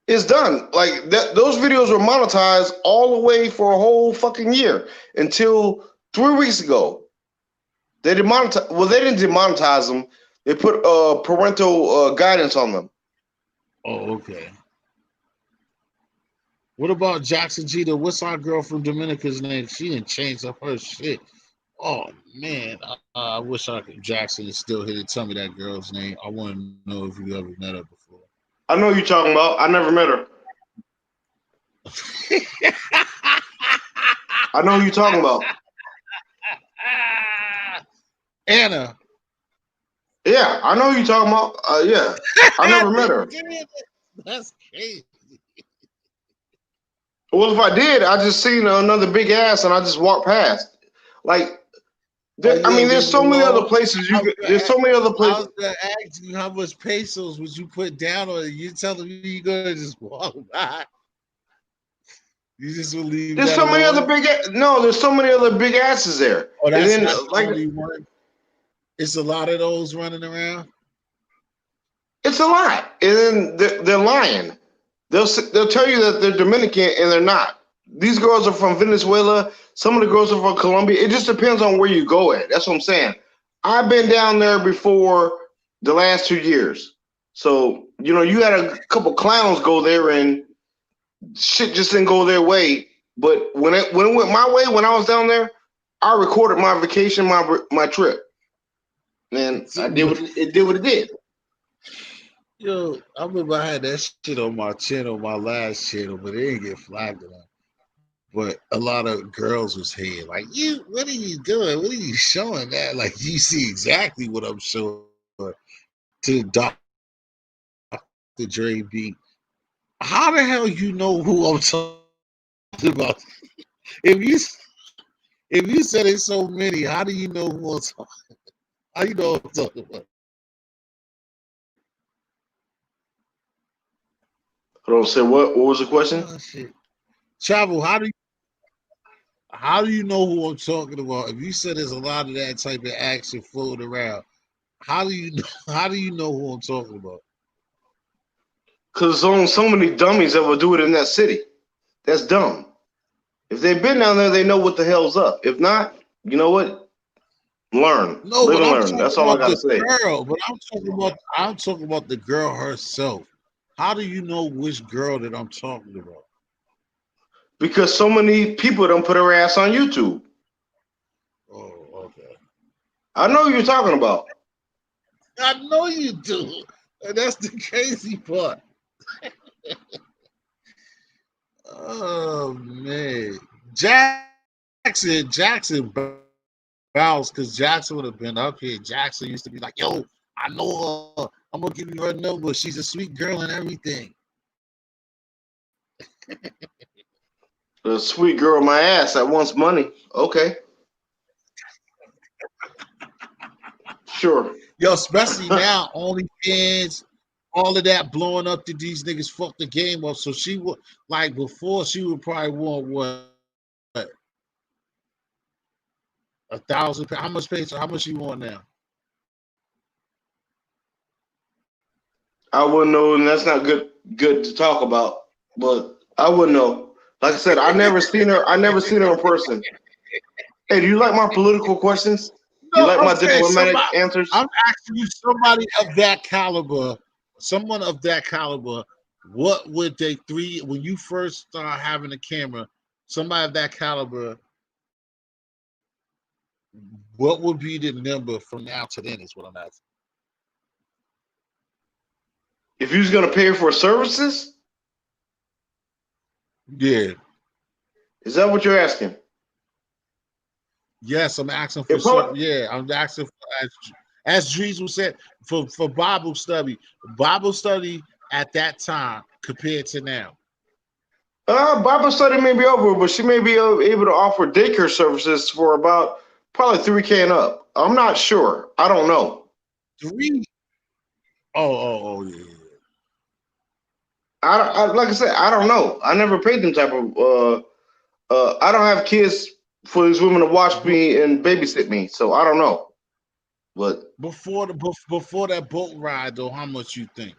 it's done. Like, those videos were monetized all the way for a whole fucking year until 3 weeks ago. They demonetized. Well, they didn't demonetize them. They put parental guidance on them. Oh, okay. What about Jackson Jeter? What's our girl from Dominica's name? She didn't change up her shit. Oh man, I wish Jackson is still here to tell me that girl's name. I want to know if you ever met her before. I know who you're talking about. I never met her. I know who you're talking about. Anna. Yeah, I know who you're talking about. Yeah, I never met her. That's crazy. Well, if I did, I just seen another big ass and I just walked past. Like, I mean, there's so many other places you could. There's so many other places. I was gonna ask you how much pesos would you put down on it. You telling me you're gonna just walk by? You just will leave. There's so many other there's so many other big asses there. Oh, that's and then, like one. It's a lot of those running around. It's a lot, and then they're lying. They'll tell you that they're Dominican and they're not. These girls are from Venezuela. Some of the girls are from Colombia. It just depends on where you go at. That's what I'm saying. I've been down there before the last 2 years. So, you had a couple clowns go there and shit just didn't go their way. But when it went my way, when I was down there, I recorded my vacation, my trip. And it did what it did. Yo, I remember I had that shit on my channel, my last channel, but it didn't get flagged enough. But a lot of girls was here, like, what are you doing? What are you showing that? Like, you see exactly what I'm showing to Dr. Dre beat. How the hell you know who I'm talking about? If you said it's so many, how do you know who I'm talking about? How you know what I'm talking about? Hold on, say what? What was the question? Oh, shit. Travel, how do you know who I'm talking about? If you said there's a lot of that type of action floating around, how do you know who I'm talking about? Because there's only so many dummies that will do it in that city. That's dumb. If they've been down there, they know what the hell's up. If not, you know what? Learn. No, live but and I'm learn. That's all I gotta say. Girl, but I'm talking about the girl herself. How do you know which girl that I'm talking about? Because so many people don't put her ass on YouTube. Oh, okay. I know who you're talking about. I know you do. And that's the crazy part. Oh man. Jackson bounced because Jackson would have been up here. Jackson used to be like, yo, I know her. I'm gonna give you her number. She's a sweet girl and everything. A sweet girl, my ass that wants money. Okay. Sure. Yo, especially now, OnlyFans, all of that blowing up that these niggas fucked the game up. So she would, like, before she would probably want what? 1,000. How much pay? How much you want now? I wouldn't know, and that's not good to talk about. But I wouldn't know. Like I said, I never seen her in person. Hey, do you like my political questions? No, you like my diplomatic answers? I'm asking you, somebody of that caliber, someone of that caliber, what would they when you first start having a camera, somebody of that caliber, what would be the number from now to then is what I'm asking. If you was gonna pay for services? Yeah. Is that what you're asking? Yes, I'm asking for I'm asking for, as Drees said, for Bible study. Bible study at that time compared to now. Bible study may be over, but she may be able to offer daycare services for about probably $3,000 and up. I'm not sure. I don't know. $3? Oh yeah. I like I said, I don't know. I never paid them type of. I don't have kids for these women to watch me and babysit me, so I don't know. But before that boat ride, though, how much you think?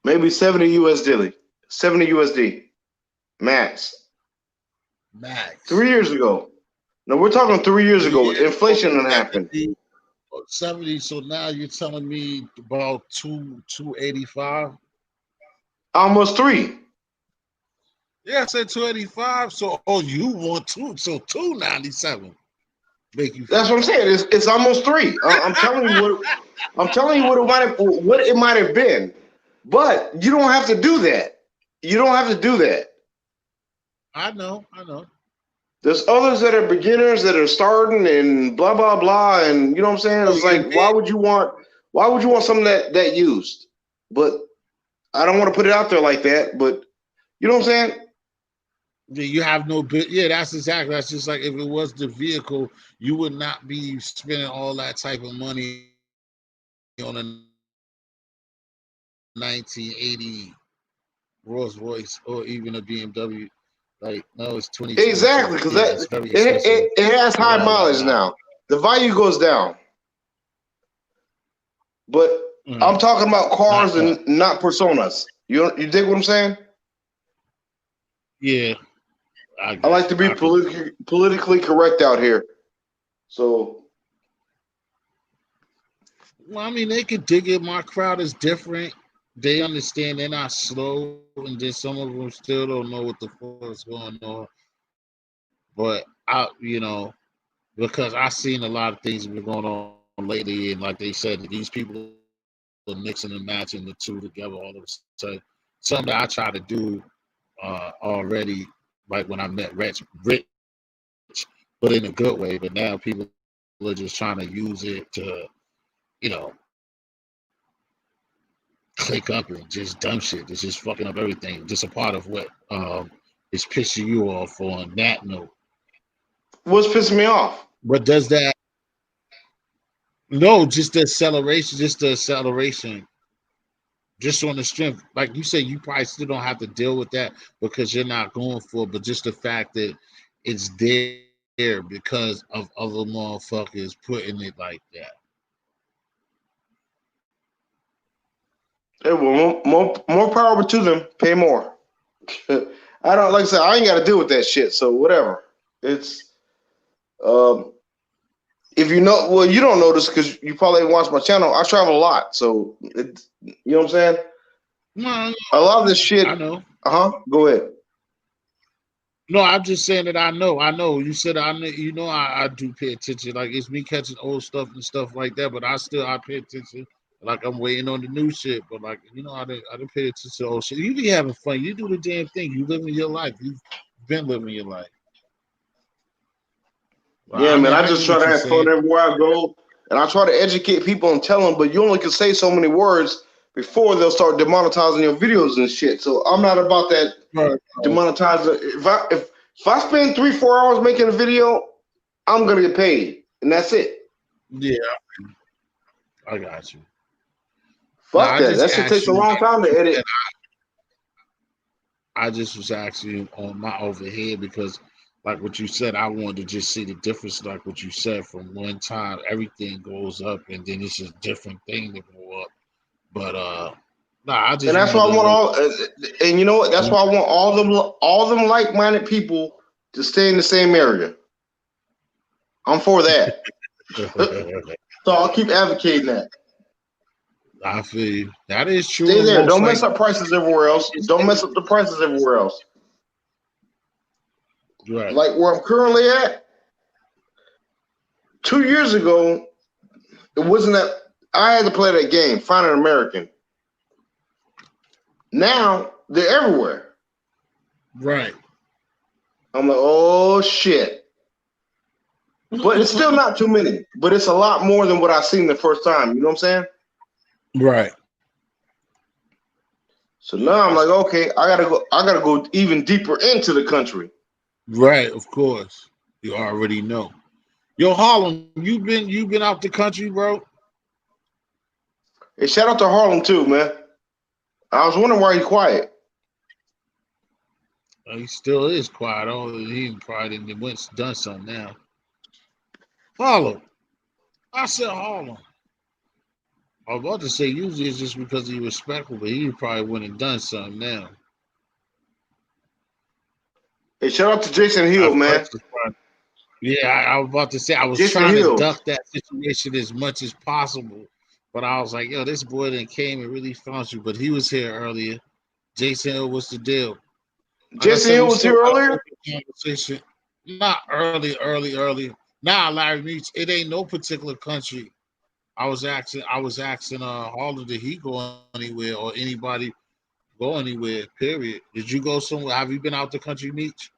Maybe 70 USD. 70 USD. Max. 3 years ago. No, we're talking 3 years ago. Inflation didn't happen. 70. So now you're telling me about 285? Almost 3. Yeah, I said 285. So you want 2? So 297. make you? That's what I'm saying. It's almost 3. I'm telling you what it might have been, but you don't have to do that. You don't have to do that. I know. There's others that are beginners that are starting and blah blah blah, and you know what I'm saying. It's like, why would you want something that used? But I don't want to put it out there like that. But you know what I'm saying. You have no bit. Yeah, that's exactly. That's just like if it was the vehicle, you would not be spending all that type of money on a 1980 Rolls Royce or even a BMW. Like, no, it's 20. Exactly, because it has high mileage now. The value goes down. But I'm talking about cars and not personas. You dig what I'm saying? Yeah. I like to be politically correct out here. So. Well, I mean, they could dig it. My crowd is different. They understand they're not slow, and then some of them still don't know what the fuck is going on. But because I've seen a lot of things been going on lately, and like they said, these people are mixing and matching the two together all of a sudden. Something that I try to do already, like when I met Rich, but in a good way. But now people are just trying to use it to, click up and just dumb shit. It's just fucking up everything. Just a part of what is pissing you off on that note. What's pissing me off? But does that? No, just the acceleration. Just on the strength. Like you said, you probably still don't have to deal with that because you're not going for it. But just the fact that it's there because of other motherfuckers putting it like that. Hey, well, more power to them. Pay more. I don't like I said. I ain't got to deal with that shit. So whatever. It's if you know, well, you don't know this because you probably didn't watch my channel. I travel a lot, so you know what I'm saying. No, a lot of this shit. I know. Go ahead. No, I'm just saying that I know. You said I know. I do pay attention. Like it's me catching old stuff and stuff like that, but I pay attention. Like I'm waiting on the new shit, but like I didn't pay attention to old shit. You be having fun. You do the damn thing. You living your life. You've been living your life. Well, yeah, man. I just try to have fun everywhere I go, and I try to educate people and tell them. But you only can say so many words before they'll start demonetizing your videos and shit. So I'm not about that demonetizing. If I spend 3-4 hours making a video, I'm gonna get paid, and that's it. Yeah, I got you. Fuck that. That shit takes a long time to edit. I just was asking on my overhead because, like what you said, I wanted to just see the difference. Like what you said, from one time everything goes up, and then it's just a different thing to go up. But I just. And that's why I want all. And you know what? That's why I want all them like-minded people to stay in the same area. I'm for that. So I'll keep advocating that. I feel you. That is true. Stay there. Don't mess up prices everywhere else. Don't mess up the prices everywhere else. Right. Like where I'm currently at, 2 years ago, it wasn't that I had to play that game, Find an American. Now they're everywhere. Right. I'm like, oh shit. But it's still not too many. But it's a lot more than what I seen the first time. You know what I'm saying? Right. So now I'm like, okay, I gotta go even deeper into the country. Right, of course. You already know. Yo, Harlem, you been out the country, bro? Hey, shout out to Harlem too, man. I was wondering why he's quiet. He still is quiet. Oh, he probably done something now. Harlem. I said Harlem. I was about to say usually it's just because he's respectful, but he probably went and done something now. Hey, shout out to Jason Hill, man. Yeah, I was about to say I was Jason trying Hill. to duck that situation as much as possible, but I was like, yo, this boy then came and really found you. But he was here earlier. Jason Hill, what's the deal? Jason Hill was here earlier? Conversation. Not early. Nah, Larry Meach, it ain't no particular country. I was asking Harlan, did he go anywhere or anybody go anywhere, period. Did you go somewhere? Have you been out the country, Meach?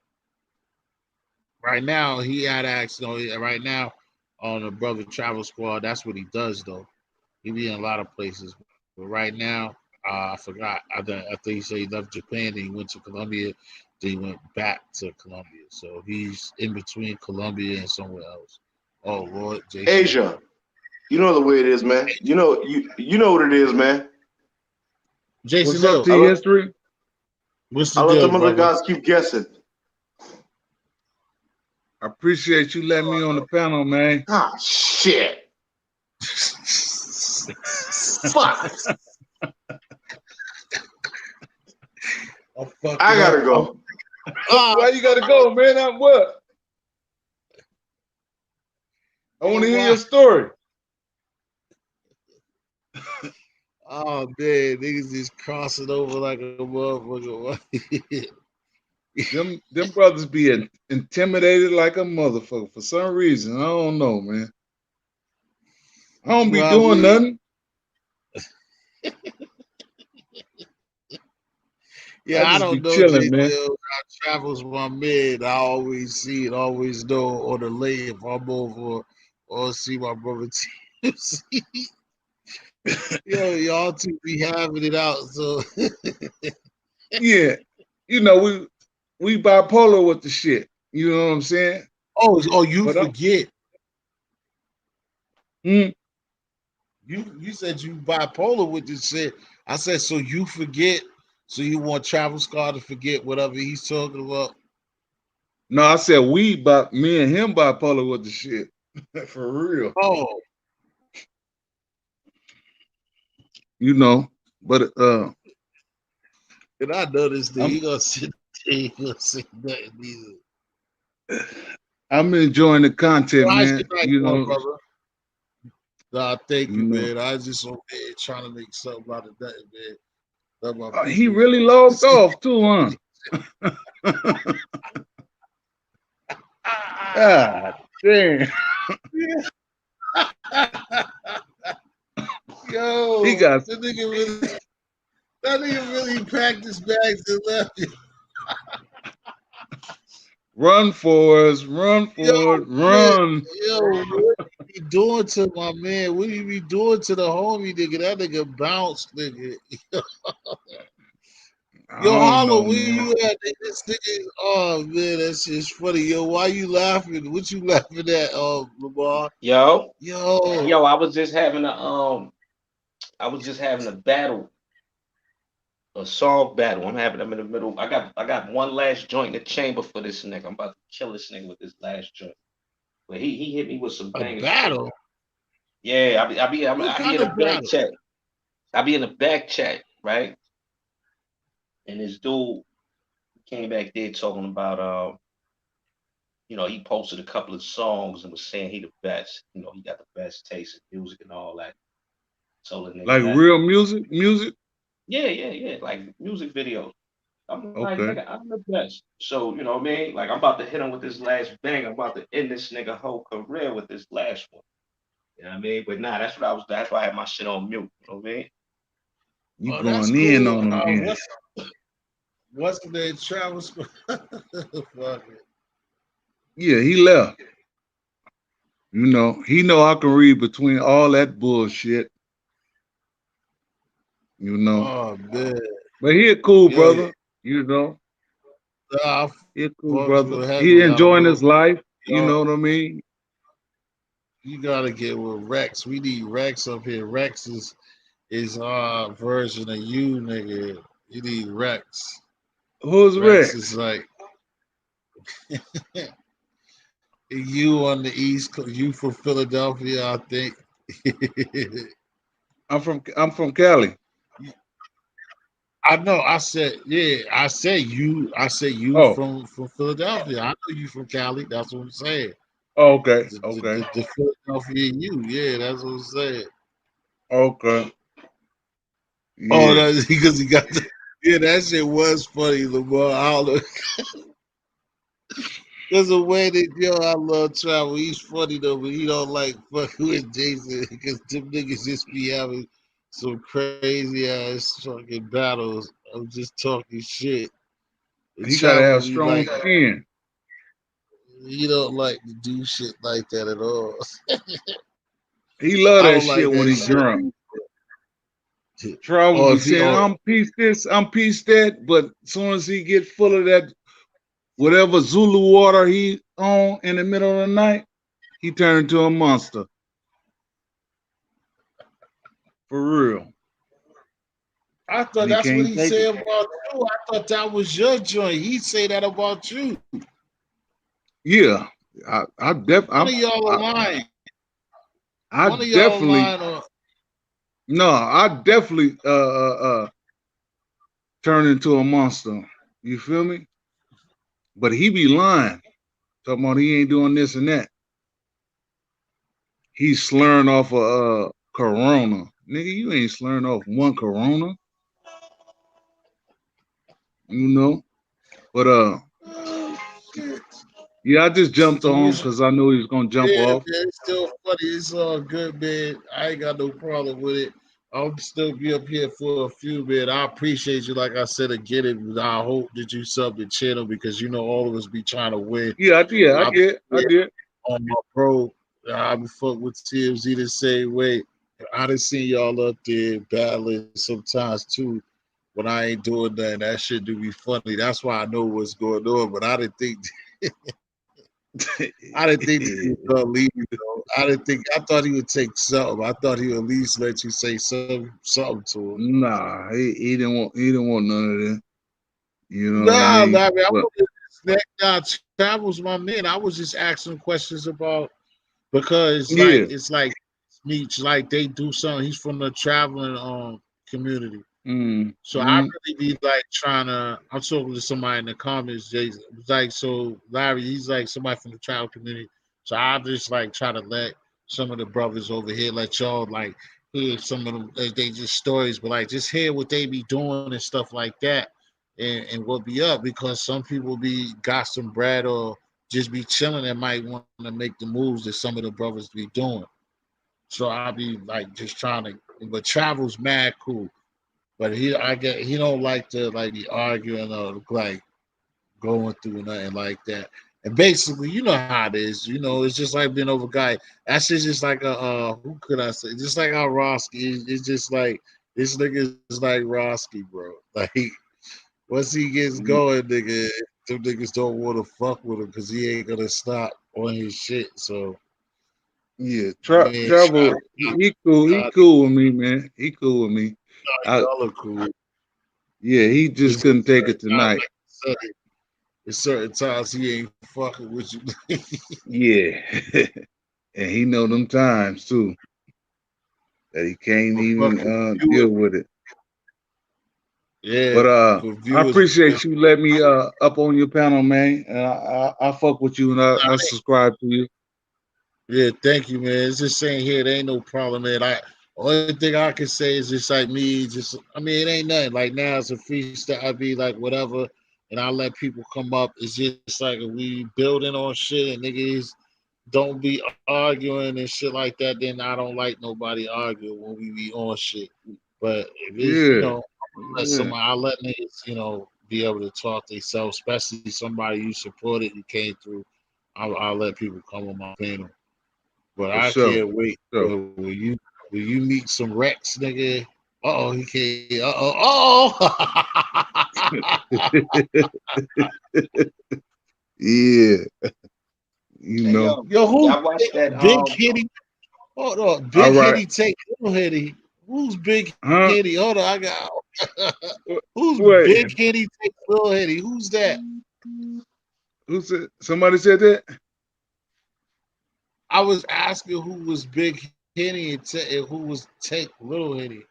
Right now, he had asked, right now on the Brother Travel Squad, that's what he does, though. He be in a lot of places. But right now, I forgot. I think he said he left Japan, then he went to Colombia, then he went back to Colombia. So he's in between Colombia and somewhere else. Oh, Lord. Jason. Asia. You know the way it is, man. You know what it is, man. Jason, what's up, T History? What's the I let deal, them other brother? guys keep guessing. I appreciate you letting me on the panel, man. Ah, shit. Fuck. I gotta go. Why you gotta go, man? I'm what? I want to hear your story. Oh man, niggas just crossing over like a motherfucker. them brothers be intimidated like a motherfucker for some reason. I don't know, man. I don't be doing nothing. Yeah, I don't know. Chilling, man. I travels with my man. I always see it, always know on the lake if I'm over or see my brother TMC. Yo, y'all two be having it out. So yeah, you know we bipolar with the shit. You know what I'm saying? Oh, you but forget. You said you bipolar with this shit. I said so you forget. So you want Travel Squad to forget whatever he's talking about? No, I said me and him bipolar with the shit. For real. Oh. You know, but and I know this thing. He gonna say nothing either. I'm enjoying the content, man. You know, brother. Nah, thank you, man. I was just over there trying to make something out of that, man. He really logged off too, huh? God damn. Yo, he got that nigga really packed his bags and left you. Run, Forrest, run. Yo, what you be doing to my man? What you be doing to the homie, nigga? That nigga bounced, nigga. Yo, Hollow, where you at? This nigga, oh man, that's just funny. Yo, why you laughing? What you laughing at, Lamar? Yo, I was just having a battle, a song battle. I'm in the middle. I got one last joint in the chamber for this nigga. I'm about to kill this nigga with this last joint. But he hit me with some bangers. Battle. Yeah, I be in the back chat. I be in the back chat, right? And this dude came back there talking about he posted a couple of songs and was saying he the best. He got the best taste in music and all that. So the nigga like real music? Yeah, like music videos. I'm like, nigga, I'm the best. So, you know what I mean? Like, I'm about to hit him with this last bang. I'm about to end this nigga whole career with this last one. You know what I mean? But nah, that's why I had my shit on mute. You know what I mean? You going in on him. What's the name? Travel Squad? Yeah, he left. He know I can read between all that bullshit. Oh man. But he a cool brother, he a cool brother. He enjoying his life, you know what I mean? You gotta get with Rex. We need Rex up here. Rex is our version of you, nigga. You need Rex. Who's Rex? Is like you on the East Coast. You from Philadelphia, I think. I'm from Cali. I know. I said you from Philadelphia. I know you from Cali. That's what I'm saying. Oh, okay. The Philadelphia you. Yeah, that's what I'm saying. Okay. Yeah. Oh, that's because he got the. Yeah, that shit was funny, Lamar. I don't know. There's a way that I love Travel. He's funny though, but he don't like fucking with Jason because them niggas just be having some crazy ass fucking battles. I'm just talking shit. And He gotta Travel have be strong like, skin. he don't like to do shit like that at all. He love I that don't like shit when that he shit. drunk. Travel Or be if he, saying, I'm piece this, I'm piece that, but as soon as he get full of that whatever Zulu water he on in the middle of the night, he turned into a monster. For real. I thought And he that's what can't he take said it. about you. I thought that was your joint. He say that about you. Yeah. One of y'all are lying. I One of y'all definitely lying. Or no, I definitely turn into a monster. You feel me? But he be lying. Talking about he ain't doing this and that. He's slurring off a Corona. Nigga, you ain't slurring off one Corona. You know? But oh, shit. yeah, I just jumped He on was, because I knew he was gonna jump yeah, off. man. It's still funny. It's all good, man. I ain't got no problem with it. I'll still be up here for a few, man. I appreciate you, like I said, again. I hope that you sub the channel because all of us be trying to win. Yeah, I did. On my bro, I be fuck with TMZ the same way. I done seen y'all up there battling sometimes too. When I ain't doing that, that shit do be funny. That's why I know what's going on. But I didn't think, I didn't think he was gonna leave you though. I thought he would take something. I thought he would at least let you say something to him. Nah, he didn't want none of that. You know what I Nah, mean? nah, man. But, Travel's my man. I was just asking questions about because yeah. it's like Meech, like they do something. He's from the traveling community. So I really be like trying to. I'm talking to somebody in the comments. Jason, it's like so Larry. He's like somebody from the travel community. So I just like try to let some of the brothers over here let y'all like hear some of them. They just stories, but like just hear what they be doing and stuff like that, and what be up because some people be got some bread or just be chilling and might want to make the moves that some of the brothers be doing. So I be like just trying to. But travel's mad cool. But he don't like to like be arguing or like going through nothing like that. And basically, you know how it is. It's just like being over guy. That's just like a who could I say? Just like how Roski. It's just like this nigga is like Roski, bro. Like once he gets going, nigga, them niggas don't want to fuck with him because he ain't gonna stop on his shit. So yeah, travel. He cool. He cool with me, man. He cool with me. Y'all are cool. Yeah, he just couldn't take it tonight. There's certain times he ain't fucking with you. Yeah, and he know them times too that he can't even deal with it. Yeah, but I appreciate you letting me up on your panel, man. And I fuck with you and I subscribe to you. Yeah, thank you, man. It's just saying here, there ain't no problem, man. Only thing I can say is just like me, it ain't nothing. Like now it's a freestyle. I be like whatever, and I let people come up. It's just like we building on shit, and niggas don't be arguing and shit like that. Then I don't like nobody arguing when we be on shit. But if it's I let niggas be able to talk themselves, especially somebody you supported, you came through. I'll let people come on my panel. But I can't wait. Will you meet some Rex, nigga? He can't. Yeah. Yo, who Big Hitty? Hold on. Big Hitty take Little Hitty. Who's Big Hitty? Hold on, I got who's Big Hitty take Little Hitty? Who's that? Who said somebody said that? I was asking who was Big Hitty and who was take Little Hitty.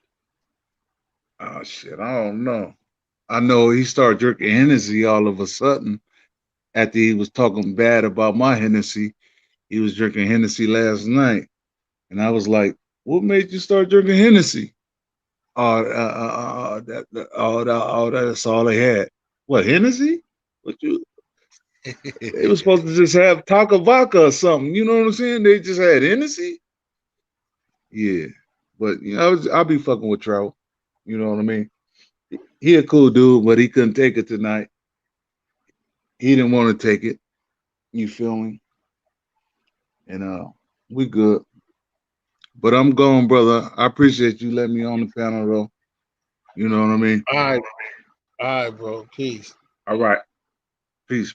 Oh shit, I don't know. I know he started drinking Hennessy all of a sudden after he was talking bad about my Hennessy. He was drinking Hennessy last night, and I was like, "What made you start drinking Hennessy?" That's all they had. What, Hennessy? What you? They was supposed to just have Taco Vodka or something. You know what I'm saying? They just had Hennessy. Yeah, but you know, I'll be fucking with Trout. You know what I mean? He a cool dude, but he couldn't take it tonight. He didn't want to take it. You feel me? And we good. But I'm going, brother. I appreciate you letting me on the panel, though. You know what I mean? All right, bro. Peace. All right. Peace.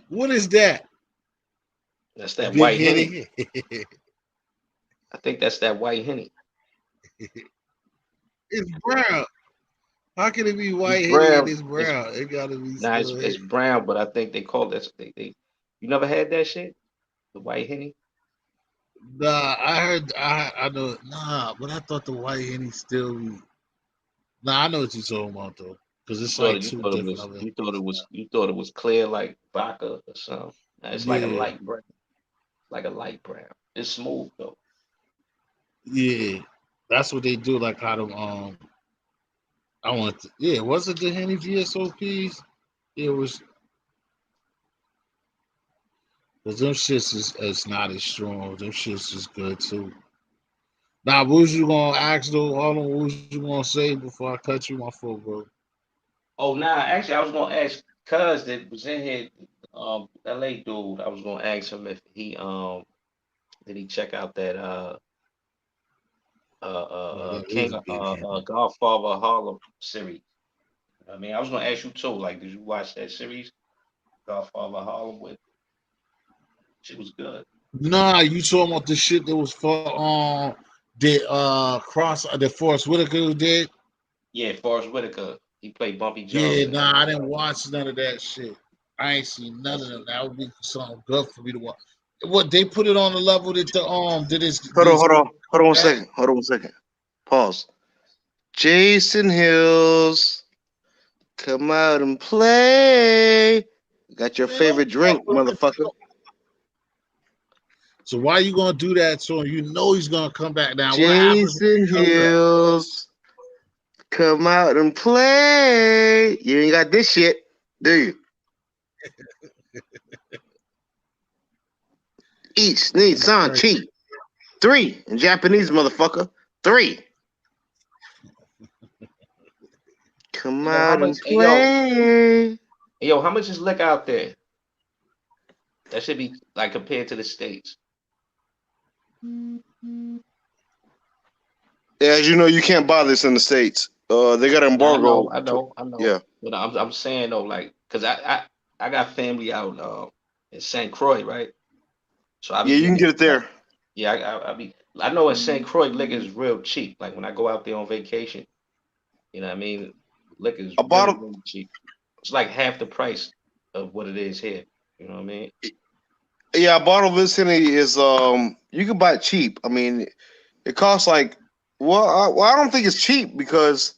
What is that? That's that Big white Henny? Henny. I think that's that white Henny. It's brown. How can it be white It's Henny brown. and it's brown? It gotta be Nah, still it's Henny. brown, but I think they call that. You never had that shit? The white Henny? Nah, I know. Nah, but I thought the white Henny still. Nah, I know what you're talking about though, because it's like two different of it. You thought it was clear like vodka or something. Nah, it's like a Yeah. light brown. Like a light brown. It's smooth though. Yeah, that's what they do. Like how them I want to. Yeah, was it the Henny VSOPs? It was. Cause them shits is not as strong. Them shits is good too. Now, what was you gonna ask though? Hold on, what was you gonna say before I cut you my phone, bro? Oh nah, actually I was gonna ask cuz that was in here, LA dude, I was gonna ask him if he did he check out that That is King a big Henny. Godfather Harlem series. I mean, I was gonna ask you too, like, did you watch that series? Godfather Harlem with shit was good. Nah, you talking about the shit that was for the Forrest Whitaker did? Yeah, Forrest Whitaker. He played Bumpy Yeah, Jones. nah, I didn't watch none of that shit. I ain't seen none of them. That would be something good for me to watch. What they put it on the level that Hold on 1 second. Pause. Jason Hills, come out and play. Got your favorite drink, motherfucker. So why you gonna do that to him? You know he's gonna come back down. Jason Hills, come out and play. You ain't got this shit, do you? Each need san chi. 3 in Japanese, motherfucker. 3. Come out and play. Yo, how much is liquor out there? That should be like compared to the States. Yeah, as you know, you can't buy this in the States. They got an embargo. I know. Yeah. But I'm saying though, like, cause I got family out in St. Croix, right? So you can get it there. Yeah, I know in St. Croix liquor is real cheap. Like when I go out there on vacation, you know what I mean? Liquor is really cheap. It's like half the price of what it is here. You know what I mean? Yeah, a bottle of this Henny is you can buy it cheap. I mean, it costs like I don't think it's cheap because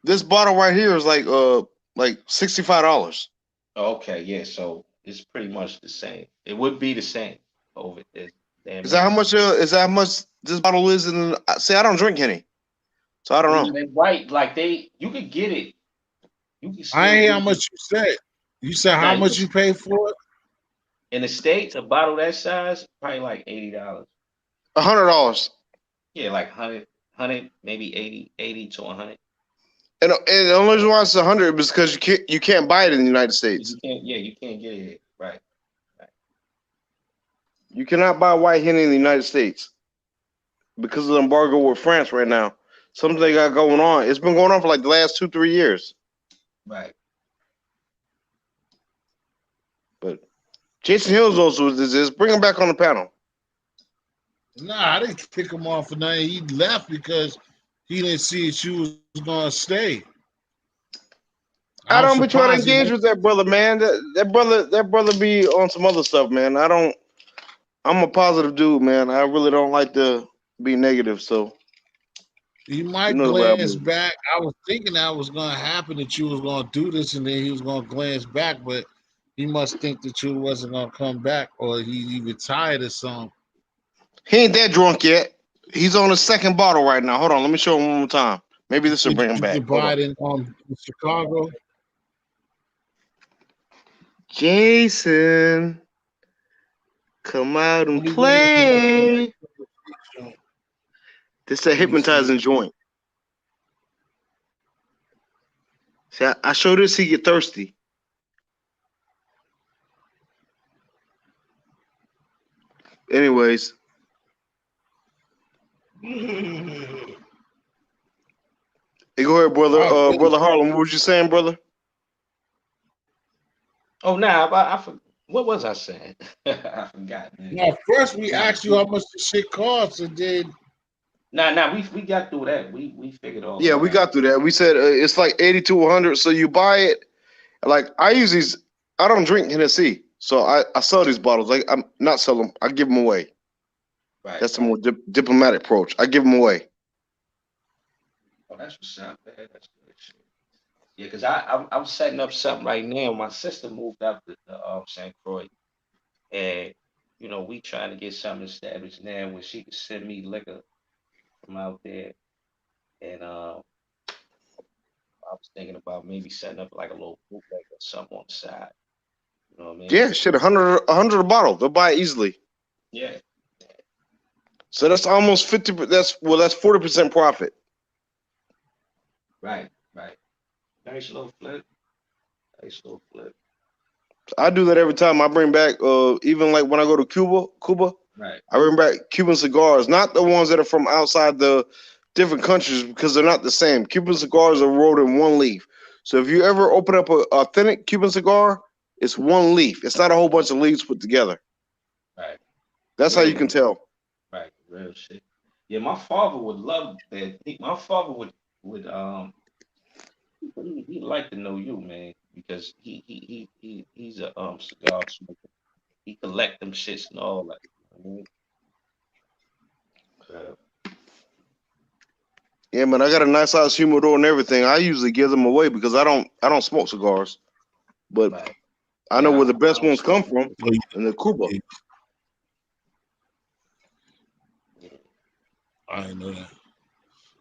this bottle right here is like $65. Okay, yeah, so it's pretty much the same. It would be the same over there. Is that how much? Is that how much this bottle is? And say I don't drink Henny, so I don't know. Right, like you could get it. I ain't hear how much you said. You said how much you pay for it? In the States, a bottle that size probably like $80. $100. Yeah, like 100, maybe 80 to 100. And the only reason why it's 100 is because you can't buy it in the United States. You can't get it. Right. You cannot buy white Henny in the United States because of the embargo with France right now. Something they got going on. It's been going on for like the last 2-3 years. Right. But Jason Hills also is bring him back on the panel. Nah, I didn't kick him off for nothing. He left because he didn't see that you was gonna stay. I don't be trying to engage with that brother, man. That brother be on some other stuff, man. I'm a positive dude, man. I really don't like to be negative, so He might glance back. I was thinking that was going to happen, that you was going to do this, and then he was going to glance back, but he must think that you wasn't going to come back, or he retired or something. He ain't that drunk yet. He's on his second bottle right now. Hold on, let me show him one more time. Maybe this will bring him back. You can buy it in Chicago. Jason, come out and play. This is a hypnotizing joint. See, I show this, he get thirsty. Anyways. Hey, go ahead, brother. Brother Harlem, what was you saying, brother? Oh, nah, what was I saying? I forgot, man. Now, first we asked you how much the shit costs, and then Nah, we got through that. We figured all. Yeah, we got through that. We said it's like 80 to 100. So you buy it. Like I don't drink Hennessy, so I sell these bottles. Like I'm not sell them. I give them away. Right. That's the more diplomatic approach. I give them away. Oh, that's what's up, man. That's good shit. Yeah, because I'm setting up something right now. My sister moved up to St. Croix, and we trying to get something established now where she can send me liquor from out there, and I was thinking about maybe setting up like a little bootleg or something on the side. You know what I mean? Yeah, shit, 100 a bottle. They'll buy it easily. Yeah. So that's almost 50. That's 40% profit. Right. Nice little flip. I do that every time I bring back. Even like when I go to Cuba. Right. I bring back Cuban cigars, not the ones that are from outside the different countries, because they're not the same. Cuban cigars are rolled in one leaf. So if you ever open up an authentic Cuban cigar, it's one leaf. It's not a whole bunch of leaves put together. Right. That's how you can tell. Right. Real shit. Yeah, my father would love that. My father would he'd like to know you, man, because he's a cigar smoker. He collect them shits and all that. Yeah, man, I got a nice size humidor and everything. I usually give them away because I don't smoke cigars, but right. I know where the best ones come from in the Cuba. I didn't know that.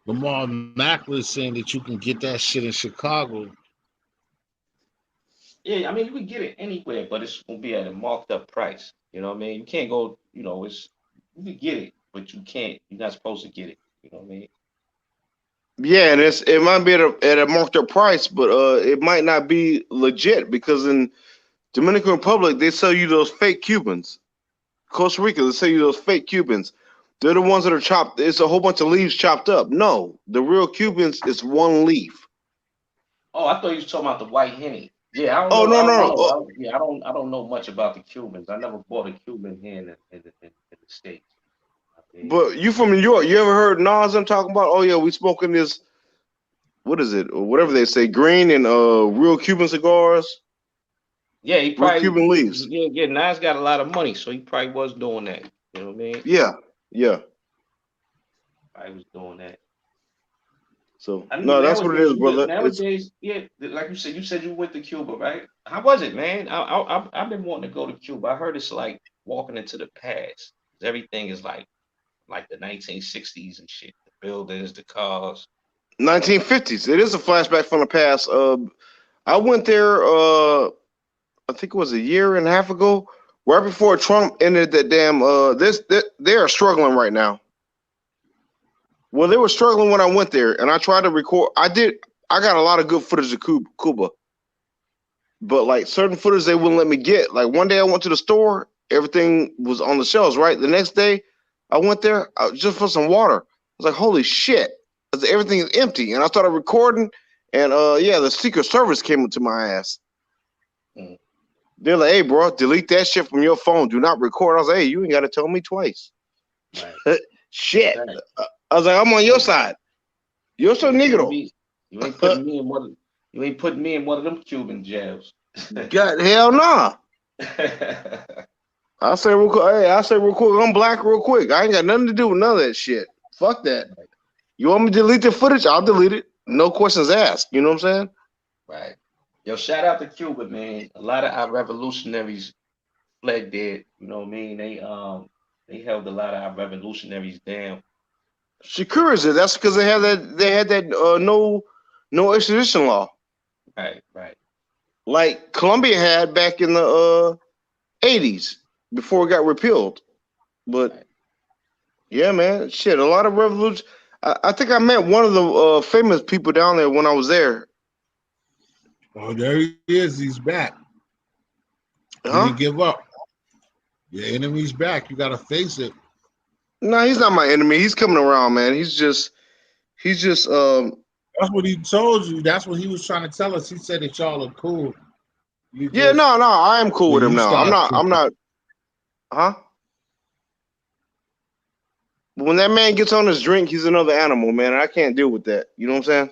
Lamar Mackler is saying that you can get that shit in Chicago. Yeah, I mean, you can get it anywhere, but it's gonna be at a marked up price. You know what I mean? You can't go. You can get it, but you can't. You're not supposed to get it. You know what I mean? Yeah, and it might be at a marked up price, but it might not be legit, because in Dominican Republic they sell you those fake Cubans. Costa Rica, they sell you those fake Cubans. They're the ones that are chopped. It's a whole bunch of leaves chopped up. No, the real Cubans is one leaf. Oh, I thought you were talking about the white Henny. Yeah, I don't know. No. I don't know much about the Cubans. I never bought a Cuban here in the States. But you from New York? You ever heard Nas them talking about? Oh yeah, we smoking this. What is it, or whatever they say? Green and real Cuban cigars. Yeah, he probably real Cuban leaves. Yeah. Nas got a lot of money, so he probably was doing that. You know what I mean? Yeah. I was doing that. So no, that's what it is, brother. Nowadays, yeah, like you said you went to Cuba, right? How was it, man? I've been wanting to go to Cuba. I heard it's like walking into the past. Everything is like the 1960s and shit. The buildings, the cars. 1950s. It is a flashback from the past. I went there. I think it was a year and a half ago, right before Trump ended that damn. They are struggling right now. Well, they were struggling when I went there, and I tried to record. I got a lot of good footage of Cuba, but like certain footage they wouldn't let me get. Like one day I went to the store, everything was on the shelves, right? The next day I went there just for some water. I was like, holy shit, everything is empty. And I started recording, and the Secret Service came into my ass. They're like, hey, bro, delete that shit from your phone. Do not record. I was like, hey, you ain't got to tell me twice. Right. Shit. Right. I was like, I'm on your side. You're so negro. You ain't putting me in one. You ain't putting me in one of them Cuban jails. God, hell nah. I say real quick. Hey, real quick. I'm black real quick. I ain't got nothing to do with none of that shit. Fuck that. You want me to delete the footage? I'll delete it. No questions asked. You know what I'm saying? Right. Yo, shout out to Cuba, man. A lot of our revolutionaries fled dead. You know what I mean? They held a lot of our revolutionaries down. Shakur is it? That's because they had that no extradition law. Right, right. Like Colombia had back in the 80s before it got repealed. But yeah, man, shit, a lot of revolution. I think I met one of the famous people down there when I was there. Oh, there he is. He's back. Huh? He didn't give up. Your enemy's back. You gotta face it. No, he's not my enemy. He's coming around, man. He's just That's what he told you. That's what he was trying to tell us. He said that y'all are cool. No, I am cool with him now. I'm not. Huh? But when that man gets on his drink, he's another animal, man. I can't deal with that. You know what I'm saying?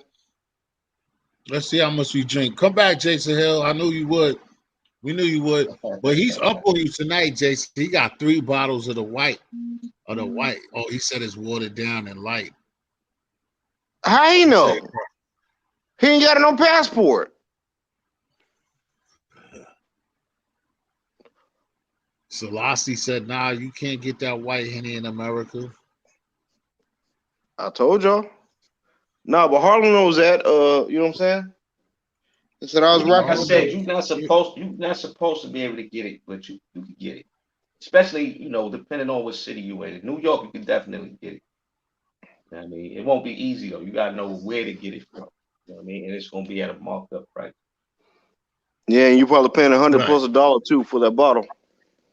Let's see how much we drink. Come back, Jason Hill. I knew you would. We knew you would. But he's up on you tonight, Jason. He got 3 bottles of the white. Oh, he said it's watered down and light. How he know? He ain't got no passport. Selassie said, nah, you can't get that white Henny in America. I told y'all. No, but Harlem knows that. You know what I'm saying? He said I was Like rapping. I said, you're not supposed to be able to get it, but you can get it. Especially, depending on what city you in. In New York, you can definitely get it. You know what I mean? It won't be easy though. You gotta know where to get it from. You know what I mean? And it's gonna be at a marked up price. Yeah, and you probably paying $100 plus $1 too for that bottle.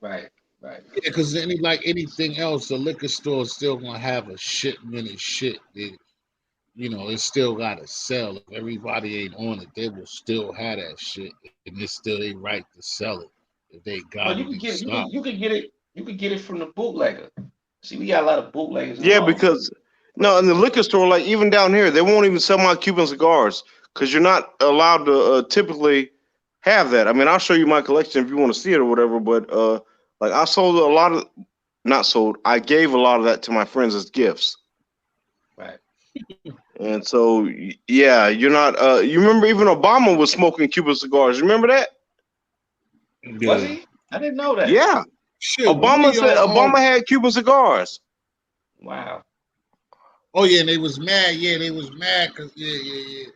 Right, right. Yeah, because like anything else, the liquor store is still gonna have a shipment of shit. It's still gotta sell. If everybody ain't on it, they will still have that shit, and it's still their right to sell it if they got You can get it from the bootlegger. See, we got a lot of bootleggers. Yeah, because in the liquor store, like even down here, they won't even sell my Cuban cigars because you're not allowed to typically have that. I mean, I'll show you my collection if you want to see it or whatever. But like I sold a lot of, not sold. I gave a lot of that to my friends as gifts. Right. And so yeah, you're not. You remember even Obama was smoking Cuban cigars. You remember that? Yeah. Was he? I didn't know that. Yeah. Shit, Obama had Cuban cigars. Wow. Oh yeah, and they was mad. Yeah, they was mad because yeah.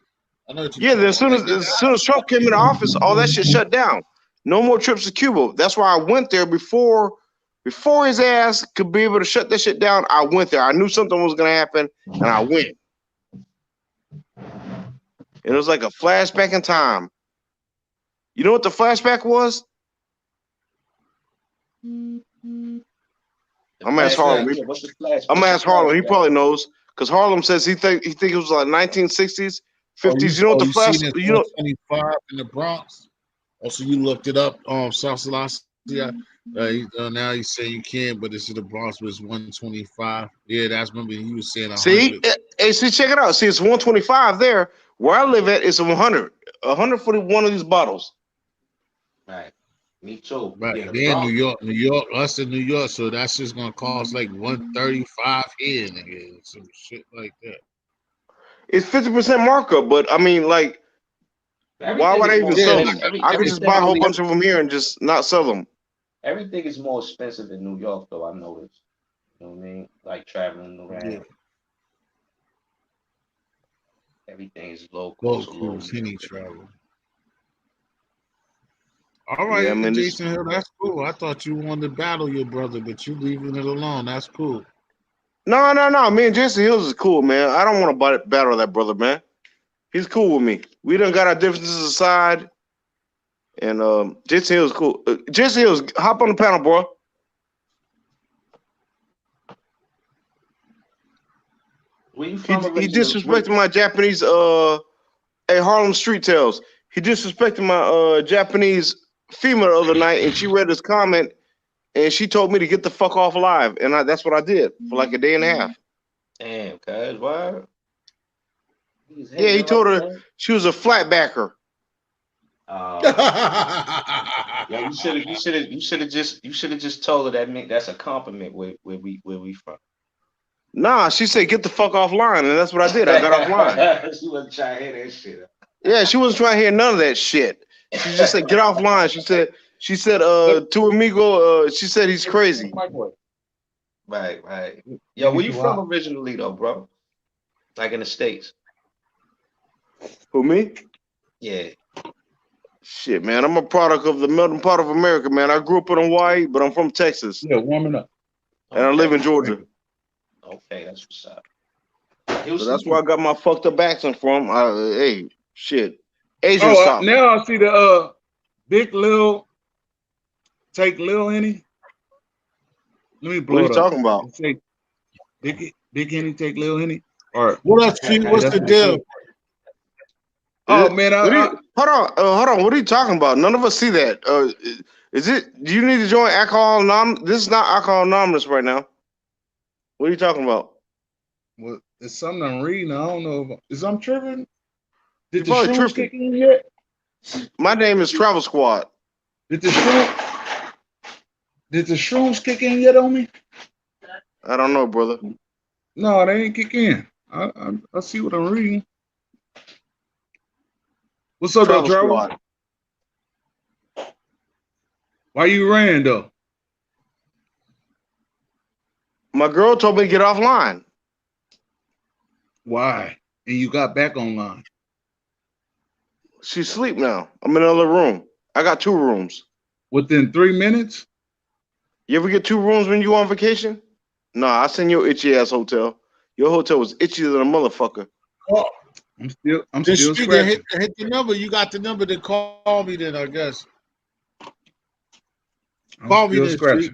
I know what you. Yeah, then as soon as Trump came into office, all that shit shut down. No more trips to Cuba. That's why I went there before his ass could be able to shut that shit down. I went there. I knew something was gonna happen, and I went. It was like a flashback in time. You know what the flashback was? I'm gonna ask Harlem. What's the flashback? I'm gonna ask Harlem. He probably knows because Harlem says he think it was like 1960s, 50s. You know what the flash? You know, 25 in the Bronx. Also, you looked it up. South Selassie. Now you say you can, but it's in the Bronx. But it's 125. Yeah, that's remember he was saying 100. See, check it out. See, it's 125 there. Where I live at, it's 100. 141 of these bottles. Right. Me too. Right. Yeah, They're in New York, us in New York, so that's just gonna cost like 135 here, nigga. Some shit like that. It's 50% markup, but I mean, like, why would I even sell them? I could just buy a whole bunch of them here and just not sell them. Everything is more expensive in New York, though. I noticed. You know what I mean? Like traveling around. Yeah. Everything is local. Henny travel. All right, yeah, man, Jason Hill, that's cool. I thought you wanted to battle your brother, but you leaving it alone. That's cool. No. Me and Jason Hills is cool, man. I don't want to battle that brother, man. He's cool with me. We done got our differences aside. And Jason Hills is cool. Jason Hills, hop on the panel, bro. He disrespected my Japanese Harlem Street Tales. He disrespected my Japanese female the other night, and she read his comment, and she told me to get the fuck off live, and that's what I did for like a day and a half. Damn, cuz why? Yeah, he told her she was a flatbacker. Yeah, you should have just told her that that's a compliment where we from. Nah, she said get the fuck offline, and that's what I did. I got offline. She wasn't trying to hear that shit. Yeah, she wasn't trying to hear none of that shit. She just said get offline. She said to amigo, she said he's crazy. Right. Yo, where you from originally though, bro? Like in the States? Who, me? Yeah. Shit, man, I'm a product of the melting pot of America, man. I grew up in Hawaii, but I'm from Texas. Yeah, warming up. And I live in Georgia. Okay, that's what's up. So that's where I got my fucked up accent from. Hey, shit. Asian stop. Now I see the Big Lil take Lil Henny. Let me blow what are you talking about? Say, Big Henny take Lil Henny. All right. What up, Chief? What's the deal? Oh man, hold on. What are you talking about? None of us see that. Is it? Do you need to join Alcohol Anonymous? This is not Alcohol Anonymous right now. What are you talking about? Well, it's something I'm reading. I don't know. Is I'm tripping? Did You're the probably shrooms kick in yet? My name is Travel Squad. Did the shrooms kick in yet on me? I don't know, brother. No, they ain't kick in. I see what I'm reading. What's up, though, Travel? Why you ran though? My girl told me to get offline. Why? And you got back online. She's asleep now. I'm in another room. I got 2 rooms. Within 3 minutes? You ever get 2 rooms when you on vacation? Nah, I send your itchy ass hotel. Your hotel was itchier than a motherfucker. Oh, I'm still scratching. Hit the number. You got the number to call me then, I guess. Call me then, Street.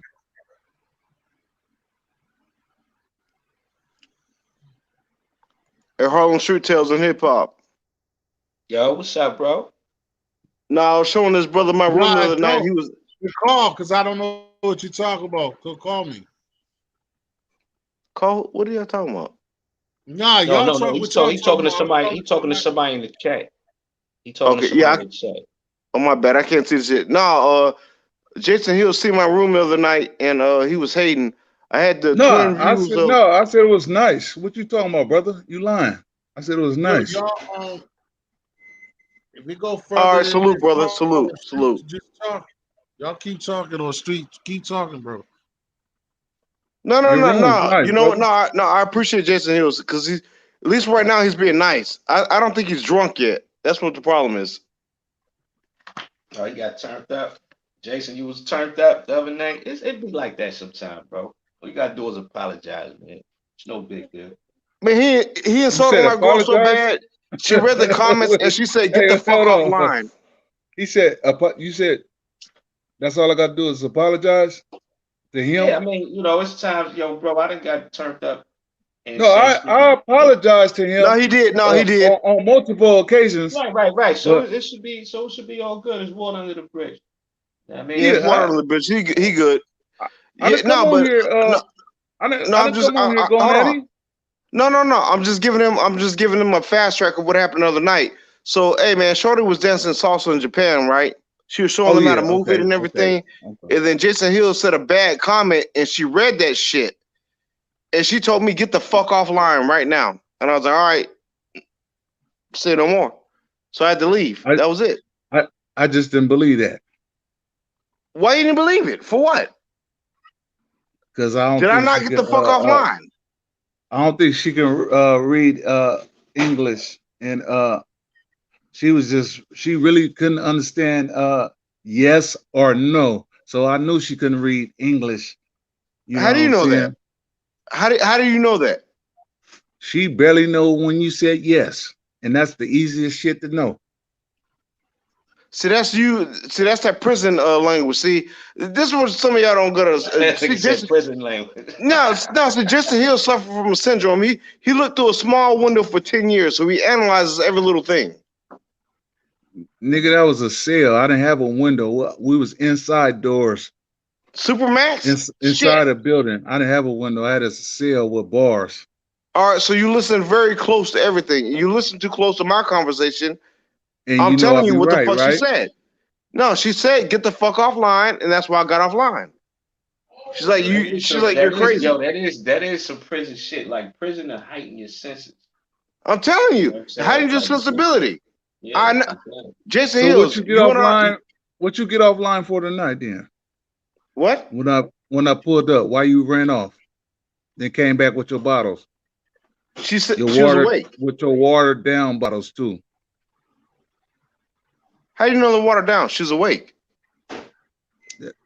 At Harlem Street Tales and Hip Hop. Yo, what's up, bro? No, I was showing this brother my room the other night. He was call because I don't know what you're talking about. Call me. Call? What are y'all talking about? Nah, no. He's talking to somebody. He's talking to somebody in the chat. He talking to somebody in the chat. Oh my bad, I can't see the shit. No, Jason Hill see my room the other night, and he was hating. I had the twin views. I said it was nice. What you talking about, brother? You lying? I said it was nice. Y'all, if we go further, all right, salute, brother. Salute. Just talk. Y'all keep talking on street. Keep talking, bro. No. Nice, you know what? No, I appreciate Jason Hills because he's at least right now he's being nice. I don't think he's drunk yet. That's what the problem is. Oh, he got turned up. Jason, you was turned up the other night. It be like that sometimes, bro. All you gotta do is apologize, man. It's no big deal. Man, he insulted my girl so bad. She read the comments and she said, "Get the fuck offline." He said, "You said that's all I gotta do is apologize to him." Yeah, I mean, it's times, bro. I done got turned up. No, I apologize to him. No, he did. He did on multiple occasions. Right. So it should be all good. It's water under the bridge. I mean, it's water under the bridge. He good. I'm just I'm just giving him a fast track of what happened the other night. So, hey man, Shorty was dancing salsa in Japan, right? She was showing him how to move it and everything. Okay. And then Jason Hill said a bad comment, and she read that shit, and she told me get the fuck offline right now. And I was like, all right, say no more. So I had to leave. That was it. I just didn't believe that. Why you didn't believe it? For what? Because I don't. Did I not get the fuck offline? I don't think she can read English, and she really couldn't understand yes or no. So I knew she couldn't read English. How do you know that? How do you know that? She barely know when you said yes, and that's the easiest shit to know. See, that's you. See, that's that prison language. See, this is what some of y'all don't get us. Prison language. No. So Jason Hill suffered from a syndrome. He looked through a small window for 10 years, so he analyzes every little thing. Nigga, that was a cell. I didn't have a window. We was inside doors. Supermax? Inside a building. I didn't have a window. I had a cell with bars. All right, so you listen very close to everything. You listen too close to my conversation. And I'm telling you what the fuck she said. No, she said get the fuck offline, and that's why I got offline. She's like you. She's like you're crazy. Yo, that is some prison shit. Like prison to heighten your senses. I'm telling you, You know what I'm saying? heighten your sensibility. Yeah, I know. exactly. Jason So Hills. what you get offline for tonight then? What? When I pulled up, why you ran off? Then came back with your bottles. She said Your she was water awake. with your watered down bottles too. How do you know the water down? She's awake.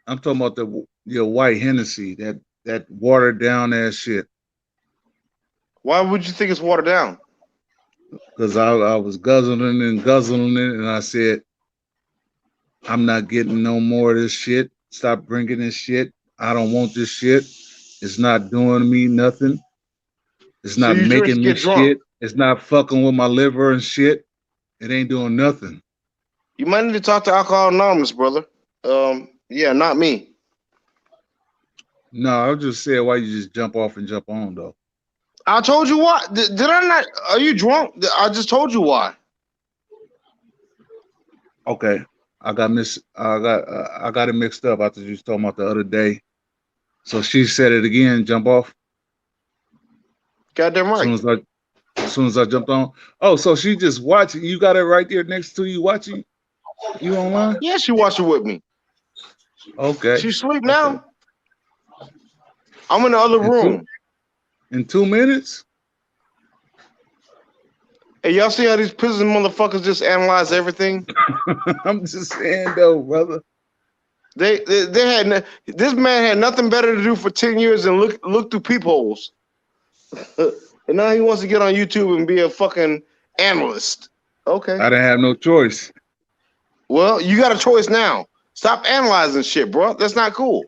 I'm talking about your white Hennessy, that watered down ass shit. Why would you think it's watered down? Because I was guzzling it, and I said, I'm not getting no more of this shit. Stop bringing this shit. I don't want this shit. It's not doing me nothing. It's not making me shit. It's not fucking with my liver and shit. It ain't doing nothing. You might need to talk to Alcohol Anonymous, brother. Yeah, not me. No, I just said why you just jump off and jump on though. I told you why. Did I not? Are you drunk? I just told you why. Okay, I got it mixed up after you was talking about the other day. So she said it again. Jump off. Goddamn right. As soon as I jumped on. Oh, so she just watching. You got it right there next to you watching. You online? Yeah, she watching with me. Okay. She sleep now. Okay. I'm in the other room. In 2 minutes? Hey, y'all see how these prison motherfuckers just analyze everything? I'm just saying though, brother. They had this man had nothing better to do for 10 years than look through peepholes. And now he wants to get on YouTube and be a fucking analyst. Okay. I didn't have no choice. Well, you got a choice now. Stop analyzing shit, bro. That's not cool.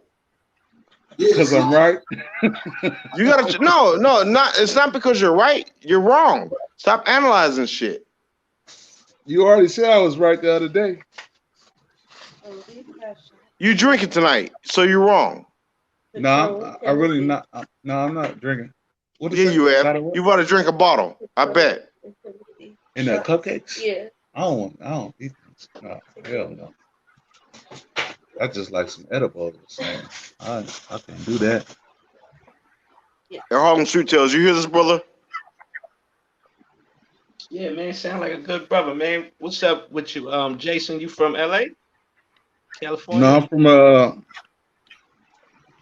Because I'm right. You gotta not. It's not because you're right. You're wrong. Stop analyzing shit. You already said I was right the other day. You drinking tonight, so you're wrong. No, I really not. No, I'm not drinking. What yeah, you have. You about to drink a bottle? I bet. In the cupcakes? Yeah. I don't eat these. No, hell no. I just like some edibles or something. I can't do that. Yeah. Harlem Street Tales, you hear this, brother? Yeah, man, sound like a good brother, man. What's up with you, Jason? You from LA, California? No, I'm from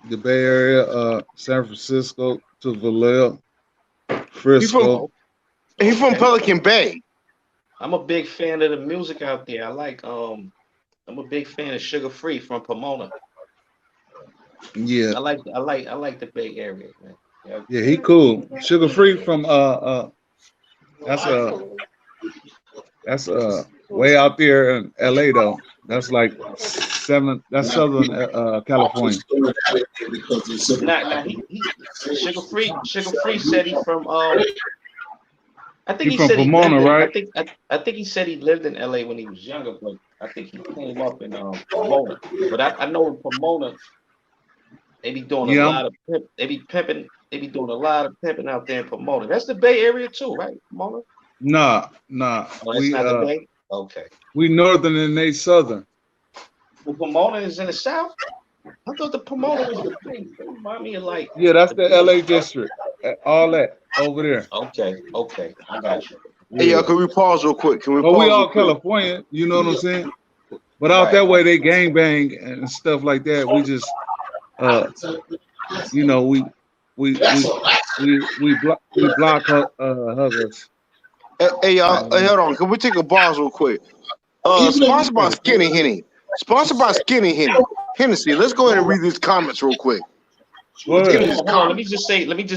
the Bay Area, San Francisco to Vallejo, Frisco. He's from Pelican Bay. I'm a big fan of the music out there. I'm a big fan of Sugar Free from Pomona. Yeah. I like the Bay Area, man. Yeah, he cool. Sugar Free from that's way out there in LA though. That's like Southern California. Sugar Free said he from I think he from said Pomona, he right? I think he said he lived in LA when he was younger, but I think he came up in Pomona. But I know in Pomona they be doing a lot of pimp. They be pimping. They be doing a lot of pimping out there in Pomona. That's the Bay Area too, right? Pomona? Nah. Oh, that's not the Bay? Okay. We northern and they southern. Well, Pomona is in the south. I thought the Pomona was the Bay. It remind me of like. Yeah, that's the LA district. All that over there. Okay, I got you. Hey, y'all, can we pause real quick? Can we? Well, we all California, you know what I'm saying? But out that way, they gang bang and stuff like that. We just, you know, we block huggers. Hey, y'all, hold on. Can we take a pause real quick? Sponsored by Skinny Henny. Sponsored by Skinny Henny. Hennessy. Let's go ahead and read these comments real quick. Hold on, let me just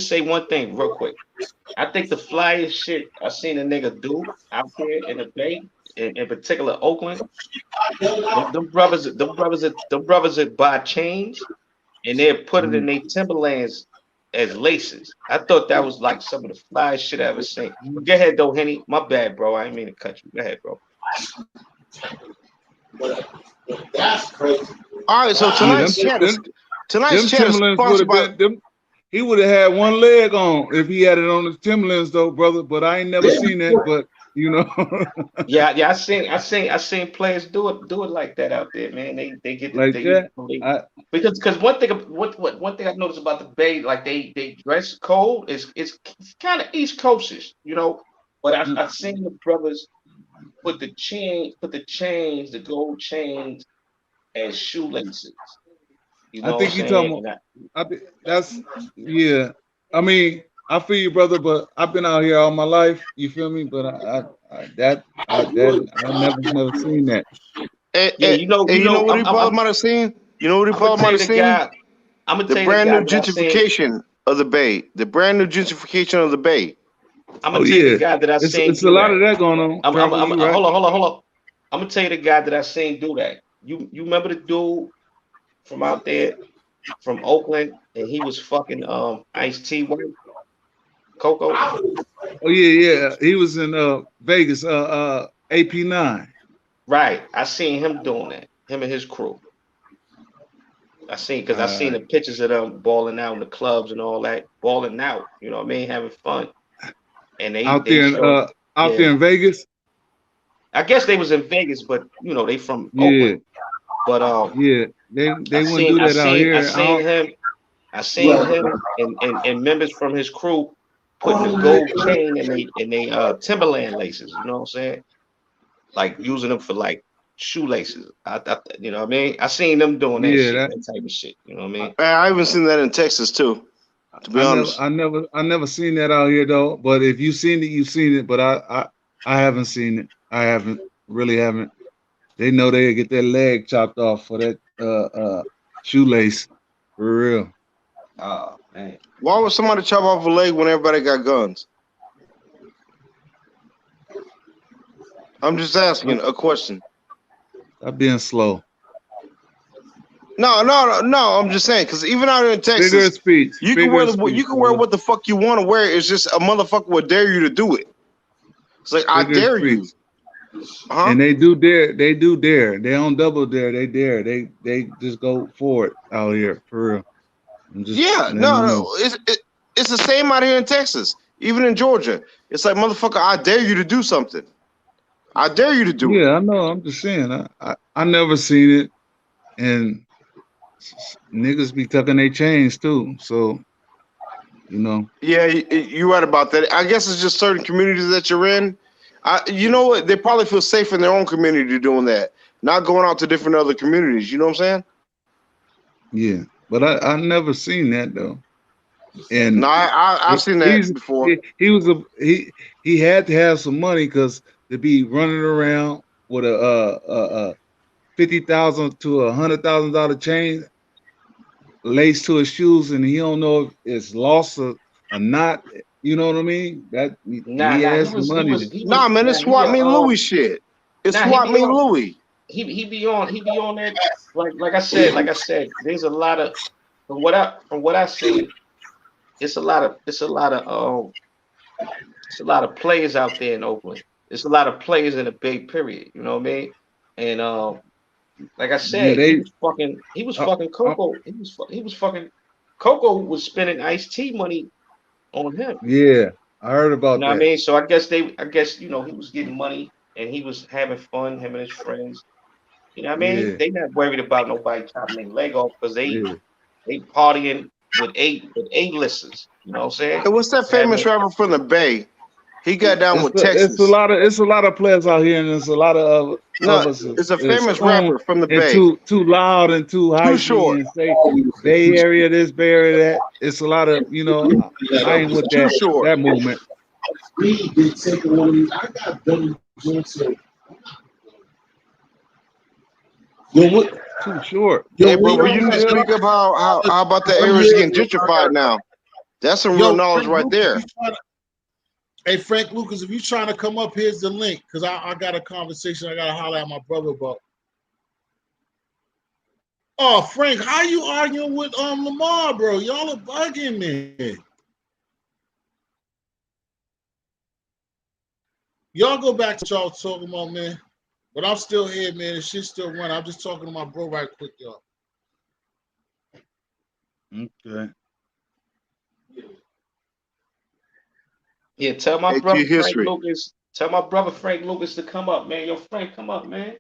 say one thing real quick. I think the flyest shit I seen a nigga do out there in the Bay, in particular Oakland, them brothers that buy chains and they put it in their Timberlands as laces. I thought that was like some of the flyest shit I ever seen. But go ahead though, Henny. My bad, bro. I didn't mean to cut you. Go ahead, bro. That's crazy. All right, so tonight's chat is sponsored by. He would have had one leg on if he had it on his Timberlands, though, brother. But I ain't never seen that. But you know. Yeah, I seen players do it like that out there, man. They get Like they that. usually I because one thing I noticed about the Bay, like they dress cold is kind of East Coastish, you know. But I seen the brothers put the chains, the gold chains as shoelaces. You I know what I'm think you talking saying? about. That's yeah. I mean, I feel you, brother, but I've been out here all my life. You feel me? But I never seen that. Yeah, You know what he I'm probably might have seen? You know what he I'm gonna probably tell might you have the seen? guy. I'm gonna The tell you the brand guy new that I seen. gentrification of the Bay. The brand new gentrification of the Bay. I'm Oh gonna tell you the yeah, guy that I seen it's a do lot of that. that going on. Travel, you right? Hold on. I'm gonna tell you the guy that I seen do that. You remember the dude from out there from Oakland, and he was fucking Ice-T wife, Coco. Oh yeah. He was in Vegas, AP9. Right. I seen him doing that. Him and his crew. Because I seen the pictures of them balling out in the clubs and all that, balling out. You know what I mean, having fun. And they showed, out yeah. there in Vegas. I guess they was in Vegas, but you know they from Yeah, Oakland. But yeah. They wouldn't do that out here. I seen him and members from his crew putting the gold chain in they Timberland laces. You know what I'm saying? Like using them for like shoelaces. You know what I mean? I seen them doing that Yeah, shit, that type of shit. You know what I mean? Man, I even seen that in Texas too. To be honest, I never seen that out here though. But if you've seen it, you've seen it. But I haven't seen it. I really haven't. They know they get their leg chopped off for that shoelace. For real. Oh man. why would somebody chop off a leg when everybody got guns? I'm just asking a question. Stop being slow. No. I'm just saying because even out here in Texas, Figure of speech. you can wear what the fuck you want to wear. It's just a motherfucker would dare you to do it. It's like I dare you. And they do dare. They do dare. They don't double dare. They dare. They just go for it out here for real. It's the same out here in Texas, even in Georgia. It's like motherfucker, I dare you to do something. I dare you to do it. Yeah, I know. I'm just saying. I never seen it, and niggas be tucking their chains too. So, you know. Yeah, you're right about that. I guess it's just certain communities that you're in. You know what? They probably feel safe in their own community doing that, not going out to different other communities. You know what I'm saying? Yeah, but I never seen that though. And no, I've seen that before. He had to have some money because to be running around with a $50,000 to $100,000 chain laced to his shoes, and he don't know if it's lost or not. You know what I mean? That he has some money. Man, it's Swap Me Louie shit. It's Swap Me Louie. He be on that like I said. There's a lot of from what I see. It's a lot of players out there in Oakland. It's a lot of players in the Bay, period. You know what I mean? And like I said, he was fucking Coco. He was fucking Coco was spending Ice-T money on him. Yeah, I heard about that. You know what I mean? So I guess you know he was getting money and he was having fun, him and his friends. You know what I mean? Yeah. They not worried about nobody chopping their leg off because they partying with A-listers. You know what I'm saying? Hey, what's that famous rapper from the Bay? He got down with Texas. It's a lot of players out here, and there's a lot of us. It's a famous rapper from the Bay. Too loud and too high. Too short. And say Bay Area this, Bay Area that. It's a lot of I ain't with that movement. Too short. Hey, bro, you need to speak up how about the areas getting gentrified now? That's some real knowledge right there. Hey, Frank Lucas, if you're trying to come up, here's the link, because I got a conversation I got to holler at my brother about. Oh, Frank, how you arguing with Lamar, bro? Y'all are bugging me. Y'all go back to what y'all talking about, man. But I'm still here, man. The shit's still running. I'm just talking to my bro right quick, y'all. Okay. Yeah, tell my brother Frank Lucas. Tell my brother Frank Lucas to come up, man. Yo, Frank, come up, man.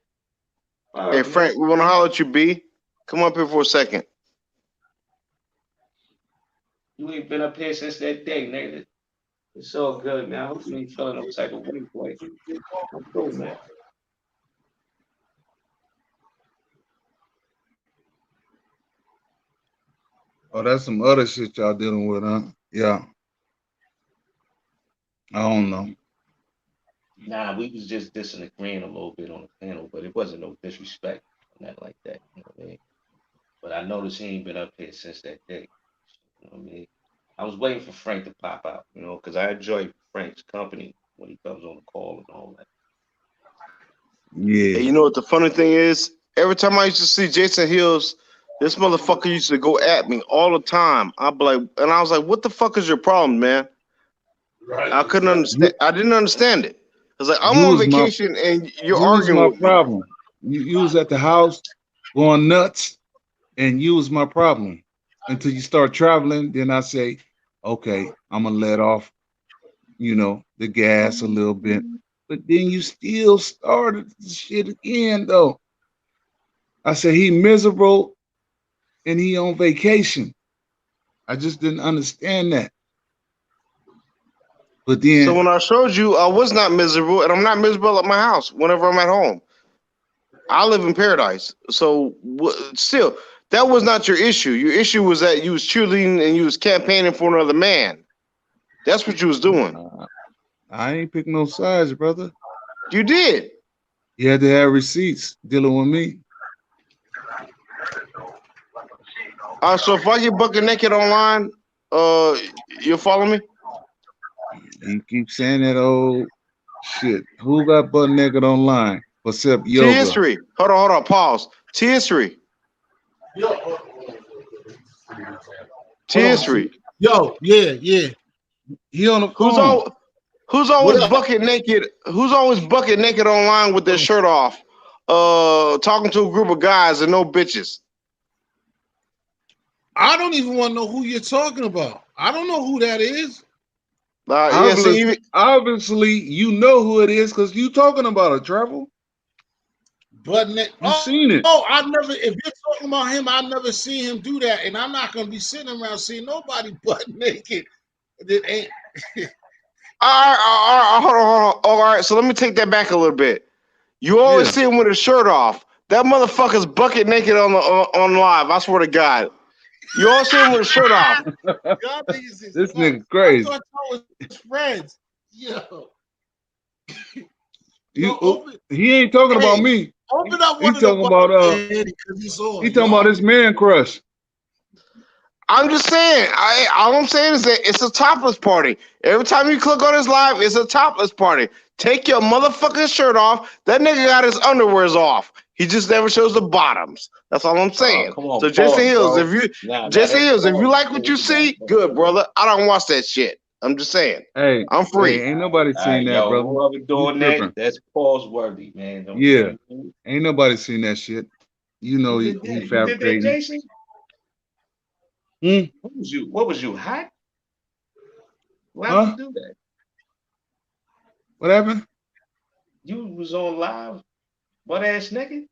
Hey, Frank, we want to holler at you, B. Come up here for a second. You ain't been up here since that day, nigga. It's all good, man. I hope you ain't feeling no type of way, boy. I'm cool, man. Oh, that's some other shit y'all dealing with, huh? Yeah. I don't know. Nah, we was just disagreeing a little bit on the panel, but it wasn't no disrespect or nothing like that. You know what I mean? But I noticed he ain't been up here since that day. You know what I mean? I was waiting for Frank to pop out, you know, because I enjoy Frank's company when he comes on the call and all that. Yeah. Hey, you know what the funny thing is? Every time I used to see Jason Hills, this motherfucker used to go at me all the time. I'd be like, and I was like, what the fuck is your problem, man? Right. I couldn't understand. I didn't understand it. I was like, I'm on vacation and you're arguing with me. My problem. You was at the house going nuts, and you was my problem until you start traveling. Then I say, okay, I'm gonna let off, you know, the gas a little bit. But then you still started the shit again, though. I said he miserable and he on vacation. I just didn't understand that. But then, so when I showed you, I was not miserable, and I'm not miserable at my house whenever I'm at home. I live in paradise. So still, that was not your issue. Your issue was that you was cheerleading and you was campaigning for another man. That's what you was doing. I ain't picking no sides, brother. You did. You had to have receipts dealing with me. So if I get bucket naked online, you'll follow me? You keep saying that old shit. Who got butt naked online except yoga? T-History. Hold on. Pause. T-History. T-History. Yo, yeah. He on the phone. Who's always bucket naked? Who's always bucket naked online with their shirt off? Talking to a group of guys and no bitches. I don't even want to know who you're talking about. I don't know who that is. Obviously, you know who it is because you talking about it, Travel. But you seen it. Oh, I never. If you're talking about him, I've never seen him do that, and I'm not gonna be sitting around seeing nobody butt naked. That ain't. All right, hold on. All right, so let me take that back a little bit. You always see him with his shirt off. That motherfucker's bucket naked on live. I swear to God. You all see him with his shirt off. This nigga crazy. I thought y'all was friends. Yo. He ain't talking about me. Open up He's talking about he talking about his man crush. I'm just saying. All I'm saying is that it's a topless party. Every time you click on his live, it's a topless party. Take your motherfucking shirt off. That nigga got his underwears off. He just never shows the bottoms. That's all I'm saying. So Jason Hills, if you like what you see, good, brother. I don't watch that shit. I'm just saying. Hey, I'm free. Ain't nobody seen that, brother. Whoever doing that, that's pause worthy, man. Ain't nobody seen that shit. You know he fabricating. Jason? What was you hot? Why did you do that? What happened? You was on live, butt ass naked.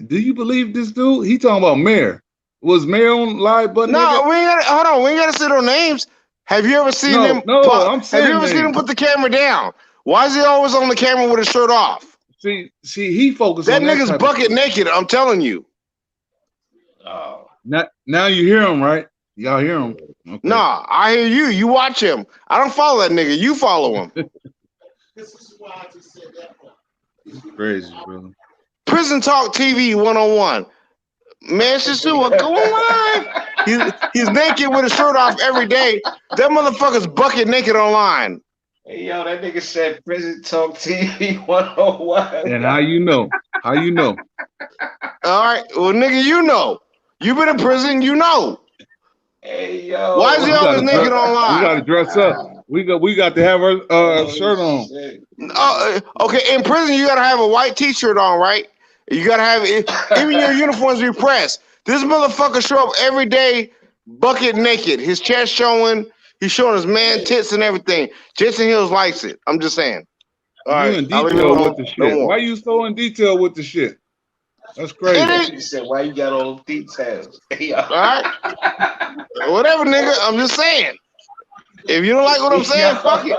Do you believe this dude? He talking about Mayor. Was Mayor on live butt naked? No, we ain't gotta hold on. We ain't gotta say no names. Have you ever seen him? I'm saying. Have you ever seen him put the camera down? Why is he always on the camera with his shirt off? See, he focused that on nigga's bucket naked. I'm telling you. Now you hear him, right? Y'all hear him? Okay. Nah, I hear you. You watch him. I don't follow that nigga. You follow him. This is why I just said that part. It's crazy, brother. Prison Talk TV 101. Man, Shishua, go online. He's naked with his shirt off every day. That motherfucker's bucket naked online. Hey, yo, that nigga said Prison Talk TV 101. And how you know? How you know? All right. Well, nigga, you know. You been in prison, you know. Hey, yo. Why is he always naked online? We got to dress up. We got to have our shirt on. Okay, in prison, you got to have a white t-shirt on, right? You got to have it. Even your uniforms be pressed. This motherfucker show up every day bucket naked. His chest showing, He's showing his man tits and everything. Jason Hills likes it. I'm just saying. All right, in detail with the shit. Why you so in detail with the shit? That's crazy. He said, "Why you got all the details?" All right, whatever, nigga. I'm just saying. If you don't like what I'm saying, fuck it.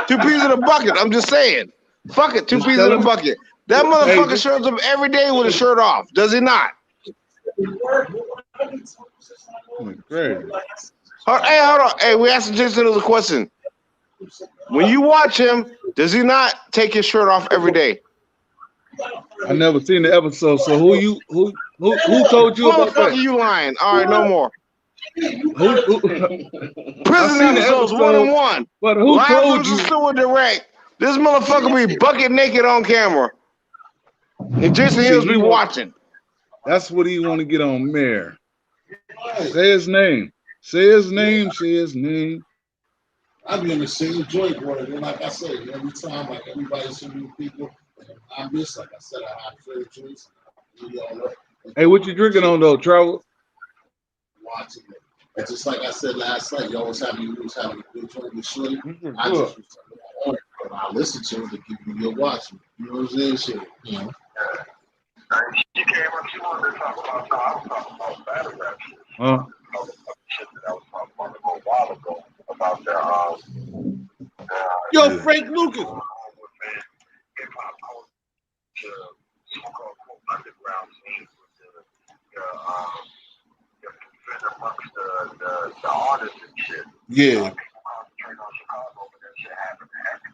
2 peas in a bucket. I'm just saying. Fuck it. 2 peas in a bucket. That motherfucker shows up every day with his shirt off. Does he not? Great. Hey, hold on. Hey, we asked Jason Hills a question. When you watch him, does he not take his shirt off every day? I never seen the episode. So who told you about that? Motherfucker, you lying. All right, no more. Who Prison episodes 1 and 1. But who told you? Sewer direct. This motherfucker be bucket naked on camera. And Jason Hills be watching. That's what he want to get on Mayor. Say his name. Say his name. Say his name. I be in the same joint where, and like I said, every time, like everybody see new people, and I miss, like I said, I have favorite drinks. Hey, what you drinking on though, Travel? Watching it. And just like I said last night, you always having a good joint with Shorty. I listen to it to give you your watching. You know what I'm saying? Shit, you know. She came up, she wanted to talk about, I was talking about battle rap shit. Huh? Shit that I was talking about a while ago about their Yo, Frank Lucas. Hip-hop culture, so-called underground scene with the amongst the artists and shit. Yeah.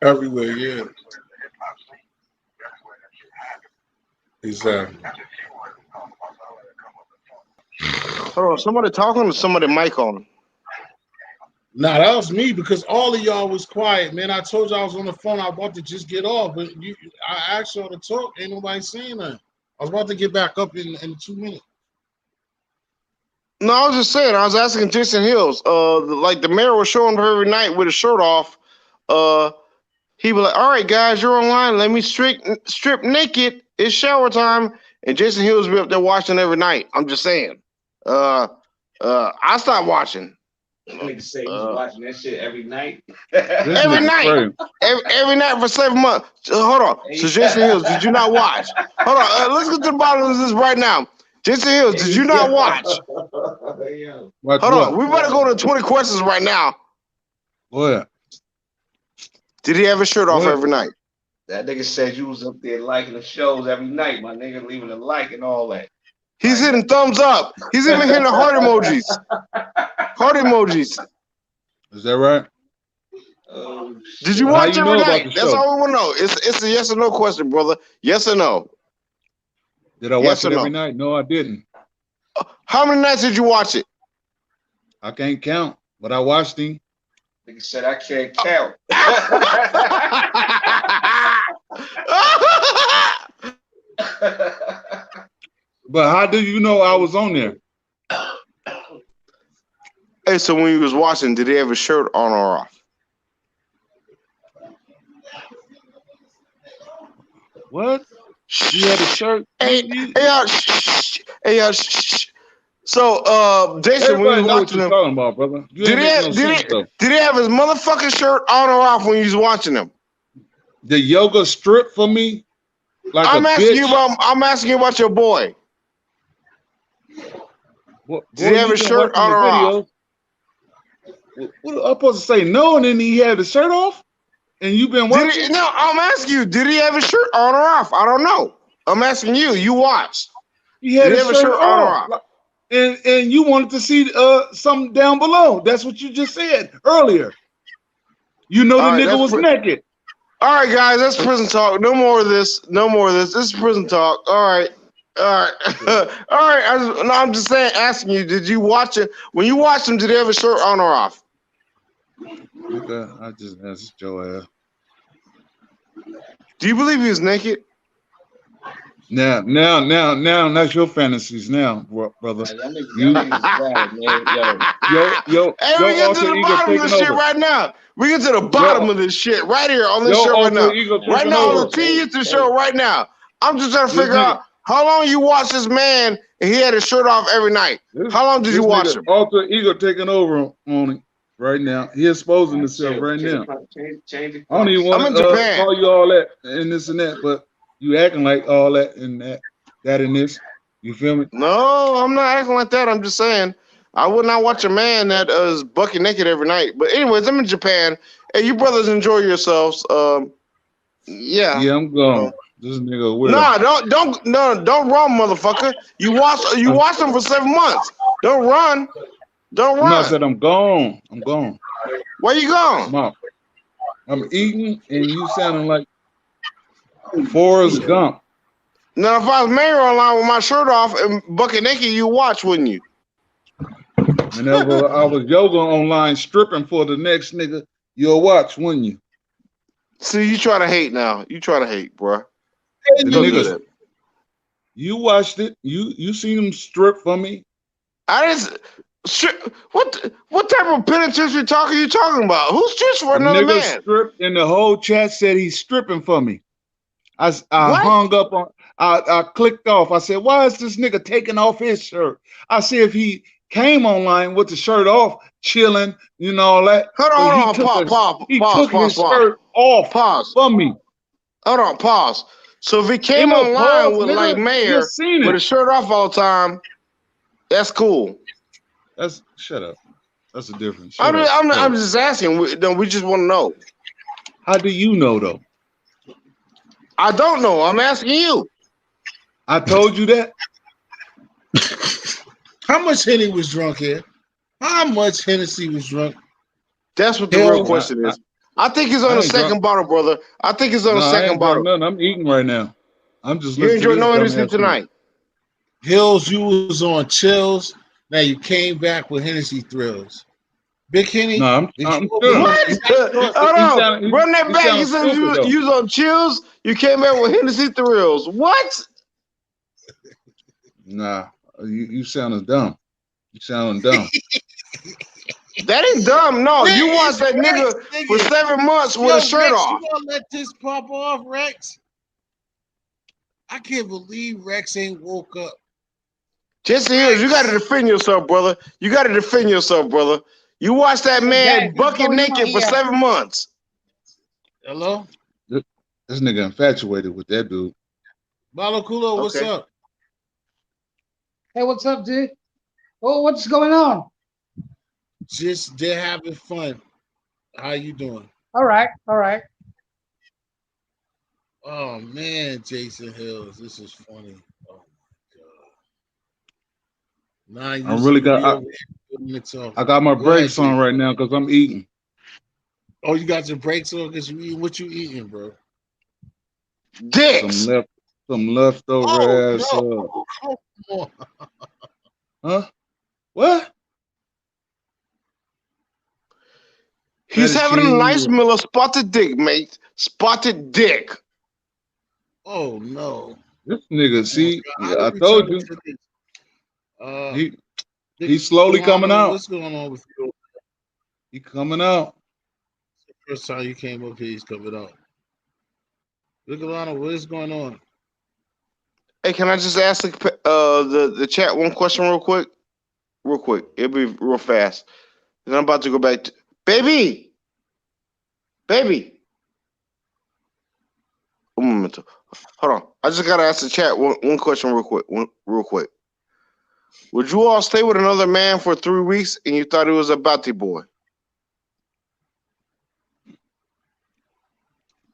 Everywhere, yeah. Exactly. Hold on, somebody talking or somebody mic on? Nah, that was me because all of y'all was quiet, man. I told you I was on the phone. I was about to just get off, but I asked y'all to talk. Ain't nobody saying nothing. I was about to get back up in 2 minutes. No, I was just saying. I was asking Jason Hills. Like the mayor was showing her every night with his shirt off. He was like, "All right, guys, you're online. Let me strip naked. It's shower time." And Jason Hills be up there watching every night. I'm just saying. I stopped watching. Nigga say he's watching that shit every night. Every night. Every night for 7 months. Hold on. So Jason Hills, did you not watch? Hold on. Let's get to the bottom of this right now. Jason Hills, did you not watch? Hold on. We better go to 20 questions right now. What? Did he have his shirt off every night? That nigga said you was up there liking the shows every night, my nigga, leaving a like and all that. He's hitting thumbs up. He's even hitting the heart emojis. Heart emojis. Is that right? Did you watch every night? That's all we want to know. It's a yes or no question, brother. Yes or no? Did I watch it every night? No, I didn't. How many nights did you watch it? I can't count, but I watched him. Nigga said I can't count. But how do you know I was on there? Hey, so when you was watching, did he have a shirt on or off? What? You had a shirt? So, Jason, when you was watching him, talking about, brother. Did he have his motherfucking shirt on or off when you was watching him? The yoga strip for me? Like I'm asking you about your boy. Did he have his shirt on or off? What am I supposed to say? No, and then he had the shirt off? And you've been watching? No, I'm asking you, did he have his shirt on or off? I don't know. I'm asking you. You watched. He had his shirt on or off. And you wanted to see something down below. That's what you just said earlier. You know the nigga was naked. All right, guys, that's prison talk. No more of this. No more of this. This is prison talk. All right. All right. All right. I'm just saying, asking you, did you watch it? When you watched him, did he have a shirt on or off? Okay, I just asked your ass. Do you believe he was naked? Now, that's your fantasies now, brother. Hey, we get to the bottom of this shit right now. We get to the bottom of this shit right here on this show right now. Right now on the T-YouTube show right now. I'm just trying to figure out how long you watch this man and he had his shirt off every night. How long did you watch him? Alter ego taking over on him right now. He exposing himself right now. Change I don't even want to call you all that and this and that, but you acting like all that and that and this. You feel me? No, I'm not acting like that. I'm just saying I would not watch a man that is bucket naked every night. But anyways, I'm in Japan. Hey, you brothers enjoy yourselves. Yeah. Yeah, I'm gone. This nigga weird. Nah, don't run, motherfucker. You watch them for 7 months. Don't run. Don't run. No, I said I'm gone. I'm gone. Where you going? I'm eating, and you sounding like Forrest Gump. Now, if I was married online with my shirt off and bucket naked, you watch, wouldn't you? Whenever I was yoga online stripping for the next nigga, you'll watch, wouldn't you? See, you try to hate now. You try to hate, bro. Niggas, you watched it. You seen him strip for me. I didn't. What type of penitentiary talk are you talking about? Who strips for another man? Stripped, and the whole chat said he's stripping for me. I hung up on. I clicked off. I said, "Why is this nigga taking off his shirt?" I said, "If he came online with the shirt off, chilling, you know all that." Hold on, pause. He took his shirt off. Pause for me. Hold on, pause. So if he came online with like Mayor with his shirt off all the time, that's cool. Shut up. That's a difference. I'm just asking. We just want to know. How do you know though? I don't know. I'm asking you. I told you that. How much Henny was drunk here? How much Hennessy was drunk? That's what the real question is. I think he's on the second bottle, brother. I think he's on the second bottle. No, I'm eating right now. I'm just. You enjoy no Hennessy tonight. Hills, you was on chills. Now you came back with Hennessy Thrills. Big Henny. No, I'm what? Hold on. Run that back. You said you was on chills. You came back with Hennessy Thrills. What? Nah, you sounding dumb. You sounding dumb. That ain't dumb. No, you watched that nigga for 7 months with a shirt Rex, off. You gonna let this pop off, Rex? I can't believe Rex ain't woke up. Jesse Hills, you got to defend yourself, brother. You got to defend yourself, brother. You watched that man bucket naked for 7 months. Hello? This nigga infatuated with that dude. Balakulo, what's up? Hey, what's up, dude? Oh, what's going on? Just they're having fun. How you doing? All right, all right. Oh man, Jason Hills, this is funny. Oh my god. I really got. I got my brakes on right now because I'm eating. Oh, you got your brakes on because you eating? What you eating, bro? Dicks. Some leftover ass. No. Come on. Huh? What? He's having a nice meal of spotted dick, mate. Spotted dick. Oh no. This nigga, see, I told you. He's slowly coming out. What's going on with you? He coming out. The first time you came up here, he's coming out. Look, Alana, what is going on? Hey, can I just ask the chat one question real quick? Real quick. It'll be real fast. Then I'm about to go back to baby. Un momento. Hold on. I just gotta ask the chat one question real quick. Would you all stay with another man for 3 weeks and you thought he was a Bati boy?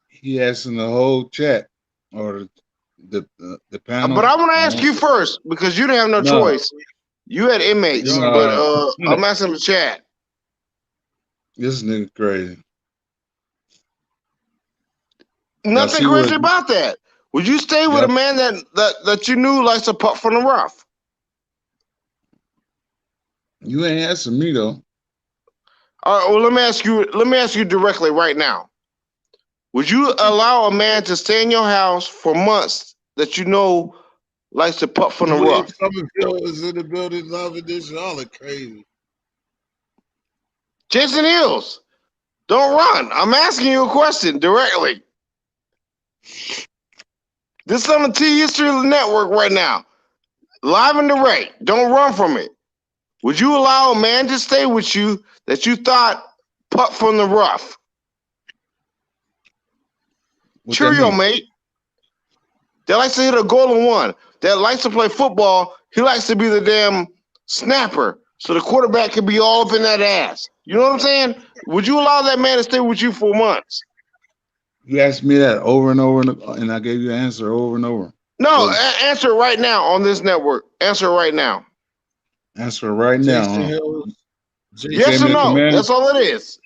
He asking the whole chat or the panel. But I want to ask you first because you didn't have no choice. You had inmates, but I'm asking the chat. This nigga crazy. Nothing crazy about that. Would you stay with a man that you knew likes to putt from the rough? You ain't answering me though. All right. Well, let me ask you directly right now. Would you allow a man to stay in your house for months that you know likes to putt from the rough? Somerville is in the building, loving this. Y'all are crazy. Jason Hills, don't run. I'm asking you a question directly. This is on the T History Network right now. Live and direct. Don't run from it. Would you allow a man to stay with you that you thought putt from the rough? Cheerio, mate. That likes to hit a goal in one. That likes to play football. He likes to be the damn snapper. So the quarterback could be all up in that ass. You know what I'm saying? Would you allow that man to stay with you for months? You asked me that over and over, and I gave you an answer over and over. No, answer it right now on this network. Answer it right now. Answer it right now. Yes or no? That's all it is.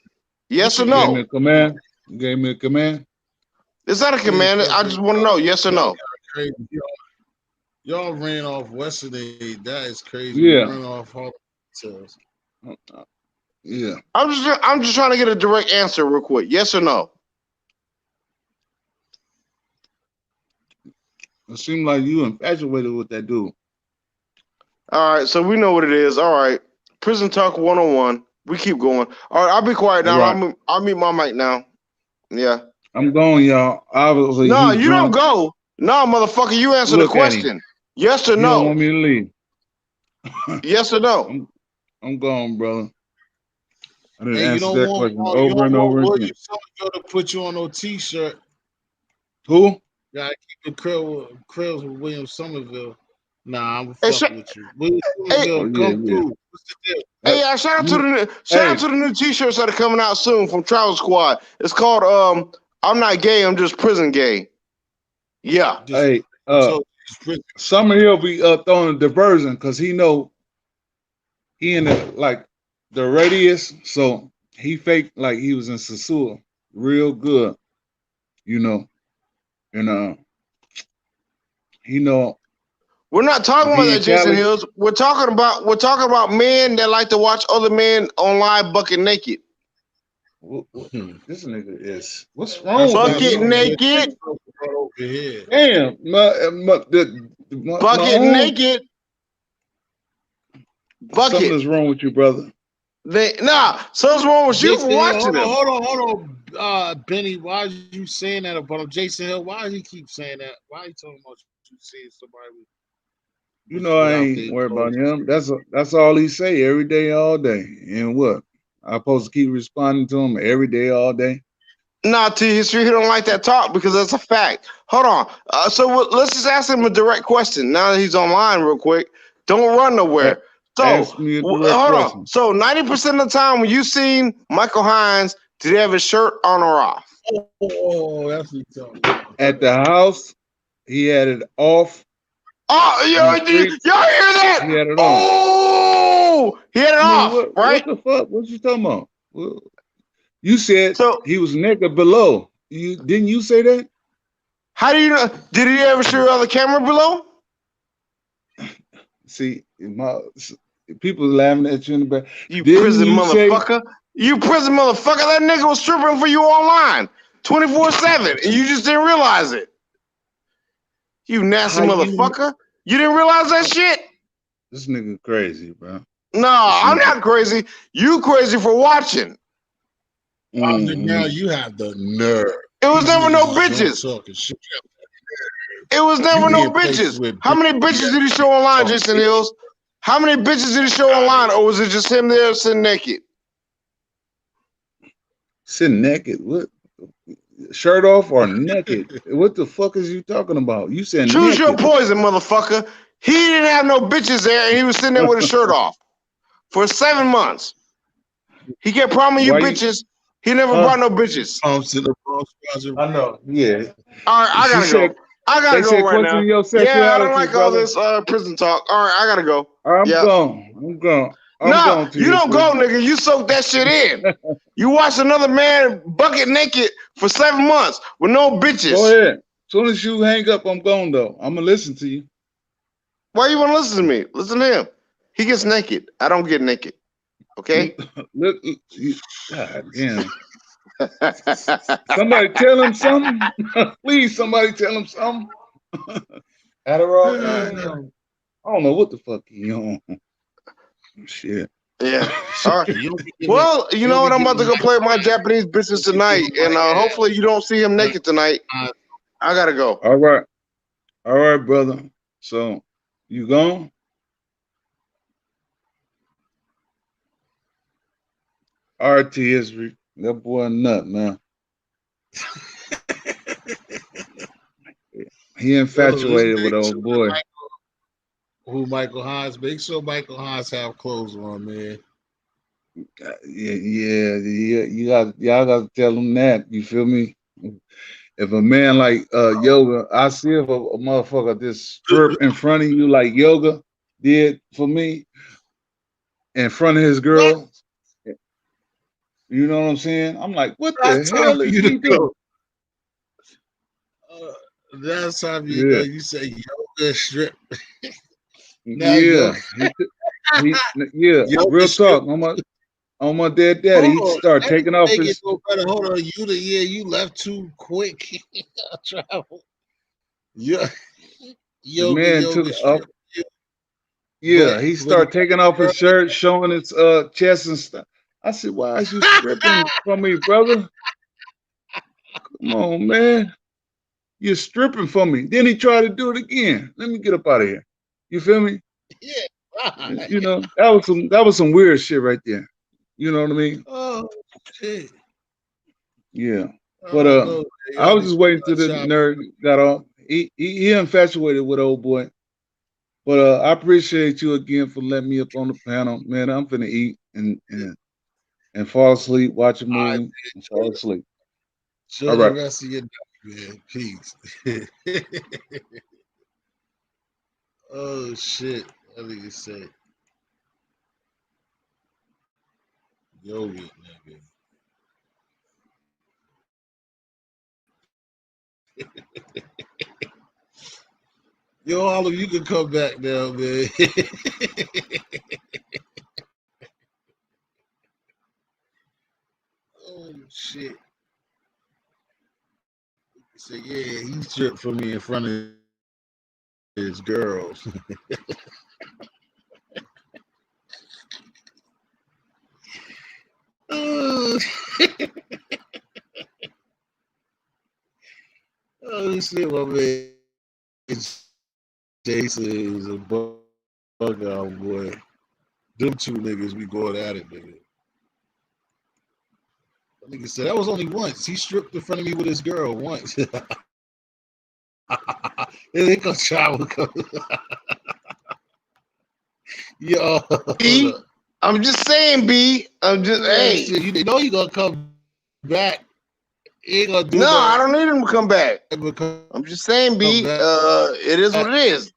Yes or no? You gave me a command. You gave me a command. It's not a command. I just want to know yes or no. Y'all ran off yesterday. That is crazy. Yeah. Ran off all details. Yeah. I'm just trying to get a direct answer real quick. Yes or no? It seemed like you infatuated with that dude. All right, so we know what it is. All right. Prison Talk 101. We keep going. All right, I'll be quiet now. Right. I'll mute my mic now. Yeah. I'm going, y'all. Obviously, no, you don't go. No, motherfucker, you answer the question. Yes or no? You don't want me to leave. Yes or no? I'm gone, brother. I didn't Hey, answer that question over and over again. Go to put you on no t-shirt. Who? Yeah, I keep it Krills with William Somerville. Nah, I'm fucking with you. William Somerville, come through. What's the deal? Hey, shout out to the new t-shirts that are coming out soon from Travel Squad. It's called I'm not gay, I'm just prison gay. Yeah. Hey, Summerhill be throwing a diversion because he know he in the radius, so he faked like he was in Sasua real good, you know. And he know. We're not talking about that, Jason Hills. We're talking about men that like to watch other men online bucket naked. This nigga is. What's wrong? Bucket naked. Damn, bucket naked. Bucket. Something's wrong with you, brother. Something's wrong with you for watching them. Hold on, Benny. Why are you saying that about him? Jason Hill, why does he keep saying that? Why are you talking about you seeing somebody? You know I ain't worried about him. That's all he say every day, all day. And what? I'm supposed to keep responding to him every day, all day? Nah, T History, he don't like that talk because that's a fact. Hold on. So let's just ask him a direct question. Now that he's online real quick, don't run nowhere. So hold on. So 90% of the time when you seen Michael Hines, did he have his shirt on or off? Oh, that's what he's talking about. At the house, he had it off. Oh, y'all hear that? He had it on. Oh, he had it off, right? What the fuck? What you talking about? Well, you said he was naked below. Didn't you say that? How do you know? Did he ever show you on the camera below? See, people laughing at you in the back. You prison motherfucker. You prison motherfucker. That nigga was stripping for you online 24/7, and you just didn't realize it. You nasty motherfucker. You didn't realize that shit? This nigga crazy, bro. No, I'm not crazy. You crazy for watching. Now you have the nerve. It was never no bitches. It was never no bitches. How many bitches did he show online, Jason Hills? How many bitches did he show online, or was it just him there sitting naked? Sitting naked? What? Shirt off or naked? What the fuck is you talking about? You said choose naked. Your poison, motherfucker. He didn't have no bitches there, and he was sitting there with his shirt off for 7 months. He kept promising you bitches. He never brought no bitches. I know. Yeah. All right, I gotta go. I gotta go right now. Yeah, I don't like all this prison talk. All right, I gotta go. I'm gone. No, you don't go, nigga. You soak that shit in. You watch another man bucket naked for 7 months with no bitches. Go ahead. As soon as you hang up, I'm gone though. I'm gonna listen to you. Why you want to listen to me? Listen to him. He gets naked. I don't get naked. Okay? Look, God damn. Somebody tell him something. Please, somebody tell him something. Adderall. I don't know what the fuck he on. Shit. Yeah. All right. Well, you know what? I'm about to go play my Japanese business tonight, and hopefully you don't see him naked tonight. I gotta go. All right, brother. So you gone? RT history. That boy a nut, man. He infatuated with old boy. Michael Hines. Make sure Michael Hines have clothes on, man. Yeah. Y'all got to tell him that. You feel me? If a man like Yoga, I see if a motherfucker just strip in front of you like Yoga did for me in front of his girl. You know what I'm saying? I'm like, what the hell is he doing? That's how you know you say Yoga strip. Yeah, real talk. On my dead daddy, he start taking off his. Hold on, you left too quick. Travel. Yeah, the man took up. Yeah, he started taking off his shirt, showing his chest and stuff. I said, "Why is you stripping from me, brother? Come on, man, you're stripping from me." Then he tried to do it again. Let me get up out of here. You feel me? Yeah. You know, that was some weird shit right there. You know what I mean? Oh shit. Yeah. But I was just waiting till the nerd got off. He infatuated with old boy. But I appreciate you again for letting me up on the panel, man. I'm finna eat and fall asleep, watch a movie, and fall asleep. All right. The rest of your night, man. Peace. Oh shit. What did you say? Yoga, nigga. Yo, all of you can come back now, man. Oh shit. So yeah, he stripped for me in front of his girls. Oh shit, my man. Jason is a bug out, boy. Them two niggas be going at it, nigga. That nigga said that was only once. He stripped in front of me with his girl once. They gonna try to go. Yo, B, I'm just saying, B. I'm just hey. You know you gonna come back. He ain't gonna do no, that. I don't need him to come back. I'm just saying, B. It is what it is.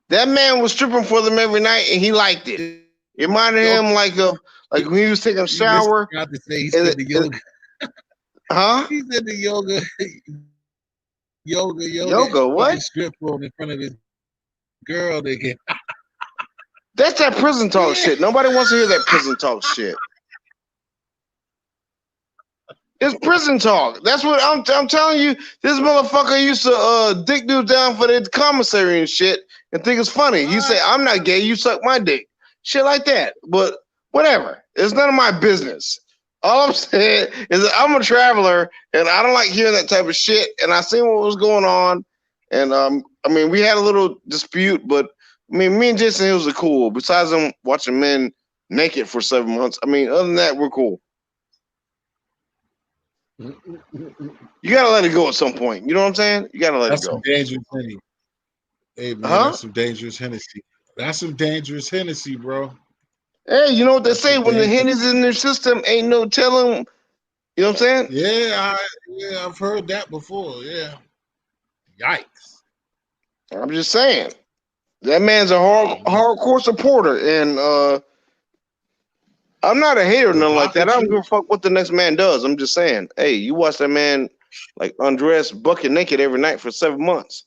That man was stripping for them every night, and he liked it. It reminded him like when he was taking a shower. He said the yoga. Huh? He said the yoga. Yoga, what? Strip for him in front of his girl, nigga. That's that prison talk shit. Nobody wants to hear that prison talk shit. It's prison talk. That's what I'm telling you. This motherfucker used to dick dudes down for the commissary and shit and think it's funny. He say, I'm not gay, you suck my dick. Shit like that. But whatever. It's none of my business. All I'm saying is that I'm a traveler and I don't like hearing that type of shit. And I seen what was going on. And I mean, we had a little dispute, but I mean, me and Jason Hills are cool. Besides them watching men naked for 7 months. I mean, other than that, we're cool. You gotta let it go at some point. You know what I'm saying? You gotta let it go. Some dangerous Hennessy. Hey man, that's some dangerous Hennessy. That's some dangerous Hennessy, bro. Hey, you know what they say? When the Hennessy's in their system, ain't no telling. You know what I'm saying? Yeah, I've heard that before. Yeah. Yikes. I'm just saying. That man's a hardcore supporter, and I'm not a hater or nothing like that. I don't give a fuck what the next man does. I'm just saying, hey, you watch that man like undressed, bucket naked every night for 7 months.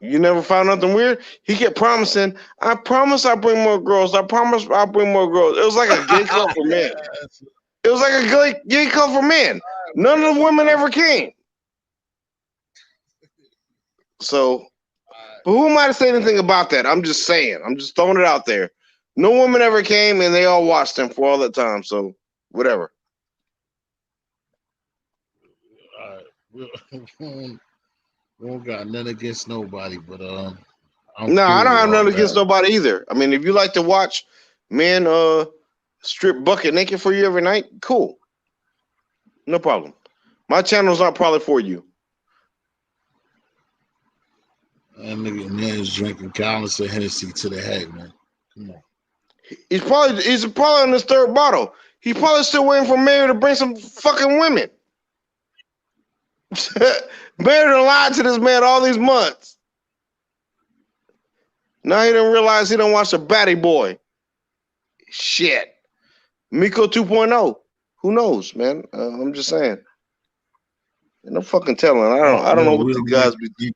You never found nothing weird? He kept promising, I promise I'll bring more girls. I promise I'll bring more girls. It was like a gay club for men. It was like a gay club for men. None of the women ever came. So, but who am I to say anything about that? I'm just saying. I'm just throwing it out there. No woman ever came, and they all watched him for all that time. So, whatever. We don't got nothing against nobody, but I don't have nothing against nobody either. I mean, if you like to watch men strip bucket naked for you every night, cool. No problem. My channel's not probably for you. That nigga man's drinking gallons of Hennessy to the head, man. Come on. He's probably on his third bottle. He's probably still waiting for Mary to bring some fucking women. Mary done lied to this man all these months. Now he didn't realize he done watch a Batty Boy. Shit. Miko 2.0. Who knows, man? I'm just saying. No fucking telling. I don't know what the guys be.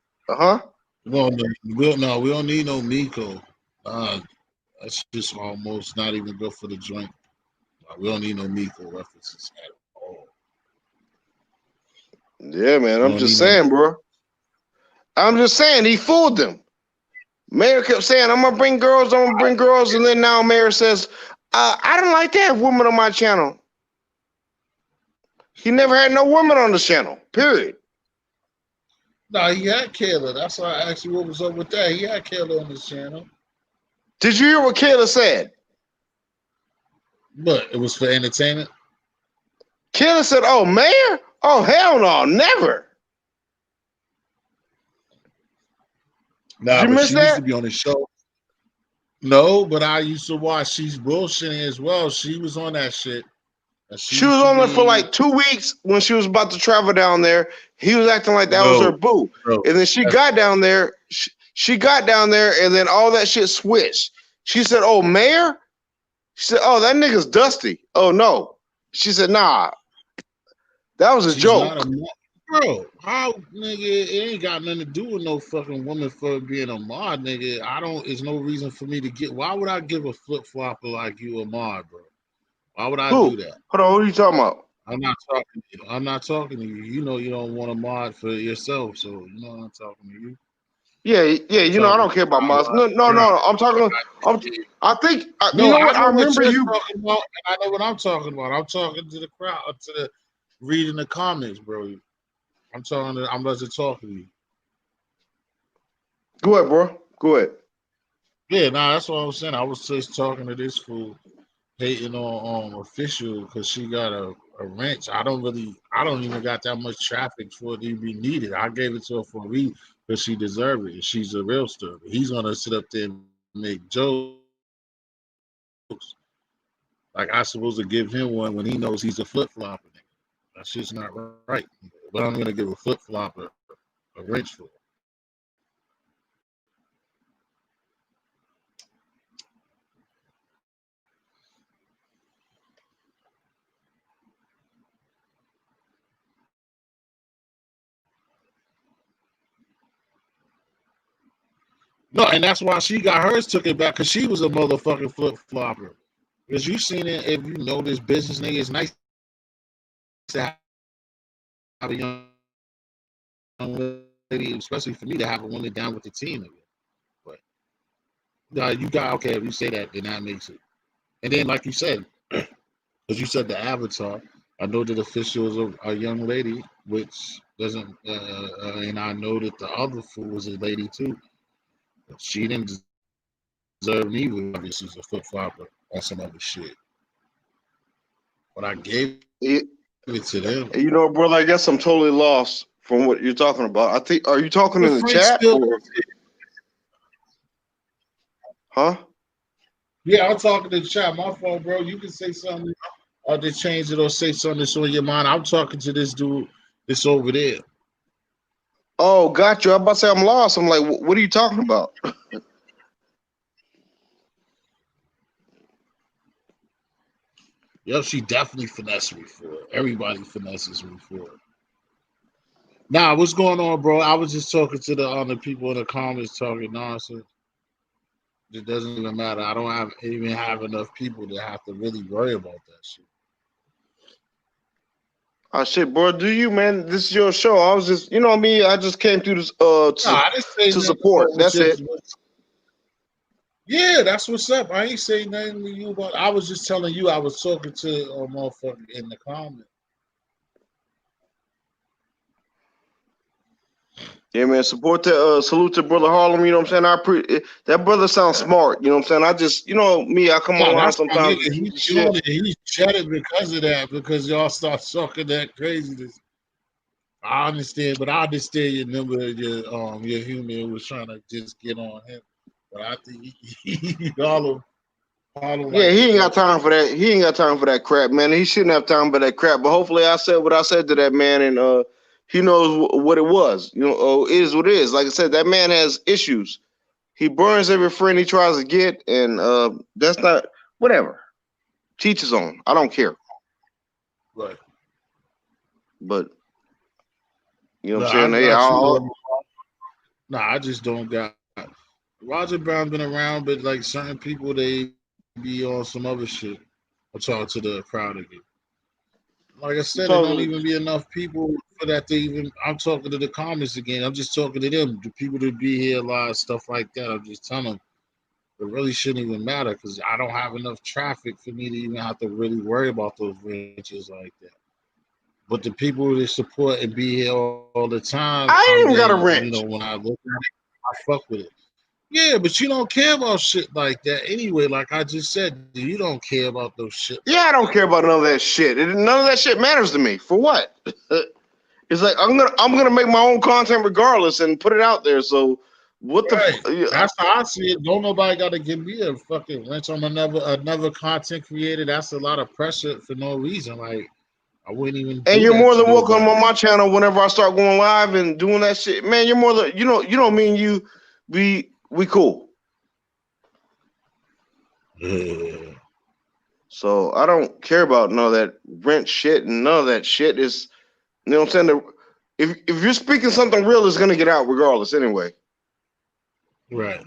No, we don't need no Miko. That's just almost not even good for the drink. We don't need no Miko references at all. Yeah, man. I'm just saying, bro. I'm just saying he fooled them. Mayor kept saying, I'm gonna bring girls, and then now Mayor says, I don't like to have women on my channel. He never had no women on the channel, period. No, he had Kayla. That's why I asked you what was up with that. He had Kayla on his channel. Did you hear what Kayla said? But it was for entertainment. Kayla said, oh, Mayor? Oh, hell no, never. Nah, but she used to be on the show. No, but I used to watch. She's bullshitting as well. She was on that shit. She was on there for like 2 weeks when she was about to travel down there. He was acting like that was her boo. And then she got down there. She got down there, and then all that shit switched. She said, oh, Mayor? She said, oh, that nigga's Dusty. Oh, no. She said, nah. That was a joke. Bro, how, nigga, it ain't got nothing to do with no fucking woman for being a mod, nigga. There's no reason for me to why would I give a flip-flopper like you a mod, bro? Why would I do that? Hold on, what are you talking about? I'm not talking to you. I'm not talking to you. You know you don't want a mod for yourself, so you know I'm talking to you. Yeah, you know I don't care about mods. No, I'm talking. I think you know what I remember you. About, I know what I'm talking about. I'm talking to the crowd, to the reading the comments, bro. I'm just talking to you. Go ahead, bro. Go ahead. Yeah, that's what I was saying. I was just talking to this fool hating on official because she got a wrench. I don't even got that much traffic for it to be needed. I gave it to her for a reason because she deserved it. She's a real star. He's gonna sit up there and make jokes. Like I'm supposed to give him one when he knows he's a flip flopper. That's just not right. But I'm gonna give a flip flopper a wrench for it. No, and that's why she got hers took it back because she was a motherfucking flip flopper. Because you seen it, if you know this business nigga, it's nice to have a young lady, especially for me to have a woman down with the team again. But you got okay. If you say that, then that makes it. And then, like you said, because you said the avatar, I know that official is a young lady, which doesn't, and I know that the other fool was a lady too. She didn't deserve me with obviously she's a flip flopper or some other shit. But I gave it to them. You know, brother, I guess I'm totally lost from what you're talking about. I think are you talking in the chat? Huh? Yeah, I'm talking to the chat. My fault, bro. You can say something or to change it or say something that's on your mind. I'm talking to this dude that's over there. Oh, got you. I'm about to say I'm lost. I'm like, what are you talking about? Yep, she definitely finessed me for it. Everybody finesses me for it. Nah, what's going on, bro? I was just talking to the other people in the comments talking nonsense. It doesn't even matter. I don't even have enough people to have to really worry about that shit. Oh shit, bro. Do you, man? This is your show. I was just, you know me. I just came through this to support. That's it. Yeah, that's what's up. I ain't saying nothing to you about. I was just telling you I was talking to a motherfucker in the comments. Yeah, man. Support that. Salute to brother Harlem. You know what I'm saying? That brother sounds smart. You know what I'm saying? I just, me. I come No, online that's my sometimes. nigga. He's jetted because of that, because y'all start talking that craziness. I understand, but I understand your number, your human was trying to just get on him. But I think he all Yeah, he ain't got time for that. He ain't got time for that crap, man. He shouldn't have time for that crap. But hopefully, I said what I said to that man, and he knows what it was. It is what it is. Like I said, that man has issues. He burns every friend he tries to get, and that's not whatever. Teach his own. I don't care. Right. But you know what I'm saying? I just don't got. Roger Brown been around, but like certain people, they be on some other shit. I'll talk to the crowd again. Like I said, there don't even be enough people for that to even. I'm talking to the comments again. I'm just talking to them, the people that be here a lot, stuff like that. I'm just telling them it really shouldn't even matter because I don't have enough traffic for me to even have to really worry about those ranches like that. But the people that support and be here all the time, I ain't even got a wrench. When I look at it, I fuck with it. Yeah, but you don't care about shit like that anyway. Like I just said, you don't care about those shit. Yeah, I don't care about none of that shit. None of that shit matters to me. For what? It's like I'm gonna make my own content regardless and put it out there. So what the? That's how I see it. Don't nobody got to give me a fucking wrench on another content creator. That's a lot of pressure for no reason. Like I wouldn't even. And you're more than welcome on my channel whenever I start going live and doing that shit, man. You're more than you don't mean you be. We cool. Yeah. So I don't care about none of that rent shit, and none of that shit is, you know what I'm saying? If you're speaking something real, it's gonna get out regardless anyway. Right.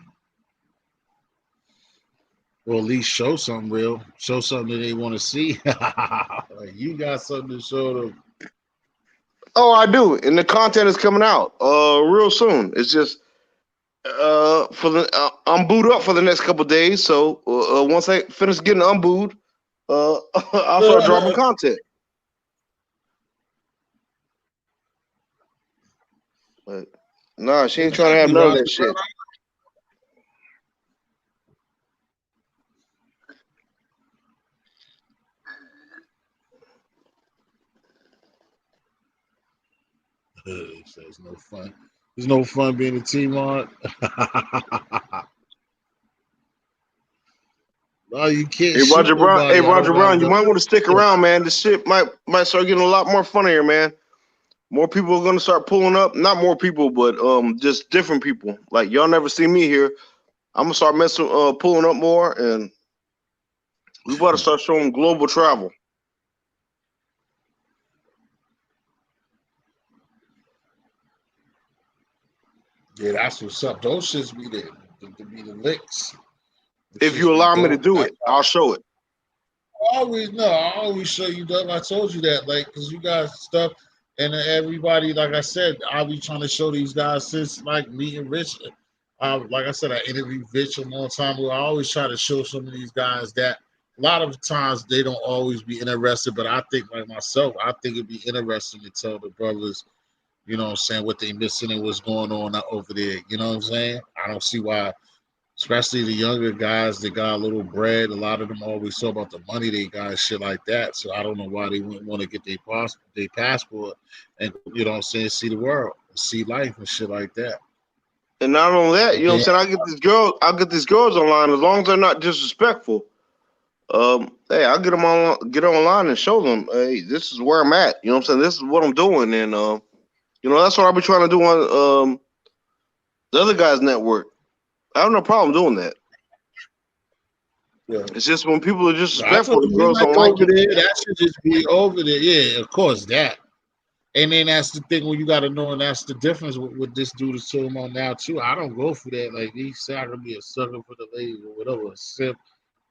Or at least show something real. Show something that they want to see. Like you got something to show them. Oh, I do, and the content is coming out real soon. It's just I'm booed up for the next couple of days. So once I finish getting unbooed, I'll start dropping content. But nah, she ain't trying to have none of that shit. There's no fun. There's no fun being a team on. No, you can't. Hey, Roger Brown. Hey, Roger Brown. You might want to stick around, man. This shit might start getting a lot more funnier, man. More people are gonna start pulling up. Not more people, but just different people. Like y'all never see me here. I'm gonna start pulling up more, and we about to start showing global travel. Yeah, that's what's up. Those shits be the licks. If you allow me to do it, I'll show it. I always show you that. I told you that, like, because you guys stuff, and everybody, like I said, I'll be trying to show these guys since like meeting Rich. Like I said, I interviewed Rich a long time ago. I always try to show some of these guys that a lot of times they don't always be interested, but I think like myself, I think it'd be interesting to tell the brothers, you know what I'm saying, what they missing and what's going on over there. You know what I'm saying? I don't see why, especially the younger guys that got a little bread. A lot of them always talk about the money they got and shit like that. So I don't know why they wouldn't want to get their passport and, you know what I'm saying, see the world, see life and shit like that. And not only that, you know what I'm saying, I'll get these girls online as long as they're not disrespectful. Hey, I'll get online and show them, hey, this is where I'm at. You know what I'm saying? This is what I'm doing. And that's what I'll be trying to do on the other guy's network. I have no problem doing that. Yeah. It's just when people are disrespectful, the girls don't like it. That should just be over there. Yeah, of course, that. And then that's the thing when you got to know, and that's the difference with what this dude is talking about now, too. I don't go for that. Like, he said I could be a sucker for the ladies or whatever, a simp.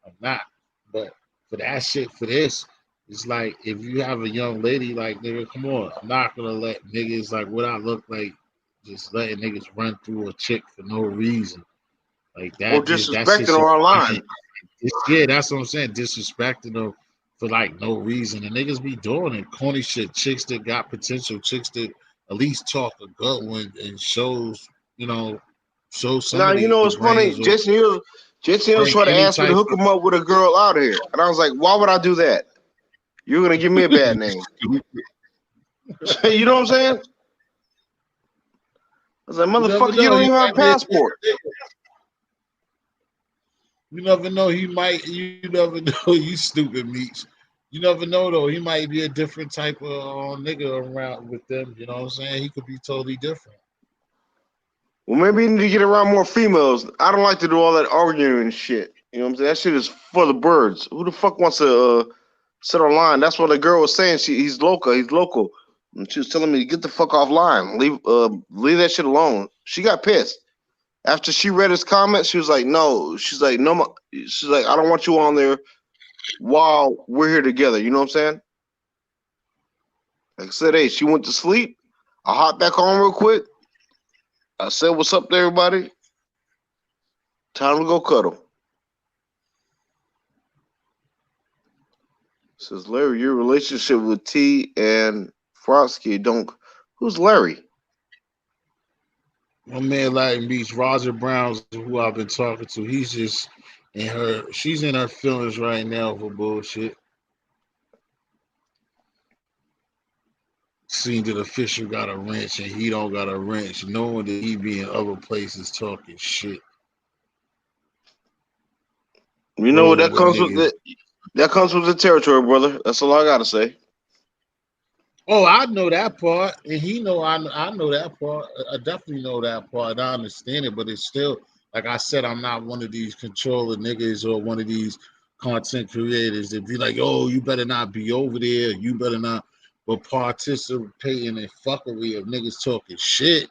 I'm not. But for that shit, for this, it's like if you have a young lady, like, nigga, come on. I'm not going to let niggas, like, what I look like, just letting niggas run through a chick for no reason. Like that. Or disrespecting her online. Yeah, that's what I'm saying. Disrespecting her for like no reason. And niggas be doing it. Corny shit. Chicks that got potential. Chicks that at least talk a good one and shows, show some Now of you know the it's funny. brains or Jason Hills bring tried to any ask me to type hook him up with a girl out here, and I was like, "Why would I do that? You're gonna give me a bad name." You know what I'm saying? I was like, "Motherfucker, you don't even have a passport." You never know. You never know. You stupid Meech. You never know though. He might be a different type of nigga around with them. You know what I'm saying? He could be totally different. Well, maybe you need to get around more females. I don't like to do all that arguing and shit. You know what I'm saying? That shit is for the birds. Who the fuck wants to sit online? That's what the girl was saying. He's local. He's local. And she was telling me to get the fuck offline. Leave that shit alone. She got pissed. After she read his comment, she was like, "No." She's like, "No." She's like, "I don't want you on there while we're here together." You know what I'm saying? Like I said, hey, she went to sleep. I hopped back on real quick. I said, "What's up to everybody? Time to go cuddle." Says Larry, your relationship with T and Frosky don't. Who's Larry? My man Latin Beach, Roger Brown's who I've been talking to. He's just she's in her feelings right now for bullshit. Seen that official got a wrench and he don't got a wrench, knowing that he be in other places talking shit. You know what that comes with? That comes with the territory, brother. That's all I gotta say. Oh, I know that part, and he know I know that part. I definitely know that part. I understand it, but it's still like I said. I'm not one of these controller niggas or one of these content creators that be like, "Oh, you better not be over there. You better not." But participating in fuckery of niggas talking shit,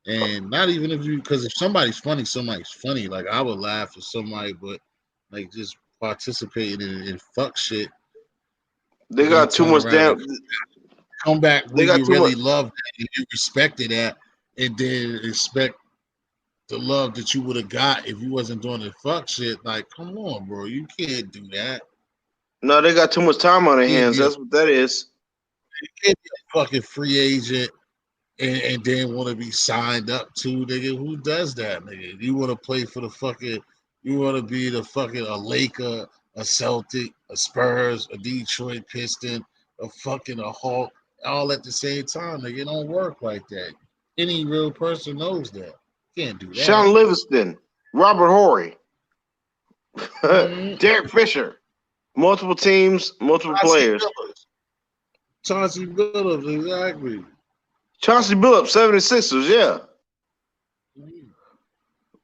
and not even because if somebody's funny, somebody's funny. Like I would laugh at somebody, but like just participating in fuck shit. They got too much damn. Come back when you really love that and you respected that, and then expect the love that you would have got if you wasn't doing the fuck shit. Like, come on, bro, you can't do that. No, they got too much time on their hands. That's what that is. You can't be a fucking free agent and then want to be signed up to, nigga. Who does that, nigga? You want to play for the fucking, you want to be the fucking a Laker, a Celtic, a Spurs, a Detroit Piston, a fucking a Hawk, all at the same time, nigga. It don't work like that. Any real person knows that. Can't do that. Sean Livingston, Robert Horry, Derek Fisher, multiple teams, multiple players. Chauncey Billups, exactly. Chauncey Billups, 76ers, yeah.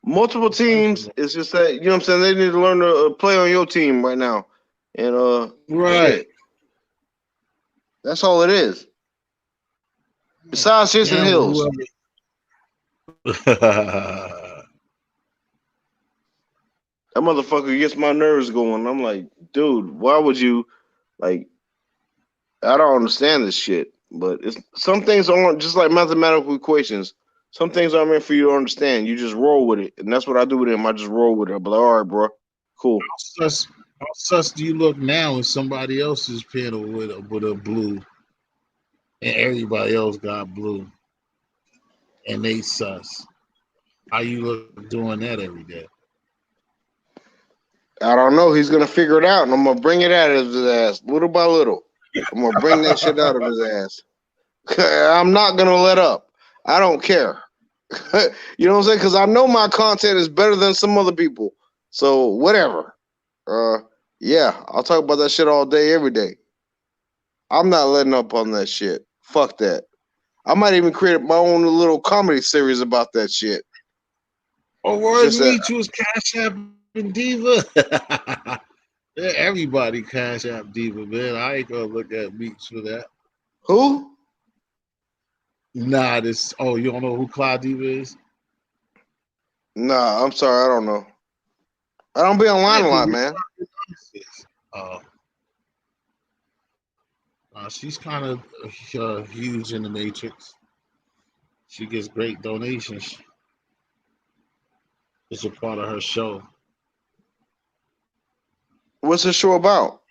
Multiple teams. It's just that, you know what I'm saying? They need to learn to play on your team right now. And right. Shit. That's all it is. Besides Jason Hills. That motherfucker gets my nerves going. I'm like, dude, why would you, like, I don't understand this shit. But some things aren't just like mathematical equations. Some things aren't meant for you to understand. You just roll with it. And that's what I do with him. I just roll with it. I'm like, all right, bro, cool. How sus do you look now in somebody else's panel with a blue and everybody else got blue and they sus? How you look doing that every day? I don't know. He's going to figure it out, and I'm going to bring it out of his ass little by little. I'm going to bring that shit out of his ass. I'm not going to let up. I don't care. You know what I'm saying? Because I know my content is better than some other people. So whatever. Yeah, I'll talk about that shit all day, every day. I'm not letting up on that shit. Fuck that. I might even create my own little comedy series about that shit. Oh, word me, you was Cash App and Diva. Yeah, everybody Cash App Diva, man. I ain't gonna look at Meeks for that. Who? Nah, you don't know who Clyde Diva is? Nah, I'm sorry, I don't know. I don't be online a lot, man. She's kind of huge in the Matrix. She gets great donations. It's a part of her show. What's the show about?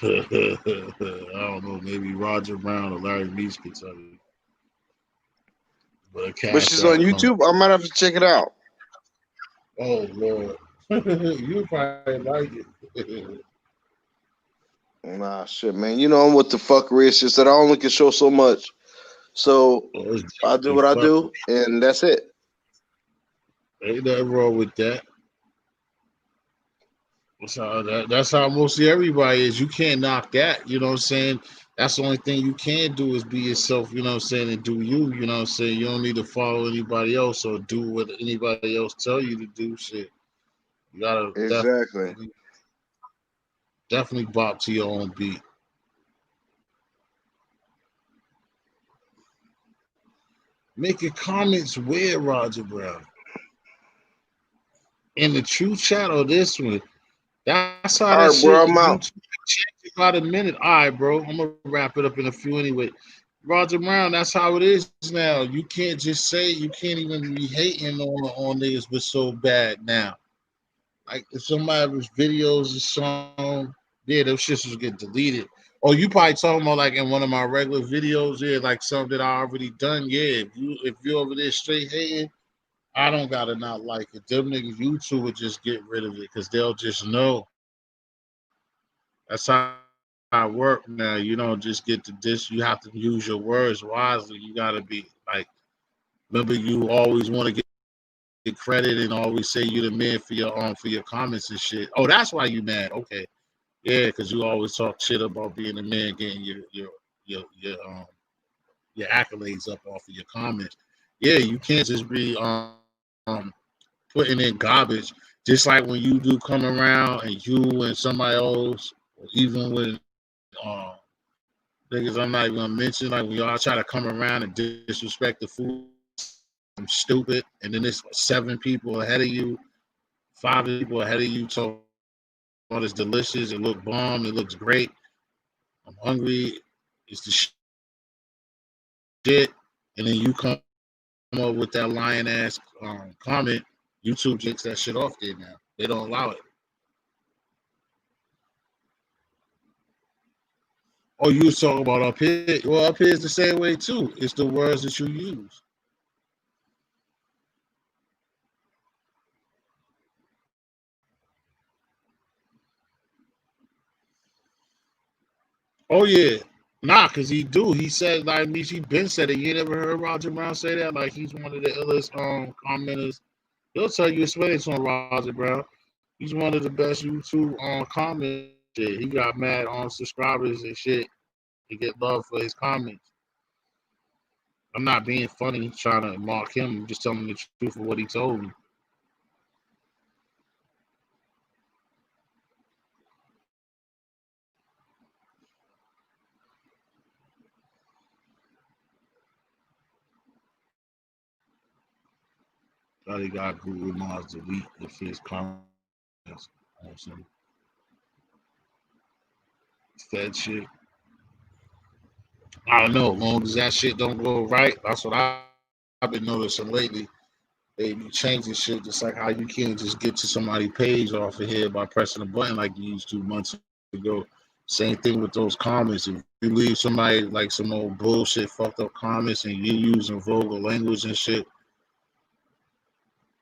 I don't know. Maybe Roger Brown or Larry Meese could tell you. But But she's on YouTube. I might have to check it out. Oh Lord, you probably like it. Nah, shit, man. You know what the fucker is. Just that I only can show so much. So I do what I do, and that's it. Ain't nothing wrong with that. That's how mostly everybody is. You can't knock that. You know what I'm saying? That's the only thing you can do is be yourself, you know what I'm saying, and do you, you know what I'm saying? You don't need to follow anybody else or do what anybody else tell you to do. Shit. You gotta definitely bop to your own beat. Making comments where, Roger Brown? In the true chat or this one? That's how that shit. Bro, I'm out. Change about a minute. All right, bro. I'm gonna wrap it up in a few anyway. Roger Brown, that's how it is now. You can't just say, you can't even be hating on niggas but so bad now. Like if somebody's videos is shown, yeah, those shits will get deleted. Oh, you probably talking about like in one of my regular videos, yeah, like something that I already done. Yeah, if you're over there straight hating, I don't gotta not like it. Them niggas, YouTube would just get rid of it because they'll just know. That's how I work now. You don't just get to diss. You have to use your words wisely. You gotta be like, remember, you always want to get credit and always say you the man for your comments and shit. Oh, that's why you mad. Okay, yeah, because you always talk shit about being a man, getting your accolades up off of your comments. Yeah, you can't just be putting in garbage. Just like when you do come around and you and somebody else, or even with niggas I'm not even gonna mention, like when y'all try to come around and disrespect the food, I'm stupid, and then there's 7 people ahead of you, 5 people ahead of you talking about it's delicious, it look bomb, it looks great, I'm hungry, it's the shit, and then you come up with that lying ass comment. YouTube takes that shit off there now. They don't allow it. Oh, you was talking about up here. Well, up here is the same way too. It's the words that you use. Oh yeah. Nah, cause he do. He said like me. He been said it. You never heard Roger Brown say that? Like he's one of the illest commenters. He'll tell you it's on Roger Brown. He's one of the best YouTube comments. He got mad on subscribers and shit. He get love for his comments. I'm not being funny trying to mock him. I'm just telling the truth of what he told me. Probably got Google Mars delete if his comments. Awesome. Fed shit. I don't know. As long as that shit don't go right, that's what I've been noticing lately. They be changing shit just like how you can't just get to somebody's page off of here by pressing a button like you used to months ago. Same thing with those comments. If you leave somebody like some old bullshit, fucked up comments and you using vulgar language and shit,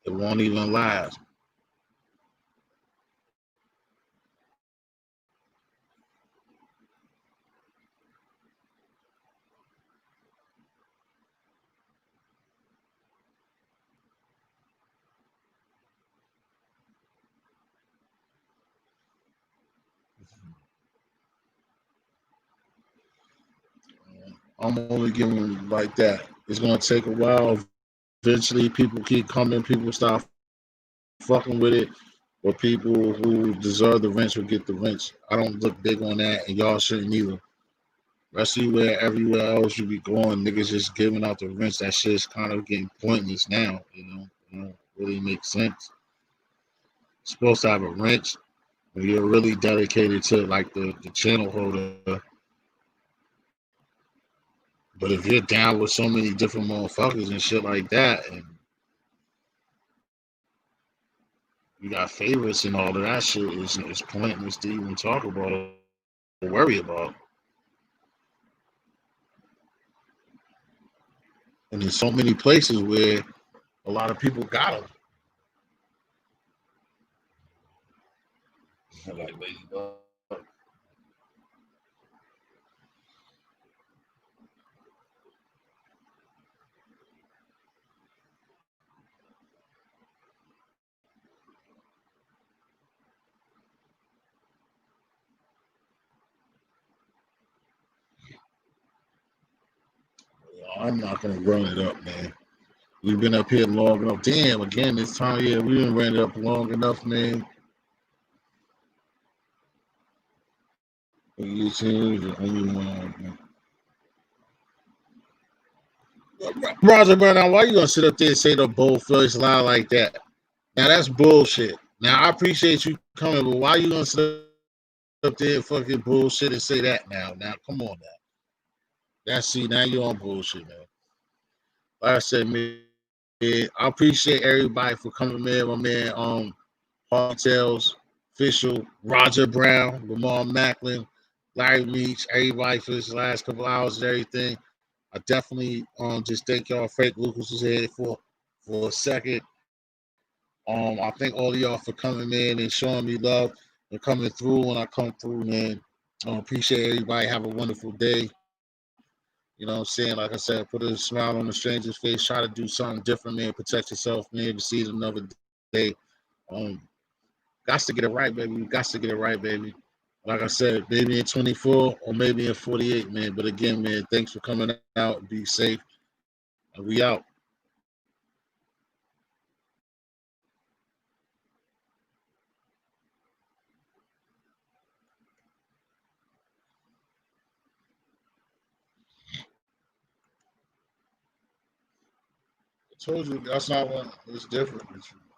it won't even last. I'm only giving like that. It's gonna take a while. Eventually, people keep coming. People stop fucking with it. But people who deserve the rents will get the rents. I don't look big on that, and y'all shouldn't either. Especially where everywhere else you be going, niggas just giving out the rents. That shit's kind of getting pointless now. You know, really makes sense. You're supposed to have a rent when you're really dedicated to like the channel holder. But if you're down with so many different motherfuckers and shit like that, and you got favorites and all of that shit, it's pointless to even talk about it. to worry about. And there's so many places where a lot of people got them. Like Ladybug. I'm not gonna run it up, man. We've been up here long enough. Damn, again this time, yeah, we didn't run it up long enough, man. You see, the only one. Roger Brown, why you gonna sit up there and say the bold first lie like that? Now that's bullshit. Now I appreciate you coming, but why you gonna sit up there and fucking bullshit and say that now? Now come on now. That's see, now you're on bullshit, man. Like I said, man, I appreciate everybody for coming, man. My man, Hard Tales, Official, Roger Brown, Lamar Macklin, Larry Meach, everybody for this last couple hours and everything. I definitely just thank y'all. Frank Lucas was here for a second. I thank all of y'all for coming, man, and showing me love and coming through when I come through, man. Appreciate everybody. Have a wonderful day. You know what I'm saying? Like I said, put a smile on a stranger's face. Try to do something different, man. Protect yourself, man. To see it another day. Got to get it right, baby. We got to get it right, baby. Like I said, maybe in 24 or maybe in 48, man. But again, man, thanks for coming out. Be safe. And we out. I told you that's not one. It's different with you.